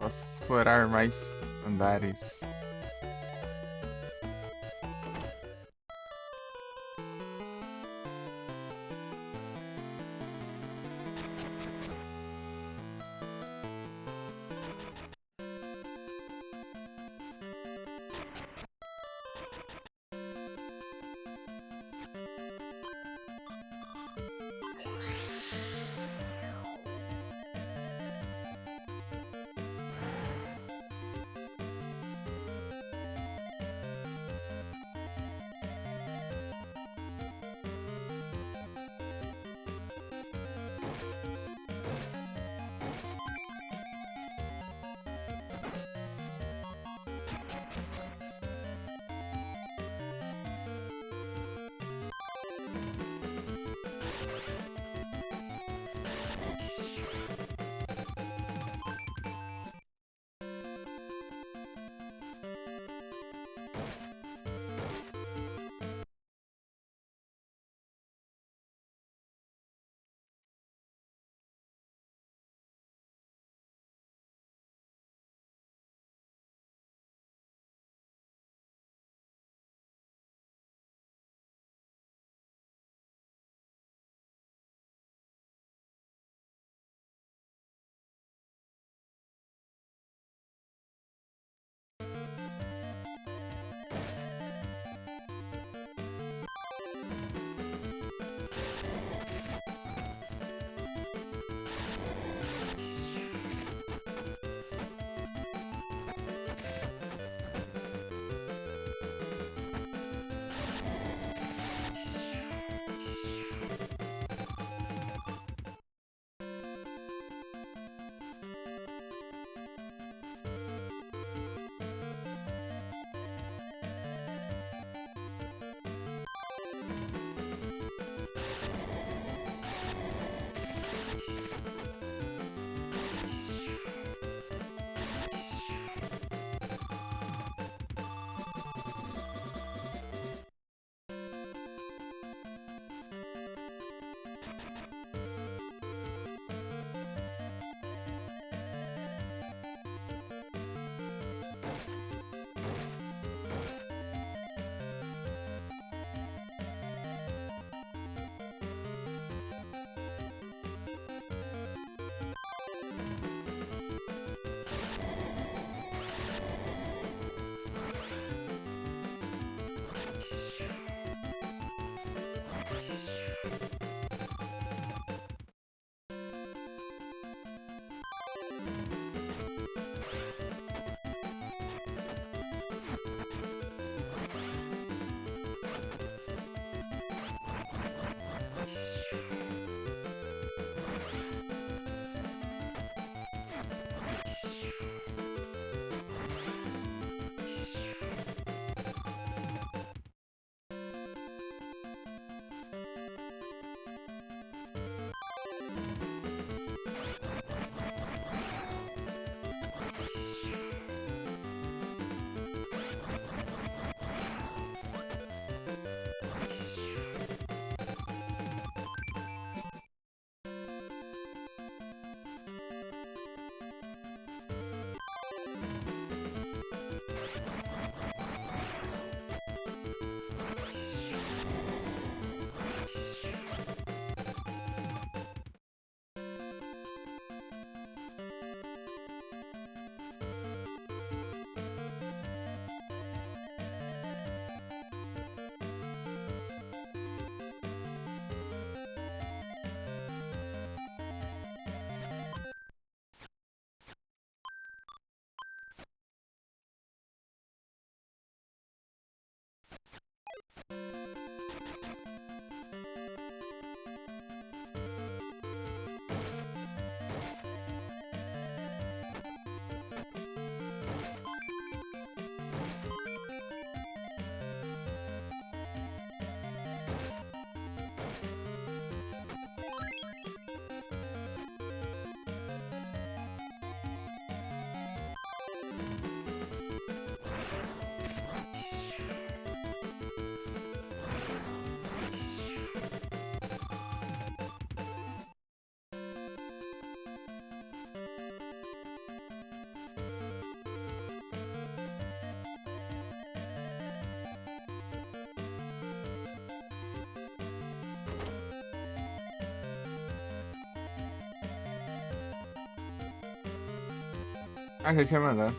Posso explorar mais andares. Ah, já tinha mandado.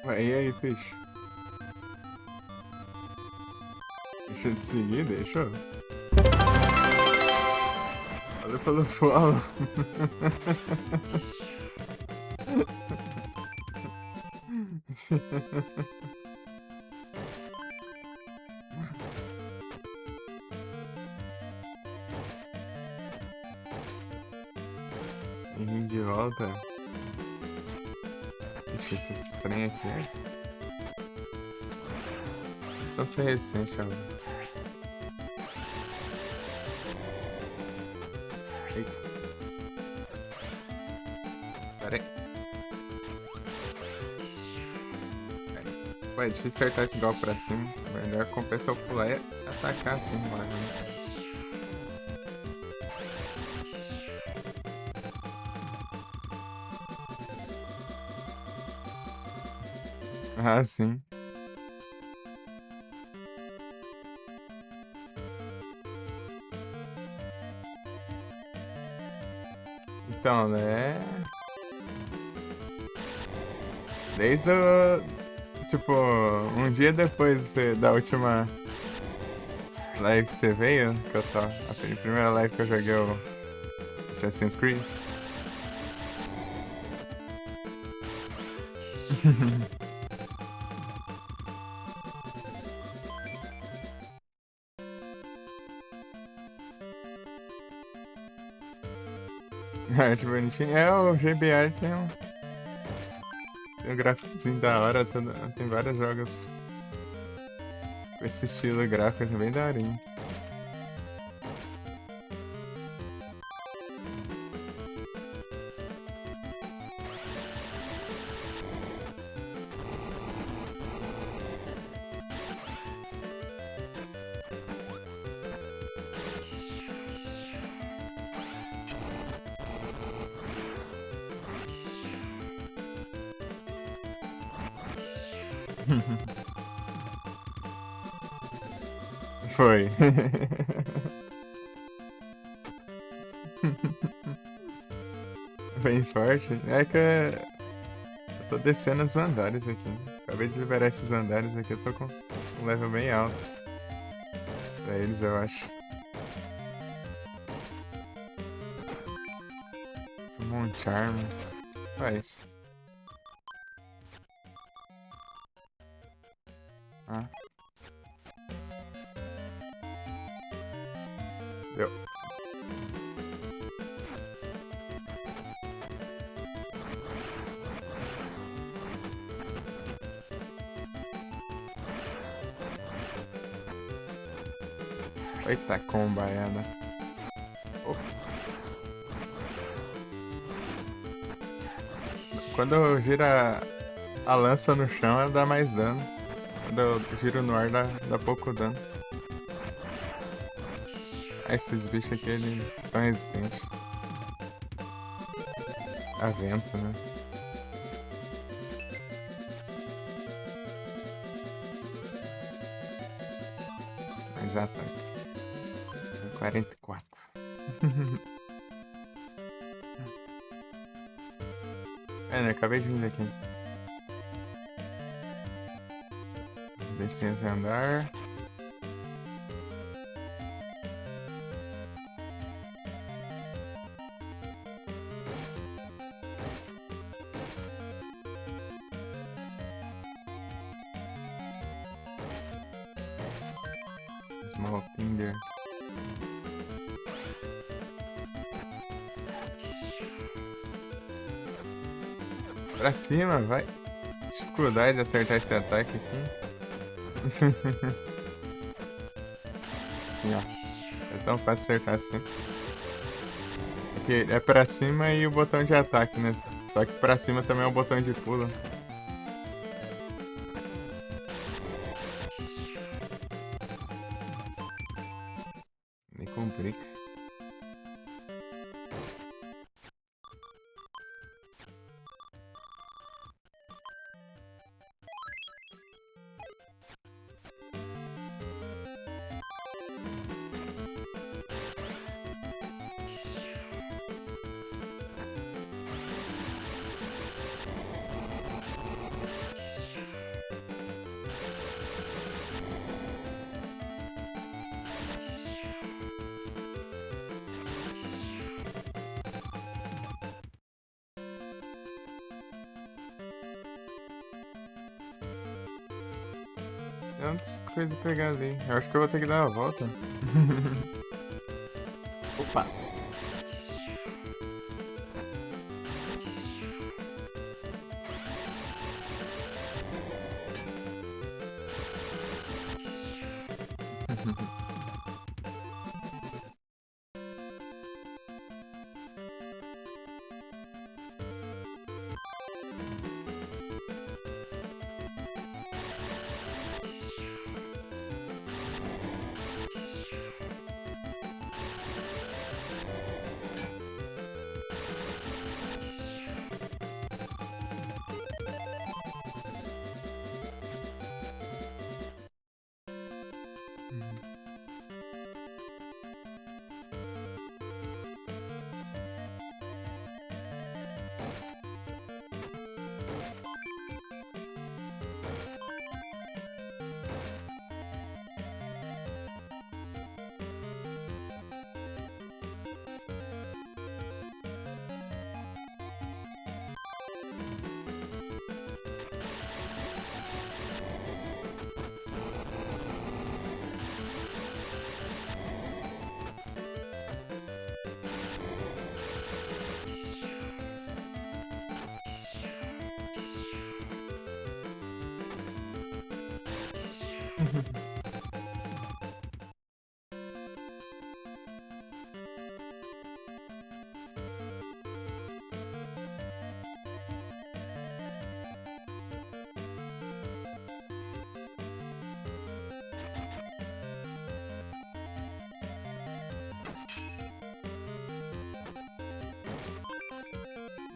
Ué, e aí, peixe? Deixa de seguir, deixa. Valeu pelo follow. E vim de volta. Ixi, esse trem aqui é. Só ser recente agora. Eita. Pera aí. Pô, é difícil acertar esse golpe pra cima. Melhor compensa eu pular e atacar assim, mano. Ah, sim. Então, né? Desde o. Tipo, um dia depois da última live que você veio, que eu tô. A primeira live que eu joguei o Assassin's Creed. Arte bonitinha. É, o GBR tem um gráficozinho da hora, tem vários jogos com esse estilo gráfico, assim, bem daorinho. Foi. Bem forte. É que eu tô descendo os andares aqui. Acabei de liberar esses andares aqui, eu tô com um level bem alto pra eles, eu acho. Summon Charm. Faz. Ah. Deu. Eita, combaiana. Oh. Quando gira a lança no chão, ela dá mais dano. Quando eu giro no ar, dá pouco dano. Esses bichos aqui, eles são resistentes a vento, né? Mais ataque. 44. Né? Acabei de vir aqui. Licença andar. Small Tinder. Pra cima, vai. Dificuldade de acertar esse ataque aqui. Assim, ó. É tão fácil acertar assim. Porque é pra cima e o botão de ataque, né? Só que pra cima também é o botão de pulo. Me complica. Tantas coisas pegar ali. Eu acho que eu vou ter que dar a volta. Opa!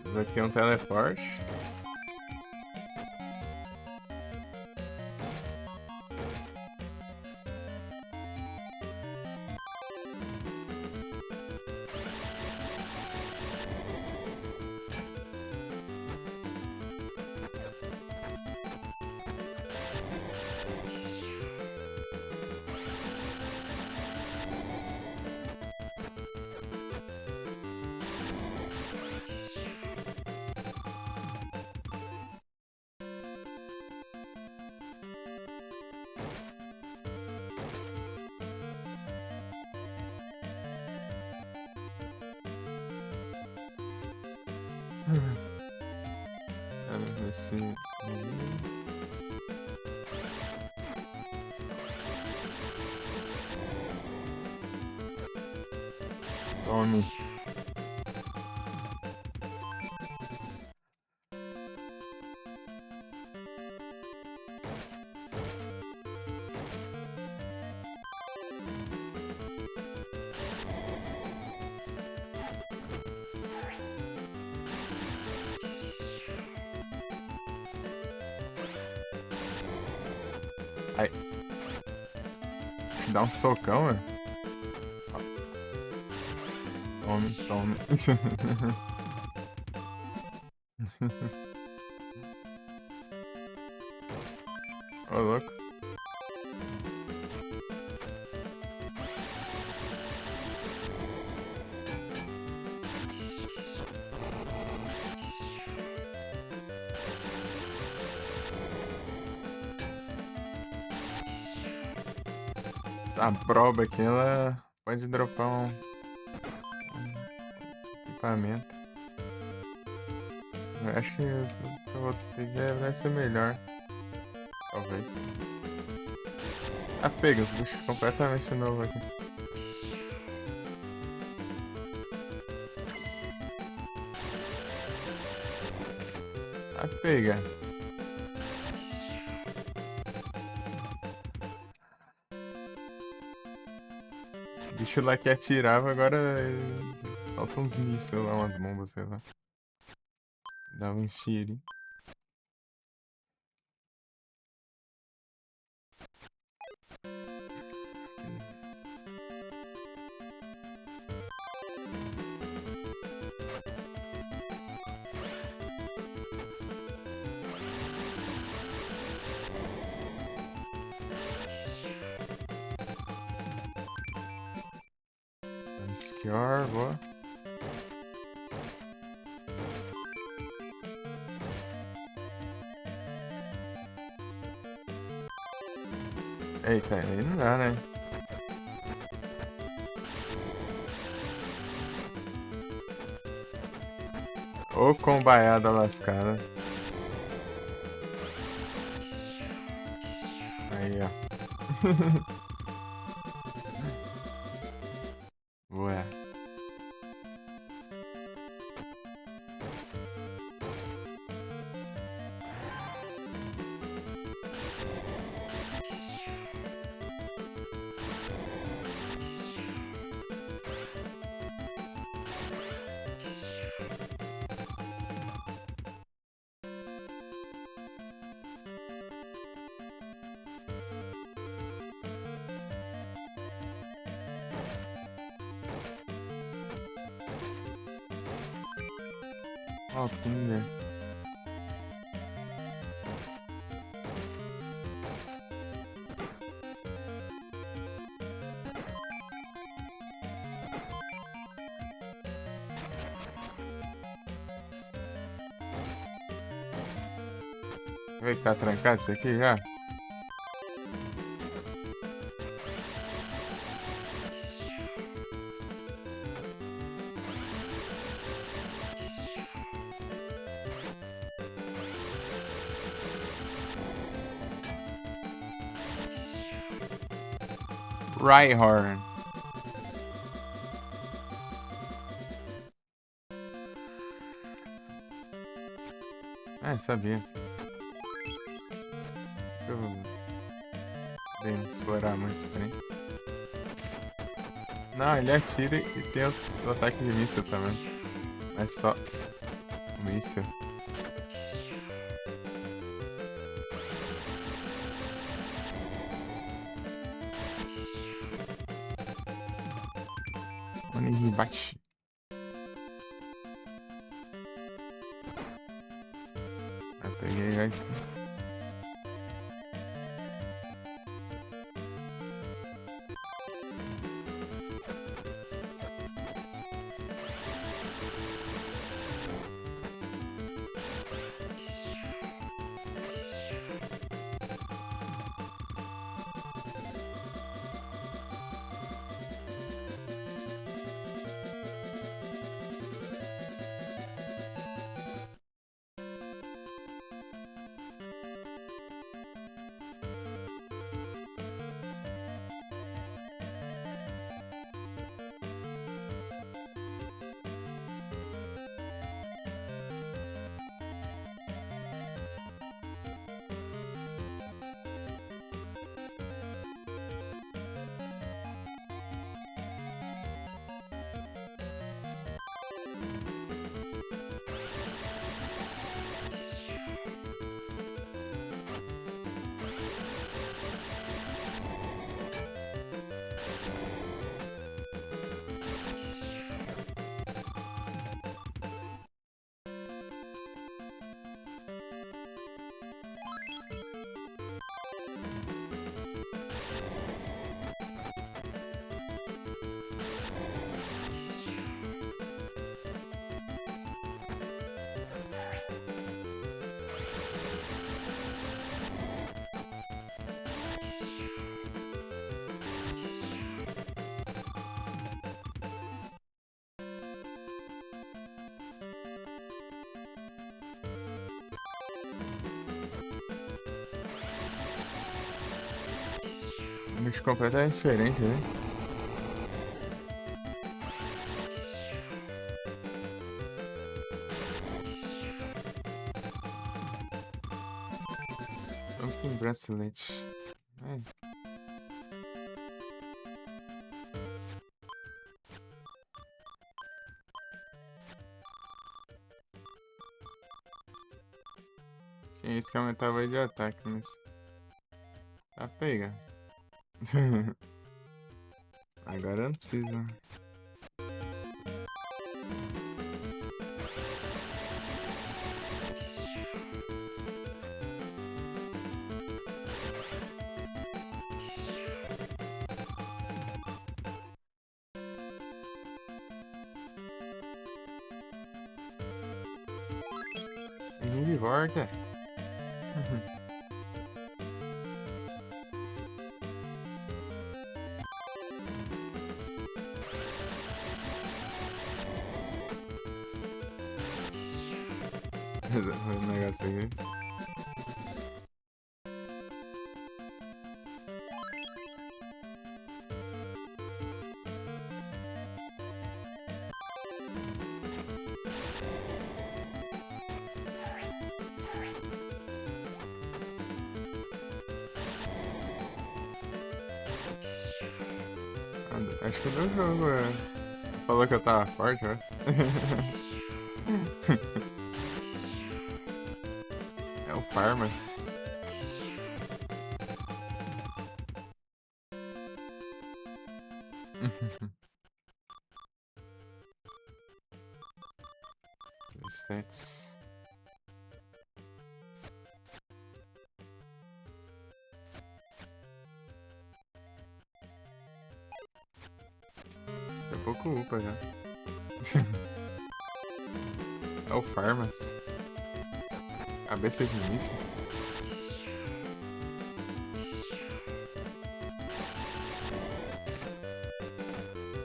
Isso aqui é um teleporte. esse... Tome. Ai. Dá um socão, mano. Tome, tome. Ô, louco. A proba aqui, ela pode dropar um equipamento. Eu acho que eu vou ter vai ser melhor. Talvez. Ah, pega os bichos completamente novos aqui. Ah, pega. O bicho lá que atirava, agora solta uns mísseis lá, umas bombas, sei lá. Dá um tiro. Obscure, boa. Eita, aí não dá, né? Ô combaiada lascada. Aí, ó. Ué. Ó, pinga. Vai ficar trancado isso aqui já? Rhyhorn. Ah, sabia. Eu bem explorar muito esse trem. Não, ele atira e tem o ataque de míssil também. Mas só o míssil. Onihibachi. Eu peguei já isso. bicho completamente diferente, né? Pumpkin bracelete. É. Tinha isso que aumentava de ataque, mas... Tá pega. Agora não precisa. Ninguém de volta. O negócio aqui. Acho que do jogo, é. Falou que eu tava forte, ó. É o Farmas. Stats. É pouco upa já. É o Farmas. ABC de início.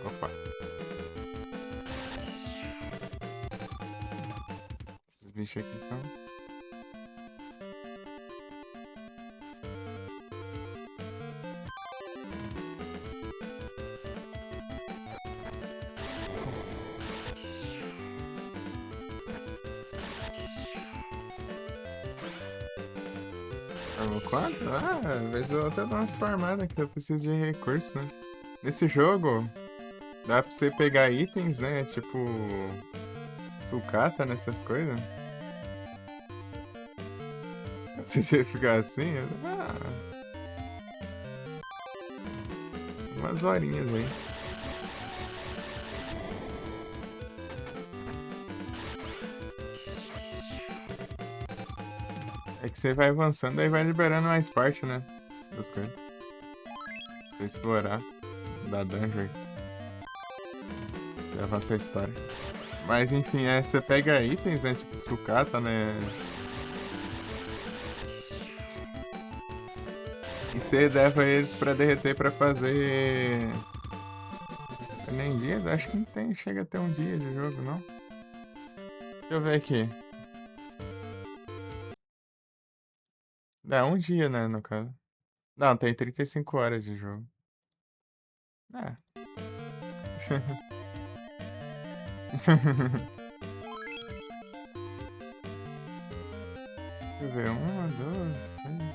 Opa. Esses bichos aqui são... Armou 4? Ah, às vezes eu até dou umas farmadas que eu preciso de recurso, né? Nesse jogo, dá pra você pegar itens, né? Tipo... Sucata nessas coisas. Se você ficar assim, umas horinhas aí. É que você vai avançando, aí vai liberando mais parte, né? Das coisas. Pra você explorar. Da dungeon. Você avança a história. Mas enfim, você pega itens, né? Tipo sucata, né? E você leva eles pra derreter pra fazer. Nem dia? Acho que não tem. Chega até um dia de jogo, não? Deixa eu ver aqui. Dá um dia, né, no caso. Não, tem 35 horas de jogo. É. Deixa eu ver. Uma, duas, três.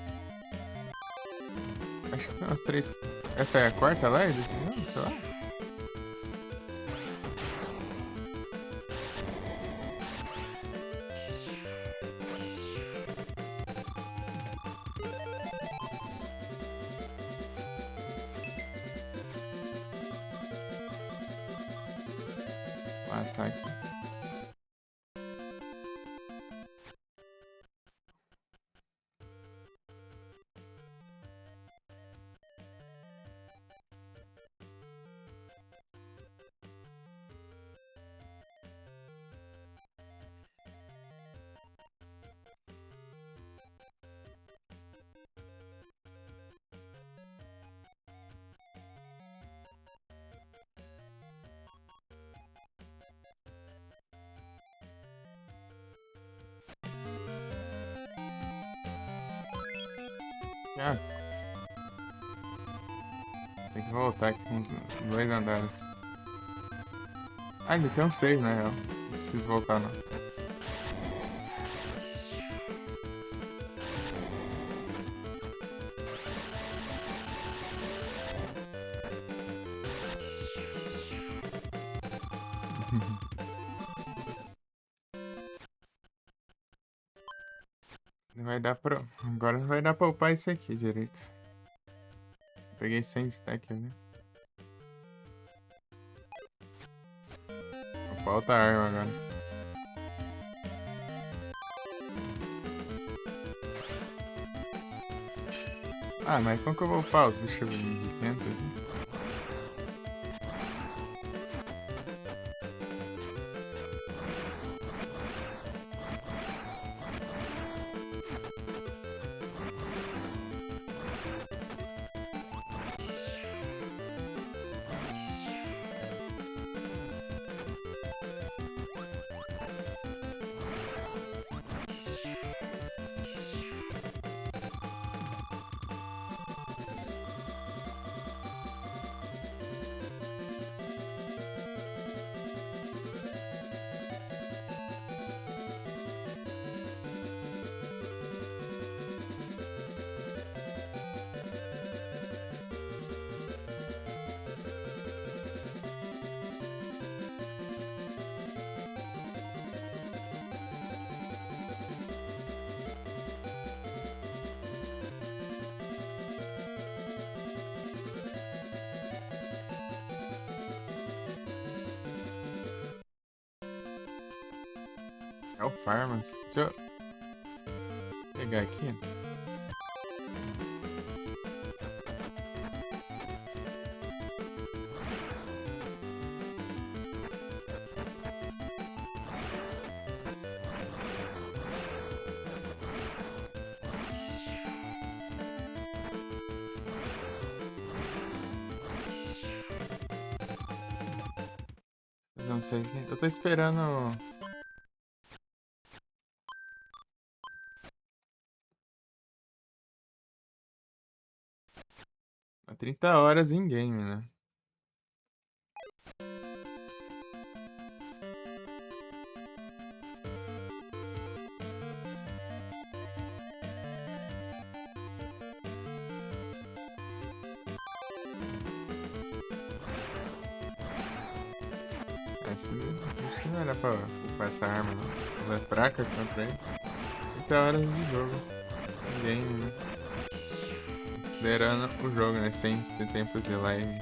Acho que tem umas três. Essa é a quarta live desse jogo? Sei lá. Ah, tá aqui. Ah, Tem que voltar aqui uns 2 andares. Ah, ele tem um save, né? Não preciso voltar, não. Não vai dar pra... Agora não vai dar pra upar isso aqui direito. Peguei 100 de stack ali. Vou upar outra arma agora. Ah, mas como que eu vou upar os bichos de dentro aqui? É o Farmas. Deixa eu pegar aqui. Eu não sei. Eu tô esperando. Há 30 horas em game, né? Essa, acho que não era pra upar essa arma, não. Ela é fraca contra ele. 30 horas de jogo. Game, né? Considerando o jogo, né? Sem esse tempo de live.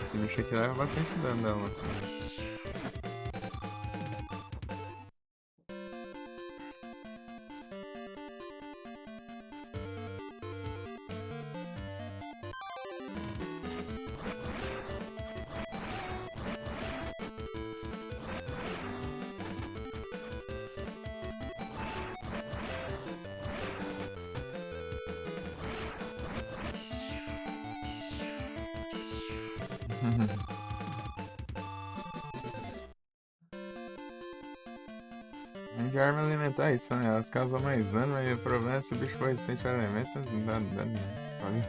Esse bicho aqui leva bastante dano, assim. De arma elementar é isso, né? Elas causam mais dano, mas o problema é se o bicho for resistente ao elemento, não dá dano, né? Quase.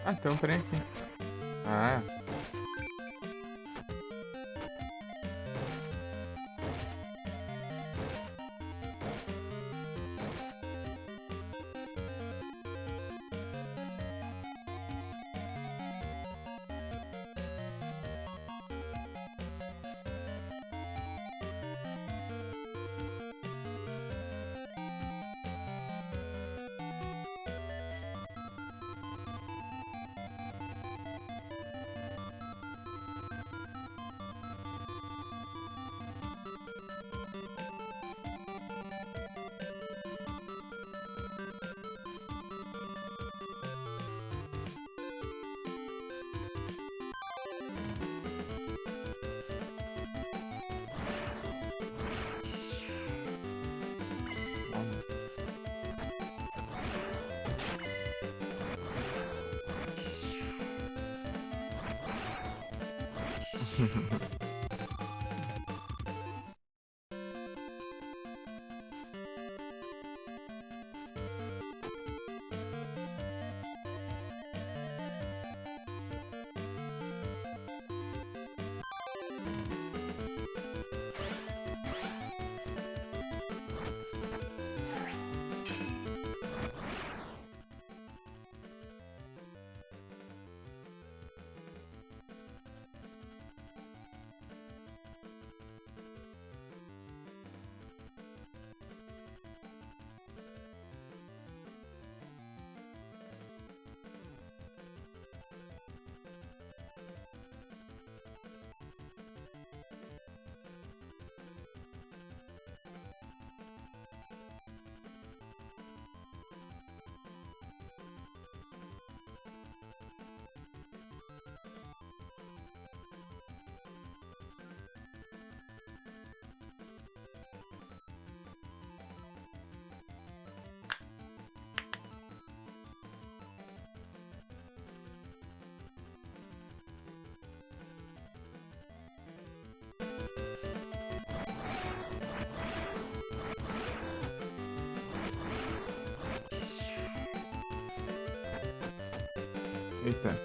Ah, tem um trem aqui. Ah, Eita.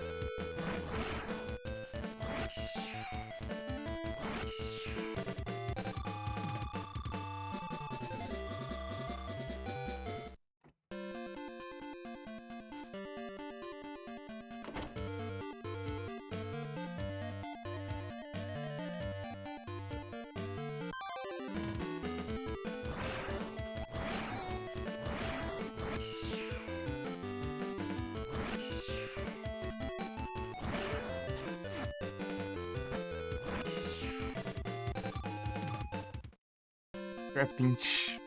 Trapinch.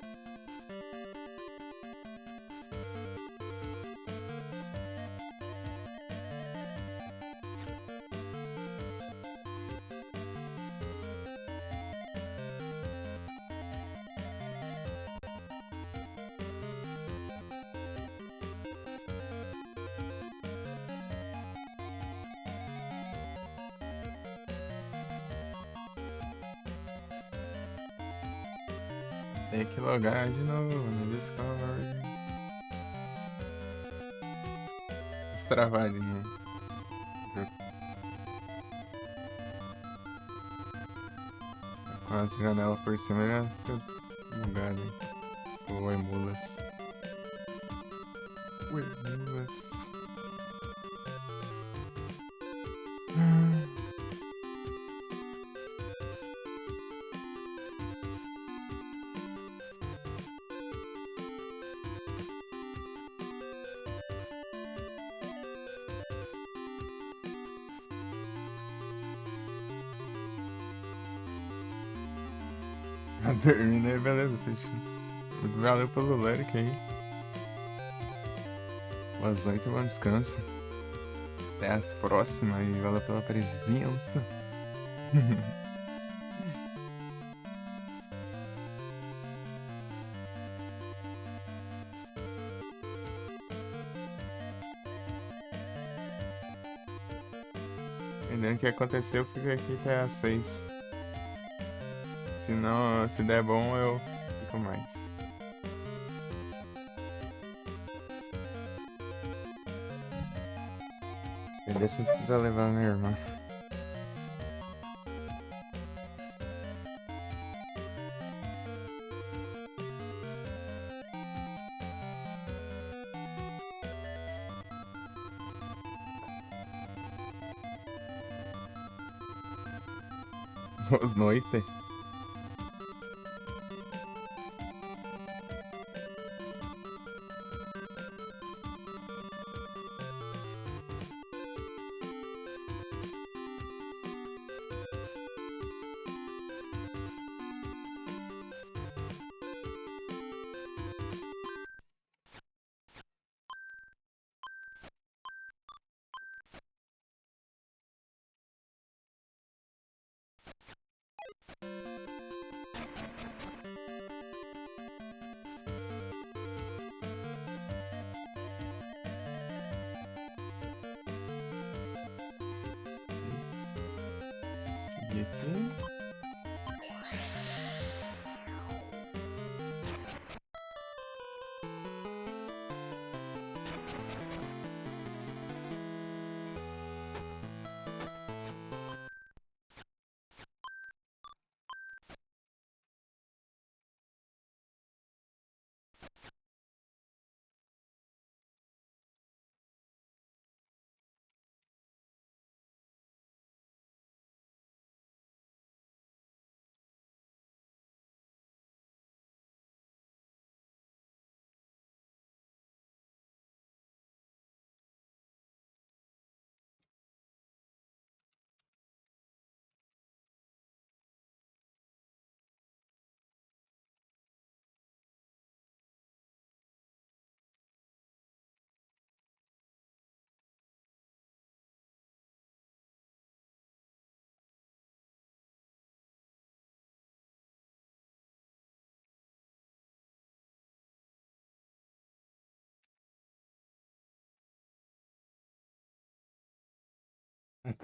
Tem que logar de novo no Discord. Travadinho. Com as janelas por cima já fica bugado. Oi, mulas. Oi, mulas. Já terminei, beleza, peixe. Valeu pelo Leric aí. Boas noites e bom descanso. Até as próximas e valeu pela presença. Dependendo do que aconteceu, eu fico aqui até às 6. Se não, se der bom, eu fico mais. Entender se precisa levar minha irmã. Boas noites. subir aqui.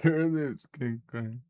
Meu Deus, que coisa.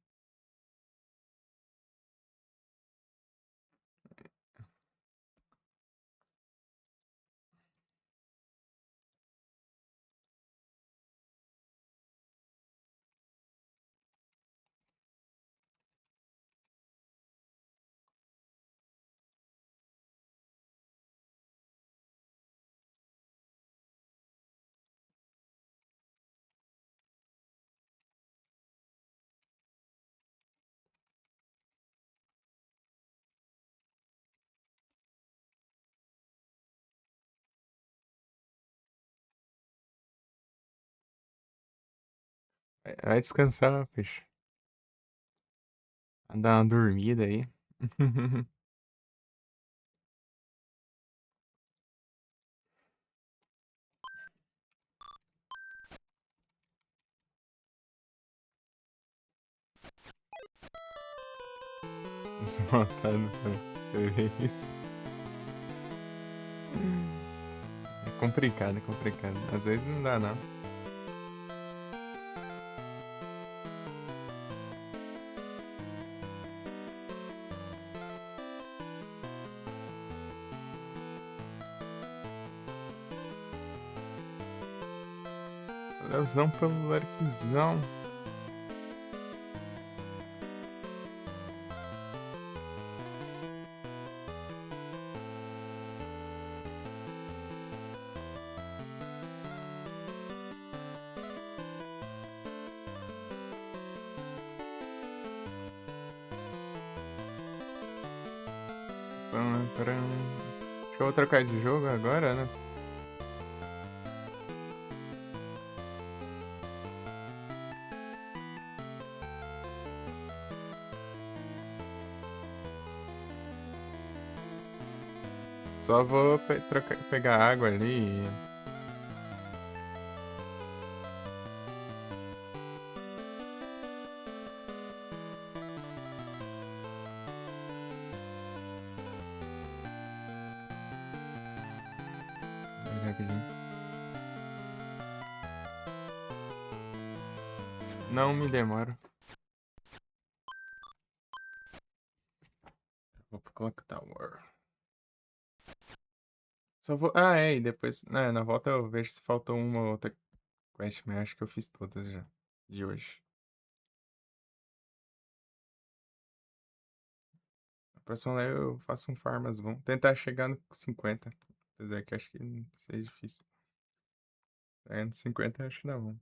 Vai descansar, peixe. Vai dar uma dormida aí. Desmatado pra escrever isso. É complicado, é complicado. Às vezes não dá, não. Leozão pelo Lurkzão. Deixa eu trocar de jogo agora, né? Só vou pegar água ali e... rapidinho. Não me demoro. Vou pro Clock Tower. Só vou... Ah, é, e depois... na volta eu vejo se faltou uma ou outra quest, mas acho que eu fiz todas já. De hoje. A próxima live eu faço um farmas bom. Tentar chegar no 50. Apesar que acho que não seja difícil. É, no 50 acho que dá bom.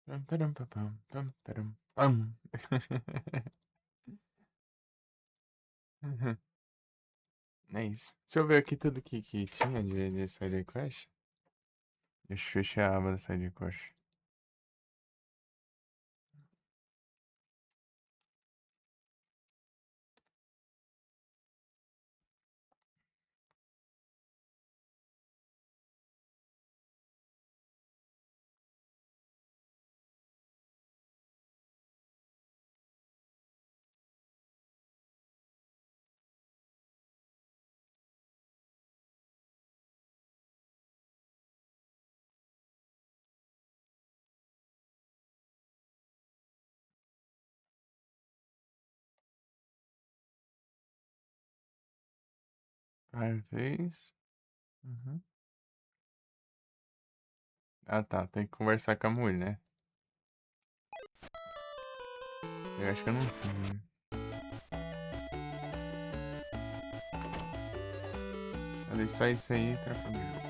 Pam, param, pam, pam, pam, param, pam. É isso. Deixa eu ver aqui tudo que tinha de side quest. Deixa eu fechar a aba da side quest. Vez. Uhum. Ah, tá. Tem que conversar com a mulher, né? Eu acho que eu não tinha. Falei só isso aí e troca do jogo.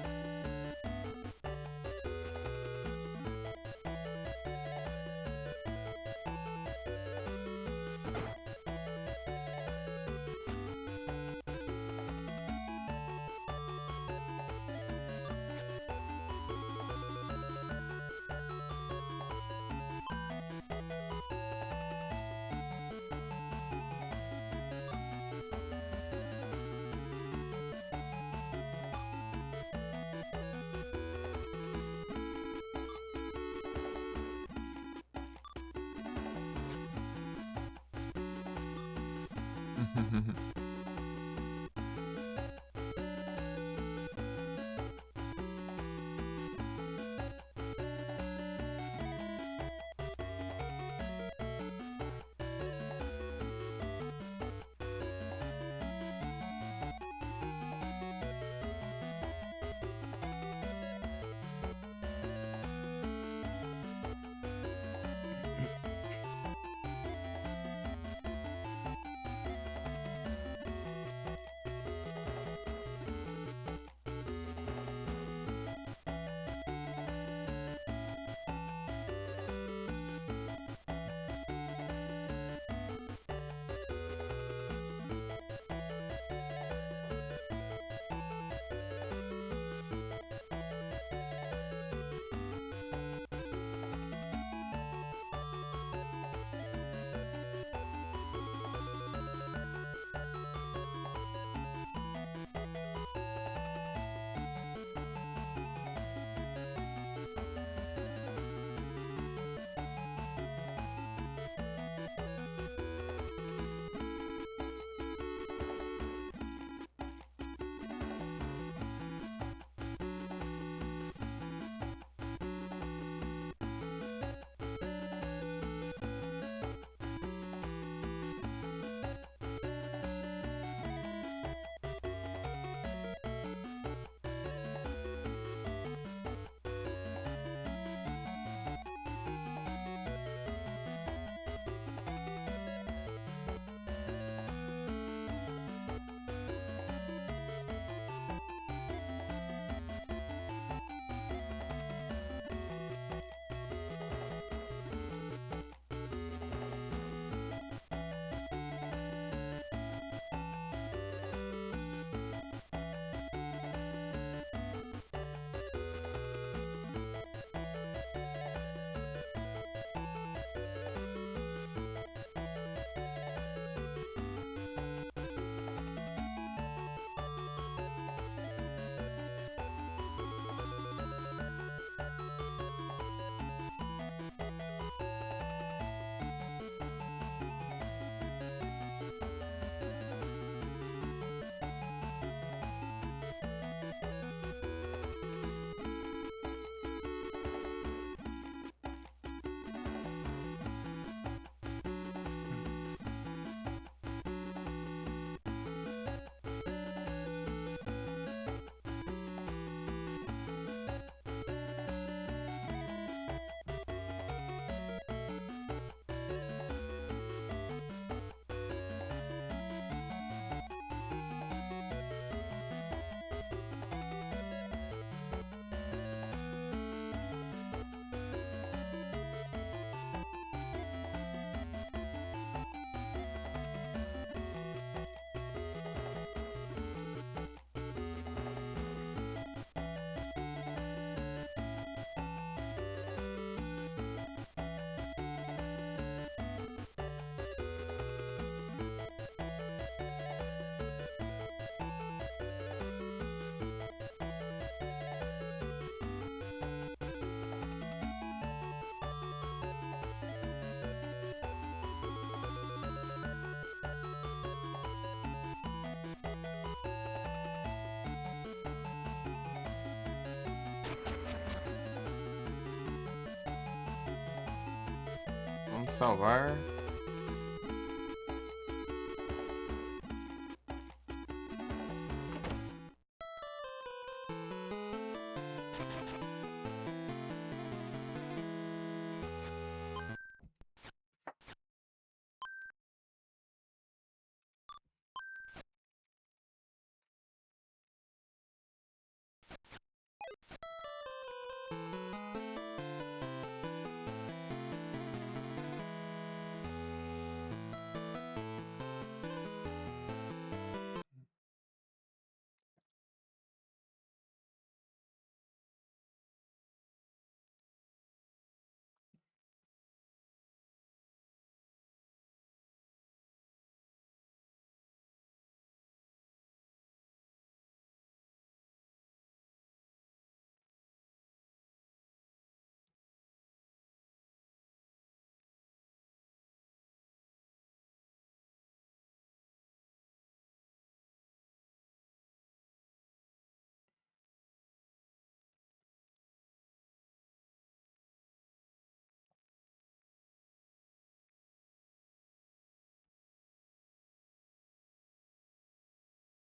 Vamos salvar.